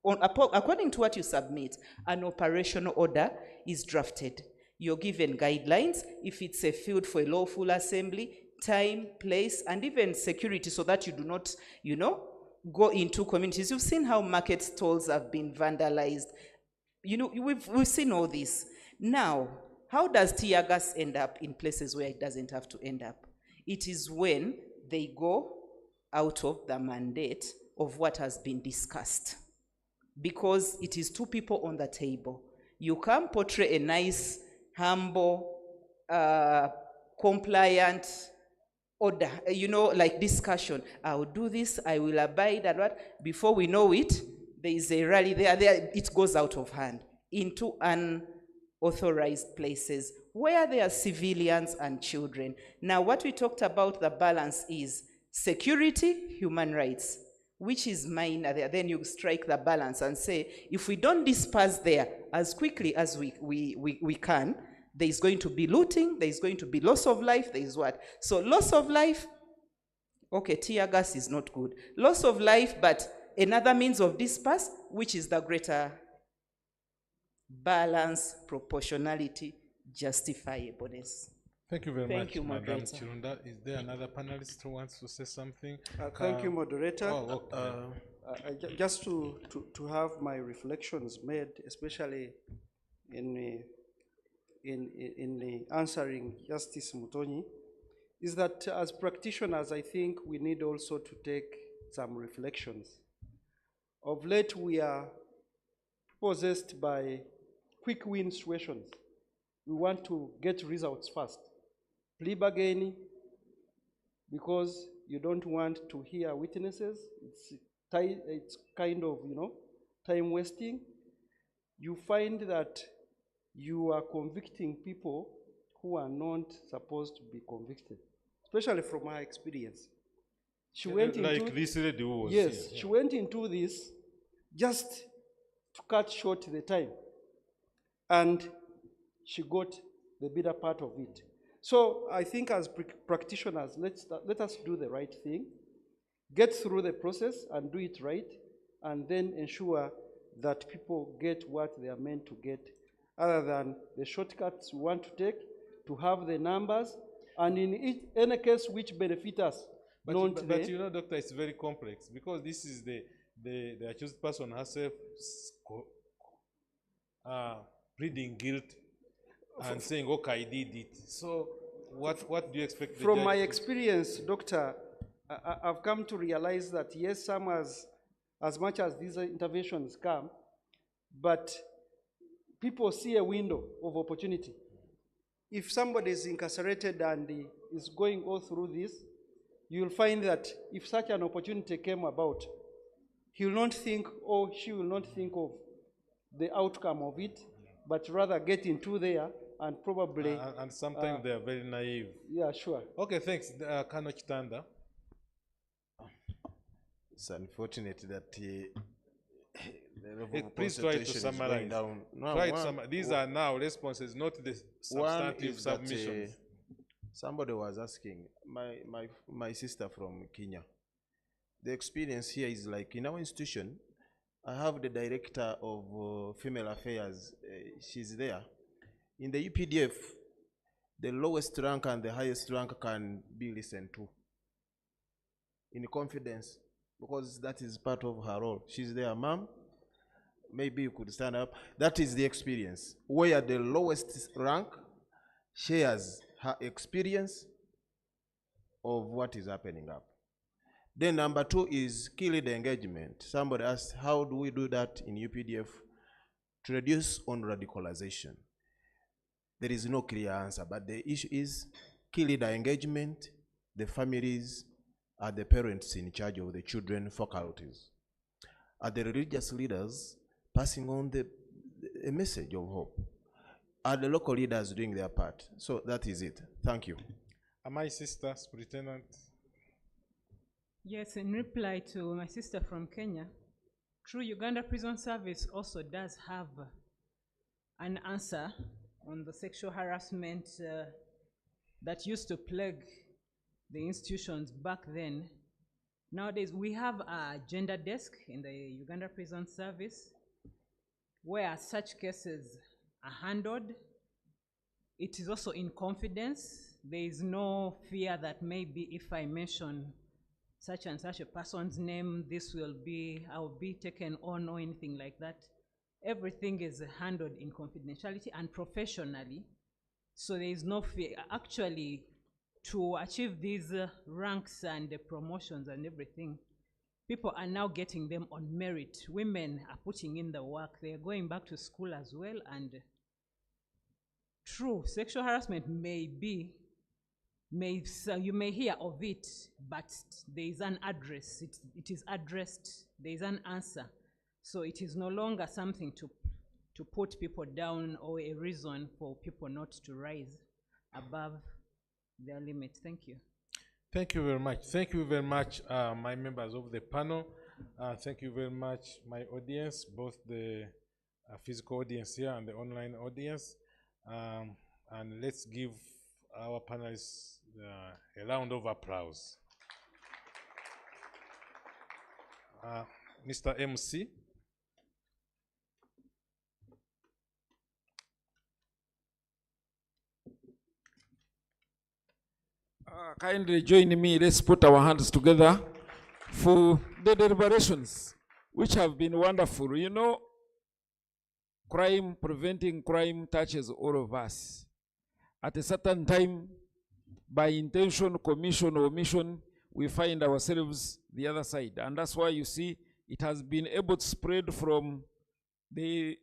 according to what you submit, an operational order is drafted. You're given guidelines, if it's a field for a lawful assembly, time, place, and even security, so that you do not, you know, go into communities. You've seen how market stalls have been vandalized. You know, we've seen all this. Now, how does tear gas end up in places where it doesn't have to end up? It is when they go out of the mandate of what has been discussed. Because it is two people on the table. You can't portray a nice, humble, compliant order, you know, like discussion. I will do this, I will abide, and what? Before we know it, there is a rally there, it goes out of hand into unauthorized places where there are civilians and children. Now, what we talked about, the balance is security, human rights, which is minor there. Then you strike the balance and say, if we don't disperse there as quickly as we can, there is going to be looting, there is going to be loss of life, there is what? So loss of life, okay, tear gas is not good. Loss of life, but another means of disperse, which is the greater balance, proportionality, justifiableness. Thank you very much, Thank you, Madam moderator. Chirunda. Is there another panelist who wants to say something? Thank you, moderator. Oh, okay. Just to have my reflections made, especially in answering Justice Mutonyi, is that as practitioners, I think we need also to take some reflections. Of late, we are possessed by quick win situations. We want to get results fast. Plea bargaining, because you don't want to hear witnesses. It's kind of, you know, time wasting. You find that you are convicting people who are not supposed to be convicted, especially from my experience. She went like into this lady who was yes, here. she went into this just to cut short the time, and she got the bitter part of it. So I think as practitioners, let us do the right thing, get through the process and do it right, and then ensure that people get what they are meant to get, other than the shortcuts we want to take to have the numbers, and in any case which benefit us. But you know, Doctor, it's very complex, because this is the accused person herself pleading guilt and saying, okay, I did it. So what do you expect? From my experience, Doctor, I've come to realize that yes, some as much as these interventions come, but people see a window of opportunity. If somebody is incarcerated and is going all through this, you'll find that if such an opportunity came about, he will not think, or she will not think of the outcome of it, but rather get into there and probably. And sometimes they are very naive. Yeah, sure. Okay, thanks. Colonel Chitanda. It's unfortunate that the level of Please try to concentration is summarize. going down. No, Try to these are now responses, not the substantive is that, submissions. somebody was asking, my sister from Kenya, the experience here is like in our institution, I have the director of female affairs, she's there. In the UPDF, the lowest rank and the highest rank can be listened to in confidence, because that is part of her role. She's there, ma'am, maybe you could stand up. That is the experience, where the lowest rank shares her experience of what is happening up. Then number two is key leader engagement. Somebody asked, how do we do that in UPDF to reduce on radicalization? There is no clear answer, but the issue is key leader engagement. The families are the parents in charge of the children faculties. Are the religious leaders passing on a message of hope? Are the local leaders doing their part? So that is it. Thank you. My sister, Superintendent. Yes, in reply to my sister from Kenya, true, Uganda Prison Service also does have an answer on the sexual harassment that used to plague the institutions back then. Nowadays, we have a gender desk in the Uganda Prison Service where such cases are handled. It is also in confidence. There is no fear that maybe if I mention such and such a person's name, I'll be taken on or anything like that. Everything is handled in confidentiality and professionally, so there is no fear. Actually, to achieve these ranks and promotions and everything, people are now getting them on merit. Women are putting in the work. They are going back to school as well, and true, sexual harassment you may hear of it, but there is an address. It is addressed. There is an answer. So it is no longer something to put people down or a reason for people not to rise above their limit. Thank you. Thank you very much. Thank you very much, my members of the panel. Thank you very much, my audience, both the physical audience here and the online audience. And let's give our panelists a round of applause. Mr. MC. Kindly join me. Let's put our hands together for the deliberations, which have been wonderful. You know, preventing crime touches all of us. At a certain time, by intention, commission, or omission, we find ourselves the other side. And that's why you see it has been able to spread from the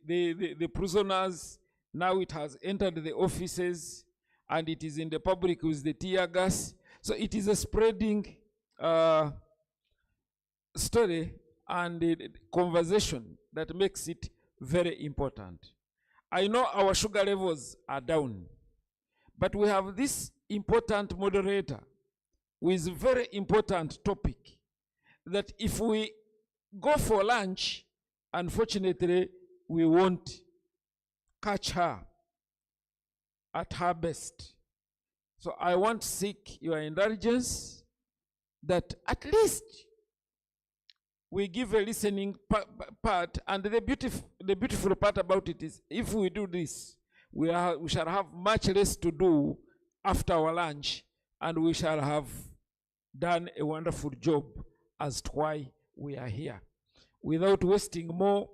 prisoners. Now it has entered the offices, and it is in the public with the tear gas. So it is a spreading story and a conversation that makes it very important. I know our sugar levels are down, but we have this important moderator with a very important topic that if we go for lunch, unfortunately, we won't catch her at her best. So I want to seek your indulgence that at least we give a listening part, and the beautiful part about it is if we do this, we shall have much less to do after our lunch, and we shall have done a wonderful job as to why we are here. Without wasting more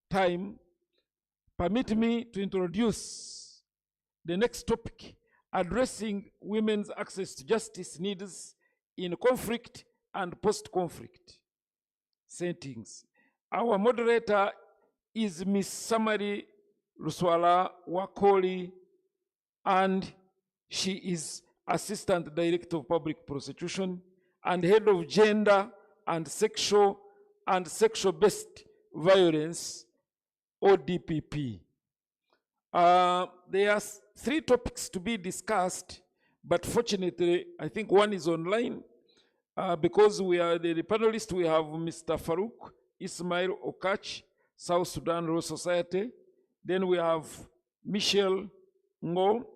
time, permit me to introduce the next topic, addressing women's access to justice needs in conflict and post-conflict settings. Our moderator is Ms. Samari Ruswala Wakoli, and she is Assistant Director of Public Prosecution and Head of Gender and Sexual and Sexual-Based Violence, ODPP. There are 3 topics to be discussed, but fortunately, I think one is online because we are the panelists. We have Mr. Farouk Ismail Okach, South Sudan Law Society. Then we have Michelle Ngo.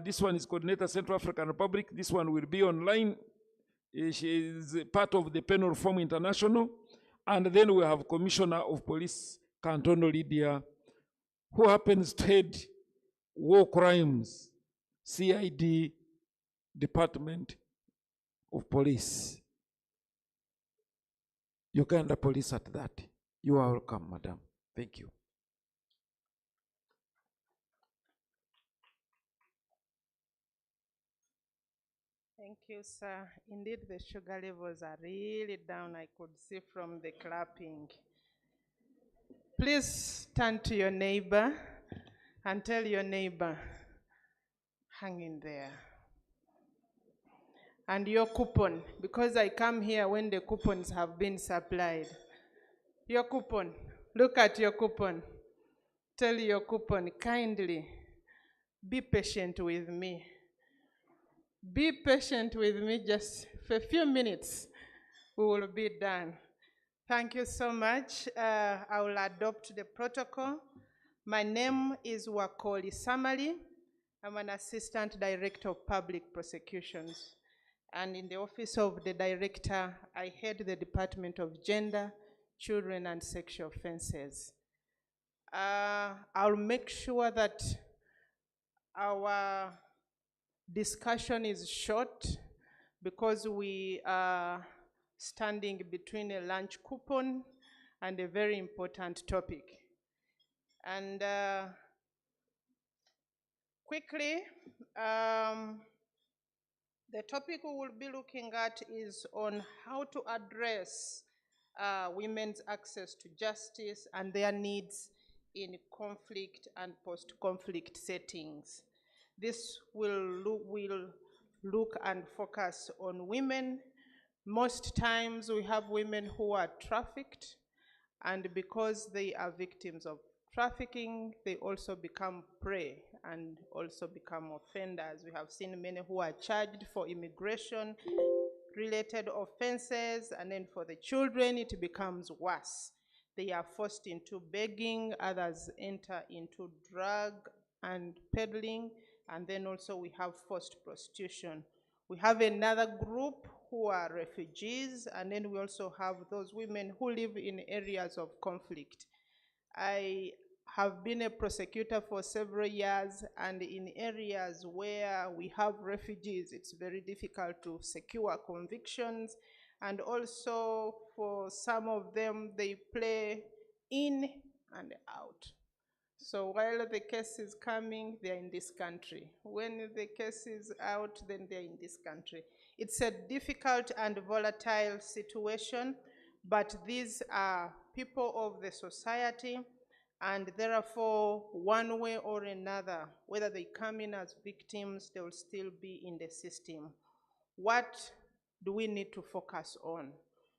This one is coordinator Central African Republic. This one will be online. She is part of the Penal Reform International. And then we have Commissioner of Police Kantono Lydia, who happens to head War Crimes, CID Department of Police. Uganda Police at that. You are welcome, madam. Thank you. Thank you, sir. Indeed, the sugar levels are really down. I could see from the clapping. Please turn to your neighbor and tell your neighbor, hang in there. And your coupon, because I come here when the coupons have been supplied. Your coupon, look at your coupon. Tell your coupon, kindly, be patient with me. Be patient with me just for a few minutes. We will be done. Thank you so much. I will adopt the protocol. My name is Wakoli Samali. I'm an Assistant Director of Public Prosecutions. And in the Office of the Director, I head the Department of Gender, Children, and Sexual Offenses. I'll make sure that our discussion is short because we are standing between a lunch coupon and a very important topic. And quickly, the topic we will be looking at is on how to address women's access to justice and their needs in conflict and post-conflict settings. This will look and focus on women. Most times we have women who are trafficked, and because they are victims of trafficking, they also become prey and also become offenders. We have seen many who are charged for immigration-related offenses, and then for the children, it becomes worse. They are forced into begging, others enter into drug and peddling, and then also we have forced prostitution. We have another group who are refugees, and then we also have those women who live in areas of conflict. I have been a prosecutor for several years, and in areas where we have refugees, it's very difficult to secure convictions, and also for some of them, they play in and out. So while the case is coming, they're in this country. When the case is out, then they're in this country. It's a difficult and volatile situation, but these are people of the society, and therefore, one way or another, whether they come in as victims, they will still be in the system. What do we need to focus on?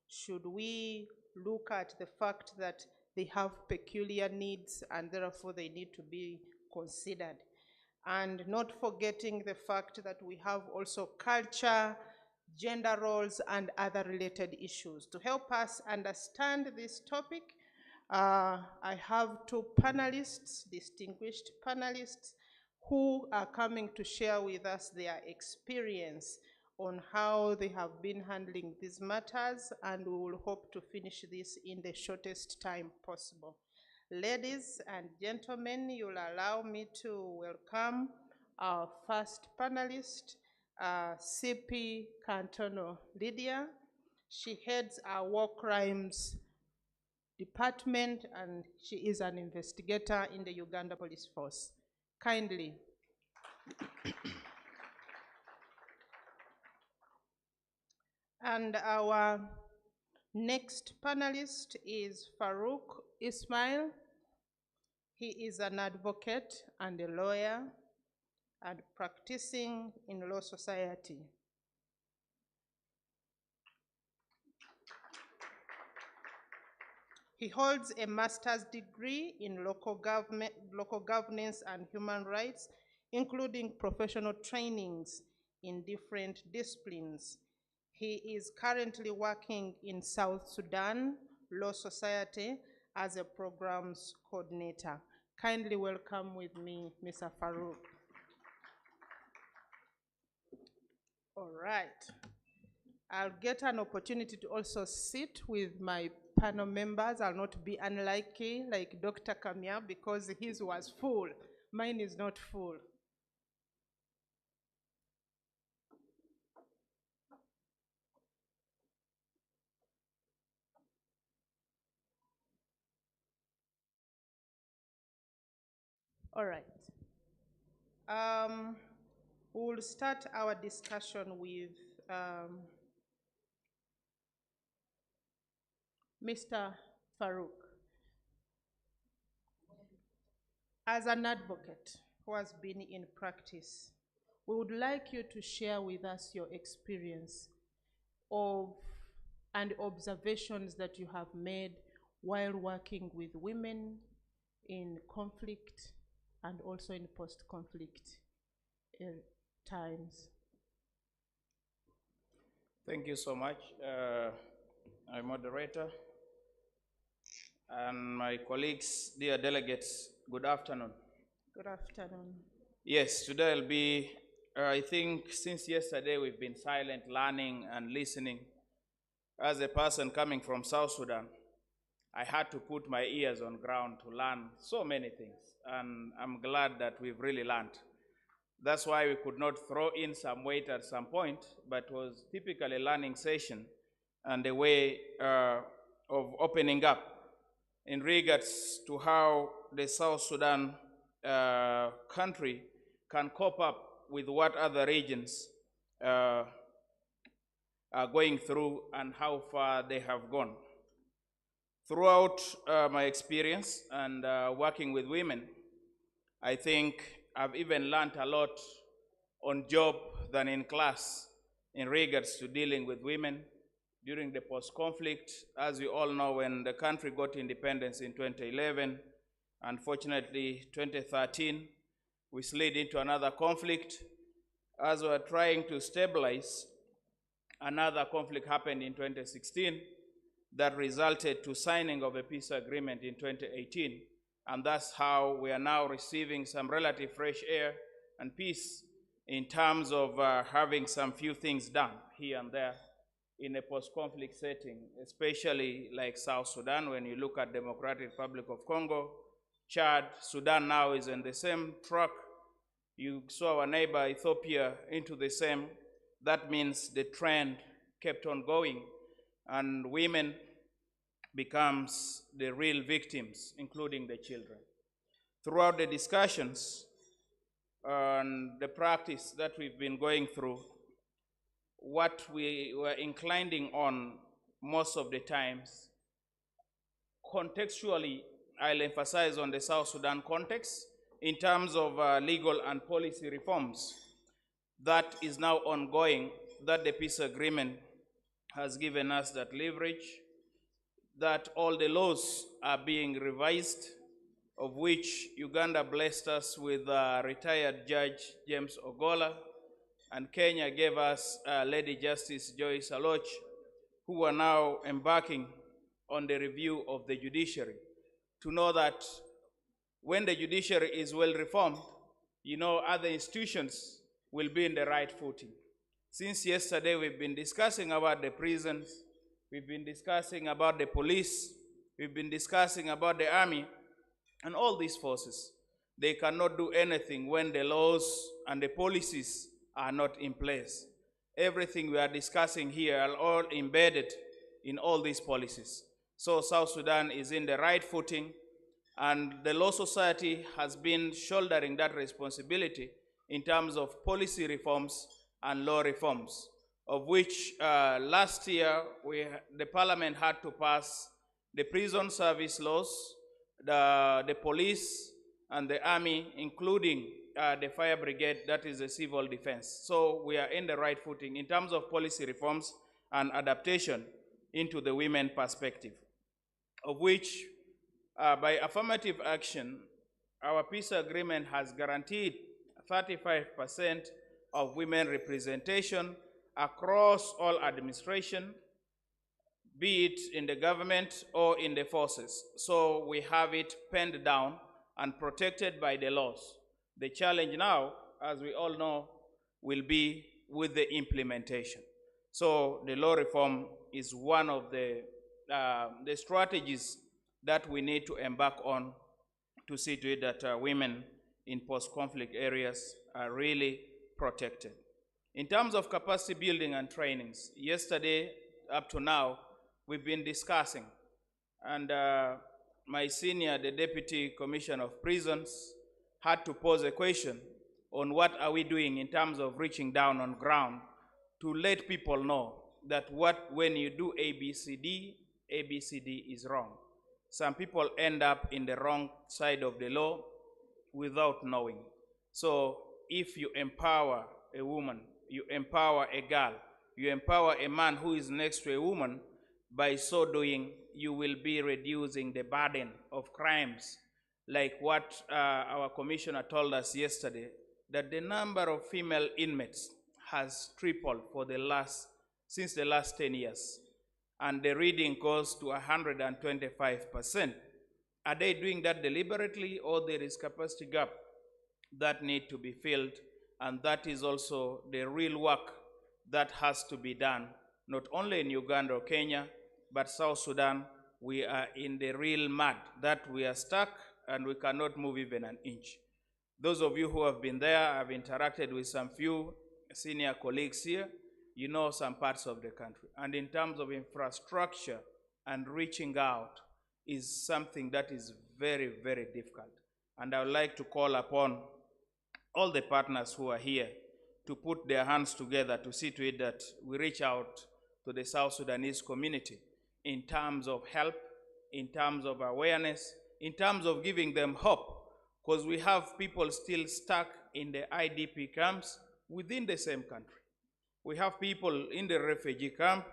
Should we look at the fact that they have peculiar needs and therefore they need to be considered? And not forgetting the fact that we have also culture, gender roles, and other related issues. To help us understand this topic, I have 2 panelists, distinguished panelists, who are coming to share with us their experience on how they have been handling these matters, and we will hope to finish this in the shortest time possible. Ladies and gentlemen, you'll allow me to welcome our first panelist, CP Kantono Lydia. She heads our War Crimes Department, and she is an investigator in the Uganda Police Force. Kindly. And our next panelist is Farouk Ismail. He is an advocate and a lawyer and practicing in Law Society. He holds a master's degree in local governance and human rights, including professional trainings in different disciplines. He is currently working in South Sudan Law Society as a programs coordinator. Kindly welcome with me, Mr. Farouk. All right. I'll get an opportunity to also sit with my panel members. I'll not be unlucky like Dr. Kamya because his was full. Mine is not full. All right. We'll start our discussion with Mr. Farouk. As an advocate who has been in practice, we would like you to share with us your experience of and observations that you have made while working with women in conflict and also in post-conflict times. Thank you so much, my moderator and my colleagues, dear delegates, good afternoon. Good afternoon. Yes, today I'll be, I think since yesterday we've been silent, learning and listening. As a person coming from South Sudan, I had to put my ears on ground to learn so many things, and I'm glad that we've really learned. That's why we could not throw in some weight at some point, but was typically a learning session and a way of opening up in regards to how the South Sudan country can cope up with what other regions are going through and how far they have gone. Throughout my experience and working with women, I think I've even learned a lot on job than in class in regards to dealing with women during the post-conflict. As you all know, when the country got independence in 2011, unfortunately 2013, we slid into another conflict. As we were trying to stabilize, another conflict happened in 2016 that resulted to signing of a peace agreement in 2018. And that's how we are now receiving some relative fresh air and peace in terms of having some few things done here and there in a post-conflict setting, especially like South Sudan. When you look at Democratic Republic of Congo, Chad, Sudan now is in the same track. You saw our neighbor Ethiopia into the same. That means the trend kept on going, and women becomes the real victims, including the children. Throughout the discussions and the practice that we've been going through, what we were inclining on most of the times, contextually, I'll emphasize on the South Sudan context in terms of legal and policy reforms that is now ongoing, that the peace agreement has given us that leverage, that all the laws are being revised, of which Uganda blessed us with retired Judge James Ogola, and Kenya gave us Lady Justice Joyce Aloch, who are now embarking on the review of the judiciary, to know that when the judiciary is well reformed, you know, other institutions will be in the right footing. Since yesterday, we've been discussing about the prisons, we've been discussing about the police, we've been discussing about the army, and all these forces. They cannot do anything when the laws and the policies are not in place. Everything we are discussing here are all embedded in all these policies. So South Sudan is in the right footing, and the Law Society has been shouldering that responsibility in terms of policy reforms and law reforms, of which last year the Parliament had to pass the prison service laws, the police and the army, including the fire brigade, that is the civil defense. So we are in the right footing in terms of policy reforms and adaptation into the women perspective. of which by affirmative action, our peace agreement has guaranteed 35% of women representation across all administration, be it in the government or in the forces. So we have it penned down and protected by the laws. The challenge now, as we all know, will be with the implementation. So the law reform is one of the strategies that we need to embark on to see to it that women in post-conflict areas are really protected. In terms of capacity building and trainings, yesterday up to now, we've been discussing, and my senior, the Deputy Commissioner of Prisons, had to pose a question on what are we doing in terms of reaching down on ground to let people know that when you do ABCD, ABCD is wrong. Some people end up in the wrong side of the law without knowing. So if you empower a woman, you empower a girl, you empower a man who is next to a woman, by so doing, you will be reducing the burden of crimes, like what our commissioner told us yesterday, that the number of female inmates has tripled since the last 10 years. And the reading goes to 125%. Are they doing that deliberately, or there is capacity gap that need to be filled? And that is also the real work that has to be done, not only in Uganda or Kenya, but South Sudan. We are in the real mud that we are stuck and we cannot move even an inch. Those of you who have been there, have interacted with some few senior colleagues here, you know some parts of the country. And in terms of infrastructure and reaching out is something that is very, very difficult. And I would like to call upon all the partners who are here to put their hands together to see to it that we reach out to the South Sudanese community in terms of help, in terms of awareness, in terms of giving them hope, because we have people still stuck in the IDP camps within the same country. We have people in the refugee camp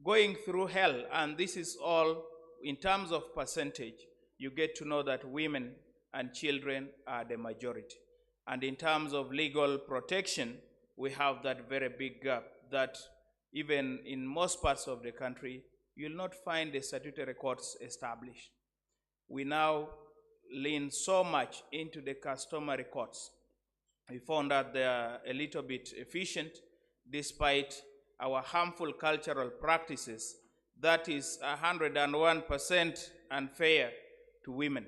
going through hell, and this is all in terms of percentage. You get to know that women and children are the majority. And in terms of legal protection, we have that very big gap that even in most parts of the country, you'll not find the statutory courts established. We now lean so much into the customary courts. We found that they are a little bit efficient despite our harmful cultural practices. That is 101% unfair to women.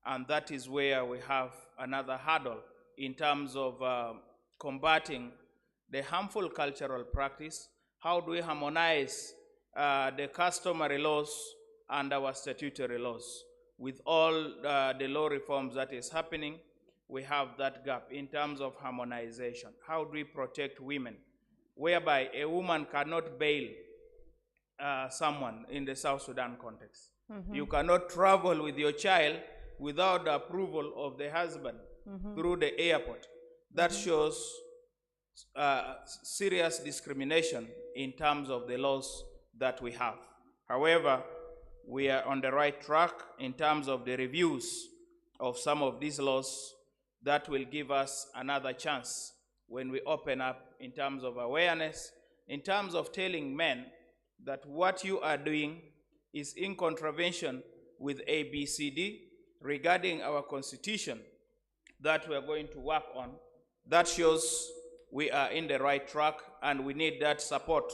And that is where we have another hurdle in terms of combating the harmful cultural practice. How do we harmonize the customary laws and our statutory laws? With all the law reforms that is happening, we have that gap in terms of harmonization. How do we protect women? Whereby a woman cannot bail someone in the South Sudan context. Mhm. You cannot travel with your child without the approval of the husband through the airport. That shows serious discrimination in terms of the laws that we have. However, we are on the right track in terms of the reviews of some of these laws that will give us another chance when we open up in terms of awareness, in terms of telling men that what you are doing is in contravention with ABCD regarding our constitution that we are going to work on. That shows we are in the right track, and we need that support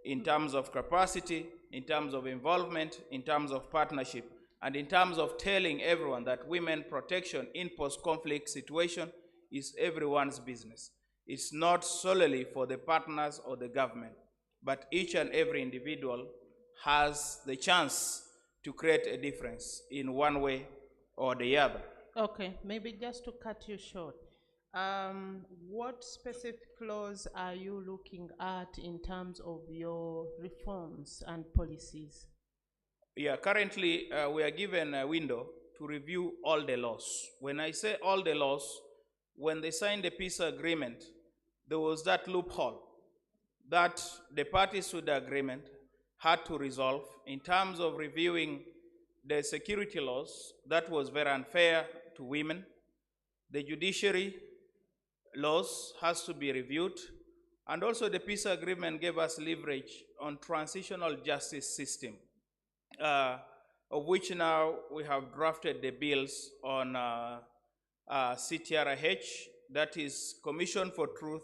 in terms of capacity, in terms of involvement, in terms of partnership, and in terms of telling everyone that women protection in post-conflict situation is everyone's business. It's not solely for the partners or the government, but each and every individual has the chance to create a difference in one way or the other. Okay, maybe just to cut you short, what specific laws are you looking at in terms of your reforms and policies? Yeah, currently we are given a window to review all the laws. When I say all the laws, when they signed the peace agreement, there was that loophole that the parties to the agreement had to resolve in terms of reviewing the security laws, that was very unfair to women. The judiciary laws has to be reviewed. And also the peace agreement gave us leverage on transitional justice system, of which now we have drafted the bills on CTRH, that is Commission for Truth,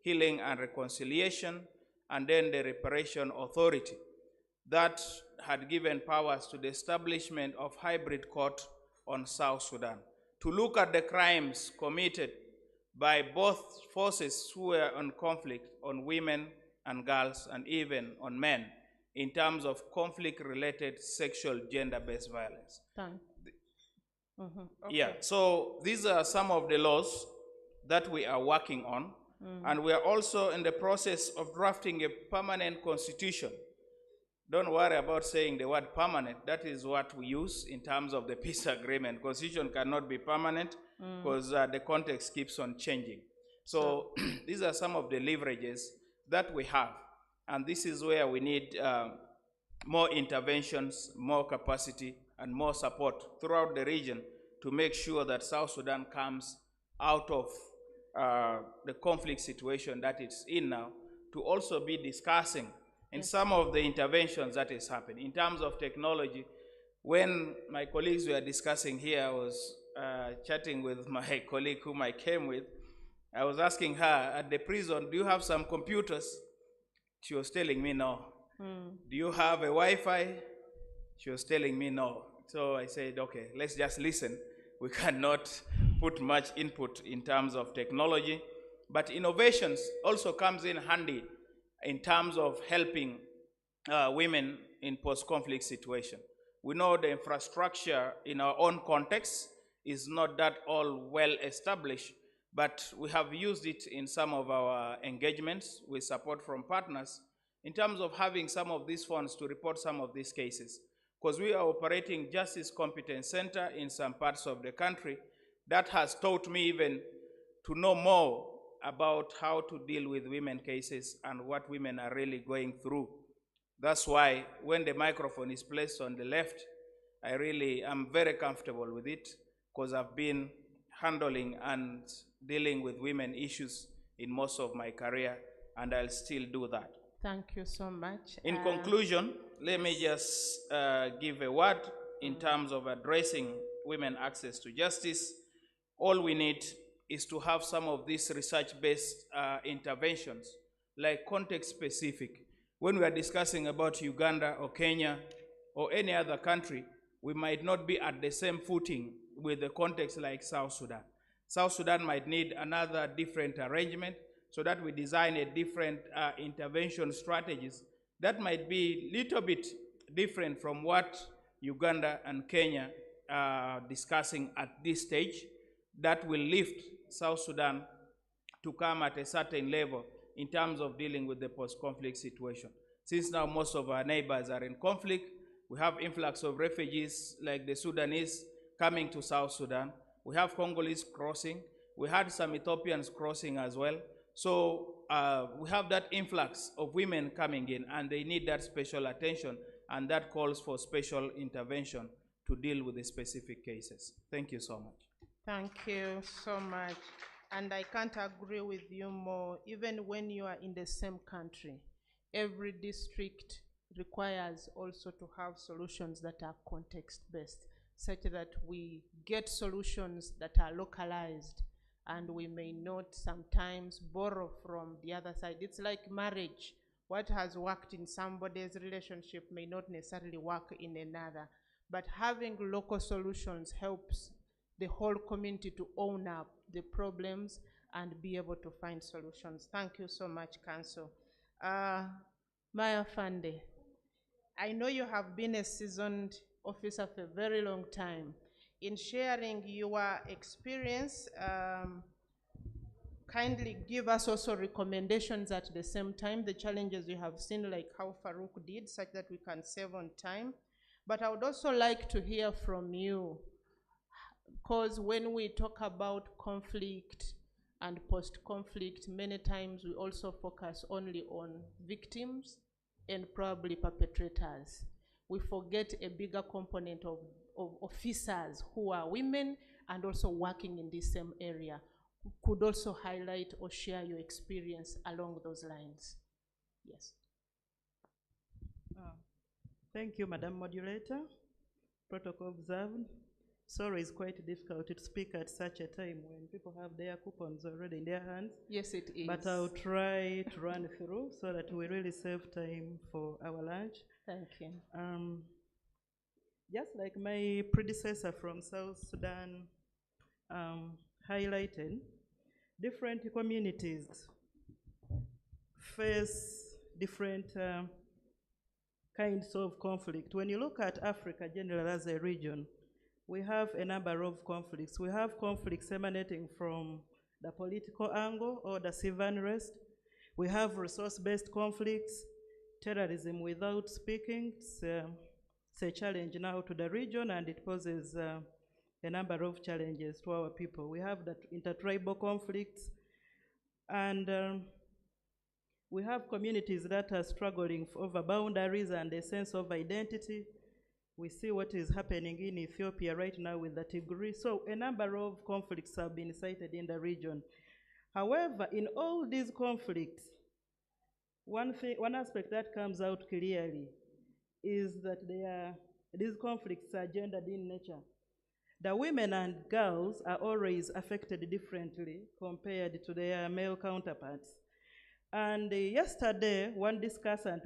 Healing and Reconciliation, and then the Reparation Authority, that had given powers to the establishment of hybrid court on South Sudan to look at the crimes committed by both forces who were on conflict, on women and girls, and even on men, in terms of conflict-related sexual gender-based violence. Thank okay. Yeah, so these are some of the laws that we are working on, and we are also in the process of drafting a permanent constitution. Don't worry about saying the word permanent. That is what we use in terms of the peace agreement. Constitution cannot be permanent because the context keeps on changing. So these are some of the leverages that we have. And this is where we need more interventions, more capacity, and more support throughout the region to make sure that South Sudan comes out of the conflict situation that it's in now, to also be discussing in some of the interventions that is happening. In terms of technology, when my colleagues were discussing here, I was chatting with my colleague whom I came with. I was asking her, at the prison, do you have some computers? She was telling me no. Do you have a Wi-Fi? She was telling me no. So I said, okay, let's just listen. We cannot put much input in terms of technology, but innovations also comes in handy in terms of helping women in post-conflict situation. We know the infrastructure in our own context is not that all well established, but we have used it in some of our engagements with support from partners in terms of having some of these funds to report some of these cases. Because we are operating Justice Competence Center in some parts of the country. That has taught me even to know more about how to deal with women cases and what women are really going through. That's why when the microphone is placed on the left, I really am very comfortable with it because I've been handling and dealing with women issues in most of my career, and I'll still do that. Thank you so much. In conclusion, let me just give a word in terms of addressing women access to justice. All we need is to have some of these research-based interventions, like context-specific. When we are discussing about Uganda or Kenya or any other country, we might not be at the same footing with the context like South Sudan. South Sudan might need another different arrangement so that we design a different intervention strategies that might be a little bit different from what Uganda and Kenya are discussing at this stage, that will lift South Sudan to come at a certain level in terms of dealing with the post-conflict situation. Since now most of our neighbors are in conflict, we have influx of refugees like the Sudanese coming to South Sudan. We have Congolese crossing. We had some Ethiopians crossing as well. So we have that influx of women coming in, and they need that special attention, and that calls for special intervention to deal with the specific cases. Thank you so much. Thank you so much. And I can't agree with you more. Even when you are in the same country, every district requires also to have solutions that are context-based, such that we get solutions that are localized, and we may not sometimes borrow from the other side. It's like marriage. What has worked in somebody's relationship may not necessarily work in another. But having local solutions helps the whole community to own up the problems and be able to find solutions. Thank you so much, Council. Maya Fande, I know you have been a seasoned officer for a very long time. In sharing your experience, kindly give us also recommendations at the same time, the challenges you have seen, like how Farouk did, such that we can save on time. But I would also like to hear from you, because when we talk about conflict and post-conflict, many times we also focus only on victims and probably perpetrators. we forget a bigger component of officers who are women and also working in this same area. Could also highlight or share your experience along those lines. Yes. Thank you, Madam Moderator. Protocol observed. Sorry, it's quite difficult to speak at such a time when people have their coupons already in their hands. Yes, it is. But I'll try to run through so that we really save time for our lunch. Thank you. Just like my predecessor from South Sudan highlighted, different communities face different kinds of conflict. When you look at Africa generally as a region, we have a number of conflicts. We have conflicts emanating from the political angle or the civil unrest. We have resource-based conflicts, terrorism without speaking. It's a challenge now to the region, and it poses a number of challenges to our people. We have the intertribal conflicts, and we have communities that are struggling over boundaries and a sense of identity. We see what is happening in Ethiopia right now with the Tigray. So a number of conflicts have been cited in the region. However, in all these conflicts, one aspect that comes out clearly is that these conflicts are gendered in nature. The women and girls are always affected differently compared to their male counterparts. And yesterday, one discussant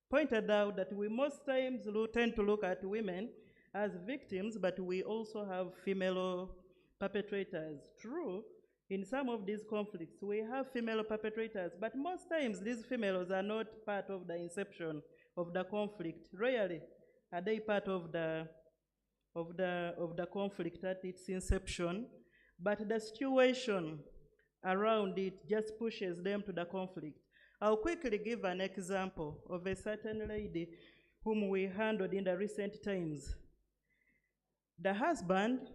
pointed out that we most times tend to look at women as victims, but we also have female perpetrators. True, in some of these conflicts, we have female perpetrators, but most times these females are not part of the inception of the conflict. Rarely are they part of the conflict at its inception, but the situation around it just pushes them to the conflict. I'll quickly give an example of a certain lady whom we handled in the recent times. The husband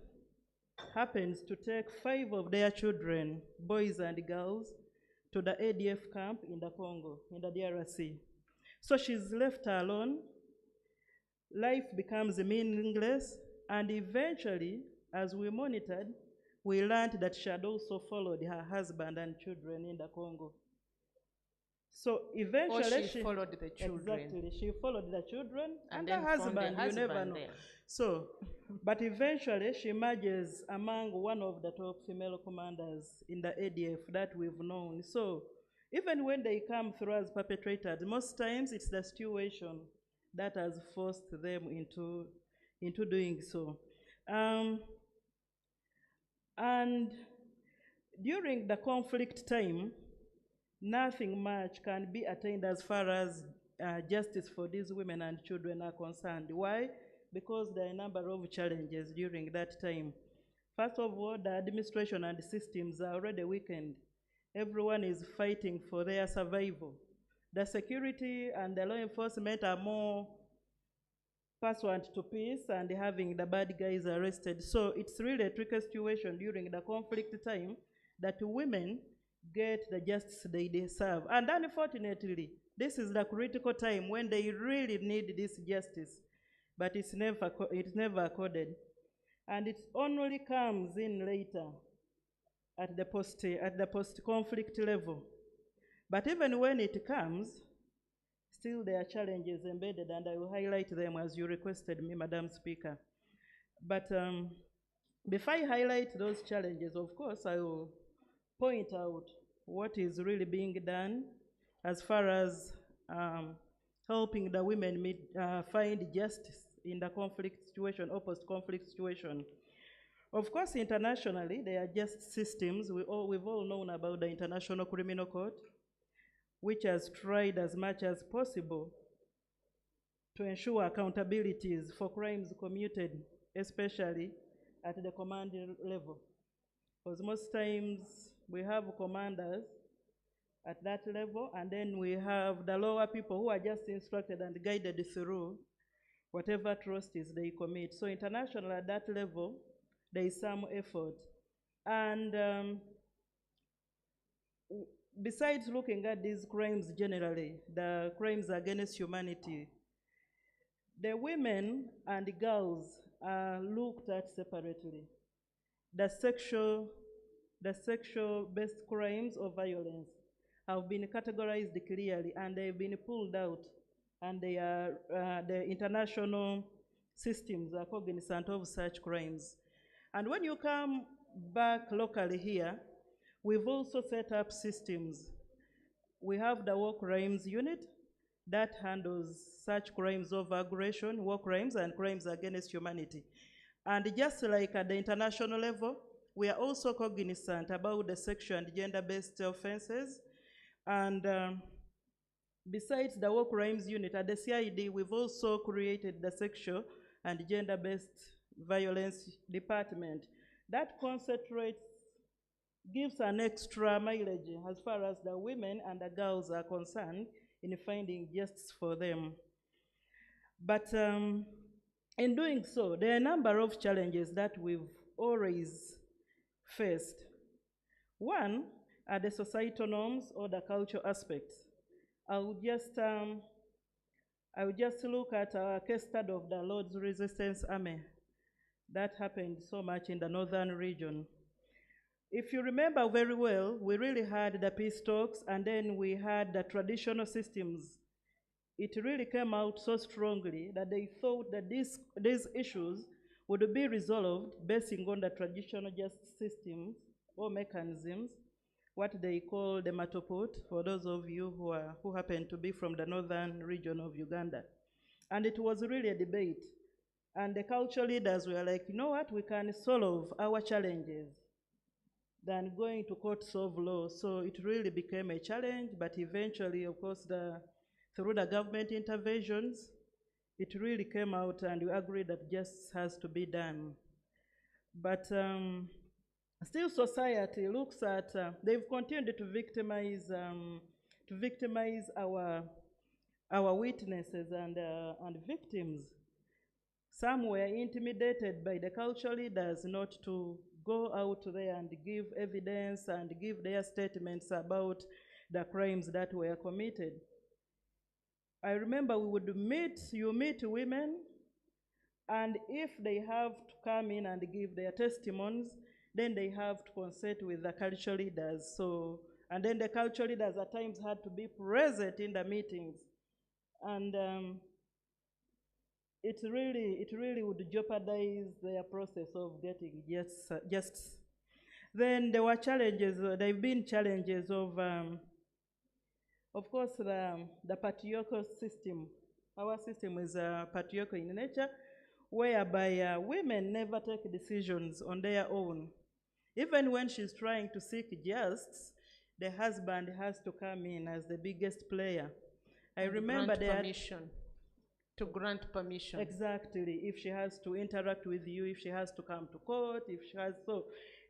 happens to take 5 of their children, boys and girls, to the ADF camp in the Congo, in the DRC. So she's left alone. Life becomes meaningless, and eventually, as we monitored, we learned that she had also followed her husband and children in the Congo. So eventually she followed the children. Exactly, she followed the children and the then found the husband, you never husband know. there. So, but eventually she emerges among one of the top female commanders in the ADF that we've known. So even when they come through as perpetrators, most times it's the situation that has forced them into doing so. And during the conflict time, nothing much can be attained as far as justice for these women and children are concerned. Why? Because there are a number of challenges during that time. First of all, the administration and the systems are already weakened. Everyone is fighting for their survival. The security and the law enforcement are more pursuant to peace and having the bad guys arrested. So it's really a tricky situation during the conflict time that women get the justice they deserve. And unfortunately, this is the critical time when they really need this justice, but it's never accorded. And it only comes in later at the post-conflict level. But even when it comes, still there are challenges embedded, and I will highlight them as you requested me, Madam Speaker. But before I highlight those challenges, of course, I will point out what is really being done as far as helping the women find justice in the conflict situation or post-conflict situation. Of course, internationally, there are just systems. We've all known about the International Criminal Court, which has tried as much as possible to ensure accountabilities for crimes committed, especially at the command level. Because most times we have commanders at that level, and then we have the lower people who are just instructed and guided through whatever atrocities they commit. So international at that level, there is some effort. And besides looking at these crimes generally, the crimes against humanity, The women and the girls are looked at separately. The sexual-based crimes or violence have been categorized clearly, and they've been pulled out, and they are, the international systems are cognizant of such crimes. And when you come back locally here, we've also set up systems. We have the War Crimes Unit that handles such crimes of aggression, war crimes, and crimes against humanity. And just like at the international level, we are also cognizant about the sexual and gender-based offenses. And besides the War Crimes Unit, at the CID, we've also created the Sexual and Gender-Based Violence Department that concentrates, gives an extra mileage as far as the women and the girls are concerned in finding justice for them. But in doing so, there are a number of challenges that we've always faced. One are the societal norms or the cultural aspects. I would just look at our case study of the Lord's Resistance Army. That happened so much in the northern region. If you remember very well, we really had the peace talks, and then we had the traditional systems. It really came out so strongly that they thought that these issues would be resolved basing on the traditional justice systems or mechanisms, what they call the Matoput, for those of you who happen to be from the northern region of Uganda. And it was really a debate. And the cultural leaders were like, you know what, we can solve our challenges than going to courts of law. So it really became a challenge, but eventually, of course, through the government interventions, it really came out and we agreed that justice has to be done. But still society looks at, they've continued to victimize our witnesses and victims. Some were intimidated by the cultural leaders not to go out there and give evidence and give their statements about the crimes that were committed. I remember you meet women, and if they have to come in and give their testimonies, then they have to consult with the cultural leaders. So, and then the cultural leaders at times had to be present in the meetings. And it really would jeopardize their process of getting justice. Then there were challenges, there have been challenges of course, the patriarchal system. Our system is patriarchal in nature, whereby women never take decisions on their own. Even when she's trying to seek justice, the husband has to come in as the biggest player. I remember to grant permission. Exactly, if she has to interact with you, if she has to come to court, if she has, so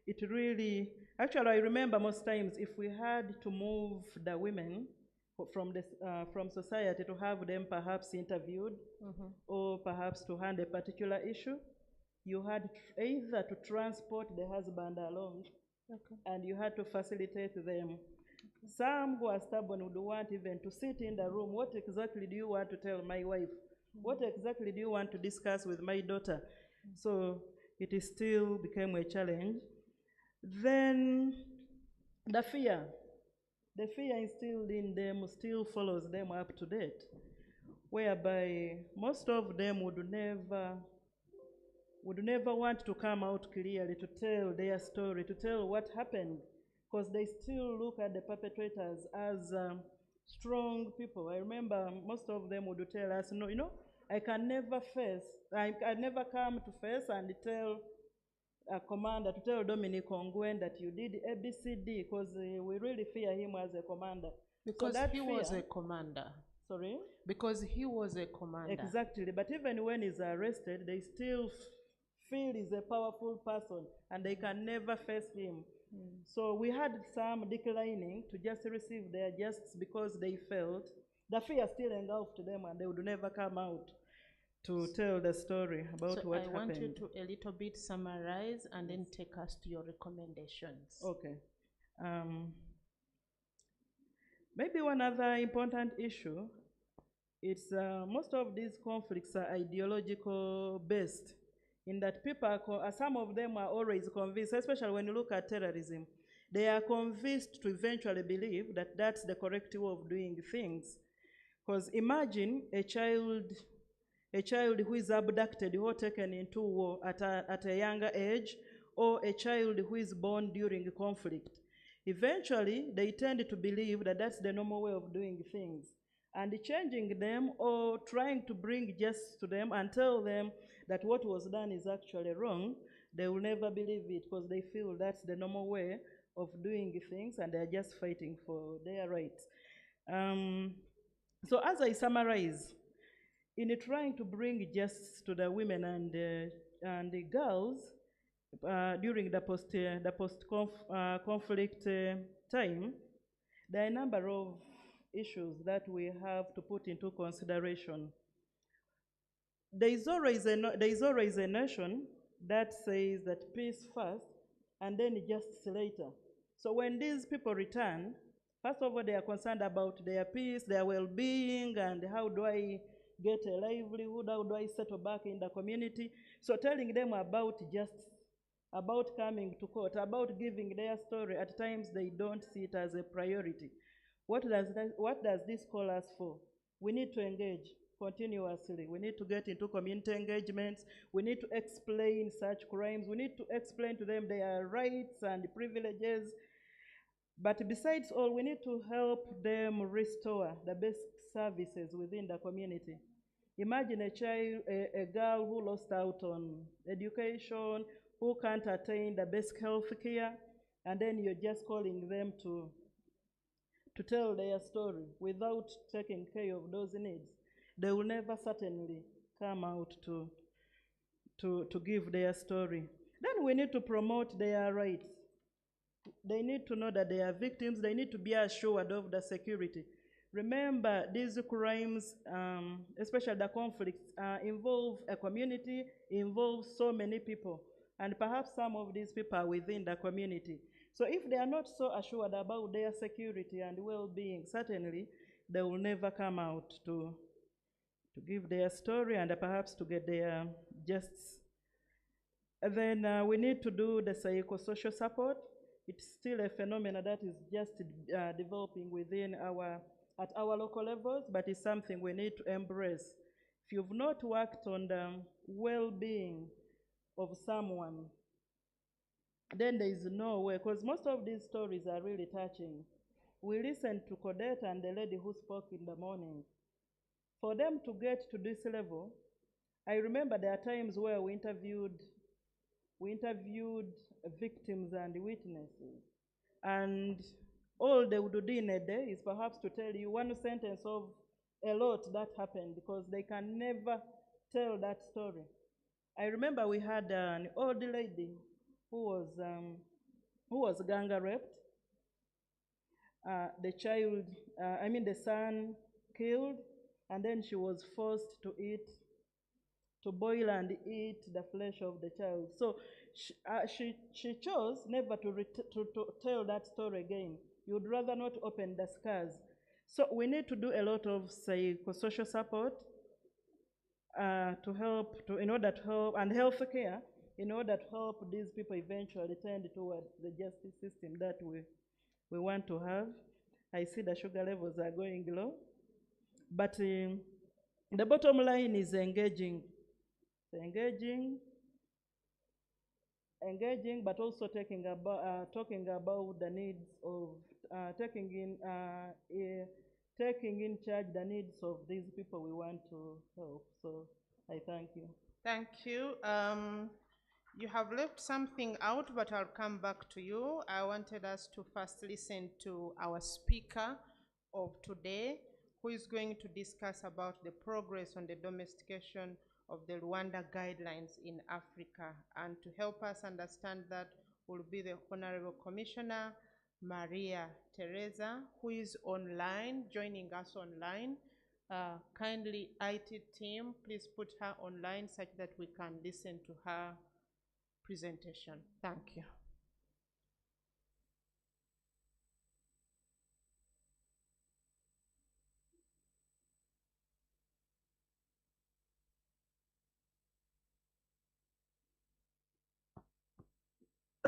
it really, actually I remember most times if we had to move the women from society to have them perhaps interviewed or perhaps to handle a particular issue, you had either to transport the husband along and you had to facilitate them. Some who are stubborn would want even to sit in the room. What exactly do you want to tell my wife? What exactly do you want to discuss with my daughter? So it still became a challenge. Then the fear instilled in them still follows them up to date, whereby most of them would never want to come out clearly to tell their story, to tell what happened, because they still look at the perpetrators as strong people. I remember most of them would tell us, no, you know, I can never come to face and tell a commander, to tell Dominic Ongwen that you did ABCD, because we really fear him as a commander. Because so he was a commander. Sorry? Because he was a commander. Exactly, but even when he's arrested, they still feel he's a powerful person and they can never face him. So we had some declining to just receive their justice because they felt the fear still engulfed them and they would never come out to tell the story about what happened. I want you to a little bit summarize and then take us to your recommendations. Okay. Maybe one other important issue it's most of these conflicts are ideological based, in that people some of them are always convinced, especially when you look at terrorism, they are convinced to eventually believe that that's the correct way of doing things. Because imagine a child who is abducted or taken into war at a younger age, or a child who is born during conflict. Eventually, they tend to believe that that's the normal way of doing things. And changing them or trying to bring justice to them and tell them that what was done is actually wrong, they will never believe it, because they feel that's the normal way of doing things and they're just fighting for their rights. So as I summarize, in trying to bring justice to the women and the girls during the post-conflict time, there are a number of issues that we have to put into consideration. There is always a nation that says that peace first and then justice later. So when these people return, first of all, they are concerned about their peace, their well-being, and how do I get a livelihood, how do I settle back in the community. So telling them about justice, about coming to court, about giving their story, at times they don't see it as a priority. What does this call us for? We need to engage continuously. We need to get into community engagements. We need to explain such crimes. We need to explain to them their rights and privileges. But besides all, we need to help them restore the basic services within the community. Imagine a girl who lost out on education, who can't attain the basic health care, and then you're just calling them to tell their story without taking care of those needs. They will never certainly come out to give their story. Then we need to promote their rights. They need to know that they are victims. They need to be assured of the security. Remember, these crimes, especially the conflicts, involve a community, involve so many people, and perhaps some of these people are within the community. So if they are not so assured about their security and well-being, certainly they will never come out to give their story and perhaps to get their justice. And then we need to do the psychosocial support. It's still a phenomenon that is just developing at our local levels, but it's something we need to embrace. If you've not worked on the well-being of someone, then there is no way, because most of these stories are really touching. We listened to Kodette and the lady who spoke in the morning. For them to get to this level, I remember there are times where we interviewed victims and witnesses, and all they would do in a day is perhaps to tell you one sentence of a lot that happened, because they can never tell that story. I remember we had an old lady who was gang raped. The son killed, and then she was forced to boil and eat the flesh of the child. So she chose never to tell that story again. You'd rather not open the scars. So we need to do a lot of psychosocial support in order to help, and health care, in order to help these people eventually turn towards the justice system that we want to have. I see the sugar levels are going low. But the bottom line is engaging, but also talking about the needs of, taking in charge the needs of these people we want to help. So I thank you. Thank you. You have left something out, but I'll come back to you. I wanted us to first listen to our speaker of today, who is going to discuss about the progress on the domestication of the Rwanda guidelines in Africa. And to help us understand that will be the Honorable Commissioner Maria Teresa, who is online, joining us online. Kindly, IT team, please put her online such that we can listen to her presentation. Thank you.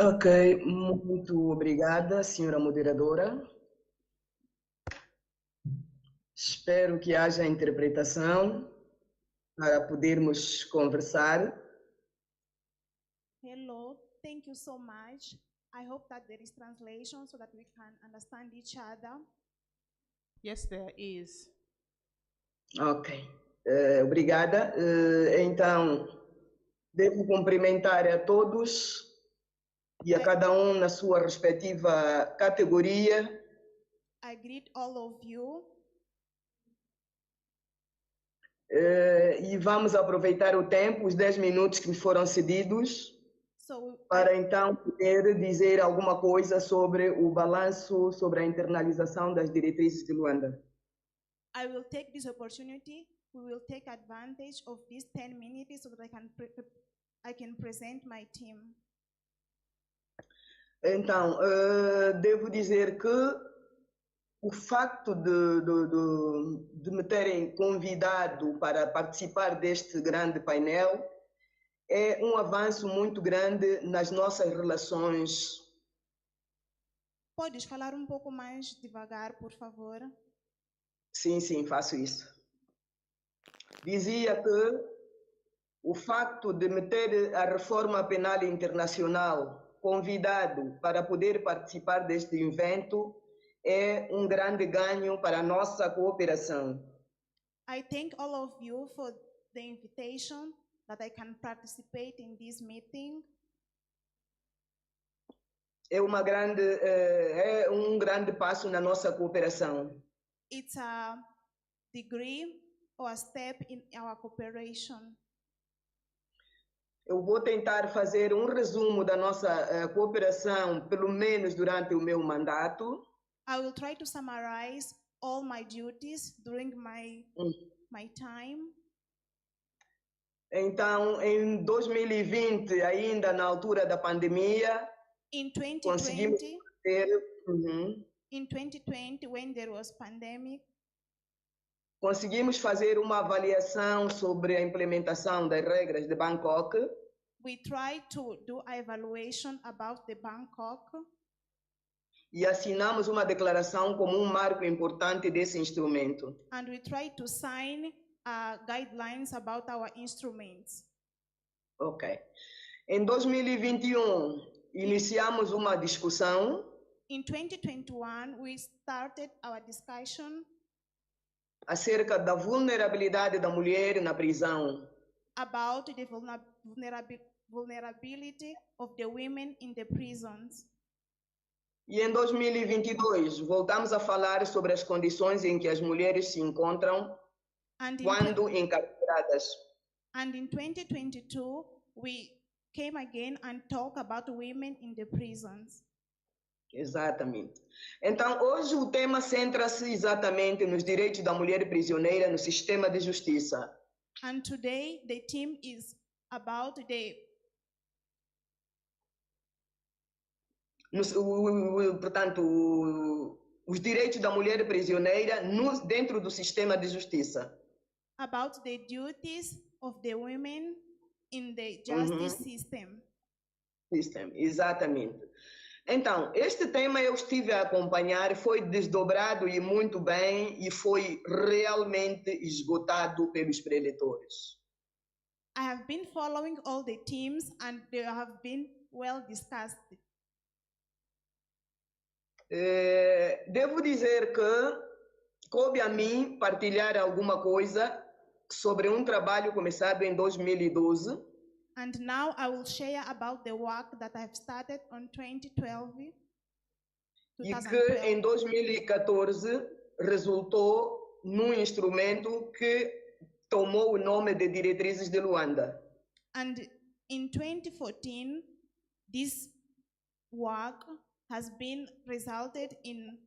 Ok, muito obrigada, senhora moderadora. Espero que haja interpretação para podermos conversar. Hello, thank you so much. I hope that there is translation so that we can understand each other. Yes, there is. Ok, obrigada. Então, devo cumprimentar a todos e a cada na sua respectiva categoria. I greet all of you. E vamos aproveitar o tempo, os 10 minutos que me foram cedidos, para então poder dizer alguma coisa sobre o balanço, sobre a internalização das diretrizes de Luanda. I will take this opportunity. We will take advantage of these 10 minutes so that I can present my team. Então, devo dizer que o facto de me terem convidado para participar deste grande painel é um avanço muito grande nas nossas relações. Podes falar um pouco mais devagar, por favor? Sim, sim, faço isso. Dizia que o facto de me ter a Reforma Penal Internacional convidado para poder participar deste evento é um grande ganho para a nossa cooperação. I thank all of you for the invitation that I can participate in this meeting. É um grande passo na nossa cooperação. It's a degree or a step in our cooperation. Eu vou tentar fazer um resumo da nossa cooperação, pelo menos durante o meu mandato. I will try to summarize all my duties during my time. Então, em 2020, ainda na altura da pandemia, in 2020, conseguimos ter, in 2020, when there was pandemic, conseguimos fazer uma avaliação sobre a implementação das regras de Bangkok. We tried to do an evaluation about the Bangkok. E assinamos uma declaração como um marco importante desse instrumento. And we tried to sign guidelines about our instruments. Ok. Em 2021, iniciamos uma discussão. In 2021, we started our discussion acerca da vulnerabilidade da mulher na prisão. About the vulnerability of the women in the prisons. E em 2022, voltamos a falar sobre as condições em que as mulheres se encontram quando encarceradas. And in 2022, we came again and talked about women in the prisons. Exatamente. Então, hoje o tema centra-se exatamente nos direitos da mulher prisioneira no sistema de justiça. And today, the theme is about os direitos da mulher prisioneira dentro do sistema de justiça. About the duties of the women in the justice system. Exatamente. Então, este tema eu estive a acompanhar, foi desdobrado e muito bem e foi realmente esgotado pelos preletores. I have been following all the teams and they have been well discussed. Devo dizer que coube a mim partilhar alguma coisa sobre um trabalho começado em 2012. And now I will share about the work that I've started on 2012. E que em 2014 resultou num instrumento que tomou o nome de Diretrizes de Luanda. And in 2014, this work has been resulted in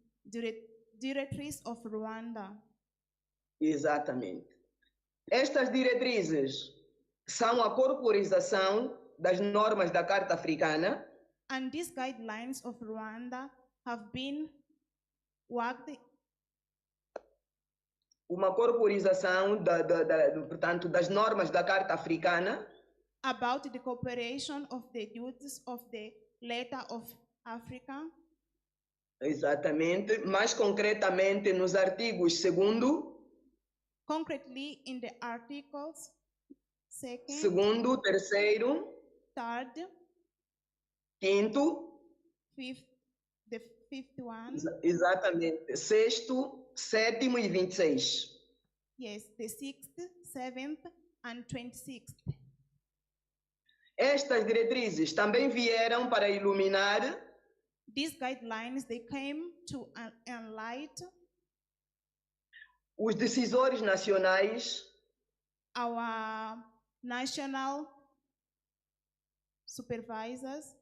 Directories of Rwanda. Exatamente. Estas diretrizes são a corporização das normas da Carta Africana. And these guidelines of Rwanda have been worked. Uma corporização portanto, das normas da Carta Africana. About the cooperation of the duties of the letter of Africa, Exatamente. Mais concretamente, nos artigos 2º, concretely in the articles, second, 2º, 3º, third, 5º, fifth, the fifth one, exatamente, 6º, 7º e 26. yes, the 6th, 7th, and 26th. Estas diretrizes também vieram para iluminar These guidelines, they came to enlighten os decisores nacionais our national supervisors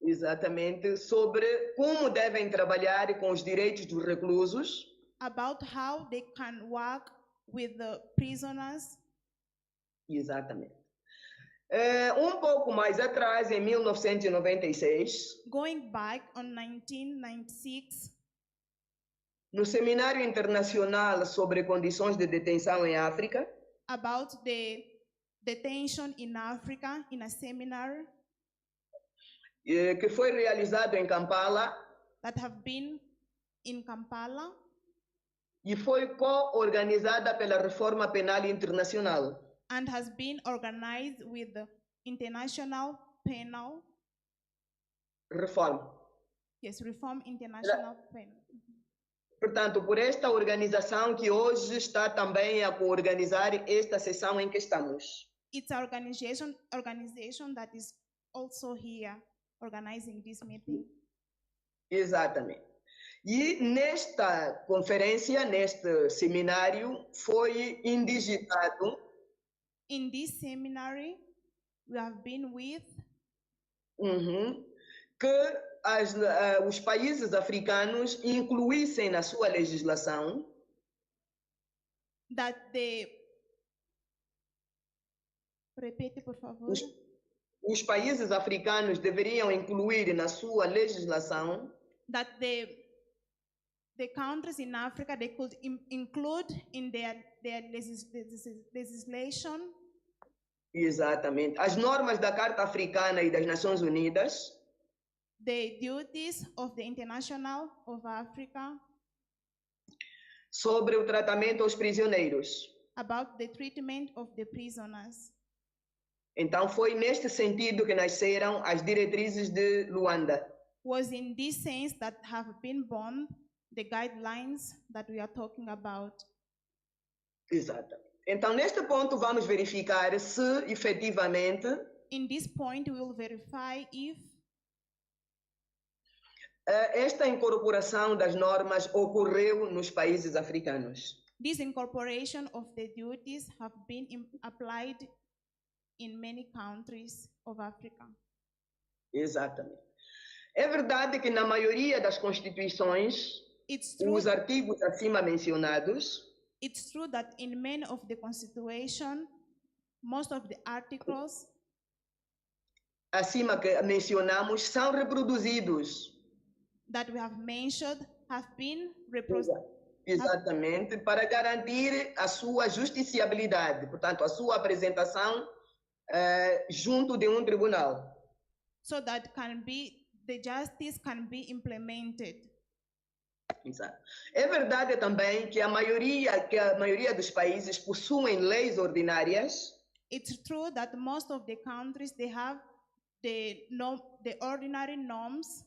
exatamente sobre como devem trabalhar com os direitos dos reclusos about how they can work with the prisoners. exatamente. Pouco mais atrás, em 1996, Going back on 1996, no Seminário Internacional sobre Condições de Detenção em África, about the detention in Africa in a seminar que foi realizado em Kampala that have been in Kampala e foi co-organizada pela Reforma Penal Internacional. and has been organized with the International Penal, Reforma. yes, Reform International Penal. Portanto, por esta organização que hoje está também a coorganizar esta sessão em que estamos. It's an organization that is also here organizing this meeting. Exatamente. E nesta conferência, neste seminário, foi indigitado In this seminary, we have been with que os países africanos incluíssem na sua legislação that repete, por favor. Os países africanos deveriam incluir na sua legislação That the countries in Africa, they could include in their legislation exatamente as normas da Carta Africana e das Nações Unidas the duties of the International of Africa sobre o tratamento aos prisioneiros. about the treatment of the prisoners. Então foi neste sentido que nasceram as diretrizes de Luanda. Was in this sense that have been born the guidelines that we are talking about. Exatamente. Então, neste ponto, vamos verificar se efetivamente In this point, we will verify if esta incorporação das normas ocorreu nos países africanos. this incorporation of the duties have been applied in many countries of Africa. Exatamente. É verdade que na maioria das constituições, os artigos acima mencionados It's true that in many of the constitution, most of the articles acima que mencionamos são reproduzidos. that we have mentioned have been reproduced. Exatamente, para garantir a sua justiciabilidade, portanto, a sua apresentação junto de tribunal. So that the justice can be implemented. Exato. É verdade também que a maioria dos países possuem leis ordinárias. It's true that most of the countries, they have the ordinary norms.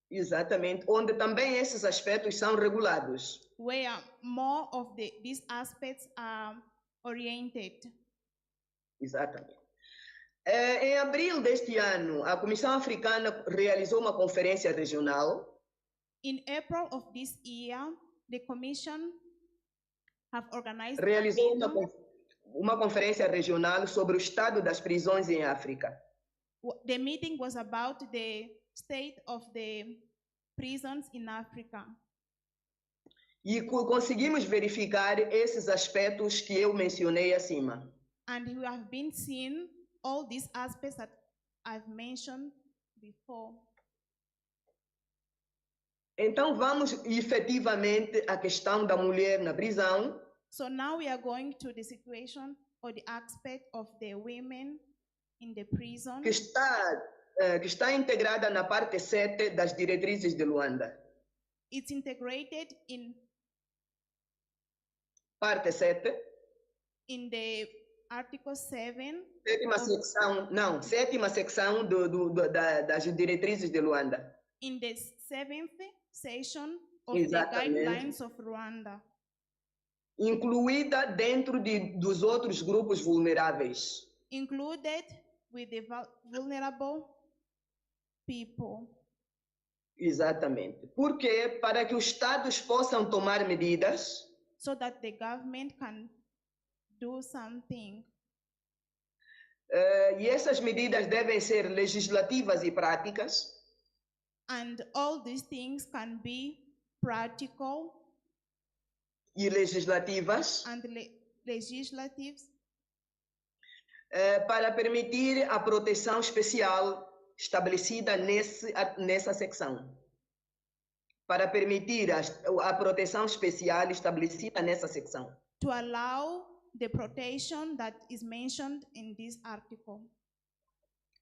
Exatamente, onde também esses aspectos são regulados. Where more of these aspects are oriented. Exatamente. Em abril deste ano, a Comissão Africana realizou uma conferência regional. In April of this year, the Commission have organized Realizou uma conferência regional sobre o estado das prisões em África. The meeting was about the state of the prisons in Africa. E conseguimos verificar esses aspectos que eu mencionei acima. And we have been seeing all these aspects that I've mentioned before. Então vamos efetivamente à questão da mulher na prisão. So now we are going to the situation or the aspect of the women in the prison. Que está que está integrada na parte 7 das diretrizes de Luanda. It's integrated in Parte 7, in the Article 7 sétima secção, não, sétima secção das diretrizes de Luanda. in the 7th section of Exatamente. the guidelines of Rwanda, Incluída dentro dos outros grupos vulneráveis. included with the vulnerable people. Exatamente. Porque para que os estados possam tomar medidas, So that the government can do something. e essas medidas devem ser legislativas e práticas, And all these things can be practical e legislativas, and legislatives para permitir a proteção especial estabelecida nessa secção. Para permitir a proteção especial estabelecida nessa secção. to allow the protection that is mentioned in this article.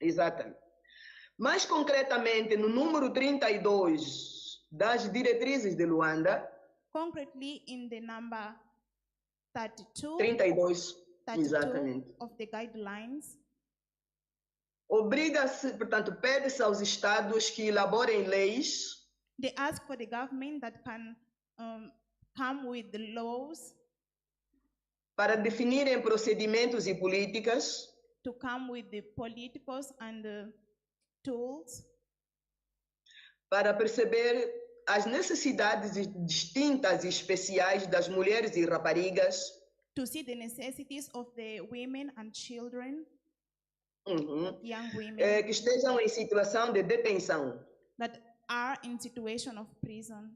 Exatamente. Mais concretamente, no número 32 das diretrizes de Luanda, Concretely in the number 32, 32, 32 exatamente. of the guidelines, Obriga-se, portanto, pede-se aos estados que elaborem leis they ask for the government that can come with the laws, para definirem procedimentos e políticas to come with the politicals and the tools para perceber as necessidades distintas e especiais das mulheres e raparigas, to see the necessities of the women and children, young women que estejam em situação de detenção. that are in situation of prison.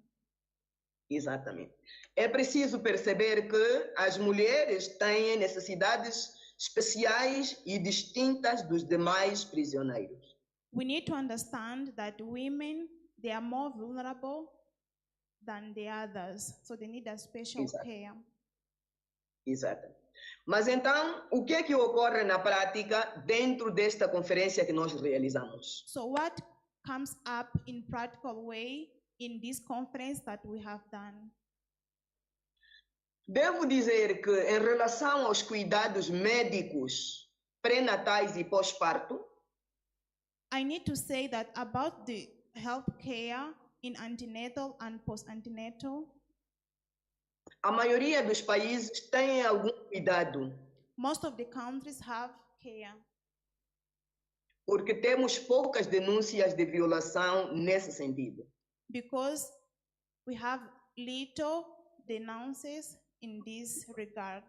Exatamente. É preciso perceber que as mulheres têm necessidades especiais e distintas dos demais prisioneiros. We need to understand that women, they are more vulnerable than the others, so they need a special Exato. care. Exato. Mas então, o que é que ocorre na prática dentro desta conferência que nós realizamos? So what comes up in practical way in this conference that we have done? Devo dizer que, em relação aos cuidados médicos pré-natais e pós-parto, I need to say that about the health care in antenatal and post-antenatal, a maioria dos países tem algum cuidado, most of the countries have care porque temos poucas denúncias de violação nesse sentido. because we have little denounces in this regard.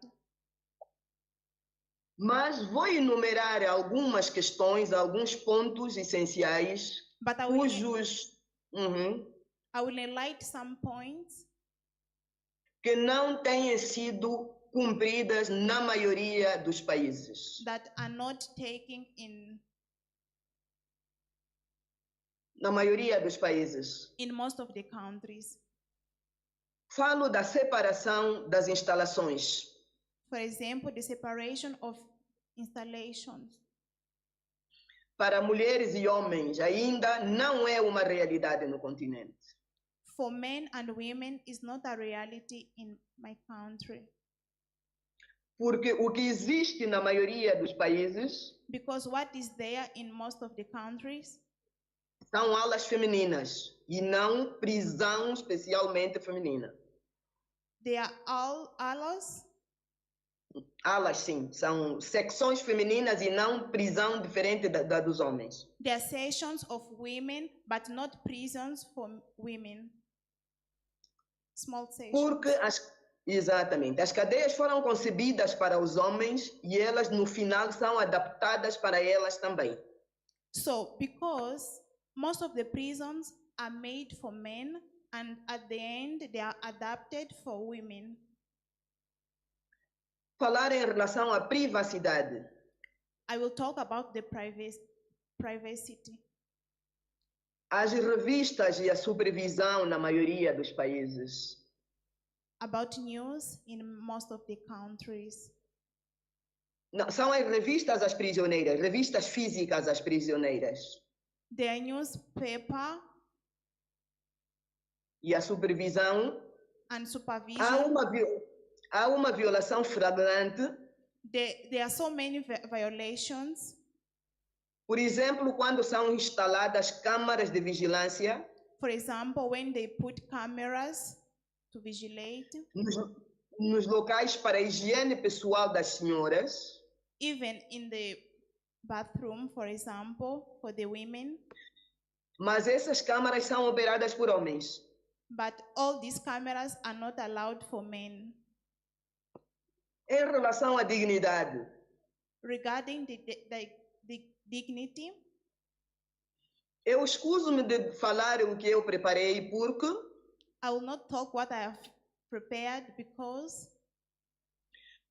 Mas vou enumerar algumas questões, alguns pontos essenciais, But I will, cujos I will highlight some points que não têm sido cumpridas na maioria dos países. that are not taken in Na maioria dos países. most of the countries. Falo da separação das instalações. For example, the separation of installations. Para mulheres e homens, ainda não é uma realidade no continente. For men and women is not a reality in my country. Porque o que existe na maioria dos países Because what is there in most of the countries são alas femininas e não prisão especialmente feminina. they are all alas. Alas, sim, são secções femininas e não prisão diferente da dos homens. They are sessions of women, but not prisons for women. Small sessions. Porque exatamente, as cadeias foram concebidas para os homens e elas no final são adaptadas para elas também. So, because most of the prisons are made for men, and at the end they are adapted for women. Falar em relação à privacidade. I will talk about the privacy. As revistas e a supervisão na maioria dos países. About news in most of the countries. Não, são as revistas às prisioneiras, revistas físicas às prisioneiras. their newspaper e a supervisão, and há supervision. há uma violação flagrante. There are so many violations. Por exemplo, quando são instaladas câmaras de vigilância For example, when they put cameras to vigilate, nos locais para a higiene pessoal das senhoras, even in the bathroom, for example, for the women. mas essas câmaras são operadas por homens. But all these cameras are not allowed for men. Em relação à dignidade, Regarding the dignity, eu escuso-me de falar o que eu preparei porque I will not talk what I have prepared because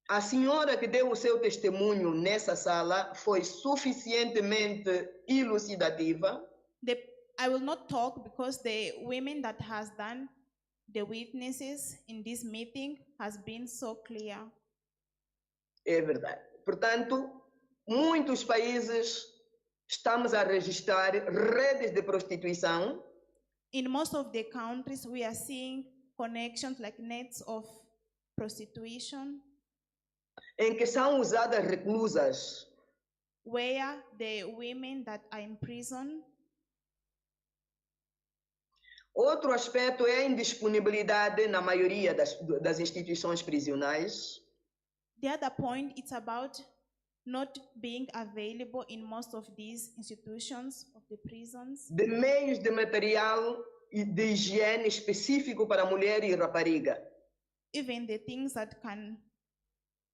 a senhora que deu o seu testemunho nessa sala foi suficientemente elucidativa. I will not talk because the women that has done the witnesses in this meeting has been so clear. É verdade. Portanto, muitos países estamos a registrar redes de prostituição. In most of the countries, we are seeing connections like nets of prostitution, em que são usadas reclusas where the women that are in prison. Outro aspecto é a indisponibilidade na maioria das instituições prisionais. The other point, it's about not being available in most of these institutions of the prisons. De meios de material e de higiene específico para mulher e rapariga. Even the things that can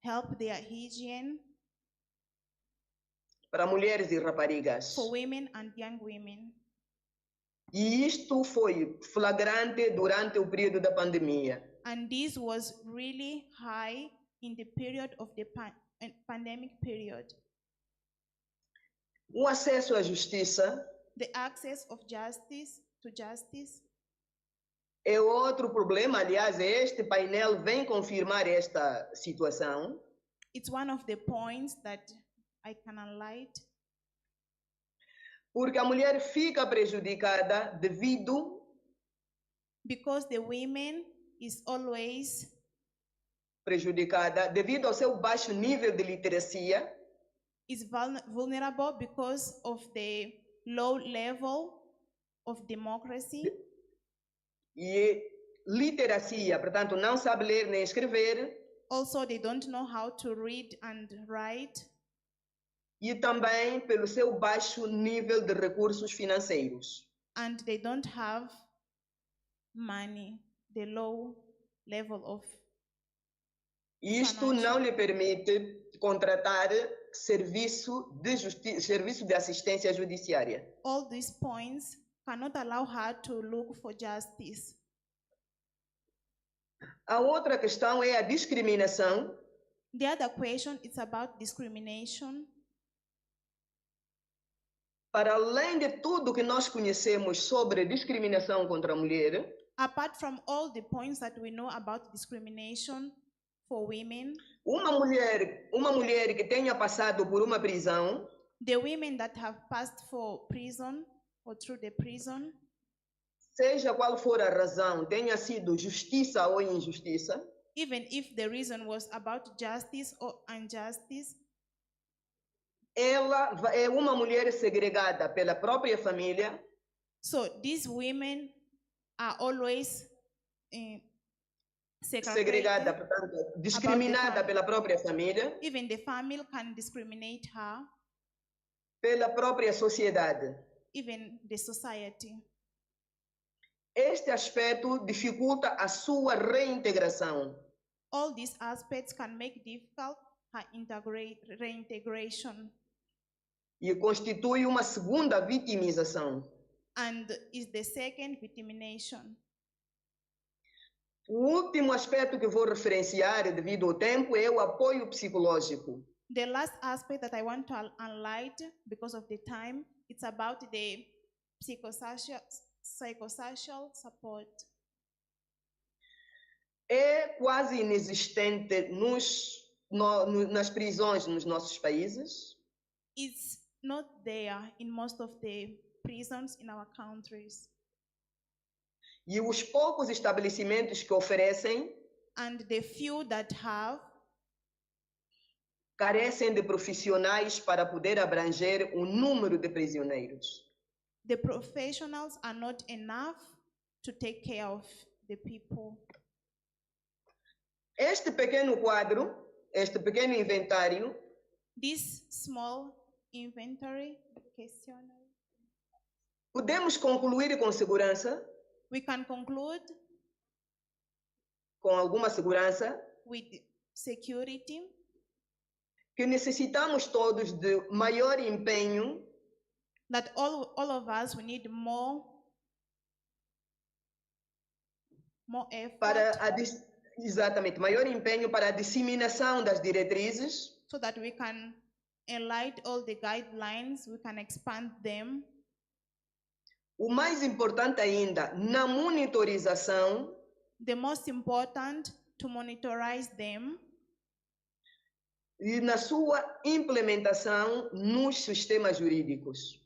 help their hygiene para mulheres e raparigas. for women and young women. E isto foi flagrante durante o período da pandemia. And this was really high in the period of the pandemic period. O acesso à justiça The access of justice to justice é outro problema. Aliás, este painel vem confirmar esta situação. It's one of the points that I can highlight. Porque a mulher fica prejudicada because the women is always prejudicada devido ao seu baixo nível de literacia. Is vulnerable because of the low level of democracy. E literacia, portanto, não sabe ler nem escrever. Also, they don't know how to read and write. E também pelo seu baixo nível de recursos financeiros. And they don't have money, the low level of Isto não lhe permite contratar serviço de assistência judiciária. All these points cannot allow her to look for justice. A outra questão é a discriminação. The other question is about discrimination. Para além de tudo que nós conhecemos sobre discriminação contra a mulher, apart from all the points that we know about discrimination for women, uma mulher que tenha passado por uma prisão, the women that have passed for prison or through the prison, seja qual for a razão, tenha sido justiça ou injustiça, even if the reason was about justice or injustice, ela é uma mulher segregada pela própria família. So these women are always segregada, portanto, discriminada pela própria família. Even the family can discriminate her. Pela própria sociedade. Even the society. Este aspecto dificulta a sua reintegração. All these aspects can make difficult her reintegration. E constitui uma segunda vitimização. And is the second victimization. O último aspecto que vou referenciar devido ao tempo é o apoio psicológico. The last aspect that I want to highlight because of the time, it's about the psychosocial support. É quase inexistente nas prisões nos nossos países. It's not there in most of the prisons in our countries. E os poucos estabelecimentos que oferecem And the few that have carecem de profissionais para poder abranger o número de prisioneiros. the professionals are not enough to take care of the people. Este pequeno quadro, este pequeno inventário, This small inventory, questionnaire, podemos concluir com segurança, we can conclude com alguma segurança, with security que necessitamos todos de maior empenho that all of us, we need more effort para exatamente, maior empenho para a disseminação das diretrizes so that we can enlighten all the guidelines, we can expand them. O mais importante ainda, na monitorização The most important, to monitorize them e na sua implementação nos sistemas jurídicos.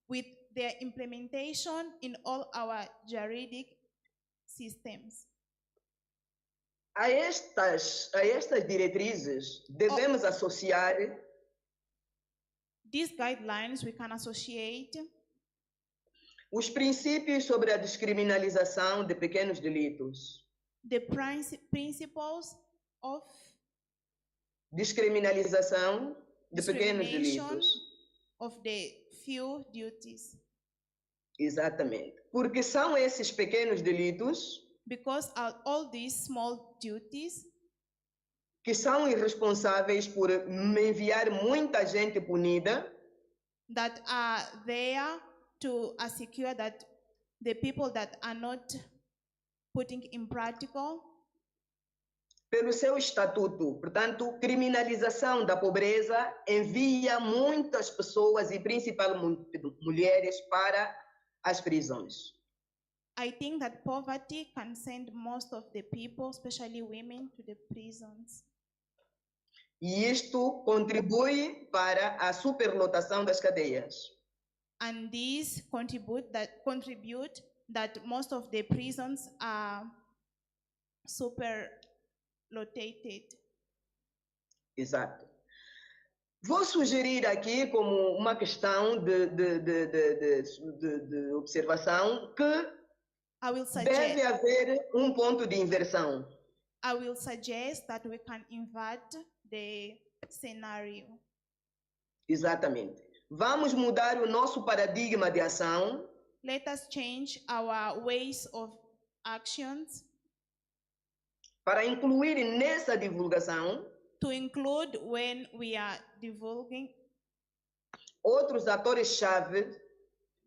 with their implementation in all our juridic systems. A estas diretrizes devemos associar These guidelines we can associate os princípios sobre a descriminalização de pequenos delitos, the principles of descriminalização de pequenos discrimination delitos. of the few duties. Exatamente. Porque são esses pequenos delitos Because all these small duties que são irresponsáveis por me enviar muita gente punida that are there to secure that the people that are not putting in practical pelo seu estatuto. Portanto, criminalização da pobreza envia muitas pessoas e principalmente mulheres para as prisões. I think that poverty can send most of the people, especially women, to the prisons. E isto contribui para a superlotação das cadeias. And these contribute that most of the prisons are superlocated. Exato. Vou sugerir aqui como uma questão de observação que I will deve haver ponto de inversão. I will suggest that we can invert the scenario. Exatamente. Vamos mudar o nosso paradigma de ação Let us change our ways of actions para incluir nessa divulgação to include when we are divulging outros atores-chave,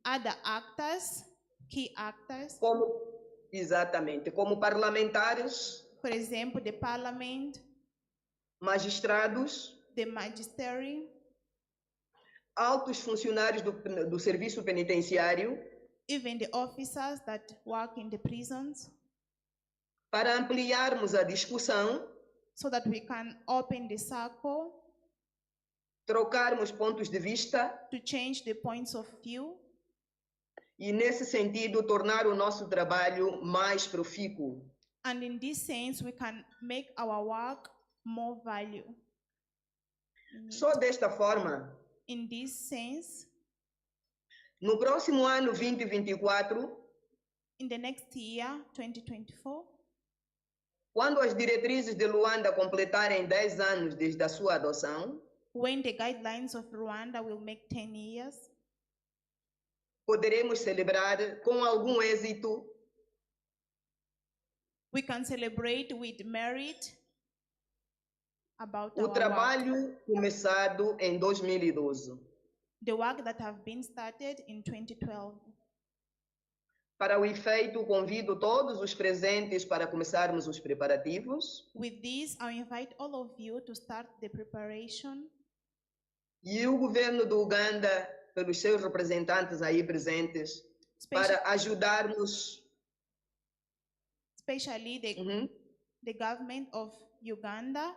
other actors, key actors, como parlamentares, for example, the parliament, magistrados, the magistrate, altos funcionários do serviço penitenciário, even the officers that work in the prisons, para ampliarmos a discussão, so that we can open the circle, trocarmos pontos de vista to change the points of view, e, nesse sentido, tornar o nosso trabalho mais profícuo. and in this sense, we can make our work more value. Só desta forma, In this sense, no próximo ano 2024, in the next year, 2024, quando as diretrizes de Luanda completarem 10 anos desde a sua adoção, when the guidelines of Rwanda will make 10 years, poderemos celebrar com algum êxito we can celebrate with merit about o our trabalho work, começado em 2012. the work that have been started in 2012. Para o efeito, convido todos os presentes para começarmos os preparativos. With this, I invite all of you to start the preparation, E o governo do Uganda, pelos seus representantes aí presentes, para ajudarmos especially the government of Uganda,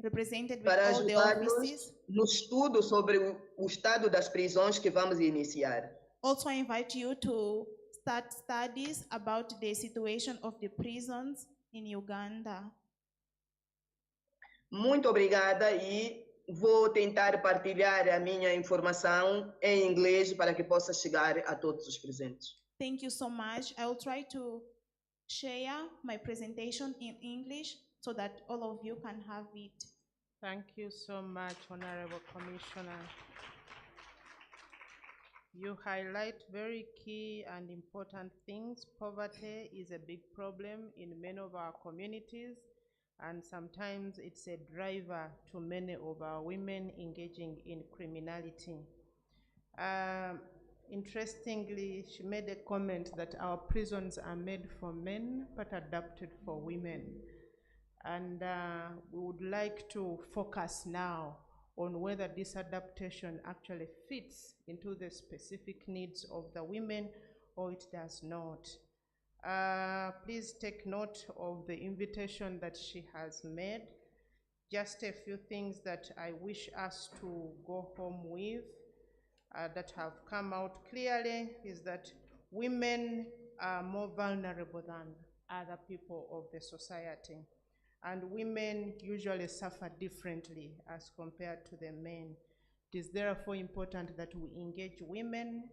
represented with para all the ajudarnos offices, no estudo sobre o estado das prisões que vamos iniciar. also invite you to start studies about the situation of the prisons in Uganda. Muito obrigada e vou tentar partilhar a minha informação em inglês para que possa chegar a todos os presentes. Thank you so much. I will try to share my presentation in English so that all of you can have it. Thank you so much, Honorable Commissioner. You highlight very key and important things. Poverty is a big problem in many of our communities, and sometimes it's a driver to many of our women engaging in criminality. Interestingly, she made a comment that our prisons are made for men but adapted for women. And we would like to focus now on whether this adaptation actually fits into the specific needs of the women or it does not. Please take note of the invitation that she has made. Just a few things that I wish us to go home with that have come out clearly is that women are more vulnerable than other people of the society. And women usually suffer differently as compared to the men. It is therefore important that we engage women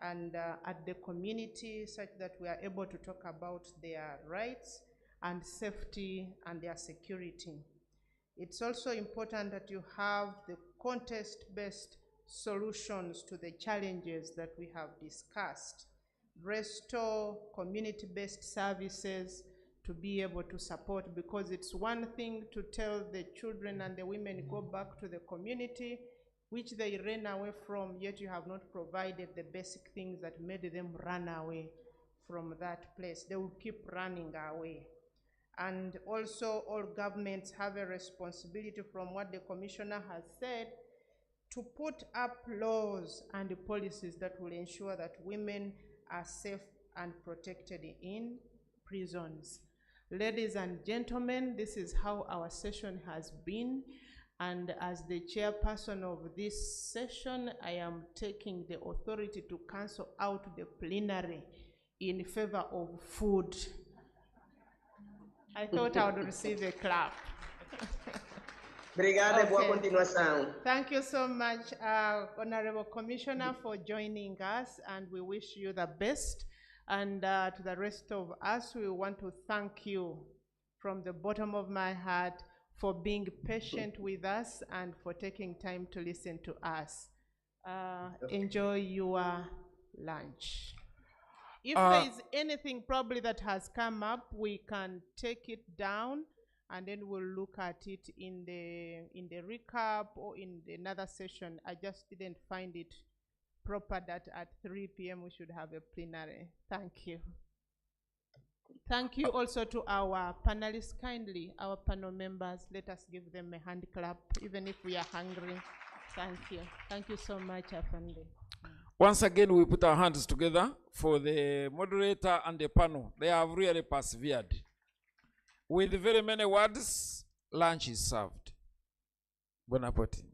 and at the community such that we are able to talk about their rights and safety and their security. It's also important that you have the context-based solutions to the challenges that we have discussed. Restore community-based services to be able to support, because it's one thing to tell the children and the women go back to the community which they ran away from, yet you have not provided the basic things that made them run away from that place. They will keep running away. And also all governments have a responsibility, from what the commissioner has said, to put up laws and policies that will ensure that women are safe and protected in prisons. Ladies and gentlemen, this is how our session has been. And as the chairperson of this session, I am taking the authority to cancel out the plenary in favor of food. I thought I would receive a clap. Obrigada e boa continuação. Thank you so much, Honorable Commissioner, for joining us, and we wish you the best. And to the rest of us, we want to thank you from the bottom of my heart for being patient with us and for taking time to listen to us. Enjoy your lunch. If there is anything probably that has come up, we can take it down and then we'll look at it in the recap or in another session. I just didn't find it proper that at 3 p.m. we should have a plenary. Thank you. Thank you also to our panelists. Kindly, our panel members, let us give them a hand clap, even if we are hungry. Thank you. Thank you so much, Afande. Once again, we put our hands together for the moderator and the panel. They have really persevered. With very many words, lunch is served. Bon appetit.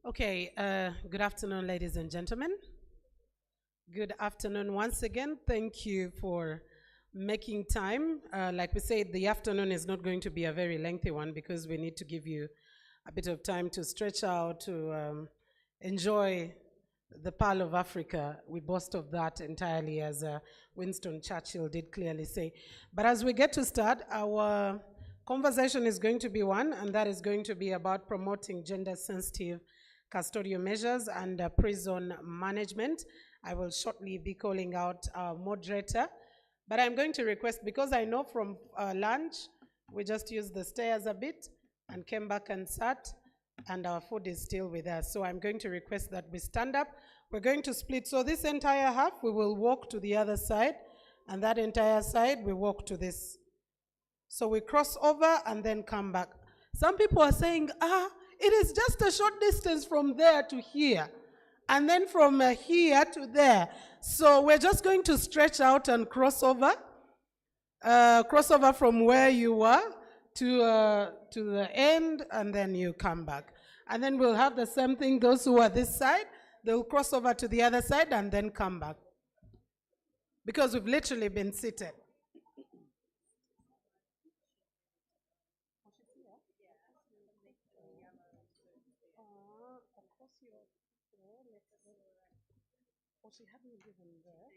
Okay, good afternoon, ladies and gentlemen. Good afternoon once again. Thank you for making time. Like we said, the afternoon is not going to be a very lengthy one because we need to give you a bit of time to stretch out, to enjoy the Pearl of Africa. We boast of that entirely, as Winston Churchill did clearly say. But as we get to start, our conversation is going to be one, and that is going to be about promoting gender-sensitive custodial measures and prison management. I will shortly be calling out our moderator, but I'm going to request, because I know from lunch, we just used the stairs a bit and came back and sat, and our food is still with us. So I'm going to request that we stand up. We're going to split. So this entire half, we will walk to the other side, and that entire side, we walk to this. So we cross over and then come back. Some people are saying, it is just a short distance from there to here, and then from here to there. So we're just going to stretch out and cross over from where you were to the end, and then you come back. And then we'll have the same thing. Those who are this side, they'll cross over to the other side and then come back, because we've literally been seated. She hadn't given there.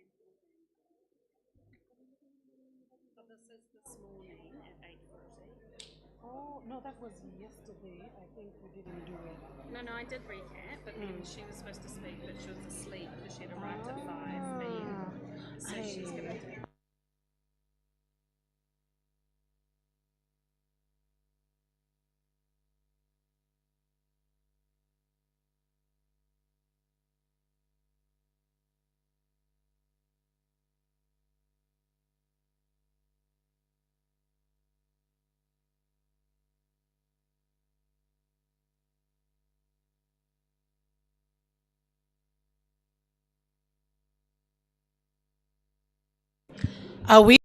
So this is this morning at 8:40. Oh, no, that was yesterday. I think we didn't do it. No, I did recap, but then she was supposed to speak, but she was asleep because she had arrived at 5 p.m. So she's going to do. Are we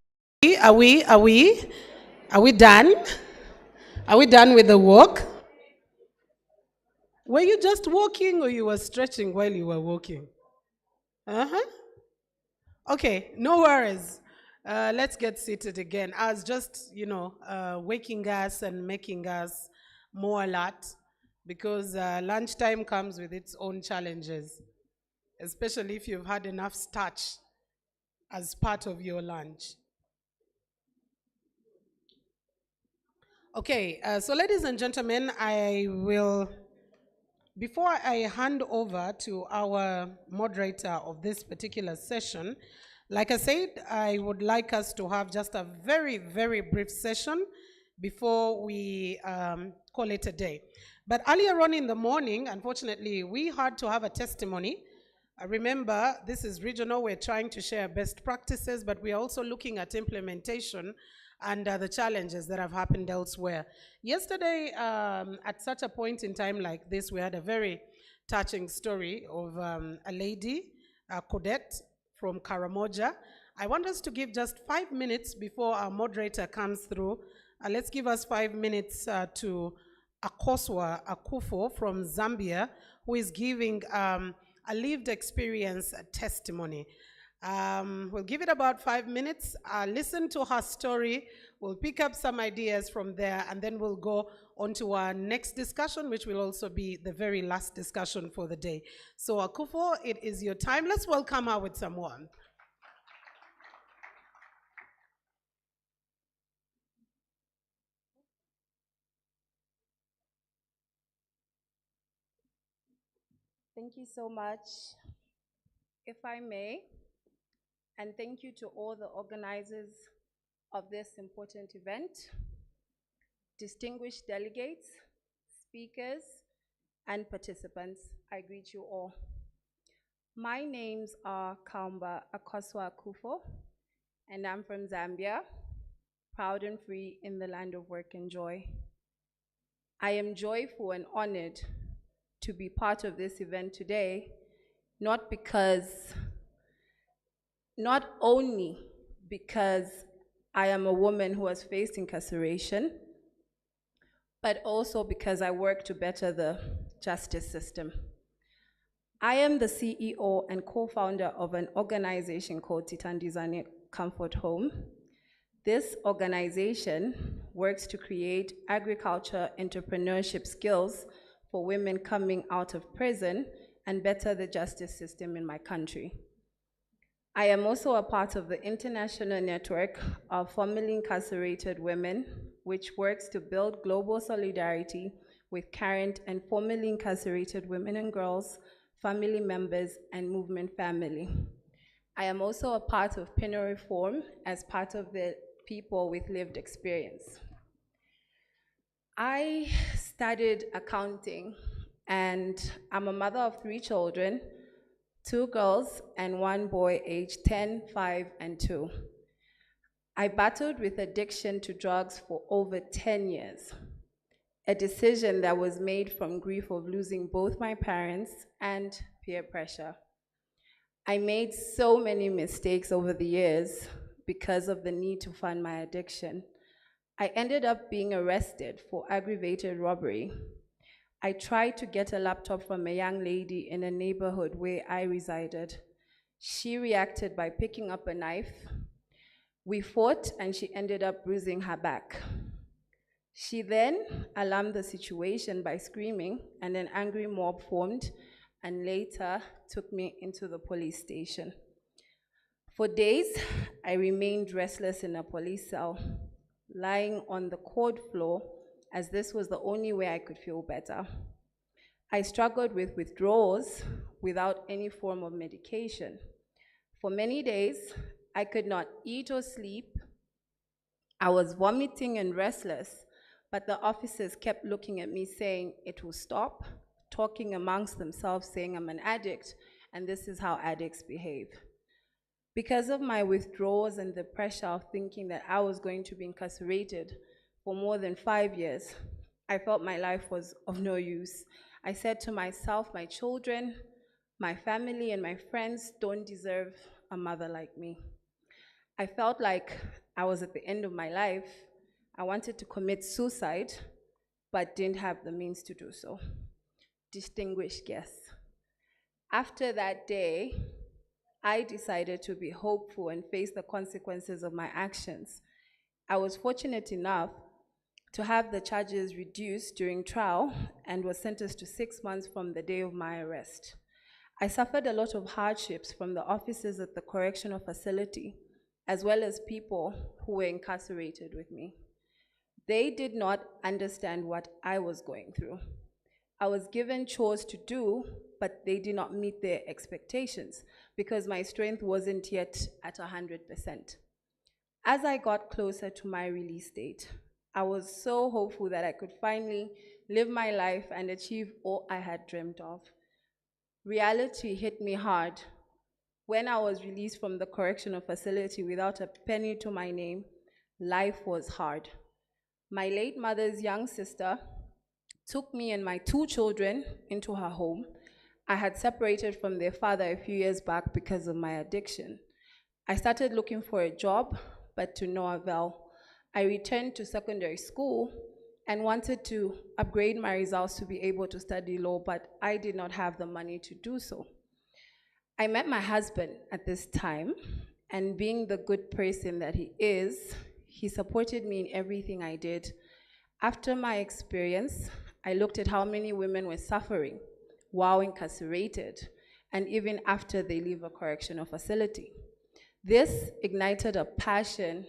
done? Are we done with the walk? Were you just walking, or you were stretching while you were walking? Okay, no worries. Let's get seated again. I was just, waking us and making us more alert, because lunchtime comes with its own challenges, especially if you've had enough starch as part of your lunch. Okay, so ladies and gentlemen, before I hand over to our moderator of this particular session, like I said, I would like us to have just a very, very brief session before we call it a day. But earlier on in the morning, unfortunately, we had to have a testimony. Remember, this is regional. We're trying to share best practices, but we're also looking at implementation and the challenges that have happened elsewhere. Yesterday, at such a point in time like this, we had a very touching story of a lady, Kodette from Karamoja. I want us to give just 5 minutes before our moderator comes through. Let's give us 5 minutes to Akoswa Akufo from Zambia, who is giving a lived experience testimony. We'll give it about 5 minutes, listen to her story, we'll pick up some ideas from there, and then we'll go on to our next discussion, which will also be the very last discussion for the day. So Akufo, it is your time. Let's welcome her with some warmth. Thank you so much. If I may, and thank you to all the organizers of this important event, distinguished delegates, speakers, and participants, I greet you all. My names are Kamba Akoswa Akufo, and I'm from Zambia, proud and free in the land of work and joy. I am joyful and honored to be part of this event today, not only because I am a woman who has faced incarceration, but also because I work to better the justice system. I am the CEO and co-founder of an organization called Titandizane Comfort Home. This organization works to create agriculture entrepreneurship skills for women coming out of prison and better the justice system in my country. I am also a part of the international network of formerly incarcerated women, which works to build global solidarity with current and formerly incarcerated women and girls, family members, and movement family. I am also a part of penal reform as part of the people with lived experience. I studied accounting, and I'm a mother of 3 children, 2 girls and 1 boy aged 10, 5, and 2. I battled with addiction to drugs for over 10 years, a decision that was made from grief of losing both my parents and peer pressure. I made so many mistakes over the years because of the need to fund my addiction. I ended up being arrested for aggravated robbery. I tried to get a laptop from a young lady in a neighborhood where I resided. She reacted by picking up a knife. We fought and she ended up bruising her back. She then alarmed the situation by screaming, and an angry mob formed and later took me into the police station. For days, I remained restless in a police cell, lying on the cold floor, as this was the only way I could feel better. I struggled with withdrawals without any form of medication. For many days, I could not eat or sleep. I was vomiting and restless, but the officers kept looking at me saying it will stop, talking amongst themselves saying I'm an addict, and this is how addicts behave. Because of my withdrawals and the pressure of thinking that I was going to be incarcerated for more than 5 years, I felt my life was of no use. I said to myself, my children, my family, and my friends don't deserve a mother like me. I felt like I was at the end of my life. I wanted to commit suicide, but didn't have the means to do so. Distinguished guests, after that day, I decided to be hopeful and face the consequences of my actions. I was fortunate enough to have the charges reduced during trial and was sentenced to 6 months from the day of my arrest. I suffered a lot of hardships from the officers at the correctional facility, as well as people who were incarcerated with me. They did not understand what I was going through. I was given chores to do, but they did not meet their expectations because my strength wasn't yet at 100%. As I got closer to my release date, I was so hopeful that I could finally live my life and achieve all I had dreamt of. Reality hit me hard. When I was released from the correctional facility without a penny to my name, life was hard. My late mother's young sister took me and my 2 children into her home. I had separated from their father a few years back because of my addiction. I started looking for a job, but to no avail. I returned to secondary school and wanted to upgrade my results to be able to study law, but I did not have the money to do so. I met my husband at this time, and being the good person that he is, he supported me in everything I did. After my experience, I looked at how many women were suffering while incarcerated, and even after they leave a correctional facility. This ignited a passion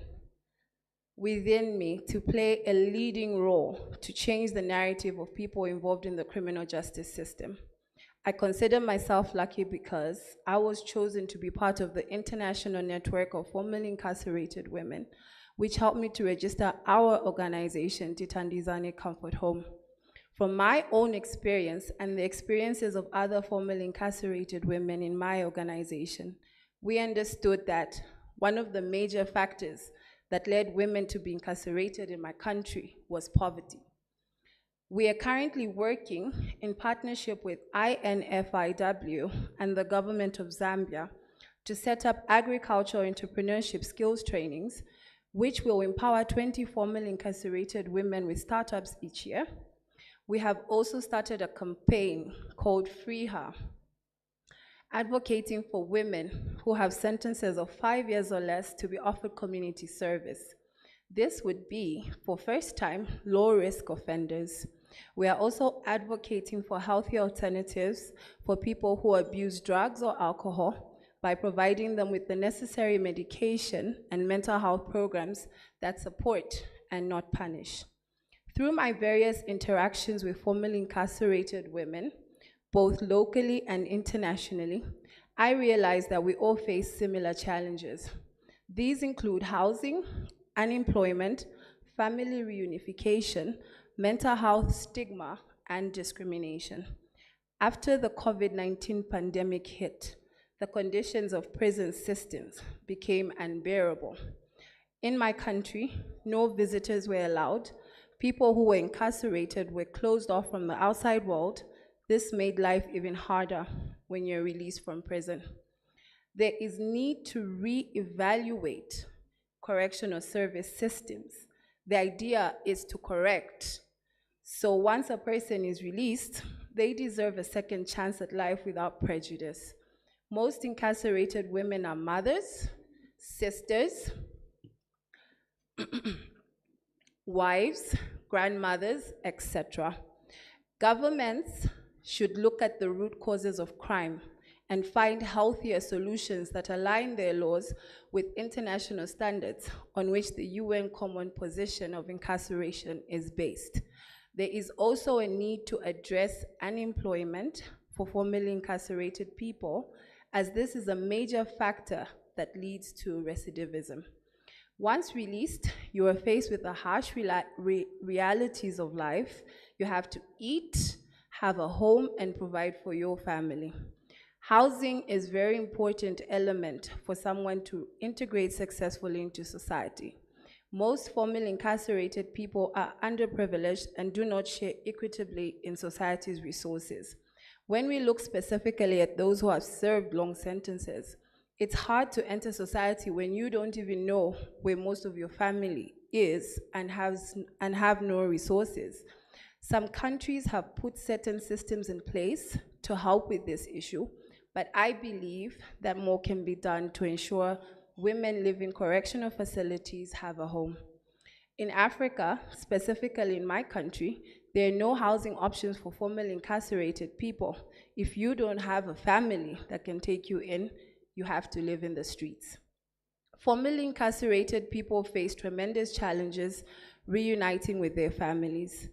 within me to play a leading role to change the narrative of people involved in the criminal justice system. I consider myself lucky because I was chosen to be part of the international network of formerly incarcerated women, which helped me to register our organization, Titandizane Comfort Home. From my own experience and the experiences of other formerly incarcerated women in my organization, we understood that one of the major factors that led women to be incarcerated in my country was poverty. We are currently working in partnership with INFIW and the government of Zambia to set up agricultural entrepreneurship skills trainings, which will empower 20 formerly incarcerated women with startups each year. We have also started a campaign called Free Her, advocating for women who have sentences of 5 years or less to be offered community service. This would be for first-time, low-risk offenders. We are also advocating for healthy alternatives for people who abuse drugs or alcohol by providing them with the necessary medication and mental health programs that support and not punish. Through my various interactions with formerly incarcerated women, both locally and internationally, I realize that we all face similar challenges. These include housing, unemployment, family reunification, mental health stigma, and discrimination. After the COVID-19 pandemic hit, the conditions of prison systems became unbearable. In my country, no visitors were allowed. People who were incarcerated were closed off from the outside world. This made life even harder when you're released from prison. There is need to re-evaluate correctional service systems. The idea is to correct. So once a person is released, they deserve a second chance at life without prejudice. Most incarcerated women are mothers, sisters, wives, grandmothers, etc. Governments should look at the root causes of crime and find healthier solutions that align their laws with international standards on which the UN Common Position of Incarceration is based. There is also a need to address unemployment for formerly incarcerated people, as this is a major factor that leads to recidivism. Once released, you are faced with the harsh realities of life. You have to eat, have a home, and provide for your family. Housing is a very important element for someone to integrate successfully into society. Most formerly incarcerated people are underprivileged and do not share equitably in society's resources. When we look specifically at those who have served long sentences, it's hard to enter society when you don't even know where most of your family is and have no resources. Some countries have put certain systems in place to help with this issue, but I believe that more can be done to ensure women living in correctional facilities have a home. In Africa, specifically in my country, there are no housing options for formerly incarcerated people. If you don't have a family that can take you in, you have to live in the streets. Formerly incarcerated people face tremendous challenges reuniting with their families.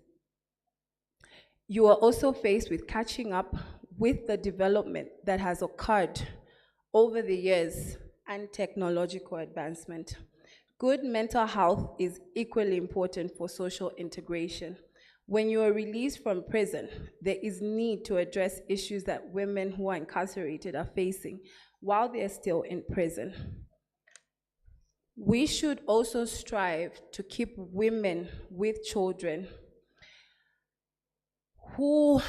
You are also faced with catching up with the development that has occurred over the years and technological advancement. Good mental health is equally important for social integration. When you are released from prison, there is need to address issues that women who are incarcerated are facing while they're still in prison. We should also strive to keep women with children who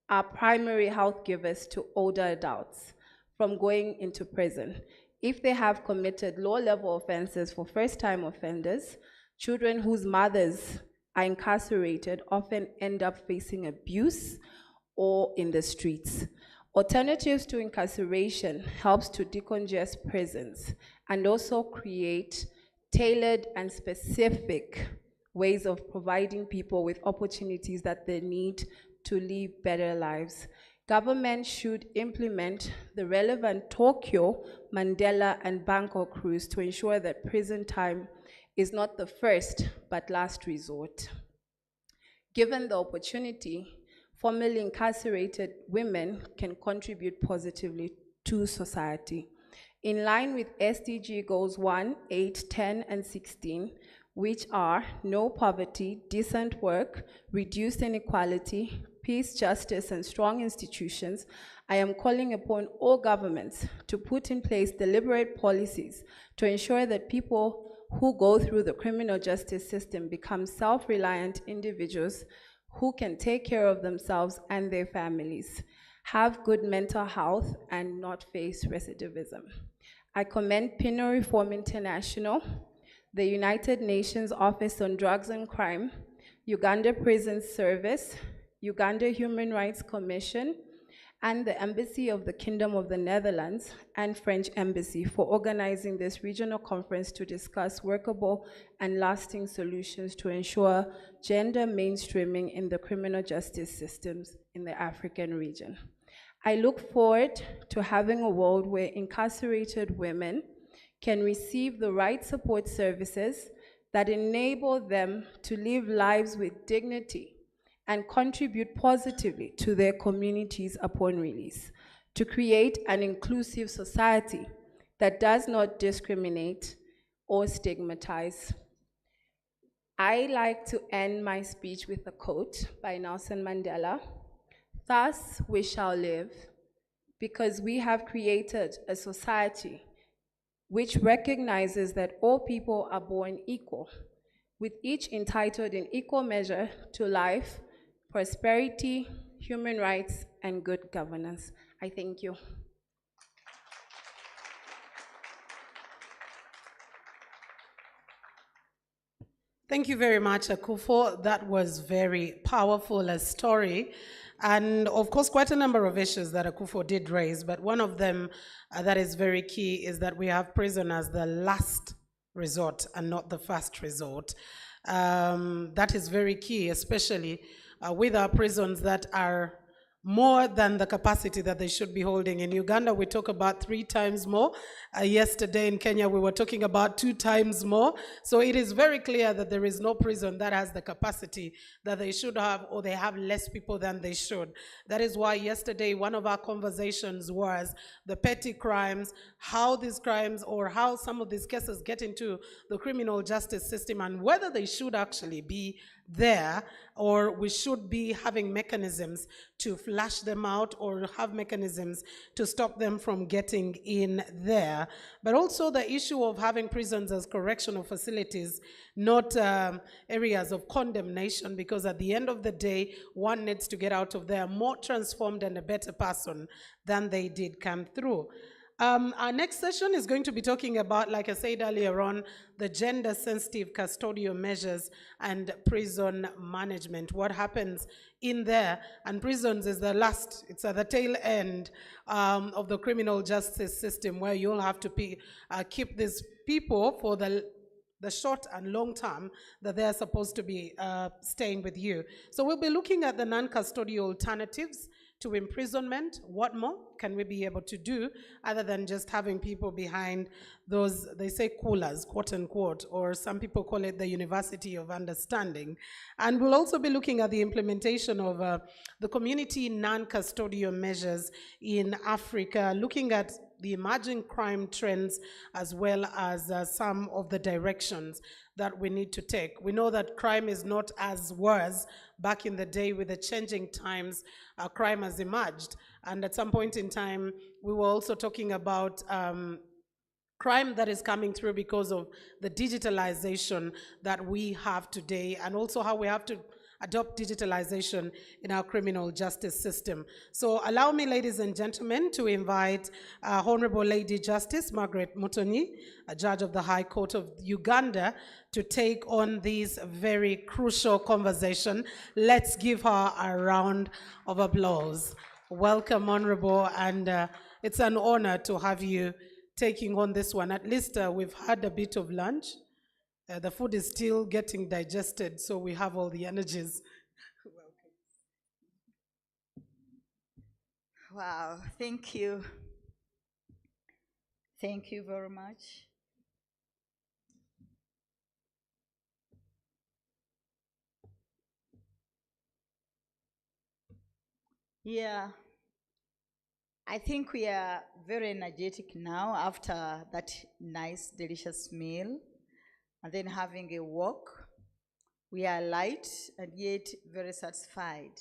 are primary health givers to older adults from going into prison. If they have committed low-level offenses for first-time offenders, children whose mothers are incarcerated often end up facing abuse or in the streets. Alternatives to incarceration helps to decongest prisons and also create tailored and specific ways of providing people with opportunities that they need to live better lives. Government should implement the relevant Tokyo, Mandela, and Bangkok rules to ensure that prison time is not the first but last resort. Given the opportunity, formerly incarcerated women can contribute positively to society. In line with SDG Goals 1, 8, 10, and 16, which are no poverty, decent work, reduced inequality, peace, justice, and strong institutions, I am calling upon all governments to put in place deliberate policies to ensure that people who go through the criminal justice system become self-reliant individuals who can take care of themselves and their families, have good mental health, and not face recidivism. I commend Penal Reform International, the United Nations Office on Drugs and Crime, Uganda Prison Service, Uganda Human Rights Commission, and the Embassy of the Kingdom of the Netherlands and French Embassy for organizing this regional conference to discuss workable and lasting solutions to ensure gender mainstreaming in the criminal justice systems in the African region. I look forward to having a world where incarcerated women can receive the right support services that enable them to live lives with dignity and contribute positively to their communities upon release, to create an inclusive society that does not discriminate or stigmatize. I like to end my speech with a quote by Nelson Mandela: "Thus we shall live, because we have created a society which recognizes that all people are born equal, with each entitled in equal measure to life, prosperity, human rights, and good governance." I thank you. Thank you very much, Akufo. That was very powerful a story. And of course, quite a number of issues that Akufo did raise, but one of them that is very key is that we have prison as the last resort and not the first resort. That is very key, especially with our prisons that are more than the capacity that they should be holding. In Uganda, we talk about 3 times more. Yesterday in Kenya, we were talking about 2 times more. So it is very clear that there is no prison that has the capacity that they should have, or they have less people than they should. That is why yesterday, one of our conversations was the petty crimes, how these crimes or how some of these cases get into the criminal justice system, and whether they should actually be there, or we should be having mechanisms to flush them out or have mechanisms to stop them from getting in there. But also the issue of having prisons as correctional facilities, not areas of condemnation, because at the end of the day, one needs to get out of there more transformed and a better person than they did come through. Our next session is going to be talking about, like I said earlier on, the gender-sensitive custodial measures and prison management. What happens in there, and prisons is the last, it's at the tail end of the criminal justice system, where you'll have to keep these people for the short and long term that they're supposed to be staying with you. So we'll be looking at the non-custodial alternatives to imprisonment. What more can we be able to do other than just having people behind those, they say coolers, quote unquote, or some people call it the University of Understanding. And we'll also be looking at the implementation of the community non-custodial measures in Africa, looking at the emerging crime trends, as well as some of the directions that we need to take. We know that crime is not as was back in the day. With the changing times, crime has emerged. And at some point in time, we were also talking about crime that is coming through because of the digitalization that we have today, and also how we have to adopt digitalization in our criminal justice system. So allow me, ladies and gentlemen, to invite Honorable Lady Justice Margaret Mutonyi, a judge of the High Court of Uganda, to take on this very crucial conversation. Let's give her a round of applause. Welcome, Honorable, and it's an honor to have you taking on this one. At least we've had a bit of lunch. The food is still getting digested, so we have all the energies. Wow, thank you. Thank you very much. Yeah, I think we are very energetic now after that nice, delicious meal, and then having a walk. We are light and yet very satisfied.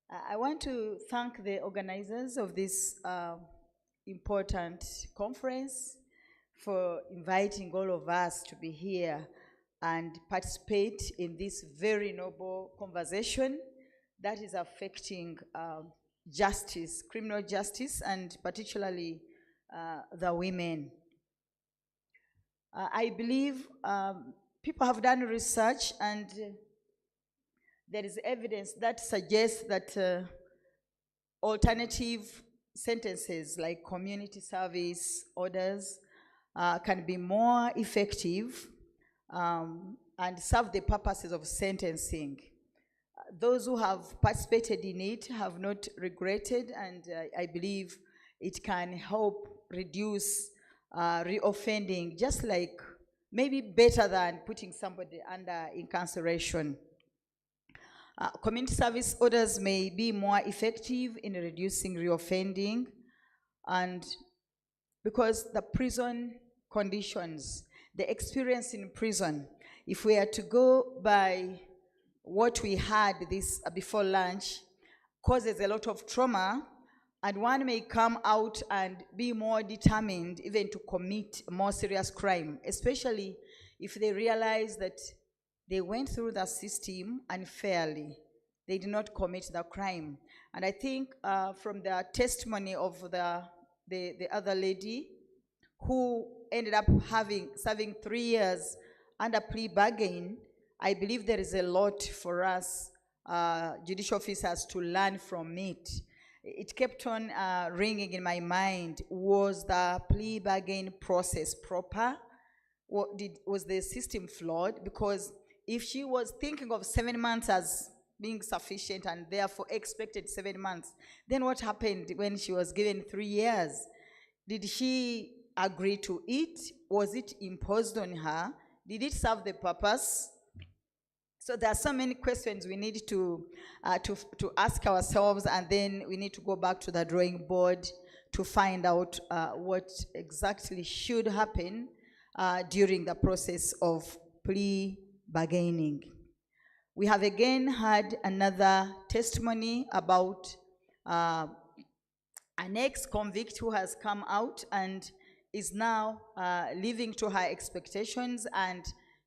I want to thank the organizers of this important conference for inviting all of us to be here and participate in this very noble conversation that is affecting justice, criminal justice, and particularly the women. I believe people have done research, and there is evidence that suggests that alternative sentences like community service orders can be more effective and serve the purposes of sentencing. Those who have participated in it have not regretted, and I believe it can help reduce reoffending, just like maybe better than putting somebody under incarceration. Community service orders may be more effective in reducing reoffending, and because the prison conditions, the experience in prison, if we are to go by what we had this before lunch, causes a lot of trauma, and one may come out and be more determined even to commit more serious crime, especially if they realize that they went through the system unfairly. They did not commit the crime. And I think from the testimony of the other lady who ended up serving 3 years under plea bargain, I believe there is a lot for us judicial officers to learn from it. It kept on ringing in my mind. Was the plea bargain process proper? Was the system flawed? Because if she was thinking of 7 months as being sufficient and therefore expected 7 months, then what happened when she was given 3 years? Did she agree to it? Was it imposed on her? Did it serve the purpose? So there are so many questions we need to ask ourselves, and then we need to go back to the drawing board to find out what exactly should happen during the process of plea bargaining. We have again had another testimony about an ex-convict who has come out and is now living to her expectations and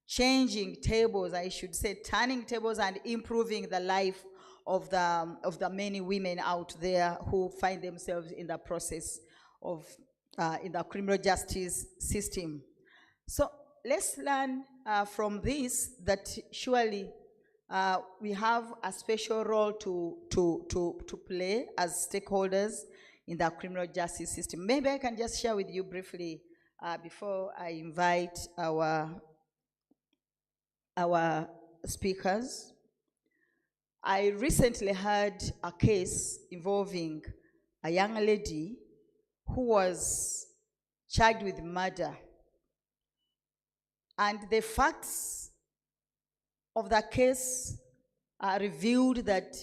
changing tables, I should say, turning tables and improving the life of the many women out there who find themselves in the process of, in the criminal justice system. So let's learn from this that surely we have a special role to play as stakeholders in the criminal justice system. Maybe I can just share with you briefly before I invite our speakers. I recently had a case involving a young lady who was charged with murder. And the facts of the case revealed that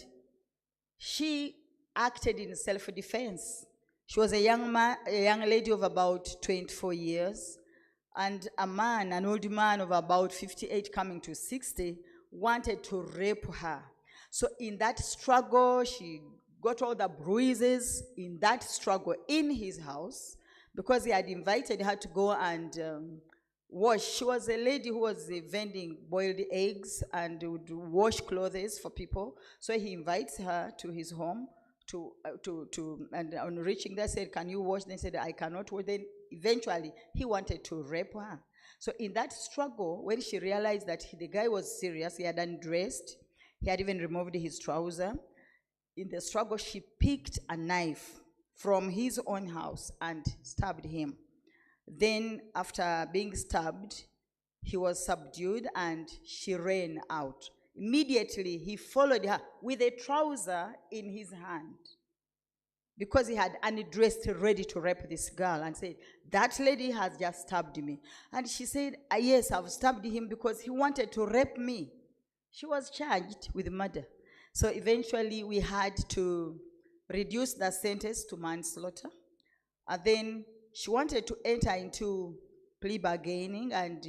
she acted in self-defense. She was a young lady of about 24 years, and a man, an old man of about 58 coming to 60, wanted to rape her. So in that struggle, she got all the bruises in that struggle in his house because he had invited her to go and wash. She was a lady who was vending boiled eggs and would wash clothes for people. So he invites her to his home and on reaching there said, "Can you wash?" They said, "I cannot wash." Then eventually he wanted to rape her. So in that struggle, when she realized that the guy was serious, he had undressed, he had even removed his trouser. In the struggle, she picked a knife from his own house and stabbed him. Then after being stabbed, he was subdued and she ran out. Immediately, he followed her with a trouser in his hand because he had undressed, ready to rape this girl, and said, "That lady has just stabbed me." And she said, "Yes, I've stabbed him because he wanted to rape me." She was charged with murder. So eventually, we had to reduce the sentence to manslaughter. And then she wanted to enter into plea bargaining, and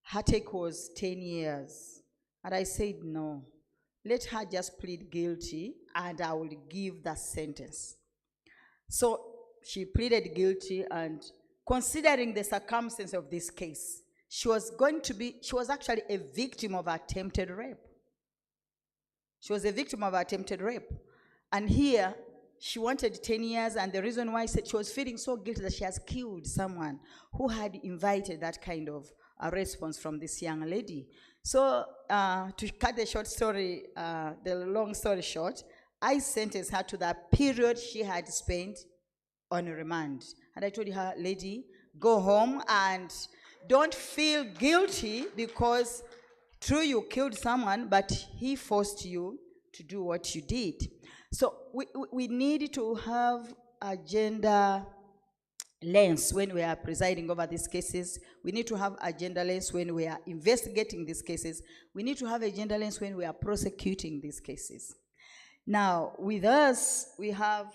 her take was 10 years. And I said, no, let her just plead guilty and I will give the sentence. So she pleaded guilty, and considering the circumstance of this case, she was actually a victim of attempted rape. She was a victim of attempted rape. And here, she wanted 10 years, and the reason why she was feeling so guilty that she has killed someone who had invited that kind of a response from this young lady. So to cut the short story, the long story short, I sentenced her to the period she had spent on remand. And I told her, lady, go home and don't feel guilty because true you killed someone, but he forced you to do what you did. So we need to have a gender lens when we are presiding over these cases. We need to have a gender lens when we are investigating these cases. We need to have a gender lens when we are prosecuting these cases. Now, with us, we have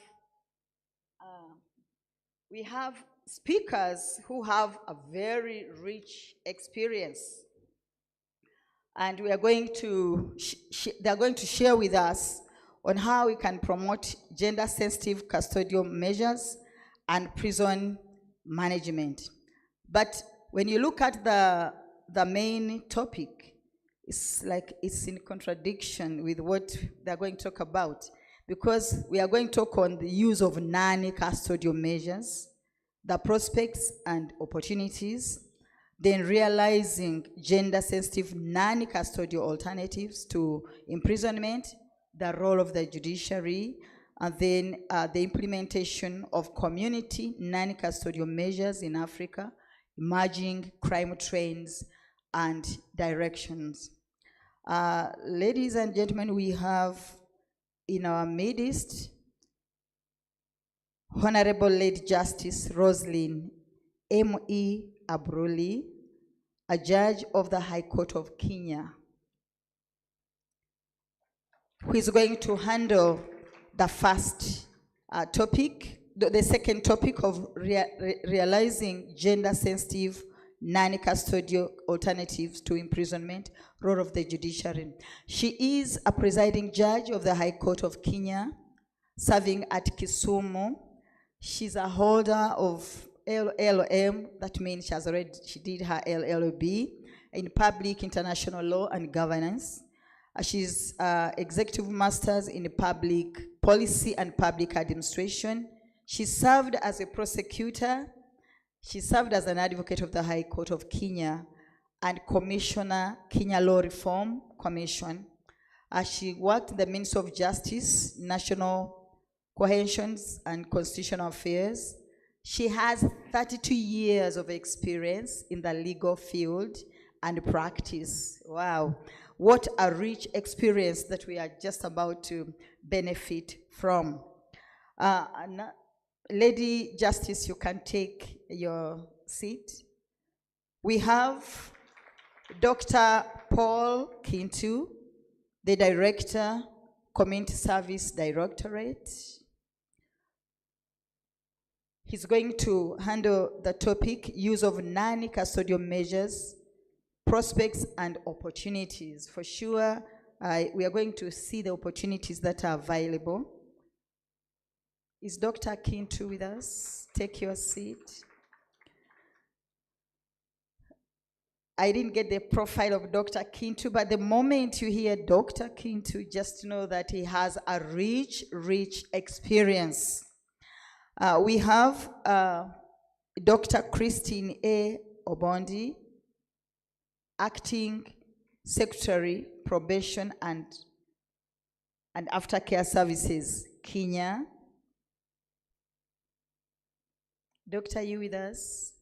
speakers who have a very rich experience. And we are going to, they're going to share with us on how we can promote gender-sensitive custodial measures and prison management. But when you look at the main topic, it's like it's in contradiction with what they're going to talk about, because we are going to talk on the use of non-custodial measures, the prospects and opportunities, then realizing gender-sensitive non-custodial alternatives to imprisonment, the role of the judiciary, and then the implementation of community non-custodial measures in Africa, emerging crime trends and directions. Ladies and gentlemen, we have in our midst Honorable Lady Justice Roslyn M.E. Abruli, a judge of the High Court of Kenya, who is going to handle the first topic, the second topic of realizing gender-sensitive non-custodial alternatives to imprisonment, role of the judiciary. She is a presiding judge of the High Court of Kenya, serving at Kisumu. She's a holder of LLM, that means she did her LLB in public international law and governance. She's executive masters in public policy and public administration. She served as a prosecutor. She served as an advocate of the High Court of Kenya and Commissioner, Kenya Law Reform Commission. She worked in the Ministry of Justice, National Cohesion and Constitutional Affairs. She has 32 years of experience in the legal field and practice. Wow. What a rich experience that we are just about to benefit from. Lady Justice, you can take your seat. We have Dr. Paul Kintu, the Director, Community Service Directorate. He's going to handle the topic, use of non-custodial measures, prospects and opportunities. For sure, we are going to see the opportunities that are available. Is Dr. Kintu with us? Take your seat. I didn't get the profile of Dr. Kintu, but the moment you hear Dr. Kintu, just know that he has a rich, rich experience. We have Dr. Christine A. Obondi, Acting Secretary, Probation and Aftercare Services, Kenya. Doctor, are you with us?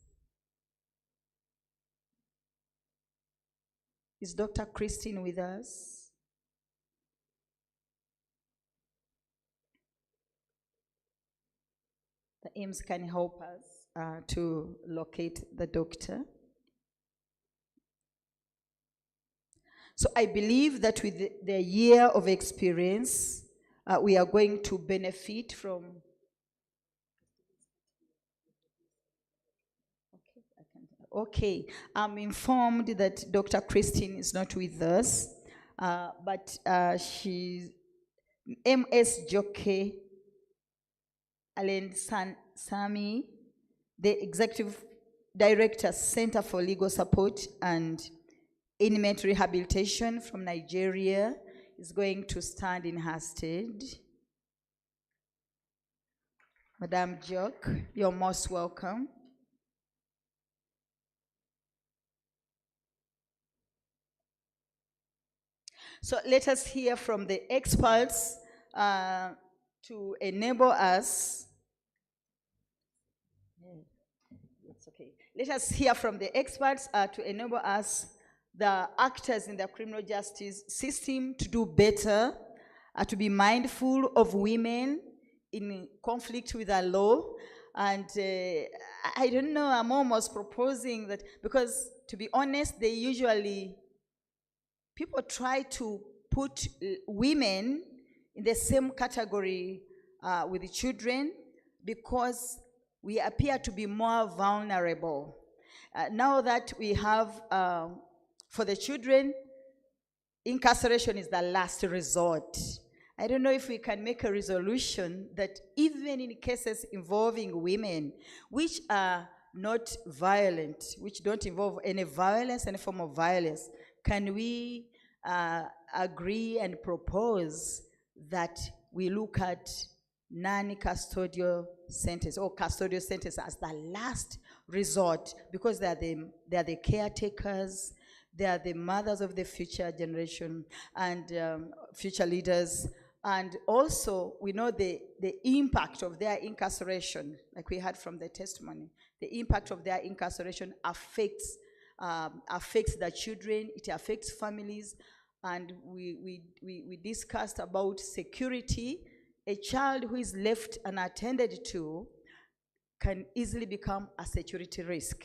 Is Dr. Christine with us? The AIMS can help us to locate the doctor. So I believe that with the year of experience, we are going to benefit from. Okay, I'm informed that Dr. Christine is not with us, but she's MS Joke Alen Sami, the Executive Director, Center for Legal Support and Inmate Rehabilitation from Nigeria, is going to stand in her stead. Madam Joke, you're most welcome. So let us hear from the experts to enable us. It's okay. Let us hear from the experts to enable us, the actors in the criminal justice system, to do better, to be mindful of women in conflict with the law. And I don't know, I'm almost proposing that, because to be honest, they usually, people try to put women in the same category with the children because we appear to be more vulnerable. Now that we have, for the children, incarceration is the last resort. I don't know if we can make a resolution that even in cases involving women, which are not violent, which don't involve any violence, any form of violence, can we agree and propose that we look at non-custodial sentence or custodial sentence as the last resort, because they are the caretakers, they are the mothers of the future generation and future leaders. And also, we know the impact of their incarceration, like we heard from the testimony. The impact of their incarceration affects the children, it affects families, and we discussed about security. A child who is left unattended to can easily become a security risk,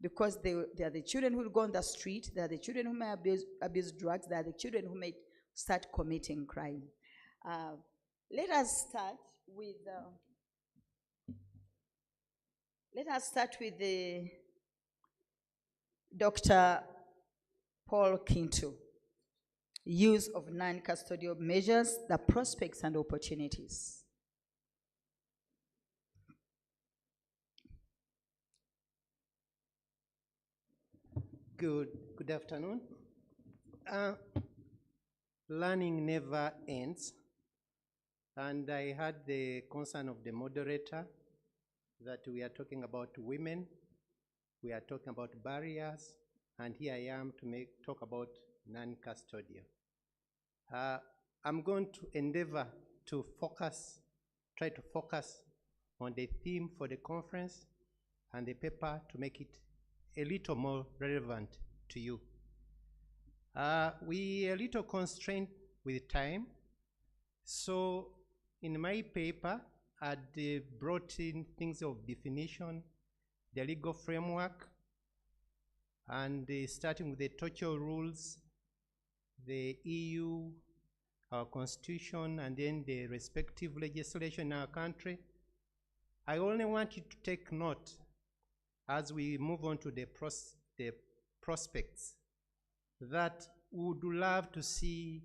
because they are the children who will go on the street, they are the children who may abuse drugs, they are the children who may start committing crime. Let us start with the Dr. Paul Kintu. Use of non-custodial measures, the prospects and opportunities. Good afternoon. Learning never ends, and I had the concern of the moderator that we are talking about women, we are talking about barriers, and here I am to talk about non-custodial. I'm going to endeavor to try to focus on the theme for the conference and the paper to make it a little more relevant to you. We are a little constrained with time, so in my paper, I brought in things of definition, the legal framework, and starting with the torture rules, the EU, our constitution, and then the respective legislation in our country. I only want you to take note as we move on to the prospects that we would love to see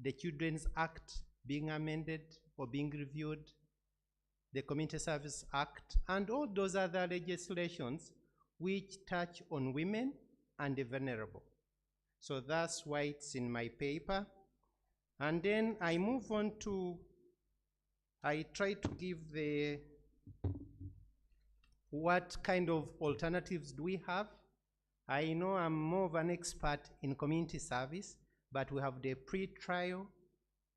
the Children's Act being amended or being reviewed, the Community Service Act, and all those other legislations which touch on women and the vulnerable. So that's why it's in my paper. And then I move on to, I try to give what kind of alternatives do we have. I know I'm more of an expert in community service, but we have the pre-trial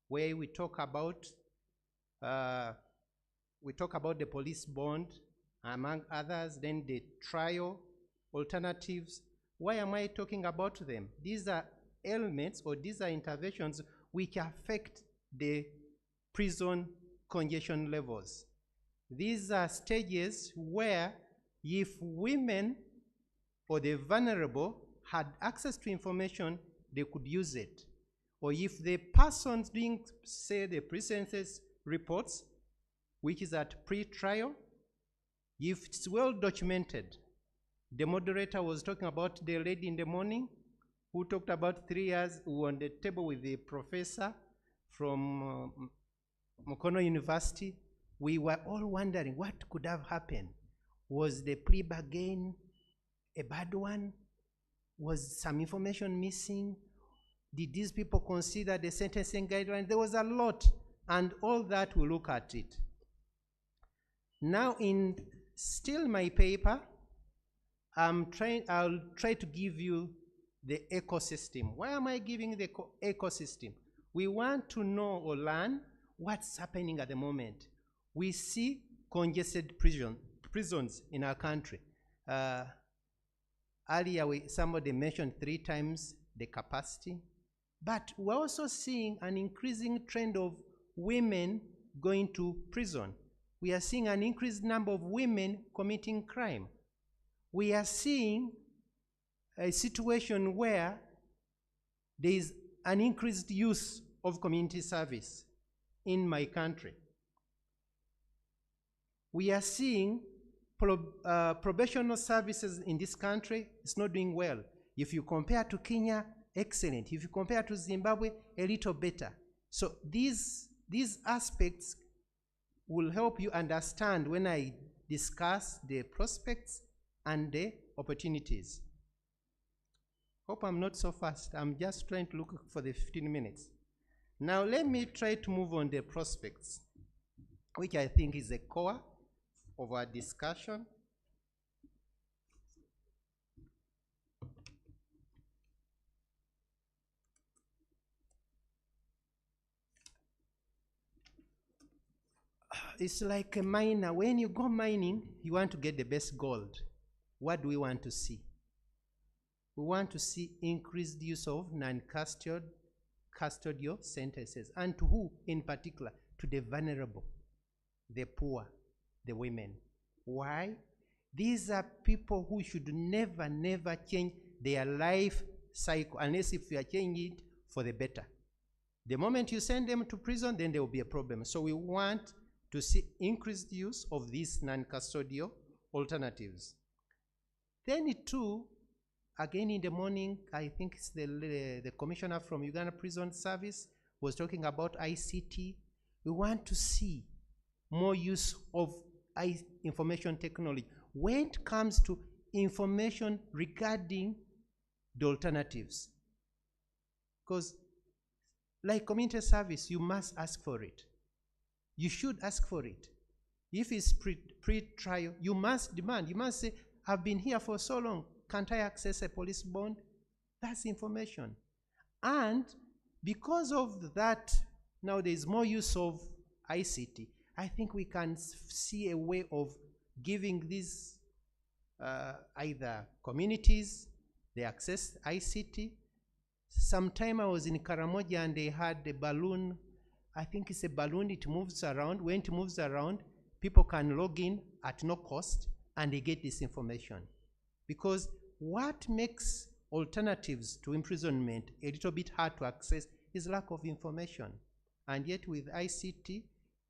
where we talk about the police bond, among others, then the trial alternatives. Why am I talking about them? These are elements, or these are interventions which affect the prison congestion levels. These are stages where if women or the vulnerable had access to information, they could use it. Or if the person doing, say, the pre-sentence reports, which is at pre-trial, if it's well documented. The moderator was talking about the lady in the morning who talked about 3 years, who on the table with the professor from Mukono University. We were all wondering what could have happened. Was the plea bargain a bad one? Was some information missing? Did these people consider the sentencing guidelines? There was a lot, and all that we look at it. Now in still my paper, I'll try to give you the ecosystem. Why am I giving the ecosystem? We want to know or learn what's happening at the moment. We see congested prisons in our country. Earlier, somebody mentioned 3 times the capacity, but we're also seeing an increasing trend of women going to prison. We are seeing an increased number of women committing crime. We are seeing a situation where there is an increased use of community service in my country. We are seeing probational services in this country is not doing well. If you compare to Kenya, excellent. If you compare to Zimbabwe, a little better. So these aspects will help you understand when I discuss the prospects and the opportunities. Hope I'm not so fast. I'm just trying to look for the 15 minutes. Now let me try to move on the prospects, which I think is the core of our discussion. It's like a miner. When you go mining, you want to get the best gold. What do we want to see? We want to see increased use of non-custodial sentences. And to who in particular? To the vulnerable, the poor, the women. Why? These are people who should never, never change their life cycle unless if you are changing it for the better. The moment you send them to prison, then there will be a problem. So we want to see increased use of these non-custodial alternatives. Then too, again in the morning, I think it's the commissioner from Uganda Prison Service was talking about ICT. We want to see more use of information technology when it comes to information regarding the alternatives. Because like community service, you must ask for it. You should ask for it. If it's pre-trial, you must demand. You must say, I've been here for so long. Can't I access a police bond? That's information. And because of that, now there's more use of ICT. I think we can see a way of giving these either communities, they access ICT. Sometime I was in Karamoja and they had a balloon. I think it's a balloon, it moves around. When it moves around, people can log in at no cost and they get this information. Because what makes alternatives to imprisonment a little bit hard to access is lack of information. And yet with ICT,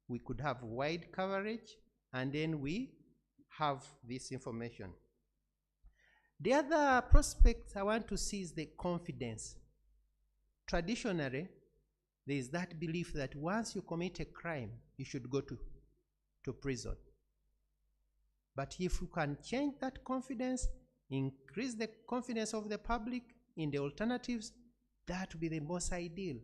we could have wide coverage and then we have this information. The other prospect I want to see is the confidence. Traditionally, there is that belief that once you commit a crime, you should go to prison. But if you can change that confidence, increase the confidence of the public in the alternatives, that would be the most ideal.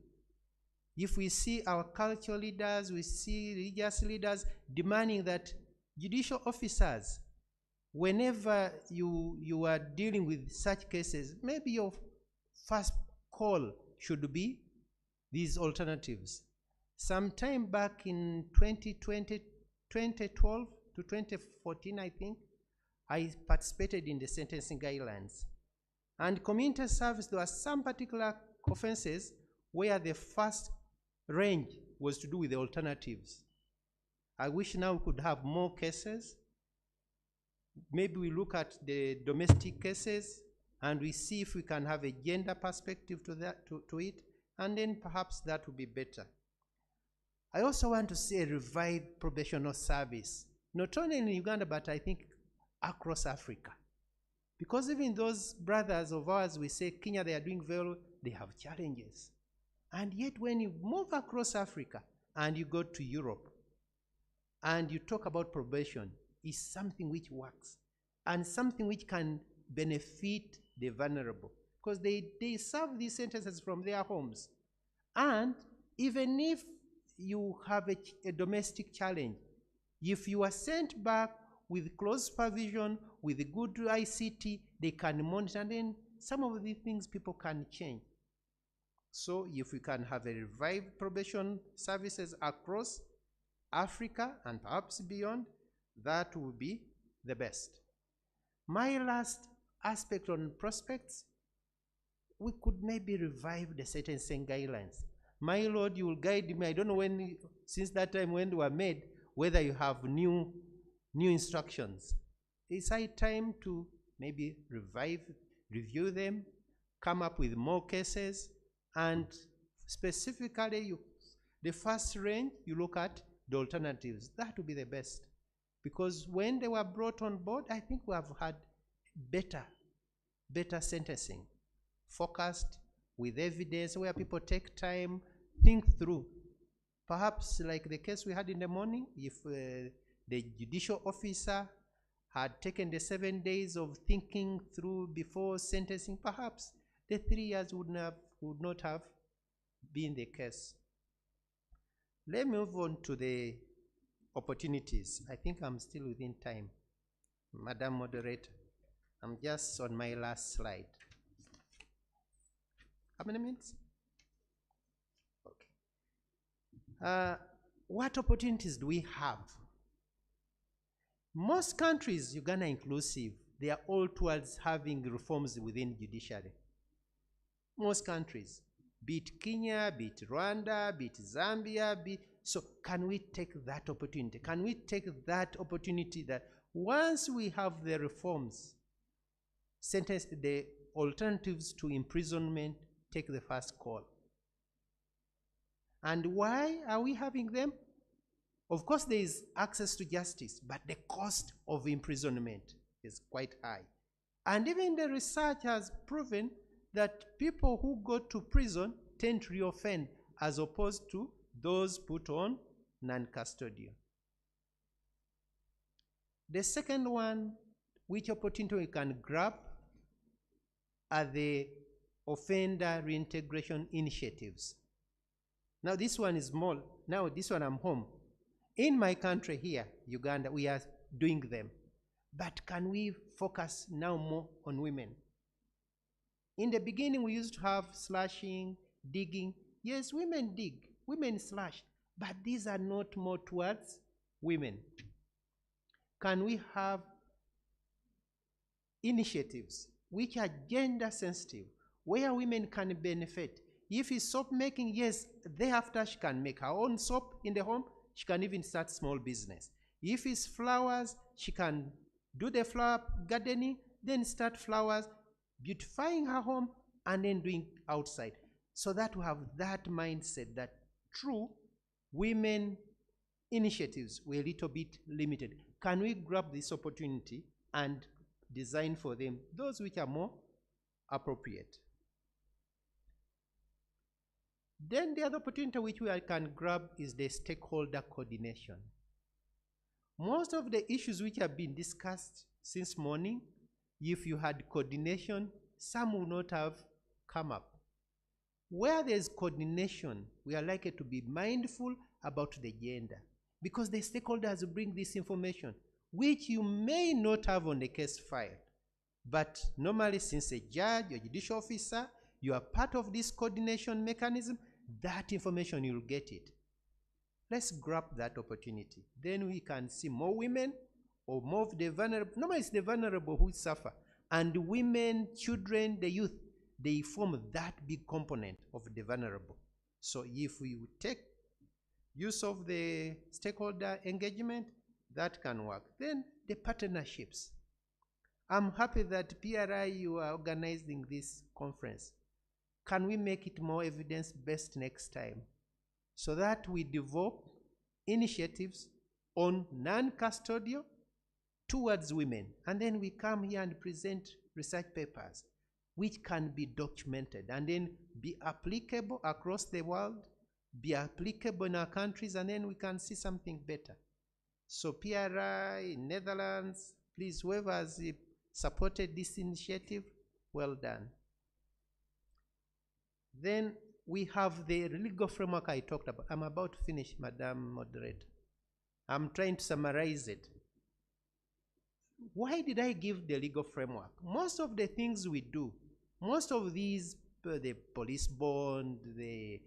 If we see our cultural leaders, we see religious leaders demanding that judicial officers, whenever you are dealing with such cases, maybe your first call should be these alternatives. Sometime back in 2012 to 2014, I think, I participated in the sentencing guidelines. And community service, there were some particular offenses where the first range was to do with the alternatives. I wish now we could have more cases. Maybe we look at the domestic cases and we see if we can have a gender perspective to it, and then perhaps that would be better. I also want to see a revived probational service, not only in Uganda, but I think across Africa. Because even those brothers of ours, we say Kenya, they are doing well, they have challenges. And yet when you move across Africa and you go to Europe and you talk about probation, it's something which works and something which can benefit the vulnerable, because they serve these sentences from their homes. And even if you have a domestic challenge, if you are sent back with close supervision, with good ICT, they can monitor, and then some of these things people can change. So if we can have a revived probation services across Africa and perhaps beyond, that would be the best. My last aspect on prospects, we could maybe revive the sentencing guidelines. My Lord, you will guide me. I don't know when, since that time when they were made, whether you have new instructions. It's high time to maybe review them, come up with more cases, and specifically the first range, you look at the alternatives. That would be the best. Because when they were brought on board, I think we have had better sentencing, focused with evidence, where people take time, think through. Perhaps like the case we had in the morning, if the judicial officer had taken the 7 days of thinking through before sentencing, perhaps the 3 years would not have been the case. Let me move on to the opportunities. I think I'm still within time. Madam Moderator, I'm just on my last slide. How many minutes? Okay. What opportunities do we have? Most countries, Uganda inclusive, they are all towards having reforms within judiciary. Most countries, be it Kenya, be it Rwanda, be it Zambia, so can we take that opportunity? Can we take that opportunity that once we have the reforms, sentence the alternatives to imprisonment, take the first call? And why are we having them? Of course, there is access to justice, but the cost of imprisonment is quite high. And even the research has proven that people who go to prison tend to reoffend as opposed to those put on non-custodial. The second one, which opportunity we can grab, are the offender reintegration initiatives. Now this one is small. Now this one I'm home. In my country here, Uganda, we are doing them. But can we focus now more on women? In the beginning, we used to have slashing, digging. Yes, women dig, women slash, but these are not more towards women. Can we have initiatives which are gender sensitive, where women can benefit? If it's soap making, yes, thereafter she can make her own soap in the home. She can even start small business. If it's flowers, she can do the flower gardening, then start flowers, beautifying her home, and then doing outside. So that we have that mindset that true women initiatives were a little bit limited. Can we grab this opportunity and design for them those which are more appropriate? Then the other opportunity which we can grab is the stakeholder coordination. Most of the issues which have been discussed since morning, if you had coordination, some would not have come up. Where there's coordination, we are likely to be mindful about the gender, because the stakeholders bring this information, which you may not have on the case file. But normally, since a judge or judicial officer, you are part of this coordination mechanism, that information, you'll get it. Let's grab that opportunity. Then we can see more women or more of the vulnerable. Normally, it's the vulnerable who suffer. And women, children, the youth, they form that big component of the vulnerable. So if we take use of the stakeholder engagement, that can work. Then the partnerships. I'm happy that PRI, you are organizing this conference. Can we make it more evidence-based next time, so that we develop initiatives on non-custodial towards women, and then we come here and present research papers which can be documented and then be applicable across the world, be applicable in our countries, and then we can see something better. So PRI, Netherlands, please, whoever has supported this initiative, well done. Then we have the legal framework I talked about. I'm about to finish, Madam Moderator. I'm trying to summarize it. Why did I give the legal framework? Most of the things we do, Most of these, the police bond, the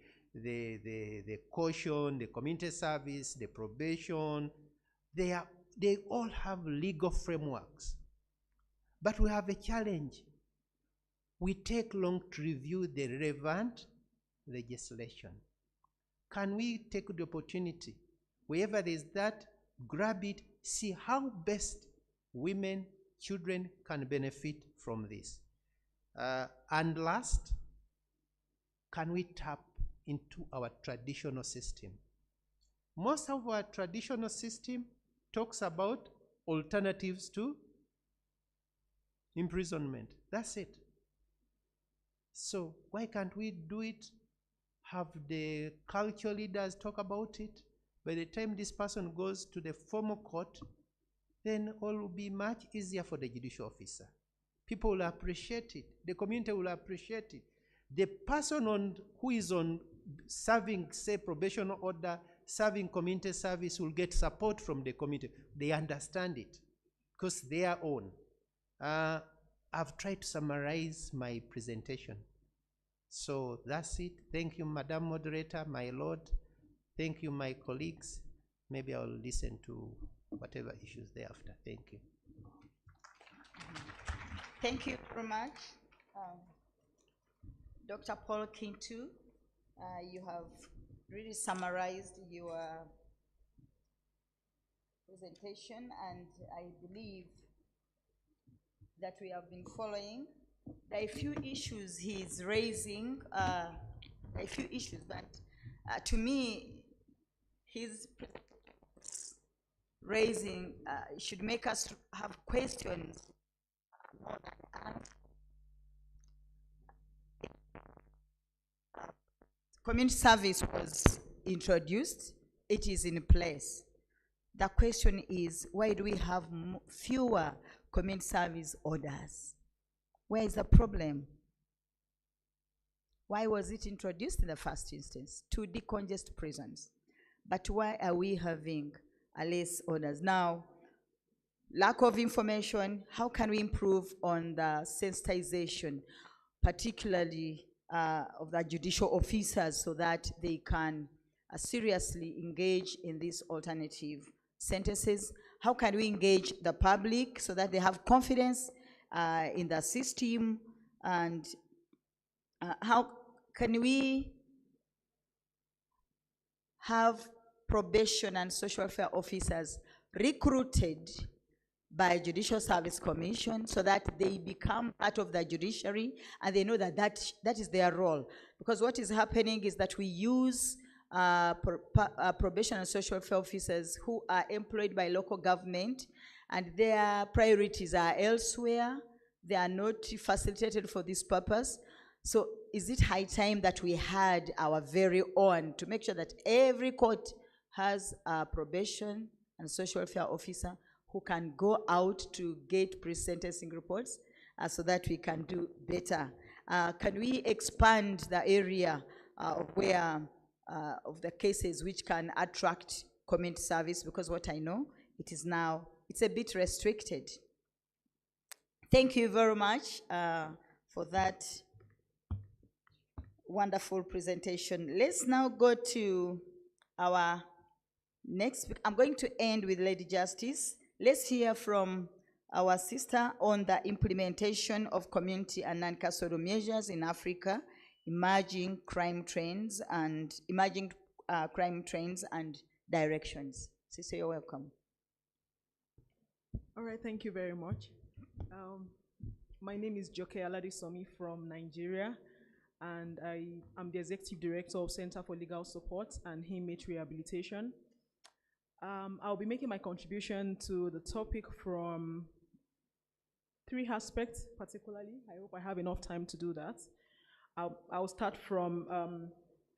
caution, the community service, the probation, they all have legal frameworks. But we have a challenge. We take long to review the relevant legislation. Can we take the opportunity, wherever there is that, grab it, see how best women, children can benefit from this? And last, can we tap into our traditional system? Most of our traditional system talks about alternatives to imprisonment. That's it. So why can't we do it? Have the culture leaders talk about it? By the time this person goes to the formal court, then all will be much easier for the judicial officer. People will appreciate it. The community will appreciate it. The person who is on serving, say, probation order, serving community service will get support from the community. They understand it because they are own. I've tried to summarize my presentation. So that's it. Thank you, Madam Moderator, my Lord. Thank you, my colleagues. Maybe I'll listen to whatever issues thereafter. Thank you. Thank you very much. Dr. Paul Kintu, you have really summarized your presentation, and I believe that we have been following. There are a few issues he's raising, a few issues, but to me, his raising should make us have questions more than answers. Community service was introduced, it is in place. The question is, why do we have fewer community service orders? Where is the problem? Why was it introduced in the first instance? To decongest prisons. But why are we having less orders? Now, lack of information, how can we improve on the sensitization, particularly of the judicial officers, so that they can seriously engage in these alternative sentences? How can we engage the public so that they have confidence in the system? And how can we have probation and social welfare officers recruited by Judicial Service Commission so that they become part of the judiciary and they know that that is their role? Because what is happening is that we use probation and social welfare officers who are employed by local government, and their priorities are elsewhere. They are not facilitated for this purpose. So is it high time that we had our very own, to make sure that every court has a probation and social welfare officer who can go out to get pre-sentencing reports so that we can do better? Can we expand the area where of the cases which can attract community service? Because what I know, it is now, it's a bit restricted. Thank you very much for that wonderful presentation. Let's now go to our next speaker. I'm going to end with Lady Justice. Let's hear from our sister on the implementation of community and non-custodial measures in Africa, emerging crime trends and directions. Sister, you're welcome. All right, thank you very much. My name is Joke Aladisomi from Nigeria, and I am the Executive Director of Center for Legal Support and Inmate Rehabilitation. I'll be making my contribution to the topic from 3 aspects particularly. I hope I have enough time to do that. I'll start from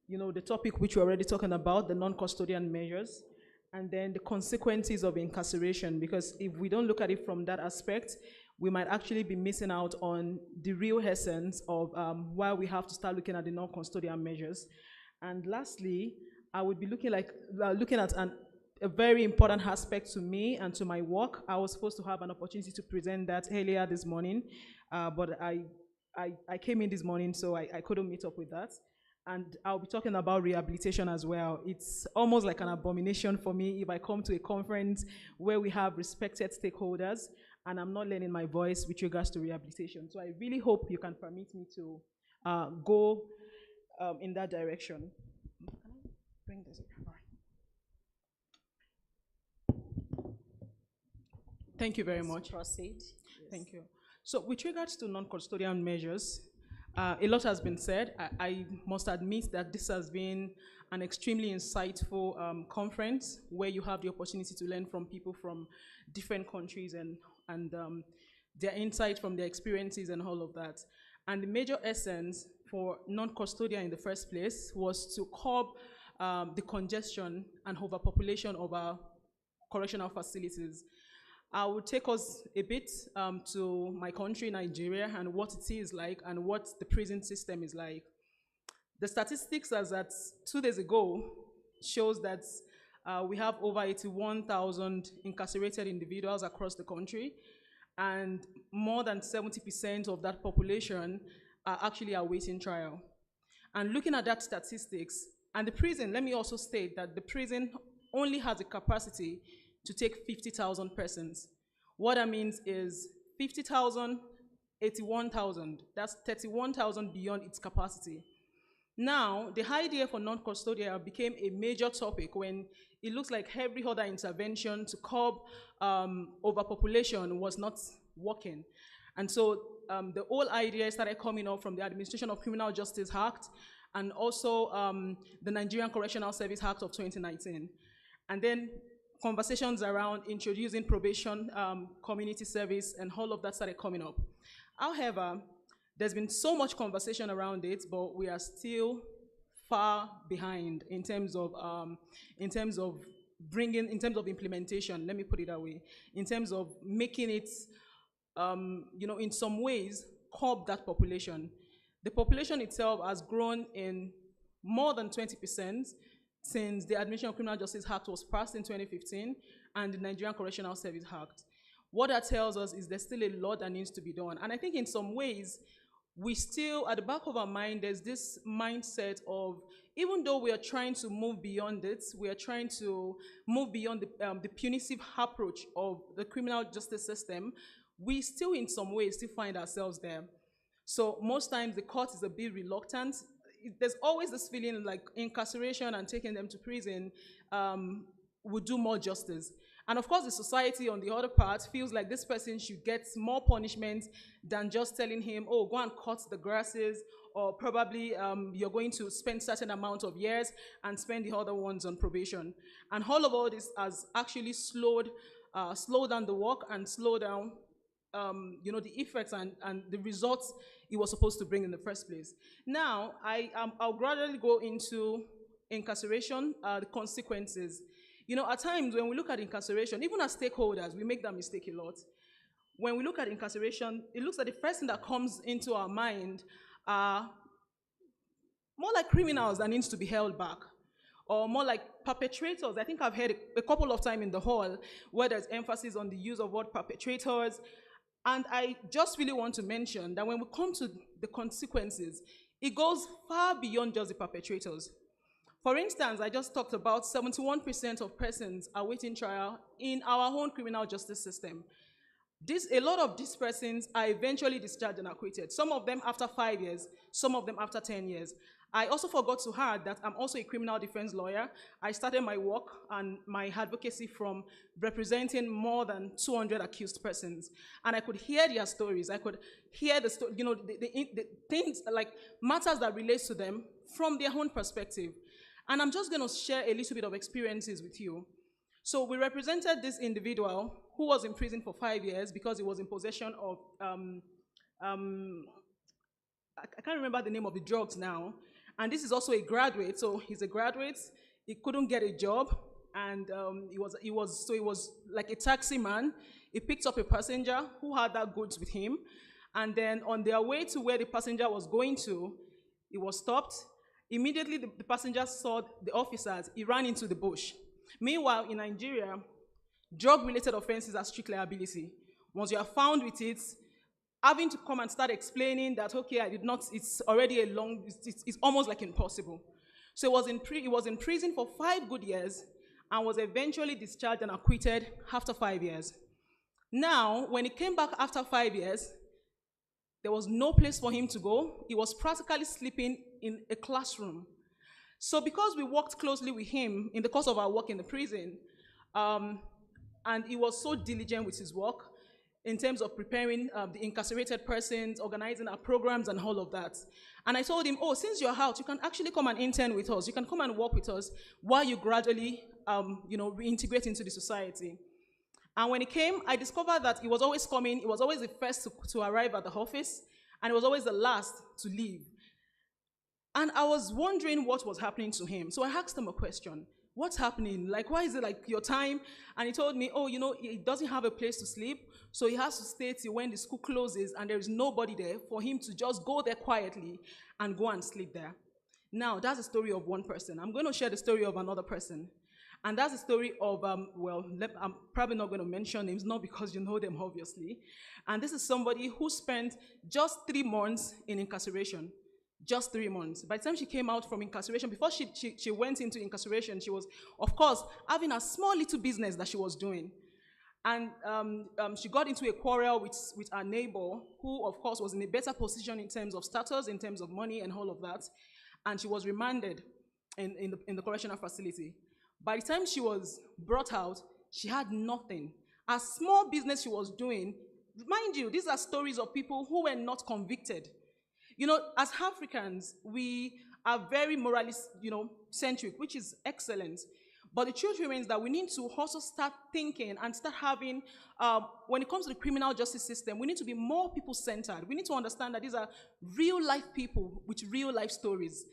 the topic which we're already talking about, the non-custodial measures, and then the consequences of incarceration, because if we don't look at it from that aspect, we might actually be missing out on the real essence of why we have to start looking at the non-custodial measures. And lastly, I would be looking at a very important aspect to me and to my work. I was supposed to have an opportunity to present that earlier this morning, but I I came in this morning, so I couldn't meet up with that. And I'll be talking about rehabilitation as well. It's almost like an abomination for me if I come to a conference where we have respected stakeholders and I'm not lending my voice with regards to rehabilitation. So I really hope you can permit me to go in that direction. Bring this here. Thank you very much. Proceed. Thank you. So with regards to non-custodial measures, a lot has been said. I must admit that this has been an extremely insightful conference where you have the opportunity to learn from people from different countries and their insight from their experiences and all of that. And the major essence for non-custodial in the first place was to curb the congestion and overpopulation of our correctional facilities. I will take us a bit to my country, Nigeria, and what it is like and what the prison system is like. The statistics as at 2 days ago shows that we have over 81,000 incarcerated individuals across the country, and more than 70% of that population are actually awaiting trial. And looking at that statistics, and the prison, let me also state that the prison only has a capacity to take 50,000 persons. What that means is 50,000, 81,000. That's 31,000 beyond its capacity. Now, the idea for non-custodial became a major topic when it looks like every other intervention to curb overpopulation was not working. And so the whole idea started coming up from the Administration of Criminal Justice Act and also the Nigerian Correctional Service Act of 2019. And then conversations around introducing probation, community service, and all of that started coming up. However, there's been so much conversation around it, but we are still far behind in terms of implementation. Let me put it that way. In terms of making it, in some ways, curb that population. The population itself has grown in more than 20%. Since the Administration of Criminal Justice Act was passed in 2015 and the Nigerian Correctional Service Act. What that tells us is there's still a lot that needs to be done. And I think in some ways, we still, at the back of our mind, there's this mindset of, even though we are trying to move beyond it, we are trying to move beyond the punitive approach of the criminal justice system, we still in some ways still find ourselves there. So most times the court is a bit reluctant. There's always this feeling like incarceration and taking them to prison would do more justice. And of course, the society on the other part feels like this person should get more punishment than just telling him, oh, go and cut the grasses, or probably you're going to spend certain amount of years and spend the other ones on probation. And all this has actually slowed down the work and slowed down the effects and the results it was supposed to bring in the first place. Now, I'll gradually go into incarceration, the consequences. At times when we look at incarceration, even as stakeholders, we make that mistake a lot. When we look at incarceration, it looks like the first thing that comes into our mind are more like criminals that needs to be held back, or more like perpetrators. I think I've heard a couple of times in the hall where there's emphasis on the use of word perpetrators. And I just really want to mention that when we come to the consequences, it goes far beyond just the perpetrators. For instance, I just talked about 71% of persons awaiting trial in our own criminal justice system. A lot of these persons are eventually discharged and acquitted, some of them after 5 years, some of them after 10 years. I also forgot to add that I'm also a criminal defense lawyer. I started my work and my advocacy from representing more than 200 accused persons. And I could hear their stories. I could hear the things, like matters that relate to them from their own perspective. And I'm just going to share a little bit of experiences with you. So we represented this individual who was in prison for 5 years because he was in possession of, I can't remember the name of the drugs now. And this is also a graduate, so he's a graduate. He couldn't get a job, and he was like a taxi man. He picked up a passenger who had that goods with him, and then on their way to where the passenger was going to, he was stopped. Immediately, the passenger saw the officers. He ran into the bush. Meanwhile, in Nigeria, drug-related offenses are strict liability. Once you are found with it, having to come and start explaining that, okay, I did not, it's already it's almost like impossible. So he was in prison for 5 good years and was eventually discharged and acquitted after 5 years. Now, when he came back after 5 years, there was no place for him to go. He was practically sleeping in a classroom. So because we worked closely with him in the course of our work in the prison, and he was so diligent with his work in terms of preparing the incarcerated persons, organizing our programs and all of that. And I told him, oh, since you're out, you can actually come and intern with us. You can come and work with us while you gradually reintegrate into the society. And when he came, I discovered that he was always coming. He was always the first to arrive at the office, and he was always the last to leave. And I was wondering what was happening to him. So I asked him a question. What's happening? Like, why is it like your time? And he told me, oh, he doesn't have a place to sleep, so he has to stay till when the school closes and there is nobody there for him to just go there quietly and go and sleep there. Now, that's the story of one person. I'm going to share the story of another person. And that's the story of, I'm probably not going to mention names, not because you know them, obviously. And this is somebody who spent just 3 months in incarceration. Just 3 months. By the time she came out from incarceration, before she went into incarceration, she was, of course, having a small little business that she was doing. And she got into a quarrel with her neighbor, who, of course, was in a better position in terms of status, in terms of money and all of that. And she was remanded in the correctional facility. By the time she was brought out, she had nothing. A small business she was doing, mind you, these are stories of people who were not convicted. As Africans, we are very moralist, centric, which is excellent. But the truth remains that we need to also start thinking and start having, when it comes to the criminal justice system, we need to be more people-centered. We need to understand that these are real-life people with real-life stories.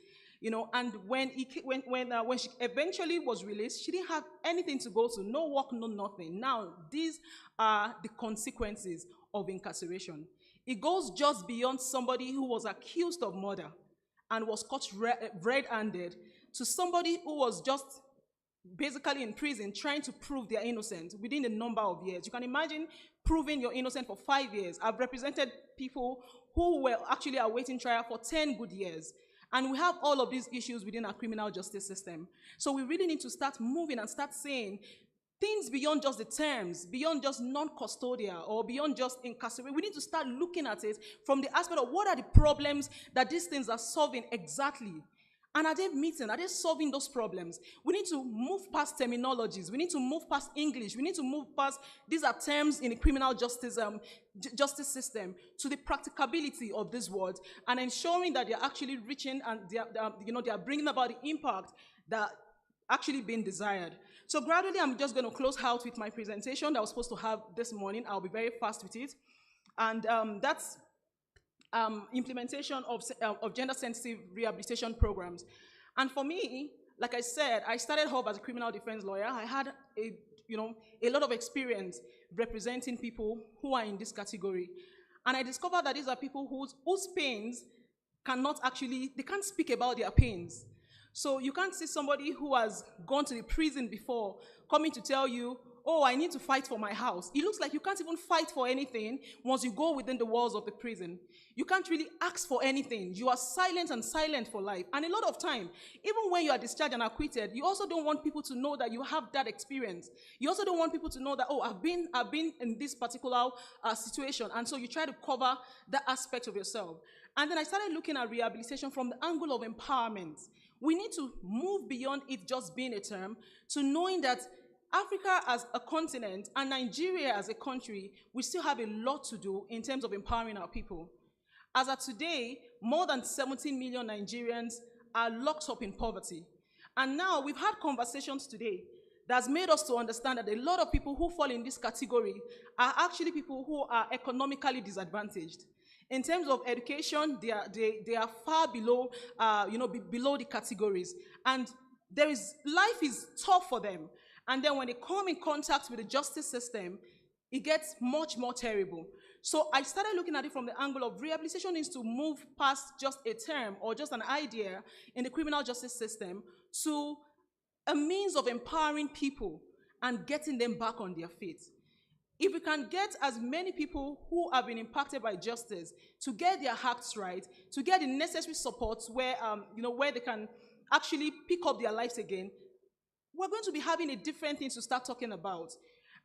And when she eventually was released, she didn't have anything to go to, no work, no nothing. Now, these are the consequences of incarceration. It goes just beyond somebody who was accused of murder and was caught red-handed to somebody who was just basically in prison trying to prove their innocence within a number of years. You can imagine proving you're innocent for 5 years. I've represented people who were actually awaiting trial for 10 good years. And we have all of these issues within our criminal justice system. So we really need to start moving and start saying things beyond just the terms, beyond just non-custodial or beyond just incarceration. We need to start looking at it from the aspect of what are the problems that these things are solving exactly. And are they meeting? Are they solving those problems? We need to move past terminologies. We need to move past English. We need to move past, these are terms in the criminal justice justice system, to the practicability of these words and ensuring that they're actually reaching and they are bringing about the impact that actually being desired. So gradually, I'm just going to close out with my presentation that I was supposed to have this morning. I'll be very fast with it. And that's implementation of gender-sensitive rehabilitation programs. And for me, like I said, I started off as a criminal defense lawyer. I had a lot of experience representing people who are in this category. And I discovered that these are people whose pains they can't speak about their pains. So you can't see somebody who has gone to the prison before coming to tell you, oh, I need to fight for my house. It looks like you can't even fight for anything once you go within the walls of the prison. You can't really ask for anything. You are silent and silent for life. And a lot of time, even when you are discharged and acquitted, you also don't want people to know that you have that experience. You also don't want people to know that, oh, I've been in this particular situation. And so you try to cover that aspect of yourself. And then I started looking at rehabilitation from the angle of empowerment. We need to move beyond it just being a term to knowing that Africa as a continent and Nigeria as a country, we still have a lot to do in terms of empowering our people. As of today, more than 17 million Nigerians are locked up in poverty. And now we've had conversations today that's made us to understand that a lot of people who fall in this category are actually people who are economically disadvantaged. In terms of education, they are far below, below the categories. And life is tough for them. And then when they come in contact with the justice system, it gets much more terrible. So I started looking at it from the angle of rehabilitation needs to move past just a term or just an idea in the criminal justice system to a means of empowering people and getting them back on their feet. if we can get as many people who have been impacted by justice to get their acts right, to get the necessary support where, where they can actually pick up their lives again, we're going to be having a different thing to start talking about.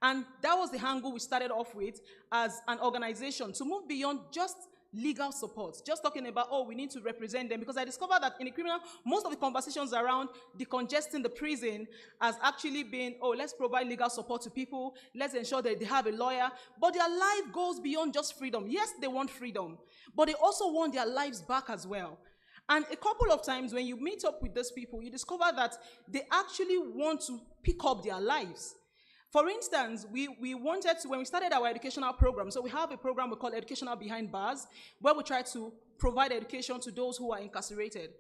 And that was the angle we started off with as an organization, to move beyond just legal support, just talking about, oh, we need to represent them, because I discovered that in the criminal, most of the conversations around decongesting the prison has actually been, oh, let's provide legal support to people, let's ensure that they have a lawyer, but their life goes beyond just freedom. Yes, they want freedom, but they also want their lives back as well. And a couple of times when you meet up with those people, you discover that they actually want to pick up their lives. For instance, we wanted to, when we started our educational program, so we have a program we call Educational Behind Bars, where we try to provide education to those who are incarcerated.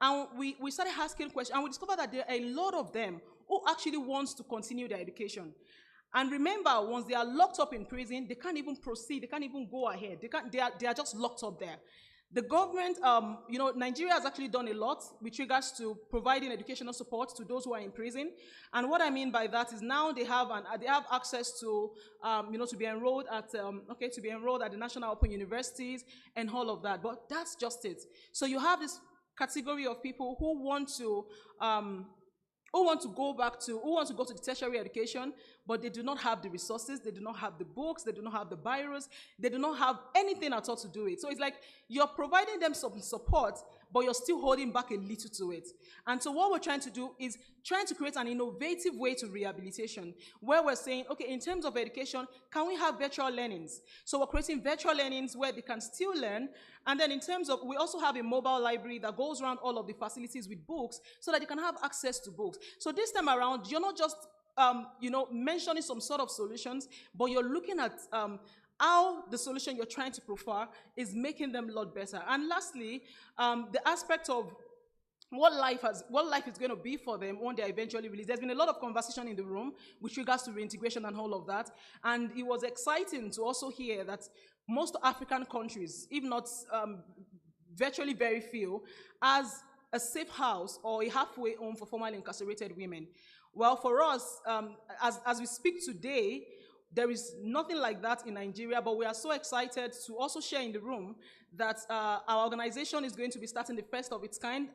And we started asking questions, and we discovered that there are a lot of them who actually wants to continue their education. And remember, once they are locked up in prison, they can't even proceed, they can't even go ahead, they are just locked up there. The government, Nigeria has actually done a lot with regards to providing educational support to those who are in prison. And what I mean by that is now they have access to, to be enrolled at, the National Open Universities and all of that. But that's just it. So you have this category of people who want to go to the tertiary education, but they do not have the resources, they do not have the books, they do not have the bios, they do not have anything at all to do it. So it's like you're providing them some support, but you're still holding back a little to it. And so what we're trying to do is trying to create an innovative way to rehabilitation, where we're saying, okay, in terms of education, can we have virtual learnings? So we're creating virtual learnings where they can still learn. And then in terms of, we also have a mobile library that goes around all of the facilities with books so that you can have access to books. So this time around, you're not just, mentioning some sort of solutions, but you're looking at how the solution you're trying to prefer is making them a lot better. And lastly, the aspect of what life is going to be for them when they're eventually released. There's been a lot of conversation in the room with regards to reintegration and all of that. And it was exciting to also hear that most African countries, if not virtually very few, has a safe house or a halfway home for formerly incarcerated women. Well, for us, as we speak today, there is nothing like that in Nigeria, but we are so excited to also share in the room that our organization is going to be starting the first of its kind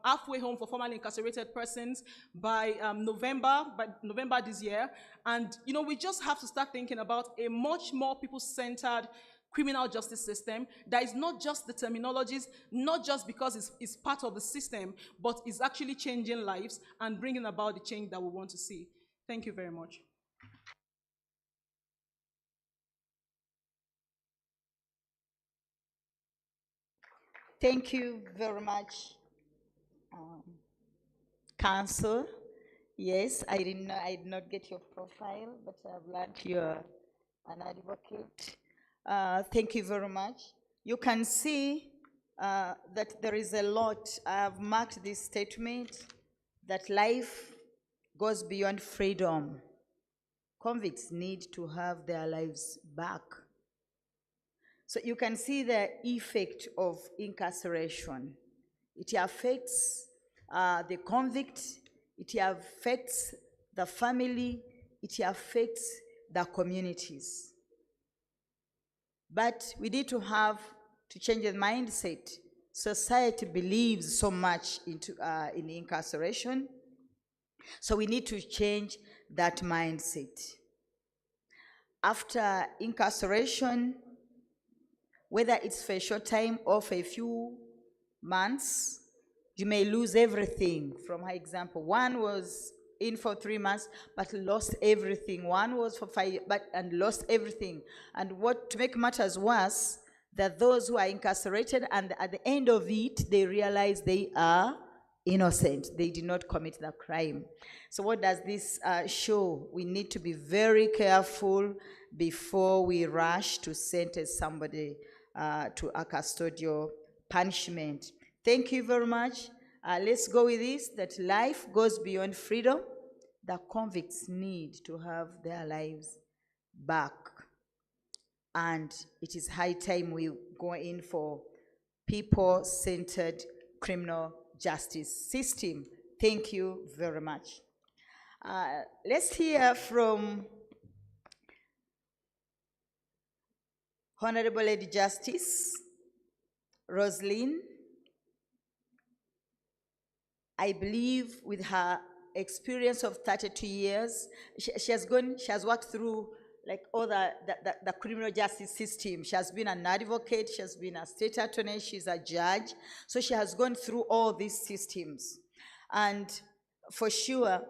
halfway home for formerly incarcerated persons by November this year. And we just have to start thinking about a much more people-centered criminal justice system that is not just the terminologies, not just because it's part of the system, but is actually changing lives and bringing about the change that we want to see. Thank you very much. Thank you very much, Council. Yes, I did not get your profile, but I've learned you're an advocate. Thank you very much. You can see that there is a lot. I've marked this statement that life goes beyond freedom. Convicts need to have their lives back. So you can see the effect of incarceration. It affects the convict, it affects the family, it affects the communities. But we need to change the mindset. Society believes so much in incarceration, so we need to change that mindset. After incarceration, whether it's for a short time or for a few months, you may lose everything. From my example, one was in for 3 months, but lost everything. One was for 5 years, and lost everything. And to make matters worse, that those who are incarcerated, and at the end of it, they realize they are innocent. They did not commit the crime. So what does this show? We need to be very careful before we rush to sentence somebody to a custodial punishment. Thank you very much. Let's go with this, that life goes beyond freedom. The convicts need to have their lives back. And it is high time we go in for people-centered criminal justice system. Thank you very much. Let's hear from Honorable Lady Justice Roslyn, I believe with her experience of 32 years, she has worked through like all the criminal justice system. She has been an advocate, she has been a state attorney, she's a judge. So she has gone through all these systems. And for sure,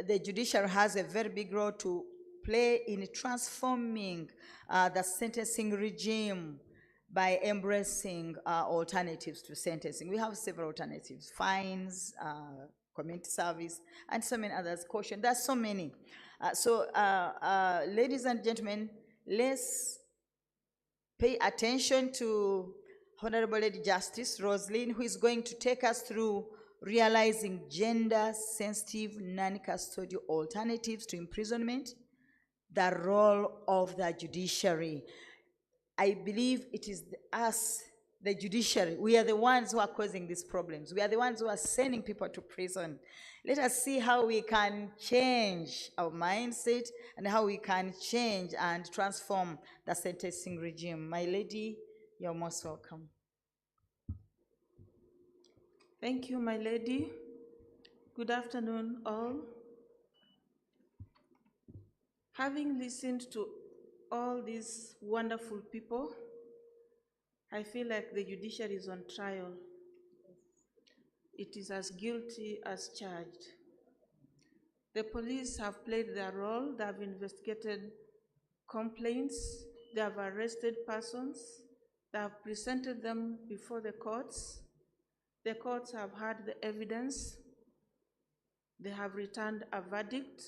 the judiciary has a very big role to play in transforming the sentencing regime by embracing alternatives to sentencing. We have several alternatives: fines, community service, and so many others, caution. There's so many. Ladies and gentlemen, let's pay attention to Honorable Lady Justice Roslyn, who is going to take us through realizing gender-sensitive non-custodial alternatives to imprisonment, the role of the judiciary. I believe it is us, the judiciary, we are the ones who are causing these problems. We are the ones who are sending people to prison. Let us see how we can change our mindset and how we can change and transform the sentencing regime. My lady, you're most welcome. Thank you, my lady. Good afternoon, all. Having listened to all these wonderful people, I feel like the judiciary is on trial. It is as guilty as charged. The police have played their role. They have investigated complaints. They have arrested persons. They have presented them before the courts. The courts have heard the evidence. They have returned a verdict.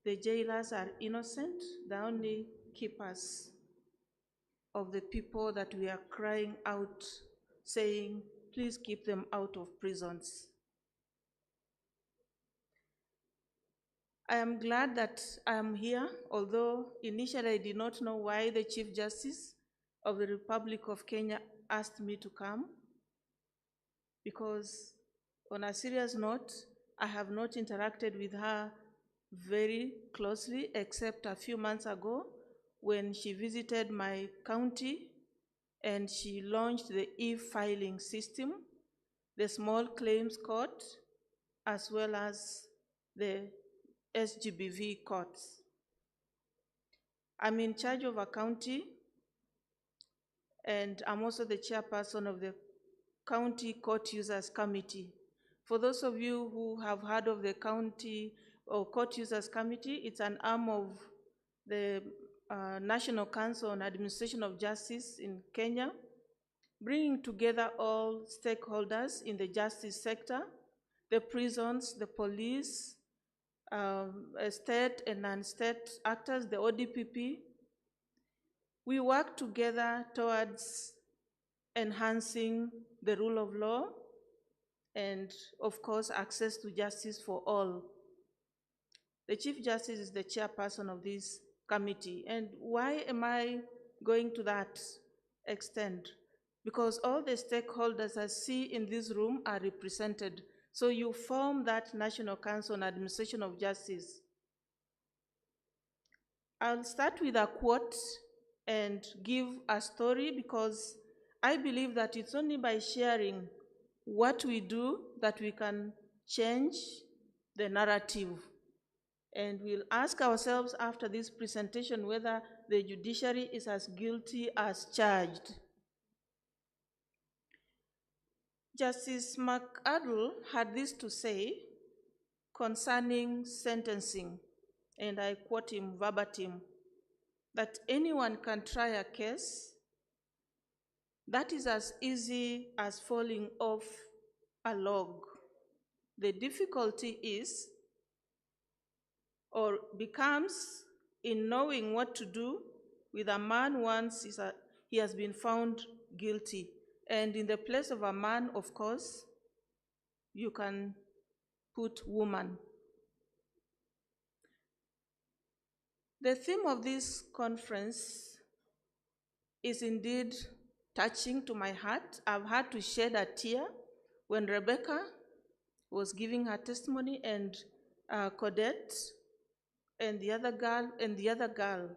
The jailers are innocent. They're only keepers of the people that we are crying out, saying, please keep them out of prisons. I am glad that I am here, although initially I did not know why the Chief Justice of the Republic of Kenya asked me to come, because on a serious note, I have not interacted with her very closely, except a few months ago when she visited my county and she launched the e-filing system, the small claims court, as well as the SGBV courts. I'm in charge of a county, and I'm also the chairperson of the County Court Users Committee. For those of you who have heard of the County or Court Users Committee, it's an arm of the National Council on Administration of Justice in Kenya, bringing together all stakeholders in the justice sector, the prisons, the police, state and non-state actors, the ODPP. We work together towards enhancing the rule of law and, of course, access to justice for all. The Chief Justice is the chairperson of this committee. And why am I going to that extent? Because all the stakeholders I see in this room are represented. So you form that National Council on Administration of Justice. I'll start with a quote and give a story, because I believe that it's only by sharing what we do that we can change the narrative. And we'll ask ourselves after this presentation whether the judiciary is as guilty as charged. Justice McArdle had this to say concerning sentencing, and I quote him verbatim, that anyone can try a case. That is as easy as falling off a log. The difficulty is, or becomes, in knowing what to do with a man once he has been found guilty. And in the place of a man, of course, you can put woman. The theme of this conference is indeed touching to my heart. I've had to shed a tear when Rebecca was giving her testimony, and Codette and the other girl.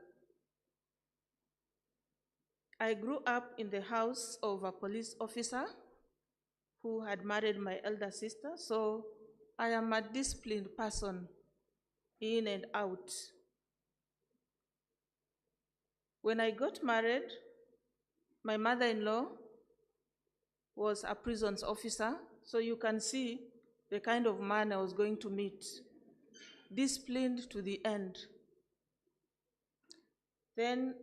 I grew up in the house of a police officer who had married my elder sister, so I am a disciplined person in and out. When I got married, my mother-in-law was a prisons officer, so you can see the kind of man I was going to meet. Disciplined to the end. Then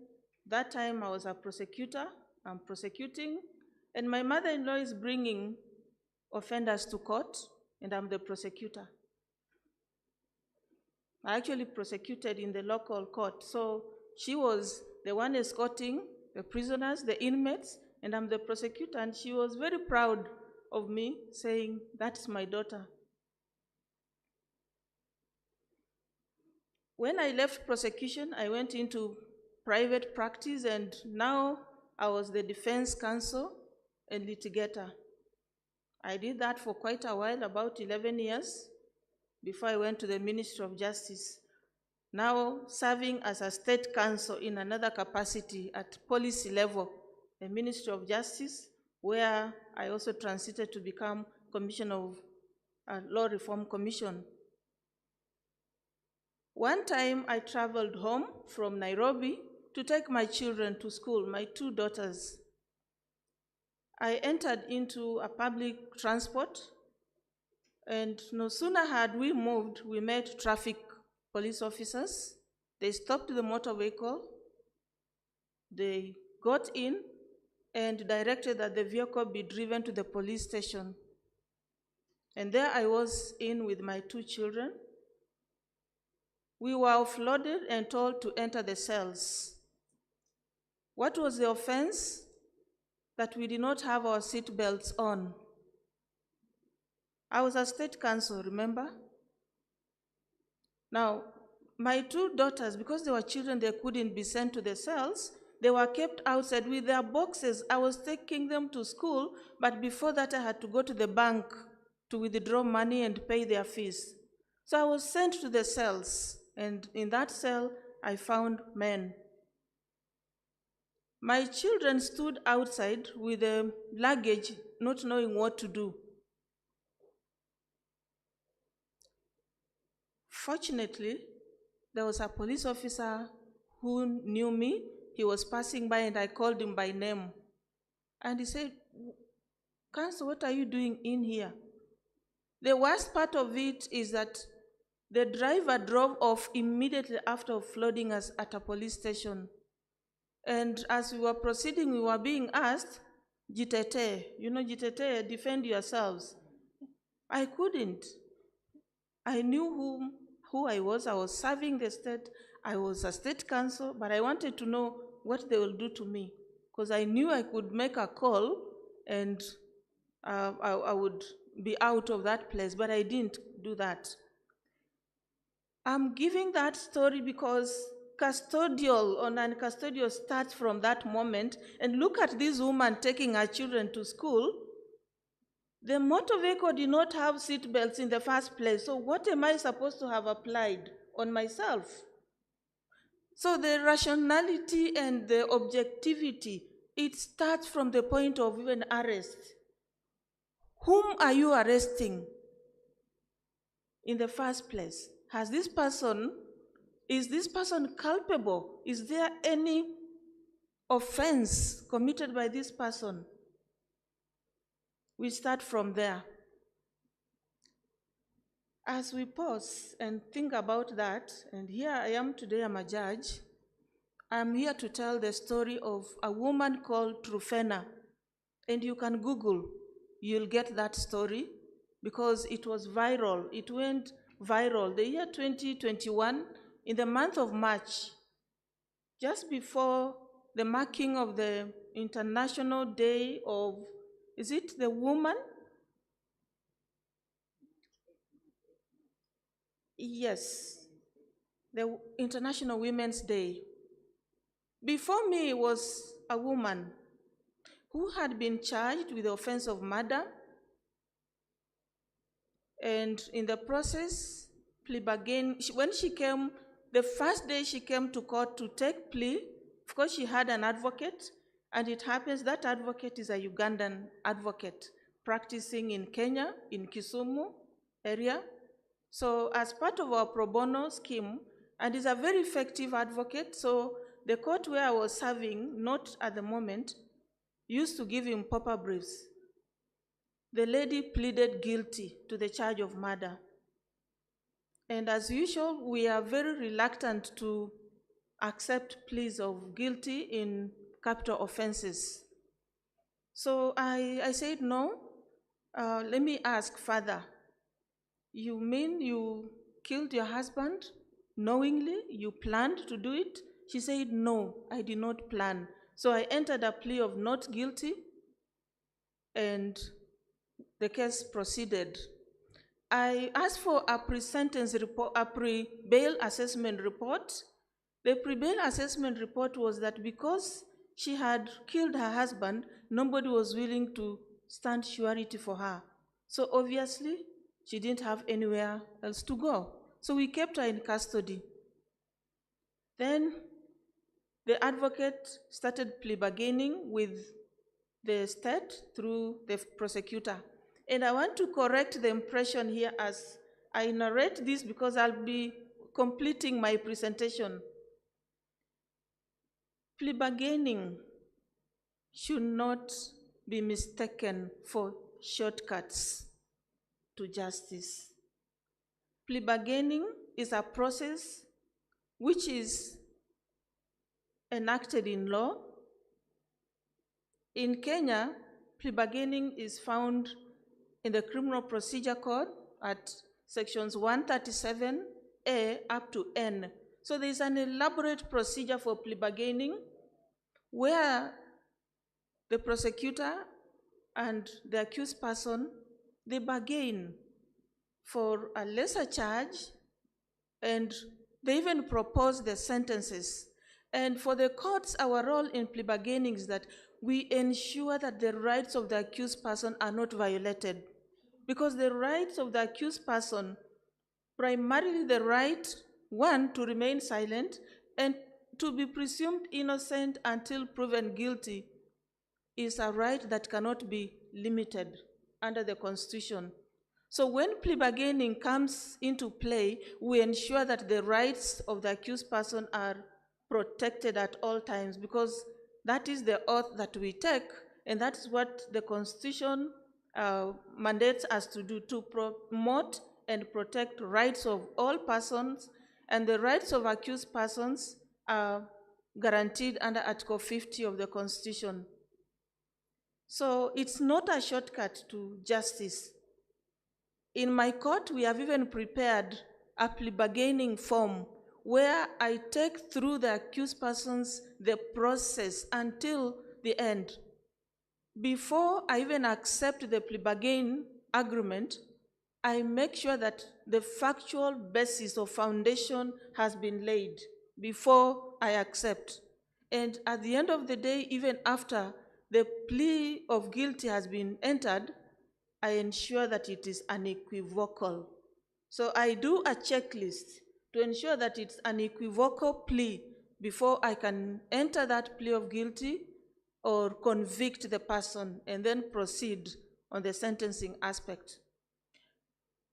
that time I was a prosecutor, I'm prosecuting, and my mother-in-law is bringing offenders to court, and I'm the prosecutor. I actually prosecuted in the local court, so she was the one escorting the prisoners, the inmates, and I'm the prosecutor, and she was very proud of me, saying, "That's my daughter." When I left prosecution, I went into private practice, and now I was the defense counsel and litigator. I did that for quite a while, about 11 years, before I went to the Ministry of Justice. Now serving as a state counsel in another capacity at policy level, the Ministry of Justice, where I also transited to become Commissioner of Law Reform Commission. One time I traveled home from Nairobi to take my children to school, my two daughters. I entered into a public transport, and no sooner had we moved, we met traffic police officers. They stopped the motor vehicle, they got in and directed that the vehicle be driven to the police station. And there I was in with my two children. We were offloaded and told to enter the cells. What was the offense? That we did not have our seat belts on. I was a state counsel, remember? Now, my two daughters, because they were children, they couldn't be sent to the cells. They were kept outside with their boxes. I was taking them to school, but before that I had to go to the bank to withdraw money and pay their fees. So I was sent to the cells, and in that cell, I found men. My children stood outside with the luggage, not knowing what to do. Fortunately, there was a police officer who knew me. He was passing by and I called him by name. And he said, "Counsel, what are you doing in here?" The worst part of it is that the driver drove off immediately after offloading us at a police station. And as we were proceeding, we were being asked, "Jitete, you know, jitete, defend yourselves." I couldn't. I knew who I was. I was serving the state. I was a state counsel, but I wanted to know what they will do to me, because I knew I could make a call and I would be out of that place, but I didn't do that. I'm giving that story because custodial or non-custodial starts from that moment. And look at this woman taking her children to school. The motor vehicle did not have seat belts in the first place. So what am I supposed to have applied on myself? So the rationality and the objectivity, it starts from the point of even arrest. Whom are you arresting in the first place? Is this person culpable? Is there any offense committed by this person? We start from there. As we pause and think about that, and here I am today, I'm a judge, I'm here to tell the story of a woman called Trufena. And you can Google, you'll get that story, because it was viral. It went viral. The year 2021, in the month of March, just before the marking of the International Day of, is it the woman? Yes, the International Women's Day. Before me was a woman who had been charged with the offense of murder, and in the process, plea bargain. When she came, the first day she came to court to take plea, of course she had an advocate, And it happens that advocate is a Ugandan advocate practicing in Kenya, in Kisumu area. So as part of our pro bono scheme, and is a very effective advocate, so the court where I was serving, not at the moment, used to give him pauper briefs. The lady pleaded guilty to the charge of murder. And as usual, we are very reluctant to accept pleas of guilty in capital offenses. So I said, no, let me ask further. You mean you killed your husband knowingly? You planned to do it? She said, no, I did not plan. So I entered a plea of not guilty, and the case proceeded. I asked for a pre-sentence report, a pre-bail assessment report. The pre-bail assessment report was that because she had killed her husband, nobody was willing to stand surety for her. So obviously, she didn't have anywhere else to go. So we kept her in custody. Then the advocate started plea bargaining with the state through the prosecutor. And I want to correct the impression here as I narrate this because I'll be completing my presentation. Plea bargaining should not be mistaken for shortcuts to justice. Plea bargaining is a process which is enacted in law. In Kenya, plea bargaining is found in the Criminal Procedure Code at sections 137A up to N. So there is an elaborate procedure for plea bargaining where the prosecutor and the accused person, they bargain for a lesser charge, and they even propose the sentences. And for the courts, our role in plea bargaining is that we ensure that the rights of the accused person are not violated. Because the rights of the accused person, primarily the right, one, to remain silent, and to be presumed innocent until proven guilty, is a right that cannot be limited under the Constitution. So when plea bargaining comes into play, we ensure that the rights of the accused person are protected at all times, because that is the oath that we take, and that's what the Constitution mandates us to do, to promote and protect rights of all persons, and the rights of accused persons are guaranteed under Article 50 of the Constitution. So it's not a shortcut to justice. In my court, we have even prepared a plea bargaining form where I take through the accused persons the process until the end. Before I even accept the plea bargain agreement, I make sure that the factual basis or foundation has been laid before I accept. And at the end of the day, even after the plea of guilty has been entered, I ensure that it is unequivocal. So I do a checklist to ensure that it's an unequivocal plea before I can enter that plea of guilty or convict the person and then proceed on the sentencing aspect.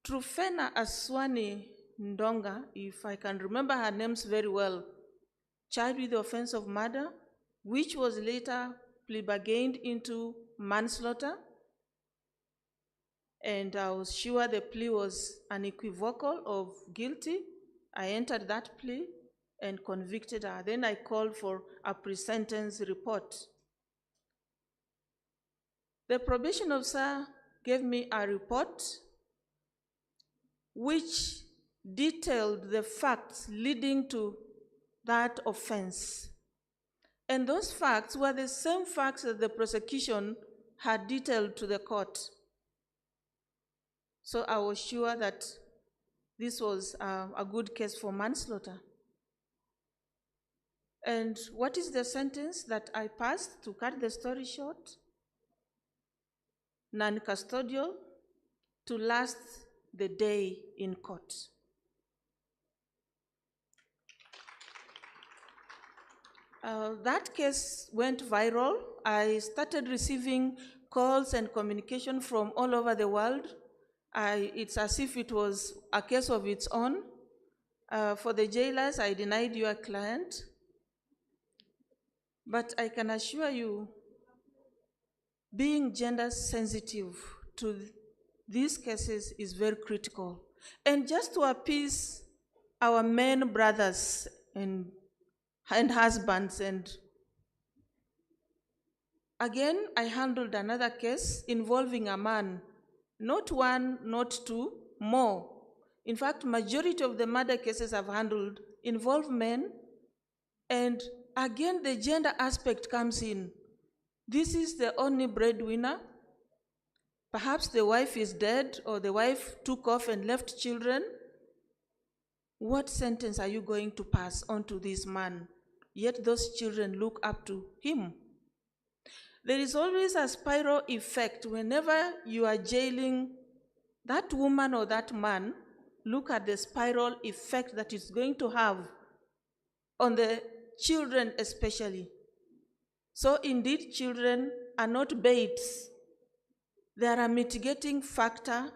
Trufena Aswani Ndonga, if I can remember her names very well, charged with the offense of murder, which was later plea bargained into manslaughter. And I was sure the plea was unequivocal of guilty. I entered that plea and convicted her. Then I called for a pre-sentence report. The probation officer gave me a report which detailed the facts leading to that offense. And those facts were the same facts that the prosecution had detailed to the court. So I was sure that this was a good case for manslaughter. And what is the sentence that I passed, to cut the story short? Non-custodial, to last the day in court. That case went viral. I started receiving calls and communication from all over the world. It's as if it was a case of its own. For the jailers, I denied your client. But I can assure you, being gender sensitive to these cases is very critical. And just to appease our men brothers and husbands, and again, I handled another case involving a man, not one, not two, more. In fact, majority of the murder cases I've handled involve men, and again, the gender aspect comes in. This is the only breadwinner. Perhaps the wife is dead, or the wife took off and left children. What sentence are you going to pass on to this man? Yet those children look up to him. There is always a spiral effect. Whenever you are jailing that woman or that man, look at the spiral effect that it's going to have on the children especially. So indeed, children are not baits. They are a mitigating factor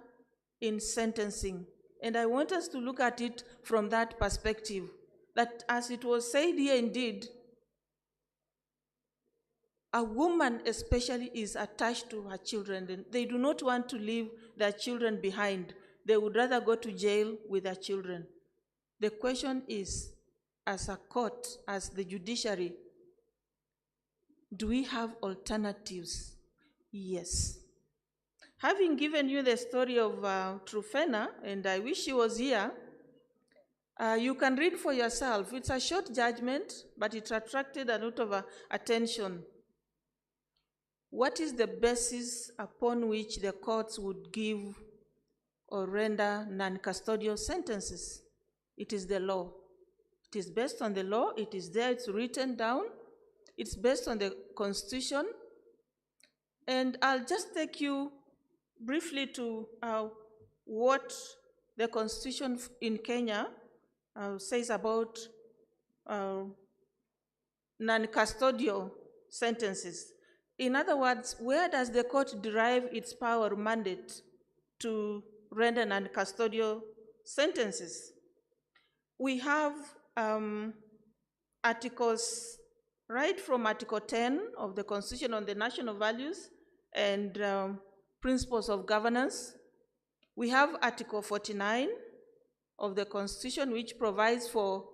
in sentencing. And I want us to look at it from that perspective, that as it was said here, indeed, a woman especially is attached to her children. They do not want to leave their children behind. They would rather go to jail with their children. The question is, as a court, as the judiciary, do we have alternatives? Yes. Having given you the story of Trufena, and I wish she was here, you can read for yourself. It's a short judgment, but it attracted a lot of attention. What is the basis upon which the courts would give or render non-custodial sentences? It is the law. It is based on the law. It is there. It's written down. It's based on the Constitution. And I'll just take you briefly to what the Constitution in Kenya says about non-custodial sentences. In other words, where does the court derive its power or mandate to render non-custodial sentences? We have articles, right from Article 10 of the Constitution on the national values and principles of governance. We have Article 49 of the Constitution, which provides for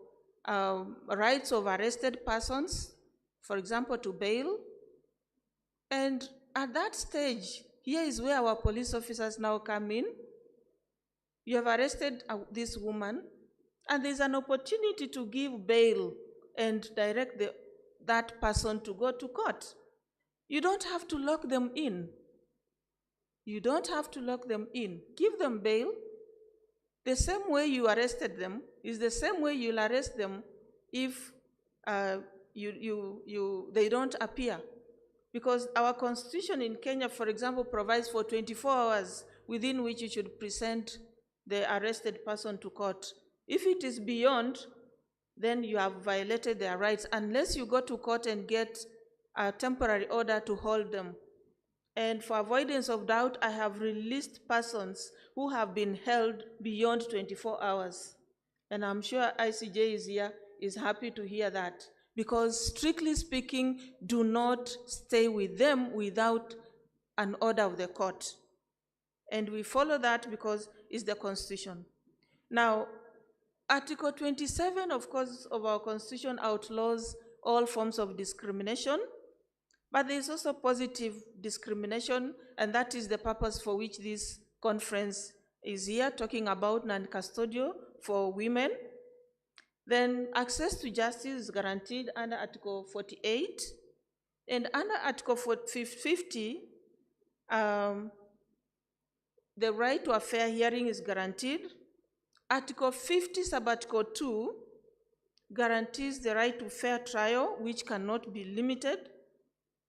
rights of arrested persons, for example, to bail. And at that stage, here is where our police officers now come in. You have arrested this woman, and there's an opportunity to give bail and direct that person to go to court. You don't have to lock them in. You don't have to lock them in. Give them bail. The same way you arrested them is the same way you'll arrest them if they don't appear. Because our Constitution in Kenya, for example, provides for 24 hours within which you should present the arrested person to court. If it is beyond, then you have violated their rights unless you go to court and get a temporary order to hold them. And for avoidance of doubt, I have released persons who have been held beyond 24 hours. And I'm sure ICJ is here, is happy to hear that. Because strictly speaking, do not stay with them without an order of the court. And we follow that because it's the Constitution. Now, Article 27, of course, of our Constitution outlaws all forms of discrimination, but there is also positive discrimination, and that is the purpose for which this conference is here, talking about non-custodial for women. Then access to justice is guaranteed under Article 48, and under Article 50, the right to a fair hearing is guaranteed. Article 50, Subarticle 2, guarantees the right to fair trial, which cannot be limited.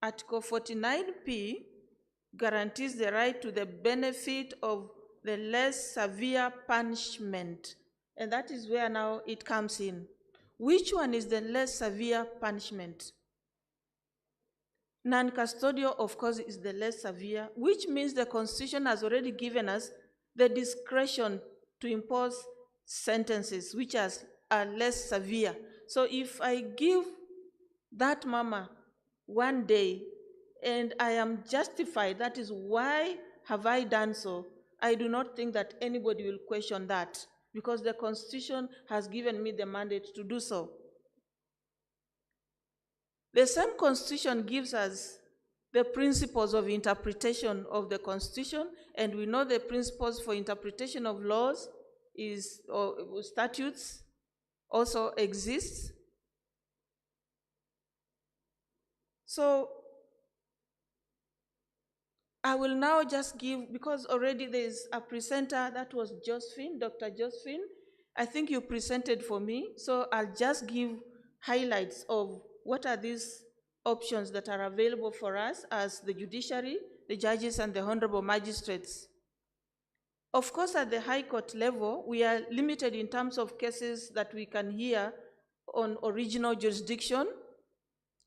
Article 49P guarantees the right to the benefit of the less severe punishment. And that is where now it comes in. which one is the less severe punishment? Non-custodial, of course, is the less severe, which means the Constitution has already given us the discretion to impose sentences which are less severe. So if I give that mama 1 day and I am justified, that is why have I done so, I do not think that anybody will question that, because the Constitution has given me the mandate to do so. The same Constitution gives us the principles of interpretation of the Constitution, and we know the principles for interpretation of laws or statutes also exist. So I will now just give, because already there is a presenter, that was Josephine, Dr. Josephine. I think you presented for me, so I'll just give highlights of what are these options that are available for us as the judiciary, the judges, and the honorable magistrates. Of course, at the High Court level, we are limited in terms of cases that we can hear on original jurisdiction.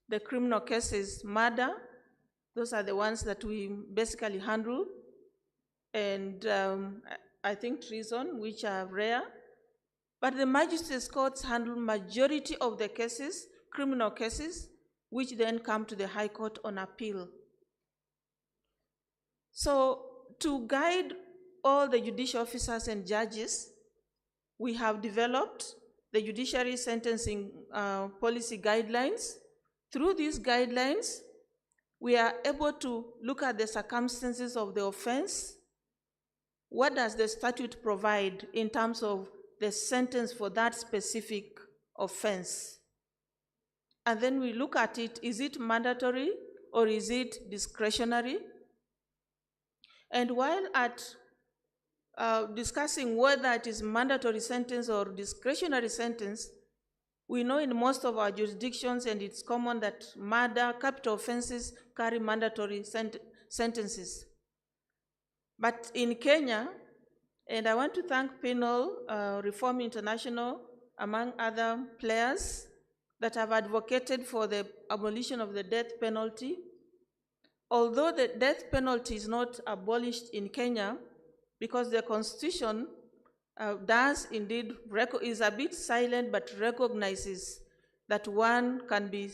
The criminal cases, murder, those are the ones that we basically handle. And I think treason, which are rare. But the magistrates' courts handle majority of the cases, criminal cases, which then come to the High Court on appeal. So to guide all the judicial officers and judges, we have developed the judiciary sentencing policy guidelines. Through these guidelines, we are able to look at the circumstances of the offense. What does the statute provide in terms of the sentence for that specific offense? And then we look at it, is it mandatory or is it discretionary? And while at discussing whether it is mandatory sentence or discretionary sentence, we know in most of our jurisdictions, and it's common, that murder, capital offenses carry mandatory sentences. But in Kenya, and I want to thank Penal Reform International, among other players, that have advocated for the abolition of the death penalty. Although the death penalty is not abolished in Kenya, because the Constitution does indeed, is a bit silent, but recognizes that one can be,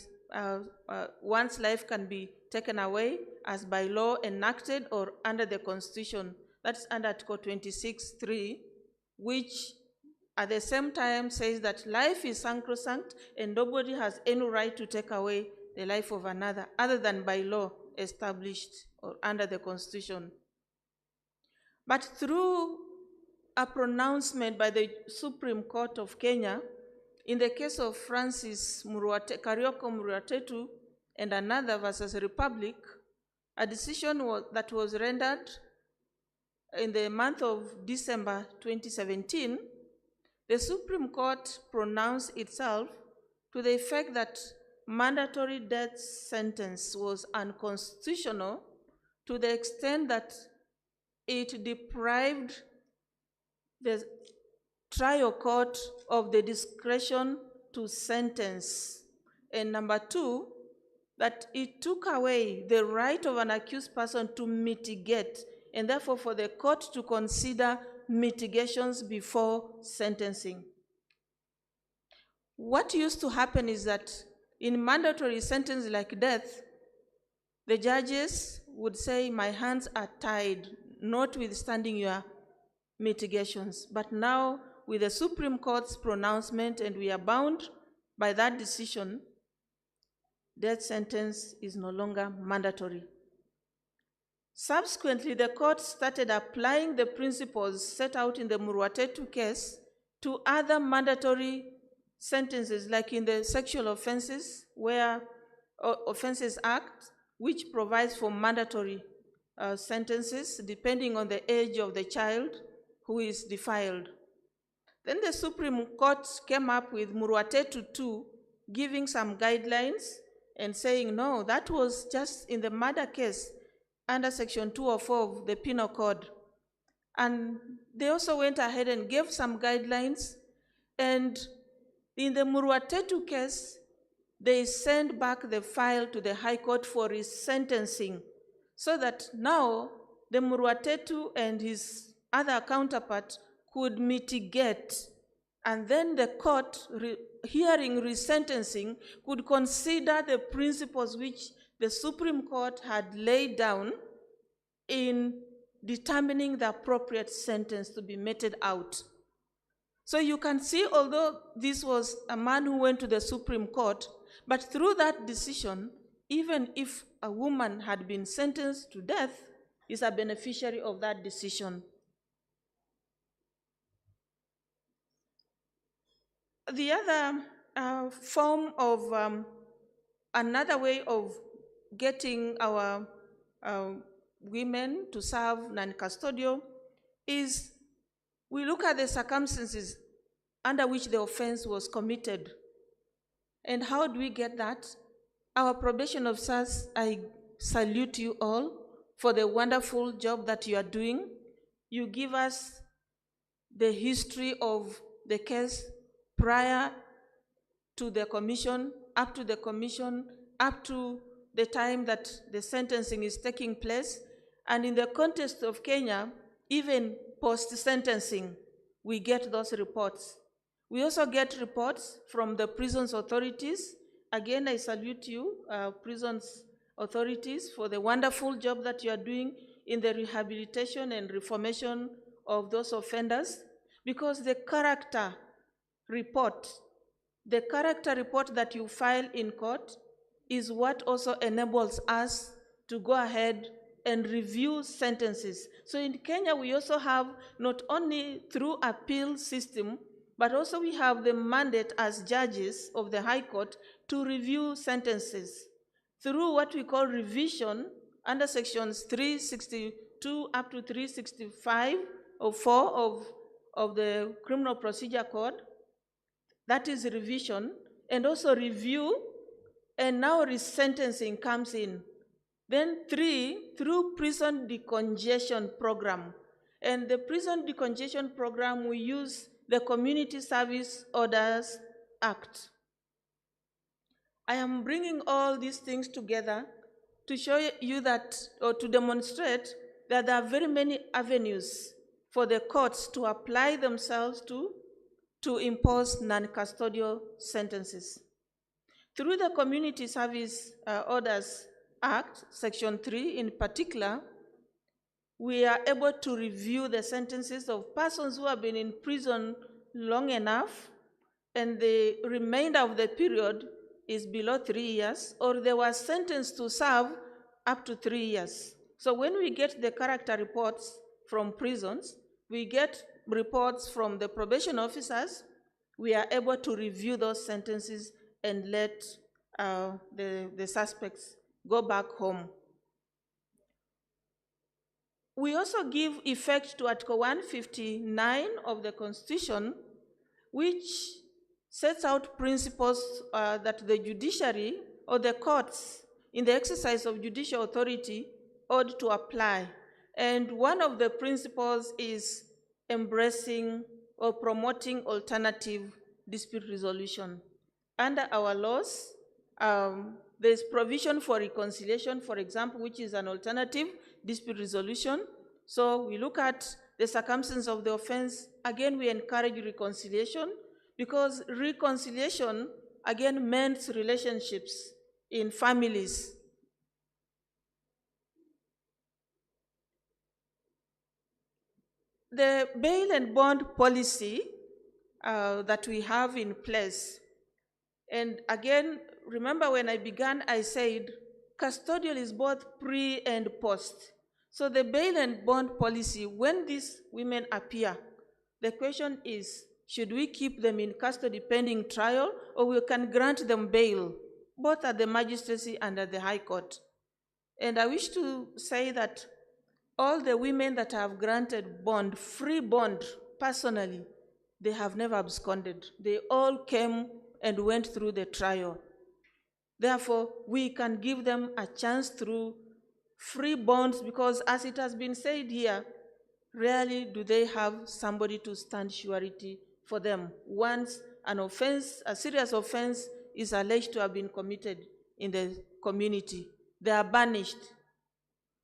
one's life can be taken away as by law enacted or under the Constitution. That's under Article 26(3), which at the same time says that life is sacrosanct and nobody has any right to take away the life of another other than by law established or under the Constitution. But through a pronouncement by the Supreme Court of Kenya, in the case of Francis Kariuki Murwatetu and another versus Republic, a decision that was rendered in the month of December 2017, the Supreme Court pronounced itself to the effect that mandatory death sentence was unconstitutional to the extent that it deprived the trial court of the discretion to sentence. And number two, that it took away the right of an accused person to mitigate, and therefore for the court to consider mitigations before sentencing. What used to happen is that in mandatory sentence like death, the judges would say, my hands are tied, notwithstanding your mitigations. But now, with the Supreme Court's pronouncement, and we are bound by that decision, death sentence is no longer mandatory. Subsequently, the court started applying the principles set out in the Murwatetu case to other mandatory sentences, like in the Sexual Offenses Offenses Act, which provides for mandatory sentences depending on the age of the child who is defiled. Then the Supreme Court came up with Murwatetu 2, giving some guidelines and saying, no, that was just in the murder case under Section 204 of the Penal Code. And they also went ahead and gave some guidelines, and In the Murwatetu case, they sent back the file to the High Court for resentencing, so that now the Murwatetu and his other counterpart could mitigate, and then the court, hearing resentencing, could consider the principles which the Supreme Court had laid down in determining the appropriate sentence to be meted out. So you can see, although this was a man who went to the Supreme Court, but through that decision, even if a woman had been sentenced to death, is a beneficiary of that decision. The other form of, another way of getting our women to serve non-custodial is we look at the circumstances under which the offense was committed. And how do we get that? Our probation officers, I salute you all for the wonderful job that you are doing. You give us the history of the case prior to the commission, up to the commission, up to the time that the sentencing is taking place. And in the context of Kenya, even post-sentencing, we get those reports. We also get reports from the prisons authorities. Again, I salute you, prisons authorities, for the wonderful job that you are doing in the rehabilitation and reformation of those offenders, because the character report that you file in court is what also enables us to go ahead and review sentences. So in Kenya, we also have, not only through appeal system, but also we have the mandate as judges of the High Court to review sentences through what we call revision under sections 362 up to 365 or 4 of the Criminal Procedure Code. That is revision, and also review, and now resentencing comes in. Then 3, through prison decongestion program. And the prison decongestion program, we use the Community Service Orders Act. I am bringing all these things together to show you that, or to demonstrate that there are very many avenues for the courts to apply themselves to impose non-custodial sentences. Through the Community Service Orders Act, Section 3 in particular, we are able to review the sentences of persons who have been in prison long enough and the remainder of the period is below 3 years, or they were sentenced to serve up to 3 years. So when we get the character reports from prisons, we get reports from the probation officers, we are able to review those sentences and let the suspects go back home. We also give effect to Article 159 of the Constitution, which sets out principles that the judiciary or the courts in the exercise of judicial authority ought to apply. And one of the principles is embracing or promoting alternative dispute resolution. Under our laws, there's provision for reconciliation, for example, which is an alternative dispute resolution. So we look at the circumstance of the offense. Again, we encourage reconciliation, because reconciliation, again, mends relationships in families. The bail and bond policy that we have in place, and again, remember when I began, I said custodial is both pre and post. So the bail and bond policy, when these women appear, the question is, should we keep them in custody pending trial, or we can grant them bail, both at the magistracy and at the High Court? And I wish to say that all the women that have granted bond, free bond, personally, they have never absconded. They all came and went through the trial. Therefore, we can give them a chance through free bonds, because as it has been said here, rarely do they have somebody to stand surety for them once an offense, a serious offense is alleged to have been committed in the community, they are banished.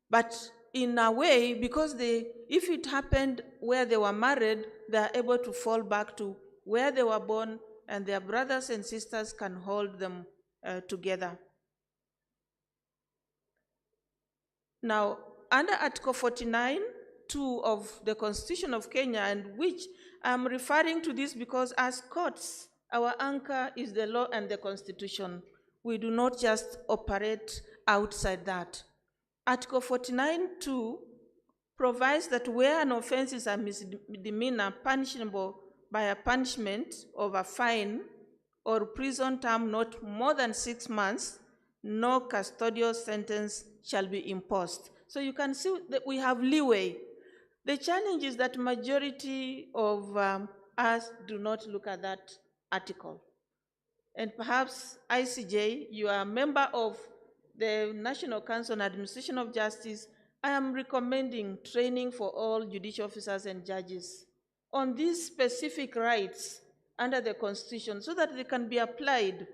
But in a way, because if it happened where they were married, they are able to fall back to where they were born, and their brothers and sisters can hold them together. Now, under Article 49(2) of the Constitution of Kenya, and which I'm referring to this because as courts, our anchor is the law and the Constitution. We do not just operate outside that. Article 49(2) provides that where an offense is a misdemeanor punishable by a punishment of a fine or prison term not more than 6 months, no custodial sentence shall be imposed. So you can see that we have leeway. The challenge is that majority of us do not look at that article. And perhaps ICJ, you are a member of the National Council on Administration of Justice. I am recommending training for all judicial officers and judges on these specific rights under the Constitution so that they can be applied.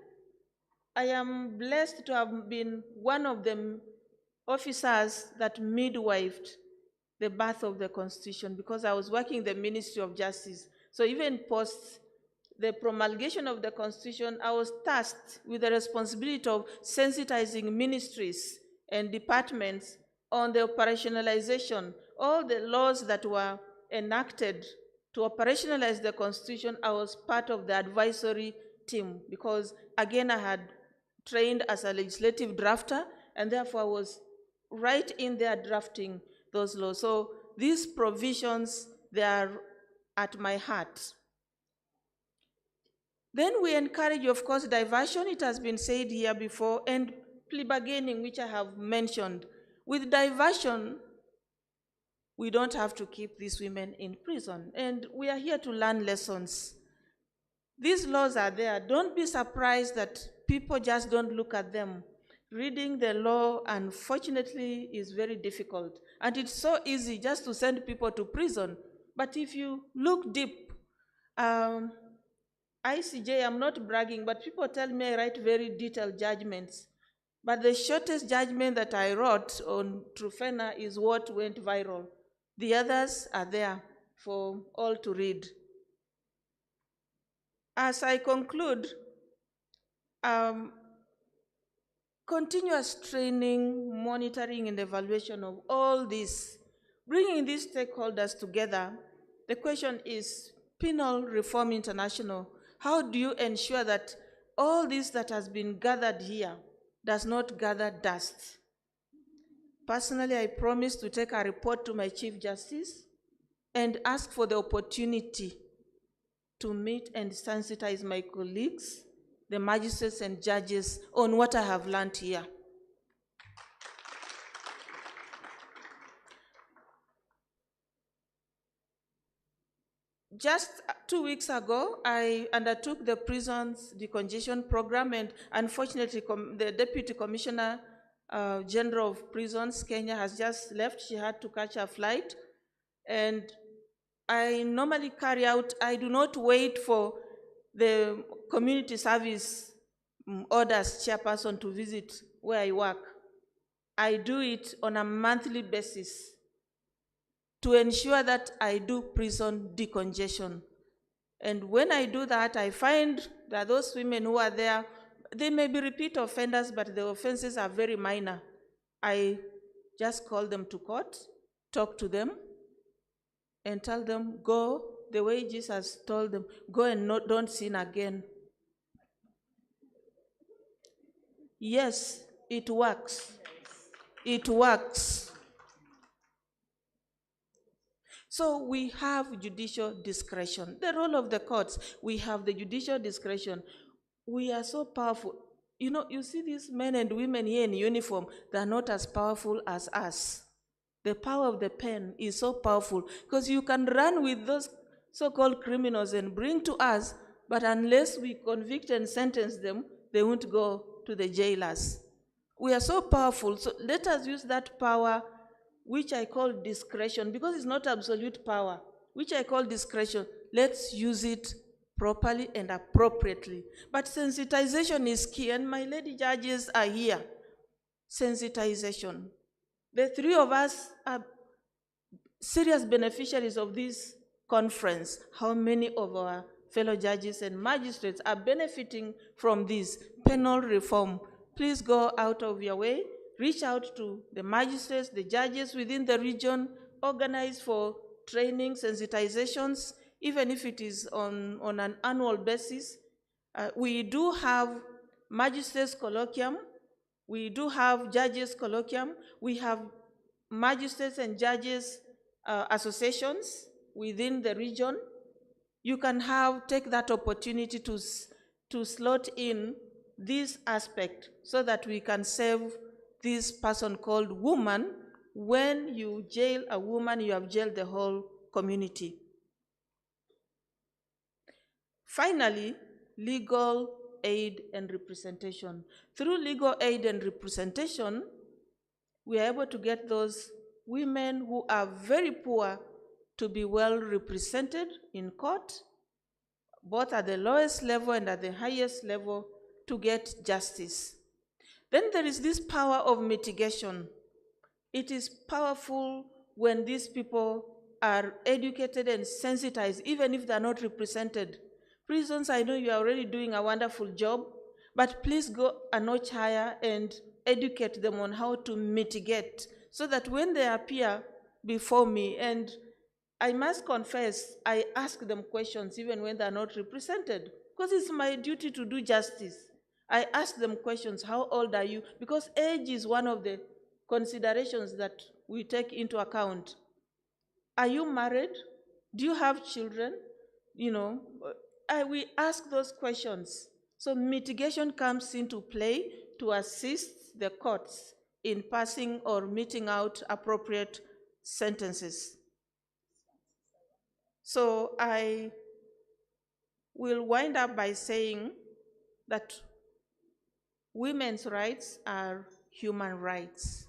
I am blessed to have been one of the officers that midwifed the birth of the Constitution because I was working in the Ministry of Justice. So even post the promulgation of the Constitution, I was tasked with the responsibility of sensitizing ministries and departments on the operationalization. All the laws that were enacted to operationalize the Constitution, I was part of the advisory team because, again, I had trained as a legislative drafter, and therefore I was right in there drafting those laws. So these provisions, they are at my heart. Then we encourage, of course, diversion. It has been said here before, and plea bargaining, which I have mentioned. With diversion, we don't have to keep these women in prison, and we are here to learn lessons. These laws are there. Don't be surprised that people just don't look at them. Reading the law, unfortunately, is very difficult, and it's so easy just to send people to prison. But if you look deep, ICJ, I'm not bragging, but people tell me I write very detailed judgments. But the shortest judgment that I wrote on Trufena is what went viral. The others are there for all to read. As I conclude, continuous training, monitoring, and evaluation of all this, bringing these stakeholders together. The question is, Penal Reform International, how do you ensure that all this that has been gathered here does not gather dust? Personally, I promise to take a report to my Chief Justice and ask for the opportunity to meet and sensitize my colleagues, the magistrates and judges, on what I have learned here. Just 2 weeks ago, I undertook the prisons decongestion program, and unfortunately, the Deputy Commissioner General of Prisons, Kenya, has just left. She had to catch a flight. And I normally carry out, I do not wait for the community service orders chairperson to visit where I work. I do it on a monthly basis to ensure that I do prison decongestion. And when I do that, I find that those women who are there, they may be repeat offenders, but the offenses are very minor. I just call them to court, talk to them, and tell them, go the way Jesus told them, go and don't sin again. Yes, it works. It works. So we have judicial discretion. The role of the courts, we have the judicial discretion. We are so powerful. You know, you see these men and women here in uniform, they're not as powerful as us. The power of the pen is so powerful because you can run with those so-called criminals and bring to us, but unless we convict and sentence them, they won't go to the jailers. We are so powerful, so let us use that power, which I call discretion, because it's not absolute power, which I call discretion. Let's use it properly and appropriately. But sensitization is key, and my lady judges are here. Sensitization. The three of us are serious beneficiaries of this conference. How many of our fellow judges and magistrates are benefiting from this penal reform? Please go out of your way, reach out to the magistrates, the judges within the region, organize for training, sensitizations, even if it is on an annual basis. We do have magistrates colloquium, we do have judges colloquium, we have magistrates and judges associations within the region. You can take that opportunity to slot in this aspect so that we can save this person called woman. When you jail a woman, you have jailed the whole community. Finally, legal aid and representation. Through legal aid and representation, we are able to get those women who are very poor to be well represented in court, both at the lowest level and at the highest level, to get justice. Then there is this power of mitigation. It is powerful when these people are educated and sensitized, even if they're not represented. Prisons, I know you are already doing a wonderful job, but please go a notch higher and educate them on how to mitigate so that when they appear before me, and I must confess, I ask them questions even when they're not represented, because it's my duty to do justice. I ask them questions, how old are you? Because age is one of the considerations that we take into account. Are you married? Do you have children? You know, we ask those questions. So mitigation comes into play to assist the courts in passing or meting out appropriate sentences. So I will wind up by saying that women's rights are human rights.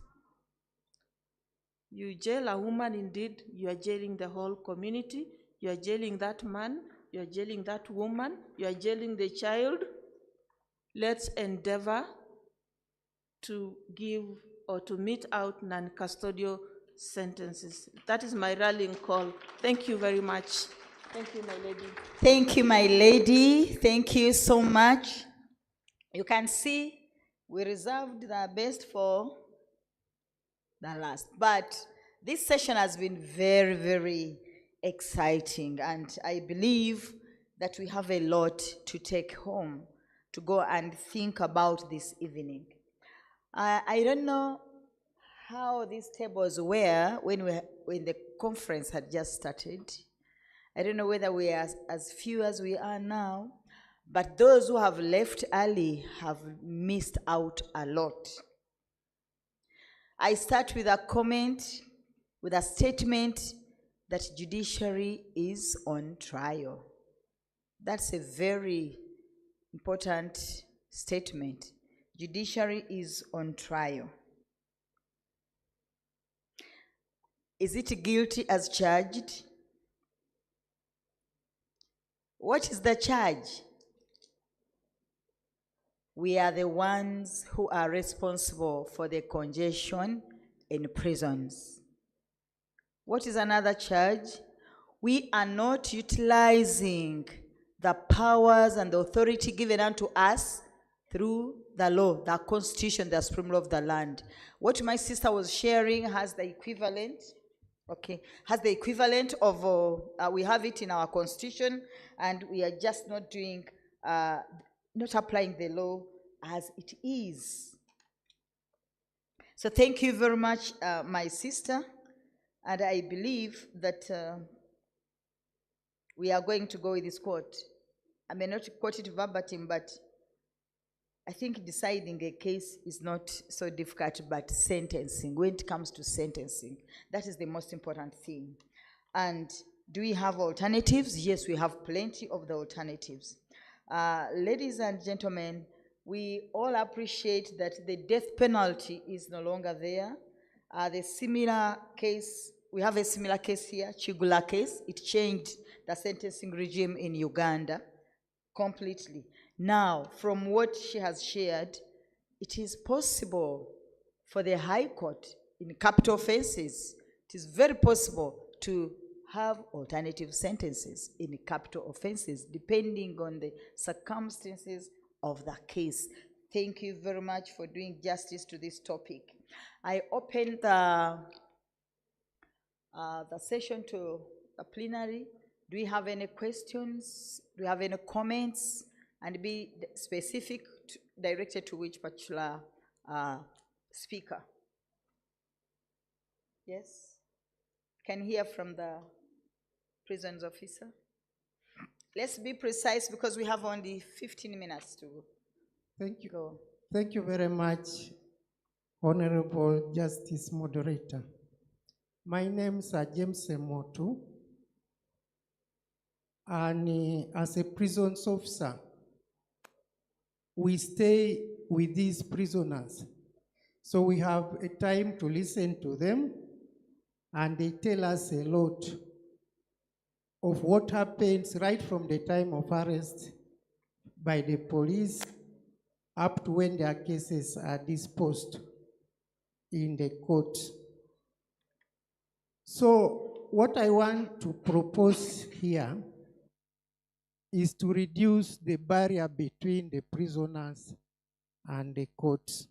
You jail a woman, indeed, you are jailing the whole community. You are jailing that man, you are jailing that woman, you are jailing the child. Let's endeavor to give or to mete out non-custodial sentences. That is my rallying call. Thank you very much. Thank you, my lady. Thank you, my lady. Thank you so much. You can see we reserved the best for the last. But this session has been very, very exciting, and I believe that we have a lot to take home, to go and think about this evening. I don't know how these tables were when the conference had just started. I don't know whether we are as few as we are now, but those who have left early have missed out a lot. I start with a comment, with a statement that judiciary is on trial. That's a very important statement. Judiciary is on trial. Is it guilty as charged? What is the charge? We are the ones who are responsible for the congestion in prisons. What is another charge? We are not utilizing the powers and the authority given unto us through the law, the constitution, the supreme law of the land. What my sister was sharing has the equivalent, has the equivalent of, we have it in our constitution, and we are just not doing, not applying the law as it is. So thank you very much, my sister, and I believe that we are going to go with this quote. I may not quote it verbatim, but I think deciding a case is not so difficult, but sentencing, when it comes to sentencing, that is the most important thing. And do we have alternatives? Yes, we have plenty of the alternatives. Ladies and gentlemen, we all appreciate that the death penalty is no longer there. The similar case, we have a similar case here, Chigula case. It changed the sentencing regime in Uganda. completely. Now, from what she has shared, it is possible for the High Court in capital offenses, it is very possible to have alternative sentences in capital offenses depending on the circumstances of the case. Thank you very much for doing justice to this topic. I open the session to the plenary. Do we have any questions? Do we have any comments? And be specific, directed to which particular speaker? Yes? Can hear from the prisons officer. Let's be precise because we have only 15 minutes to Thank you. go. Thank you very much, Honorable Justice Moderator. My name is James Semotu, and as a prisons officer, we stay with these prisoners. So we have a time to listen to them, and they tell us a lot of what happens right from the time of arrest by the police up to when their cases are disposed in the court. So what I want to propose here is to reduce the barrier between the prisoners and the courts.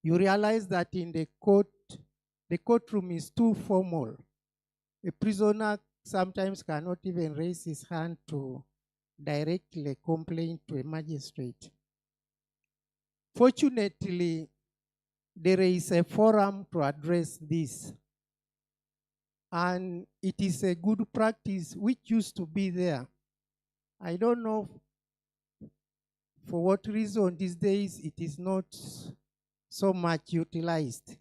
You realize that in the courtroom is too formal. A prisoner sometimes cannot even raise his hand to directly a complaint to a magistrate. Fortunately, there is a forum to address this. And it is a good practice which used to be there. I don't know for what reason these days it is not so much utilized.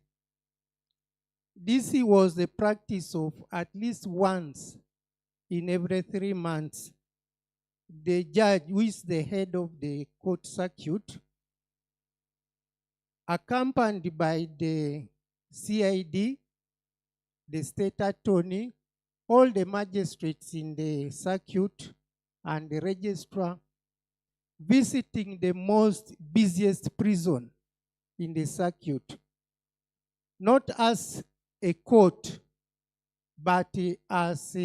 This was the practice of at least once in every 3 months. The judge, who is the head of the court circuit, accompanied by the CID, the state attorney, all the magistrates in the circuit, and the registrar, visiting the most busiest prison in the circuit, not as a court, but as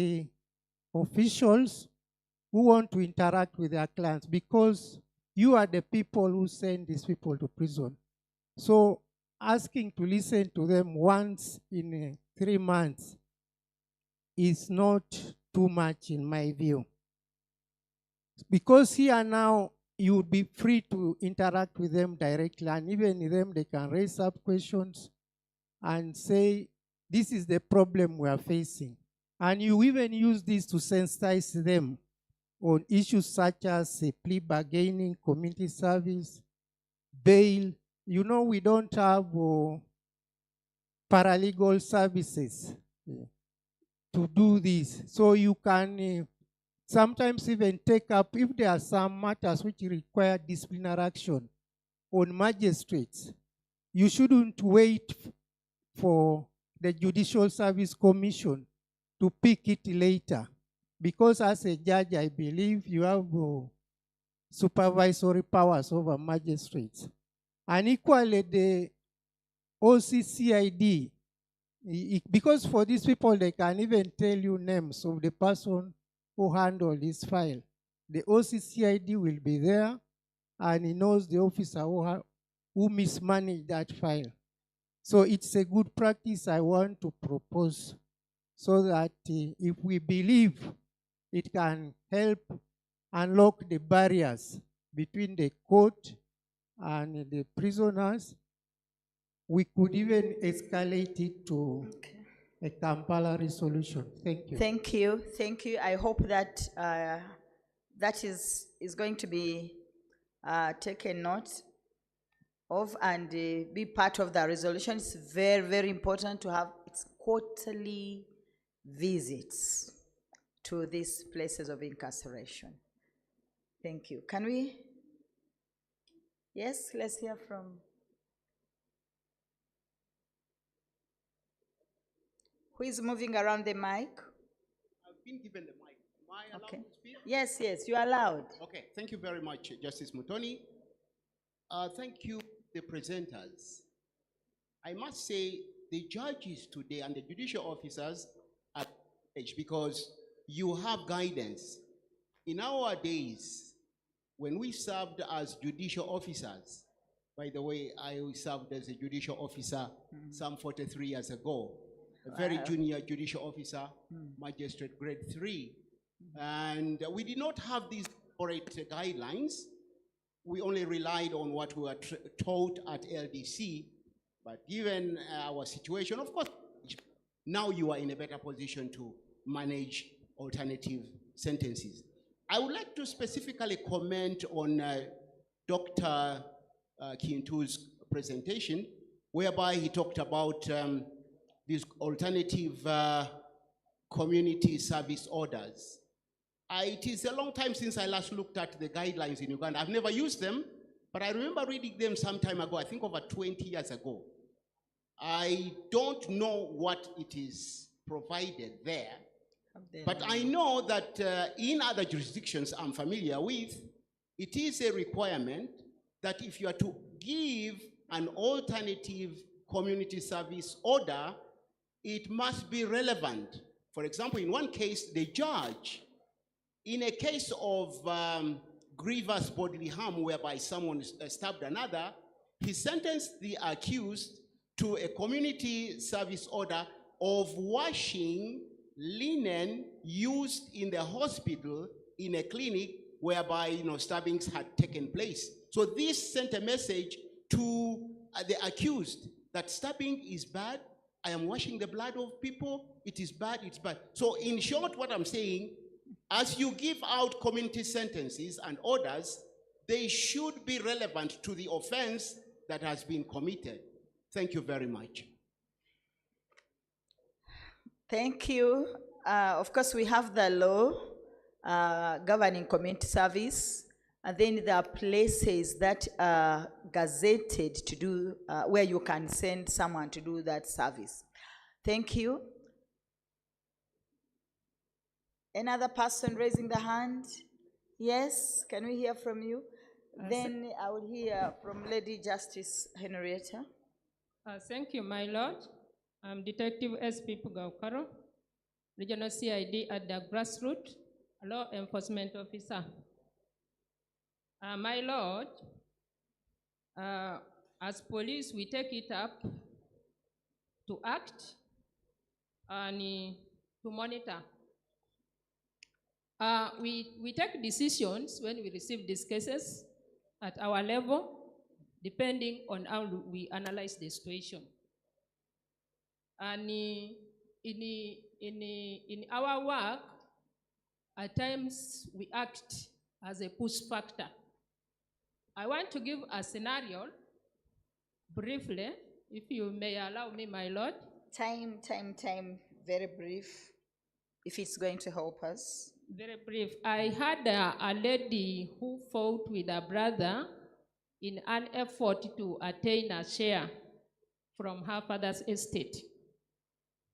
officials who want to interact with their clients, because you are the people who send these people to prison. So asking to listen to them once in 3 months is not too much in my view. Because here now, you would be free to interact with them directly, and even them, they can raise up questions and say, this is the problem we are facing. And you even use this to sensitize them on issues such as plea bargaining, community service, bail. You know, we don't have paralegal services to do this. So you can sometimes even take up, if there are some matters which require disciplinary action on magistrates, you shouldn't wait for the Judicial Service Commission to pick it later. Because as a judge, I believe you have supervisory powers over magistrates. And equally, the OCCID, because for these people, they can even tell you names of the person who handled this file. The OCCID will be there, and he knows the officer who mismanaged that file. So it's a good practice I want to propose, so that if we believe it can help unlock the barriers between the court and the prisoners, we could even escalate it to a Kampala resolution. Thank you. Thank you. Thank you. I hope that that is going to be taken note of and be part of the resolution. It's very, very important to have its quarterly visits to these places of incarceration. Thank you. Can we? Yes, let's hear from. Who is moving around the mic? I've been given the mic. Am I Okay. Yes, yes, you are allowed. Okay, thank you very much, Justice Mutoni. Thank you, the presenters. I must say, the judges today and the judicial officers are privileged because you have guidance. In our days, when we served as judicial officers, by the way, I served as a judicial officer some 43 years ago, a very Wow. junior judicial officer, magistrate grade 3. And we did not have these corporate guidelines. We only relied on what we were taught at LDC. But given our situation, of course, now you are in a better position to manage alternative sentences. I would like to specifically comment on Dr. Kintu's presentation, whereby he talked about these alternative community service orders. It is a long time since I last looked at the guidelines in Uganda. I've never used them, but I remember reading them some time ago, I think over 20 years ago. I don't know what it is provided there, but I know that in other jurisdictions I'm familiar with, it is a requirement that if you are to give an alternative community service order, it must be relevant. For example, in one case, the judge, in a case of grievous bodily harm whereby someone stabbed another, he sentenced the accused to a community service order of washing linen used in the hospital in a clinic whereby stabbings had taken place. So this sent a message to the accused that stabbing is bad. I am washing the blood of people. It is bad, it's bad. So in short, what I'm saying, as you give out community sentences and orders, they should be relevant to the offense that has been committed. Thank you very much. Thank you. Of course, we have the law governing community service, and then there are places that are gazetted to do, where you can send someone to do that service. Thank you. Another person raising the hand? Yes, can we hear from you? Then I will hear from Lady Justice Henrietta. Thank you, my Lord. I'm Detective S.P. Pugaukaro, Regional CID at the Grassroots Law Enforcement Officer. My Lord, as police, we take it up to act and to monitor. We take decisions when we receive these cases at our level, depending on how we analyze the situation. And in our work, at times we act as a push factor. I want to give a scenario briefly, if you may allow me, my Lord. Time, very brief, if it's going to help us. Very brief. I had a lady who fought with her brother in an effort to attain a share from her father's estate.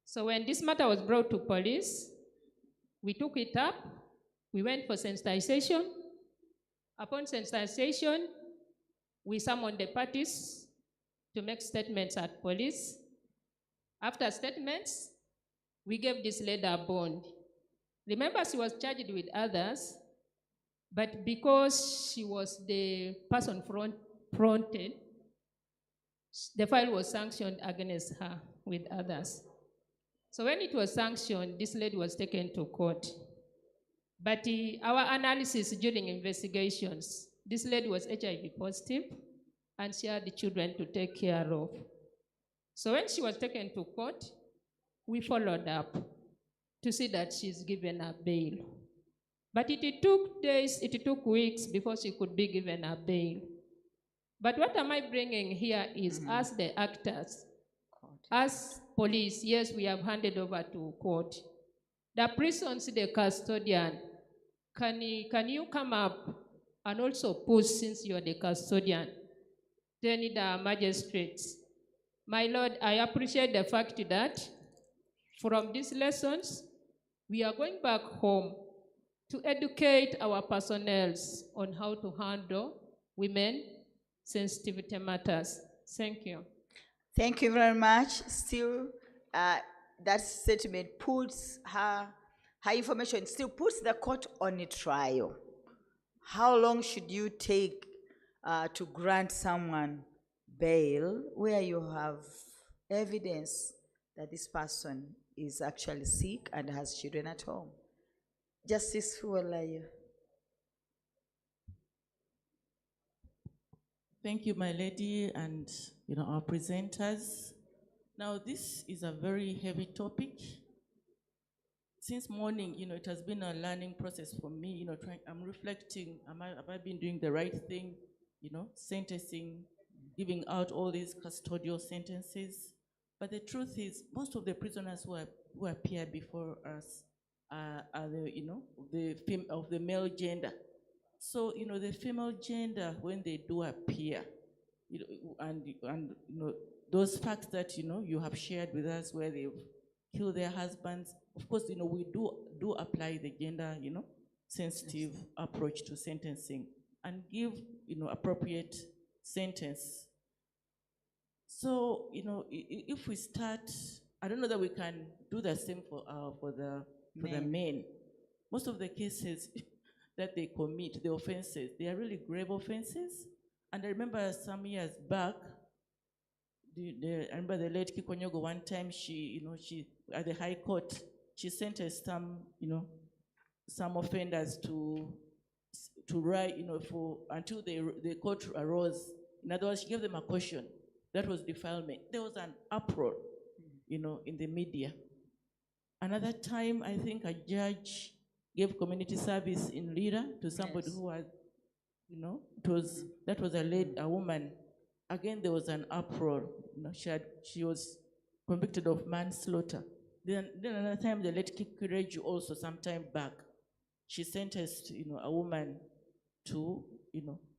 So when this matter was brought to police, we took it up, we went for sensitization. Upon sensitization, we summoned the parties to make statements at police. After statements, we gave this lady a bond. Remember, she was charged with others, but because she was the person fronted, the file was sanctioned against her with others. So when it was sanctioned, this lady was taken to court. But our analysis during investigations, this lady was HIV positive, and she had the children to take care of. So when she was taken to court, we followed up to see that she's given a bail. But it took days, it took weeks before she could be given a bail. But what am I bringing here is, as the actors, as police, yes, we have handed over to court. The prisons, the custodian, can you come up and also push, since you're the custodian, then the magistrates. My Lord, I appreciate the fact that from these lessons, we are going back home to educate our personnel on how to handle women sensitivity matters. Thank you. Thank you very much. Still, that statement puts her information, still puts the court on a trial. How long should you take to grant someone bail where you have evidence that this person is actually sick and has children at home? Justice Fualayo. Thank you, my lady, and our presenters. Now, this is a very heavy topic. Since morning, it has been a learning process for me. I'm reflecting: have I been doing the right thing? Sentencing, giving out all these custodial sentences. But the truth is, most of the prisoners who appear before us are of the male gender. So, the female gender, when they do appear, and those facts that, you have shared with us where they've killed their husbands, of course, we do apply the gender, sensitive approach to sentencing and give, appropriate sentence. So, if we start, I don't know that we can do the same for the men. Most of the cases that they commit, the offenses, they are really grave offenses. And I remember some years back, I remember the late Kikonyogo, one time she at the High Court, she sentenced some offenders to write, until the court arose. In other words, she gave them a caution. That was defilement. There was an uproar, in the media. Another time, I think a judge gave community service in Lira to somebody who was, that was a woman. Again, there was an uproar. She was convicted of manslaughter. Then another time, the late Kikureju also, some time back, she sentenced, a woman to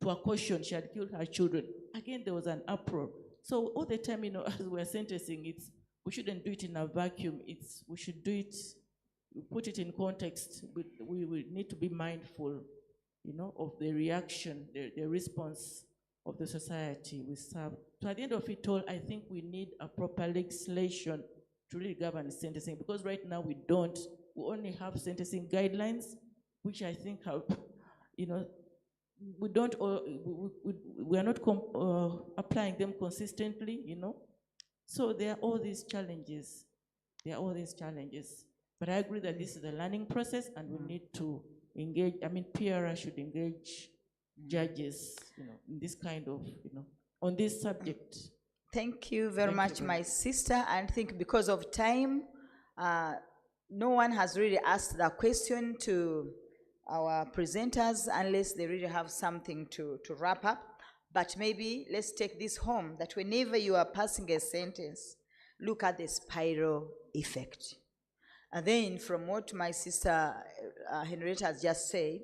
a caution. She had killed her children. Again, there was an uproar. So all the time, as we're sentencing, we shouldn't do it in a vacuum. We should do it, put it in context. We need to be mindful, of the reaction, the response of the society we serve. So at the end of it all, I think we need a proper legislation to really govern sentencing, because right now we only have sentencing guidelines, which I think have, we are not applying them consistently, So there are all these challenges. But I agree that this is a learning process and we need to engage, PRR should engage judges, in this kind of, on this subject. Thank you very much, my sister. And I think because of time, no one has really asked that question to our presenters unless they really have something to wrap up. But maybe let's take this home, that whenever you are passing a sentence, look at the spiral effect. And then from what my sister Henrietta has just said,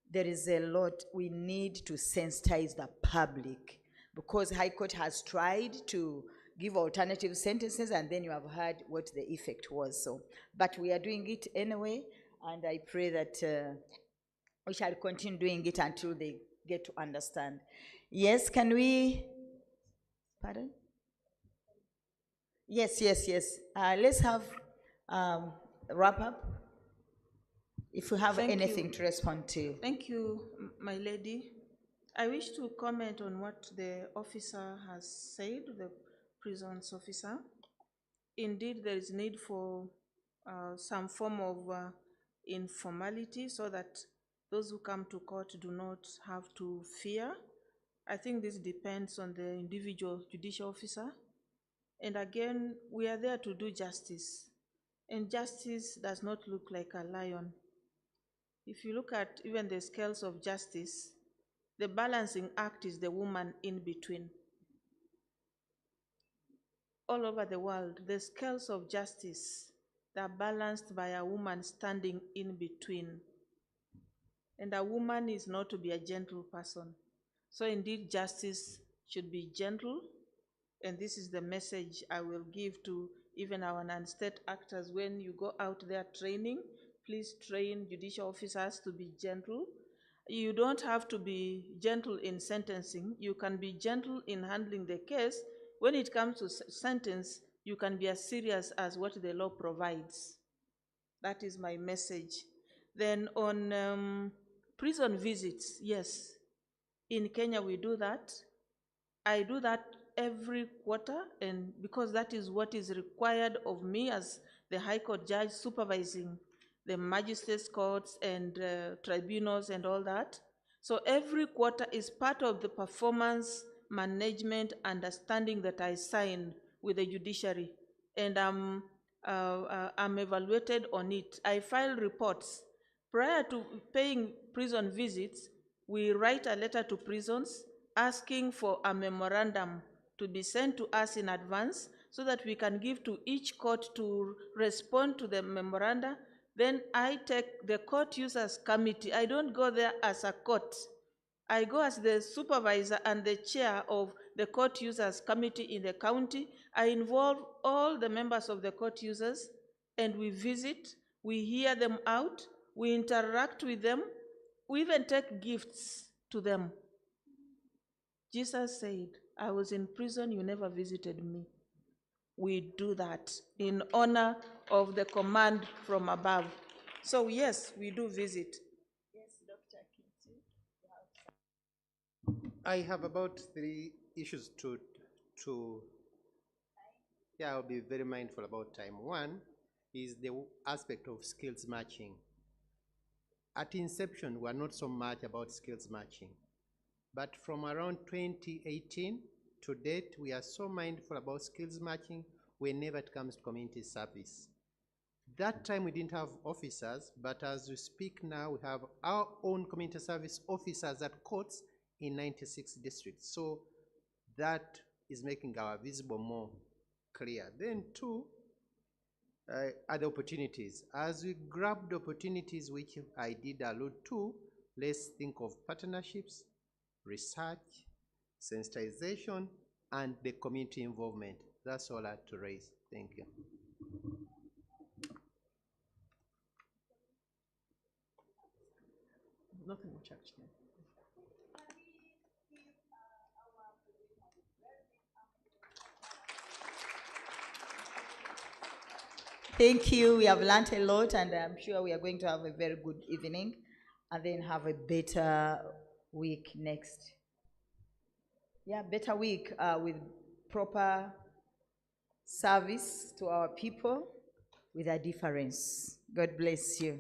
there is a lot we need to sensitize the public, because High Court has tried to give alternative sentences, and then you have heard what the effect was. So, but we are doing it anyway, and I pray that we shall continue doing it until they get to understand. Yes, can we? Pardon? Yes. Let's have wrap up. If you have anything to respond to. Thank you, my lady. I wish to comment on what the officer has said, the prisons officer. Indeed, there is need for some form of informality so that those who come to court do not have to fear. I think this depends on the individual judicial officer. And again, we are there to do justice. And justice does not look like a lion. If you look at even the scales of justice, the balancing act is the woman in between. All over the world, the scales of justice, they are balanced by a woman standing in between. And a woman is not to be a gentle person. So indeed, justice should be gentle. And this is the message I will give to even our non-state actors when you go out there training. please train judicial officers to be gentle. You don't have to be gentle in sentencing. You can be gentle in handling the case. When it comes to sentence, you can be as serious as what the law provides. That is my message. Then on prison visits, yes, in Kenya we do that. I do that every quarter, and because that is what is required of me as the High Court judge supervising the magistrates courts and tribunals and all that. So every quarter is part of the performance management understanding that I sign with the judiciary, and I'm evaluated on it. I file reports. Prior to paying prison visits, we write a letter to prisons asking for a memorandum to be sent to us in advance so that we can give to each court to respond to the memoranda. Then I take the court users committee. I don't go there as a court. I go as the supervisor and the chair of the court users committee in the county. I involve all the members of the court users, and we visit, we hear them out, we interact with them, we even take gifts to them. Jesus said, I was in prison, you never visited me. We do that in honor of the command from above. So yes, we do visit. Yes, Dr. Kintu. I have about 3 issues yeah, I'll be very mindful about time. One is the aspect of skills matching. At inception, we are not so much about skills matching, but from around 2018 to date, we are so mindful about skills matching whenever it comes to community service. That time we didn't have officers, but as we speak now, we have our own community service officers at courts in 96 districts. So that is making our visible more clear. Then 2, other opportunities. As we grab the opportunities which I did allude to, let's think of partnerships, research, sensitization, and the community involvement. That's all I had to raise. Thank you. Nothing much actually. Thank you. We have learned a lot, and I'm sure we are going to have a very good evening and then have a better week next. Yeah, better week with proper service to our people with a difference. God bless you.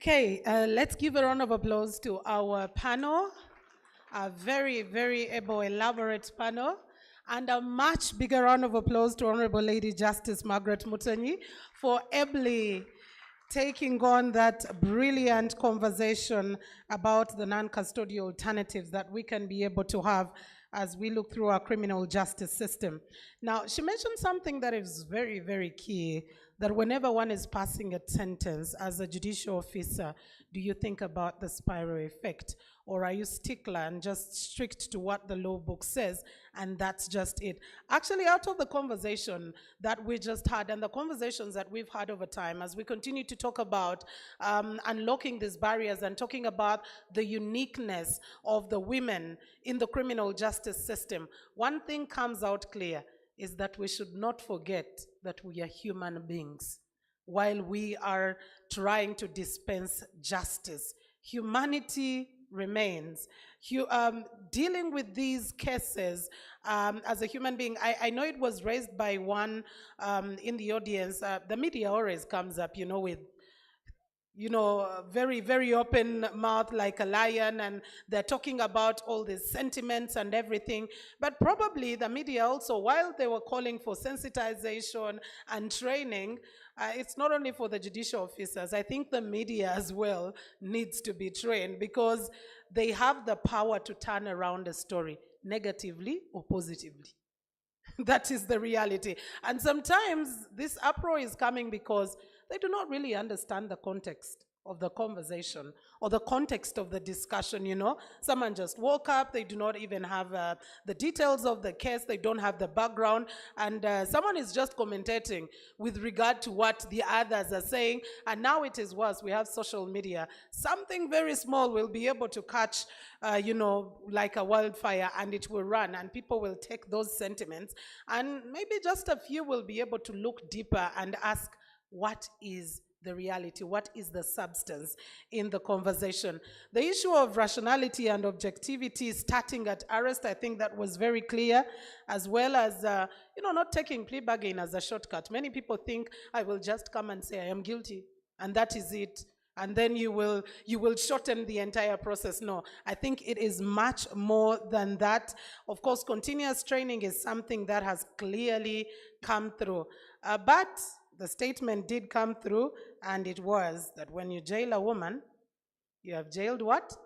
Okay, let's give a round of applause to our panel, a very, very able, elaborate panel, and a much bigger round of applause to Honorable Lady Justice Margaret Mutanyi for ably taking on that brilliant conversation about the non-custodial alternatives that we can be able to have as we look through our criminal justice system. Now, she mentioned something that is very, very key, that whenever one is passing a sentence as a judicial officer, do you think about the spiral effect? Or are you stickler and just strict to what the law book says, and that's just it? Actually, out of the conversation that we just had and the conversations that we've had over time, as we continue to talk about unlocking these barriers and talking about the uniqueness of the women in the criminal justice system, one thing comes out clear, is that we should not forget that we are human beings while we are trying to dispense justice. Humanity remains. Dealing with these cases as a human being, I know it was raised by one in the audience. The media always comes up, with very, very open mouth like a lion, and they're talking about all these sentiments and everything. But probably the media also, while they were calling for sensitization and training, it's not only for the judicial officers. I think the media as well needs to be trained, because they have the power to turn around a story negatively or positively. That is the reality. And sometimes this uproar is coming because they do not really understand the context of the conversation or the context of the discussion, you know. Someone just woke up, they do not even have the details of the case, they don't have the background, and someone is just commentating with regard to what the others are saying, and now it is worse. We have social media. Something very small will be able to catch, you know, like a wildfire, and it will run, and people will take those sentiments, and maybe just a few will be able to look deeper and ask, what is the reality? What is the substance in the conversation? The issue of rationality and objectivity starting at arrest, I think that was very clear, as well as, you know, not taking plea bargain as a shortcut. Many people think, I will just come and say I am guilty, and that is it. And then you will shorten the entire process. No, I think it is much more than that. Of course, continuous training is something that has clearly come through. But the statement did come through, and it was that when you jail a woman, you have jailed what?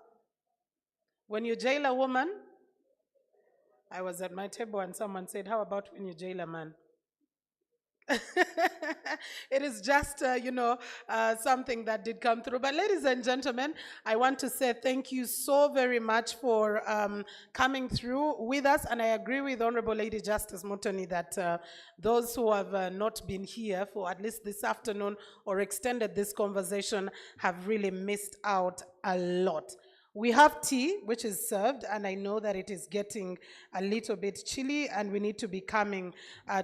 When you jail a woman, I was at my table and someone said, how about when you jail a man? It is just, you know, something that did come through. But ladies and gentlemen, I want to say thank you so very much for coming through with us. And I agree with Honorable Lady Justice Mutoni that those who have not been here for at least this afternoon or extended this conversation have really missed out a lot. We have tea, which is served, and I know that it is getting a little bit chilly, and we need to be coming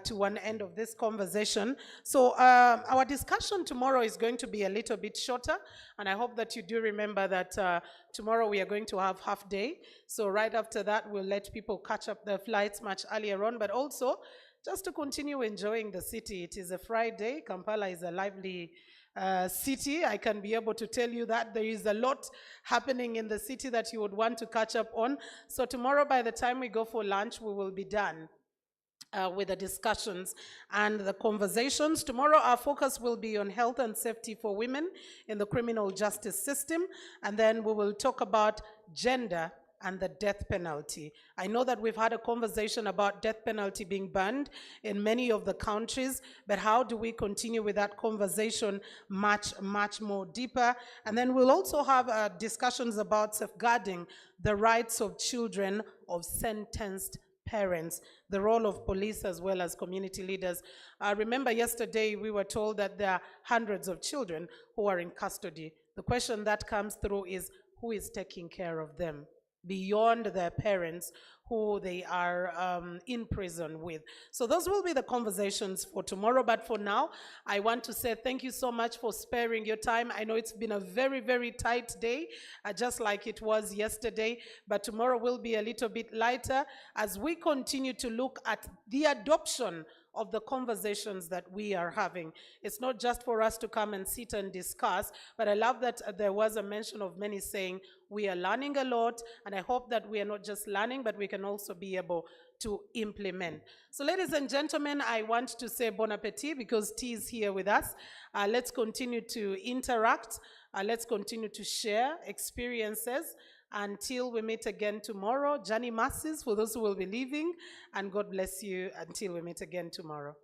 to one end of this conversation. So our discussion tomorrow is going to be a little bit shorter, and I hope that you do remember that tomorrow we are going to have half day. So right after that, we'll let people catch up their flights much earlier on, but also just to continue enjoying the city. It is a Friday. Kampala is a lively city. I can be able to tell you that there is a lot happening in the city that you would want to catch up on. So tomorrow, by the time we go for lunch, we will be done with the discussions and the conversations. Tomorrow, our focus will be on health and safety for women in the criminal justice system. And then we will talk about gender and the death penalty. I know that we've had a conversation about death penalty being banned in many of the countries, but how do we continue with that conversation much, much more deeper? And then we'll also have discussions about safeguarding the rights of children of sentenced parents, the role of police as well as community leaders. Remember yesterday we were told that there are hundreds of children who are in custody. The question that comes through is, who is taking care of them beyond their parents who they are in prison with? So those will be the conversations for tomorrow. But for now, I want to say thank you so much for sparing your time. I know it's been a very, very tight day, just like it was yesterday. But tomorrow will be a little bit lighter as we continue to look at the adoption of the conversations that we are having. It's not just for us to come and sit and discuss, but I love that there was a mention of many saying we are learning a lot, and I hope that we are not just learning, but we can also be able to implement. So ladies and gentlemen, I want to say bon appetit because tea is here with us. Let's continue to interact. Let's continue to share experiences. Until we meet again tomorrow, Johnny Masses for those who will be leaving, and God bless you until we meet again tomorrow.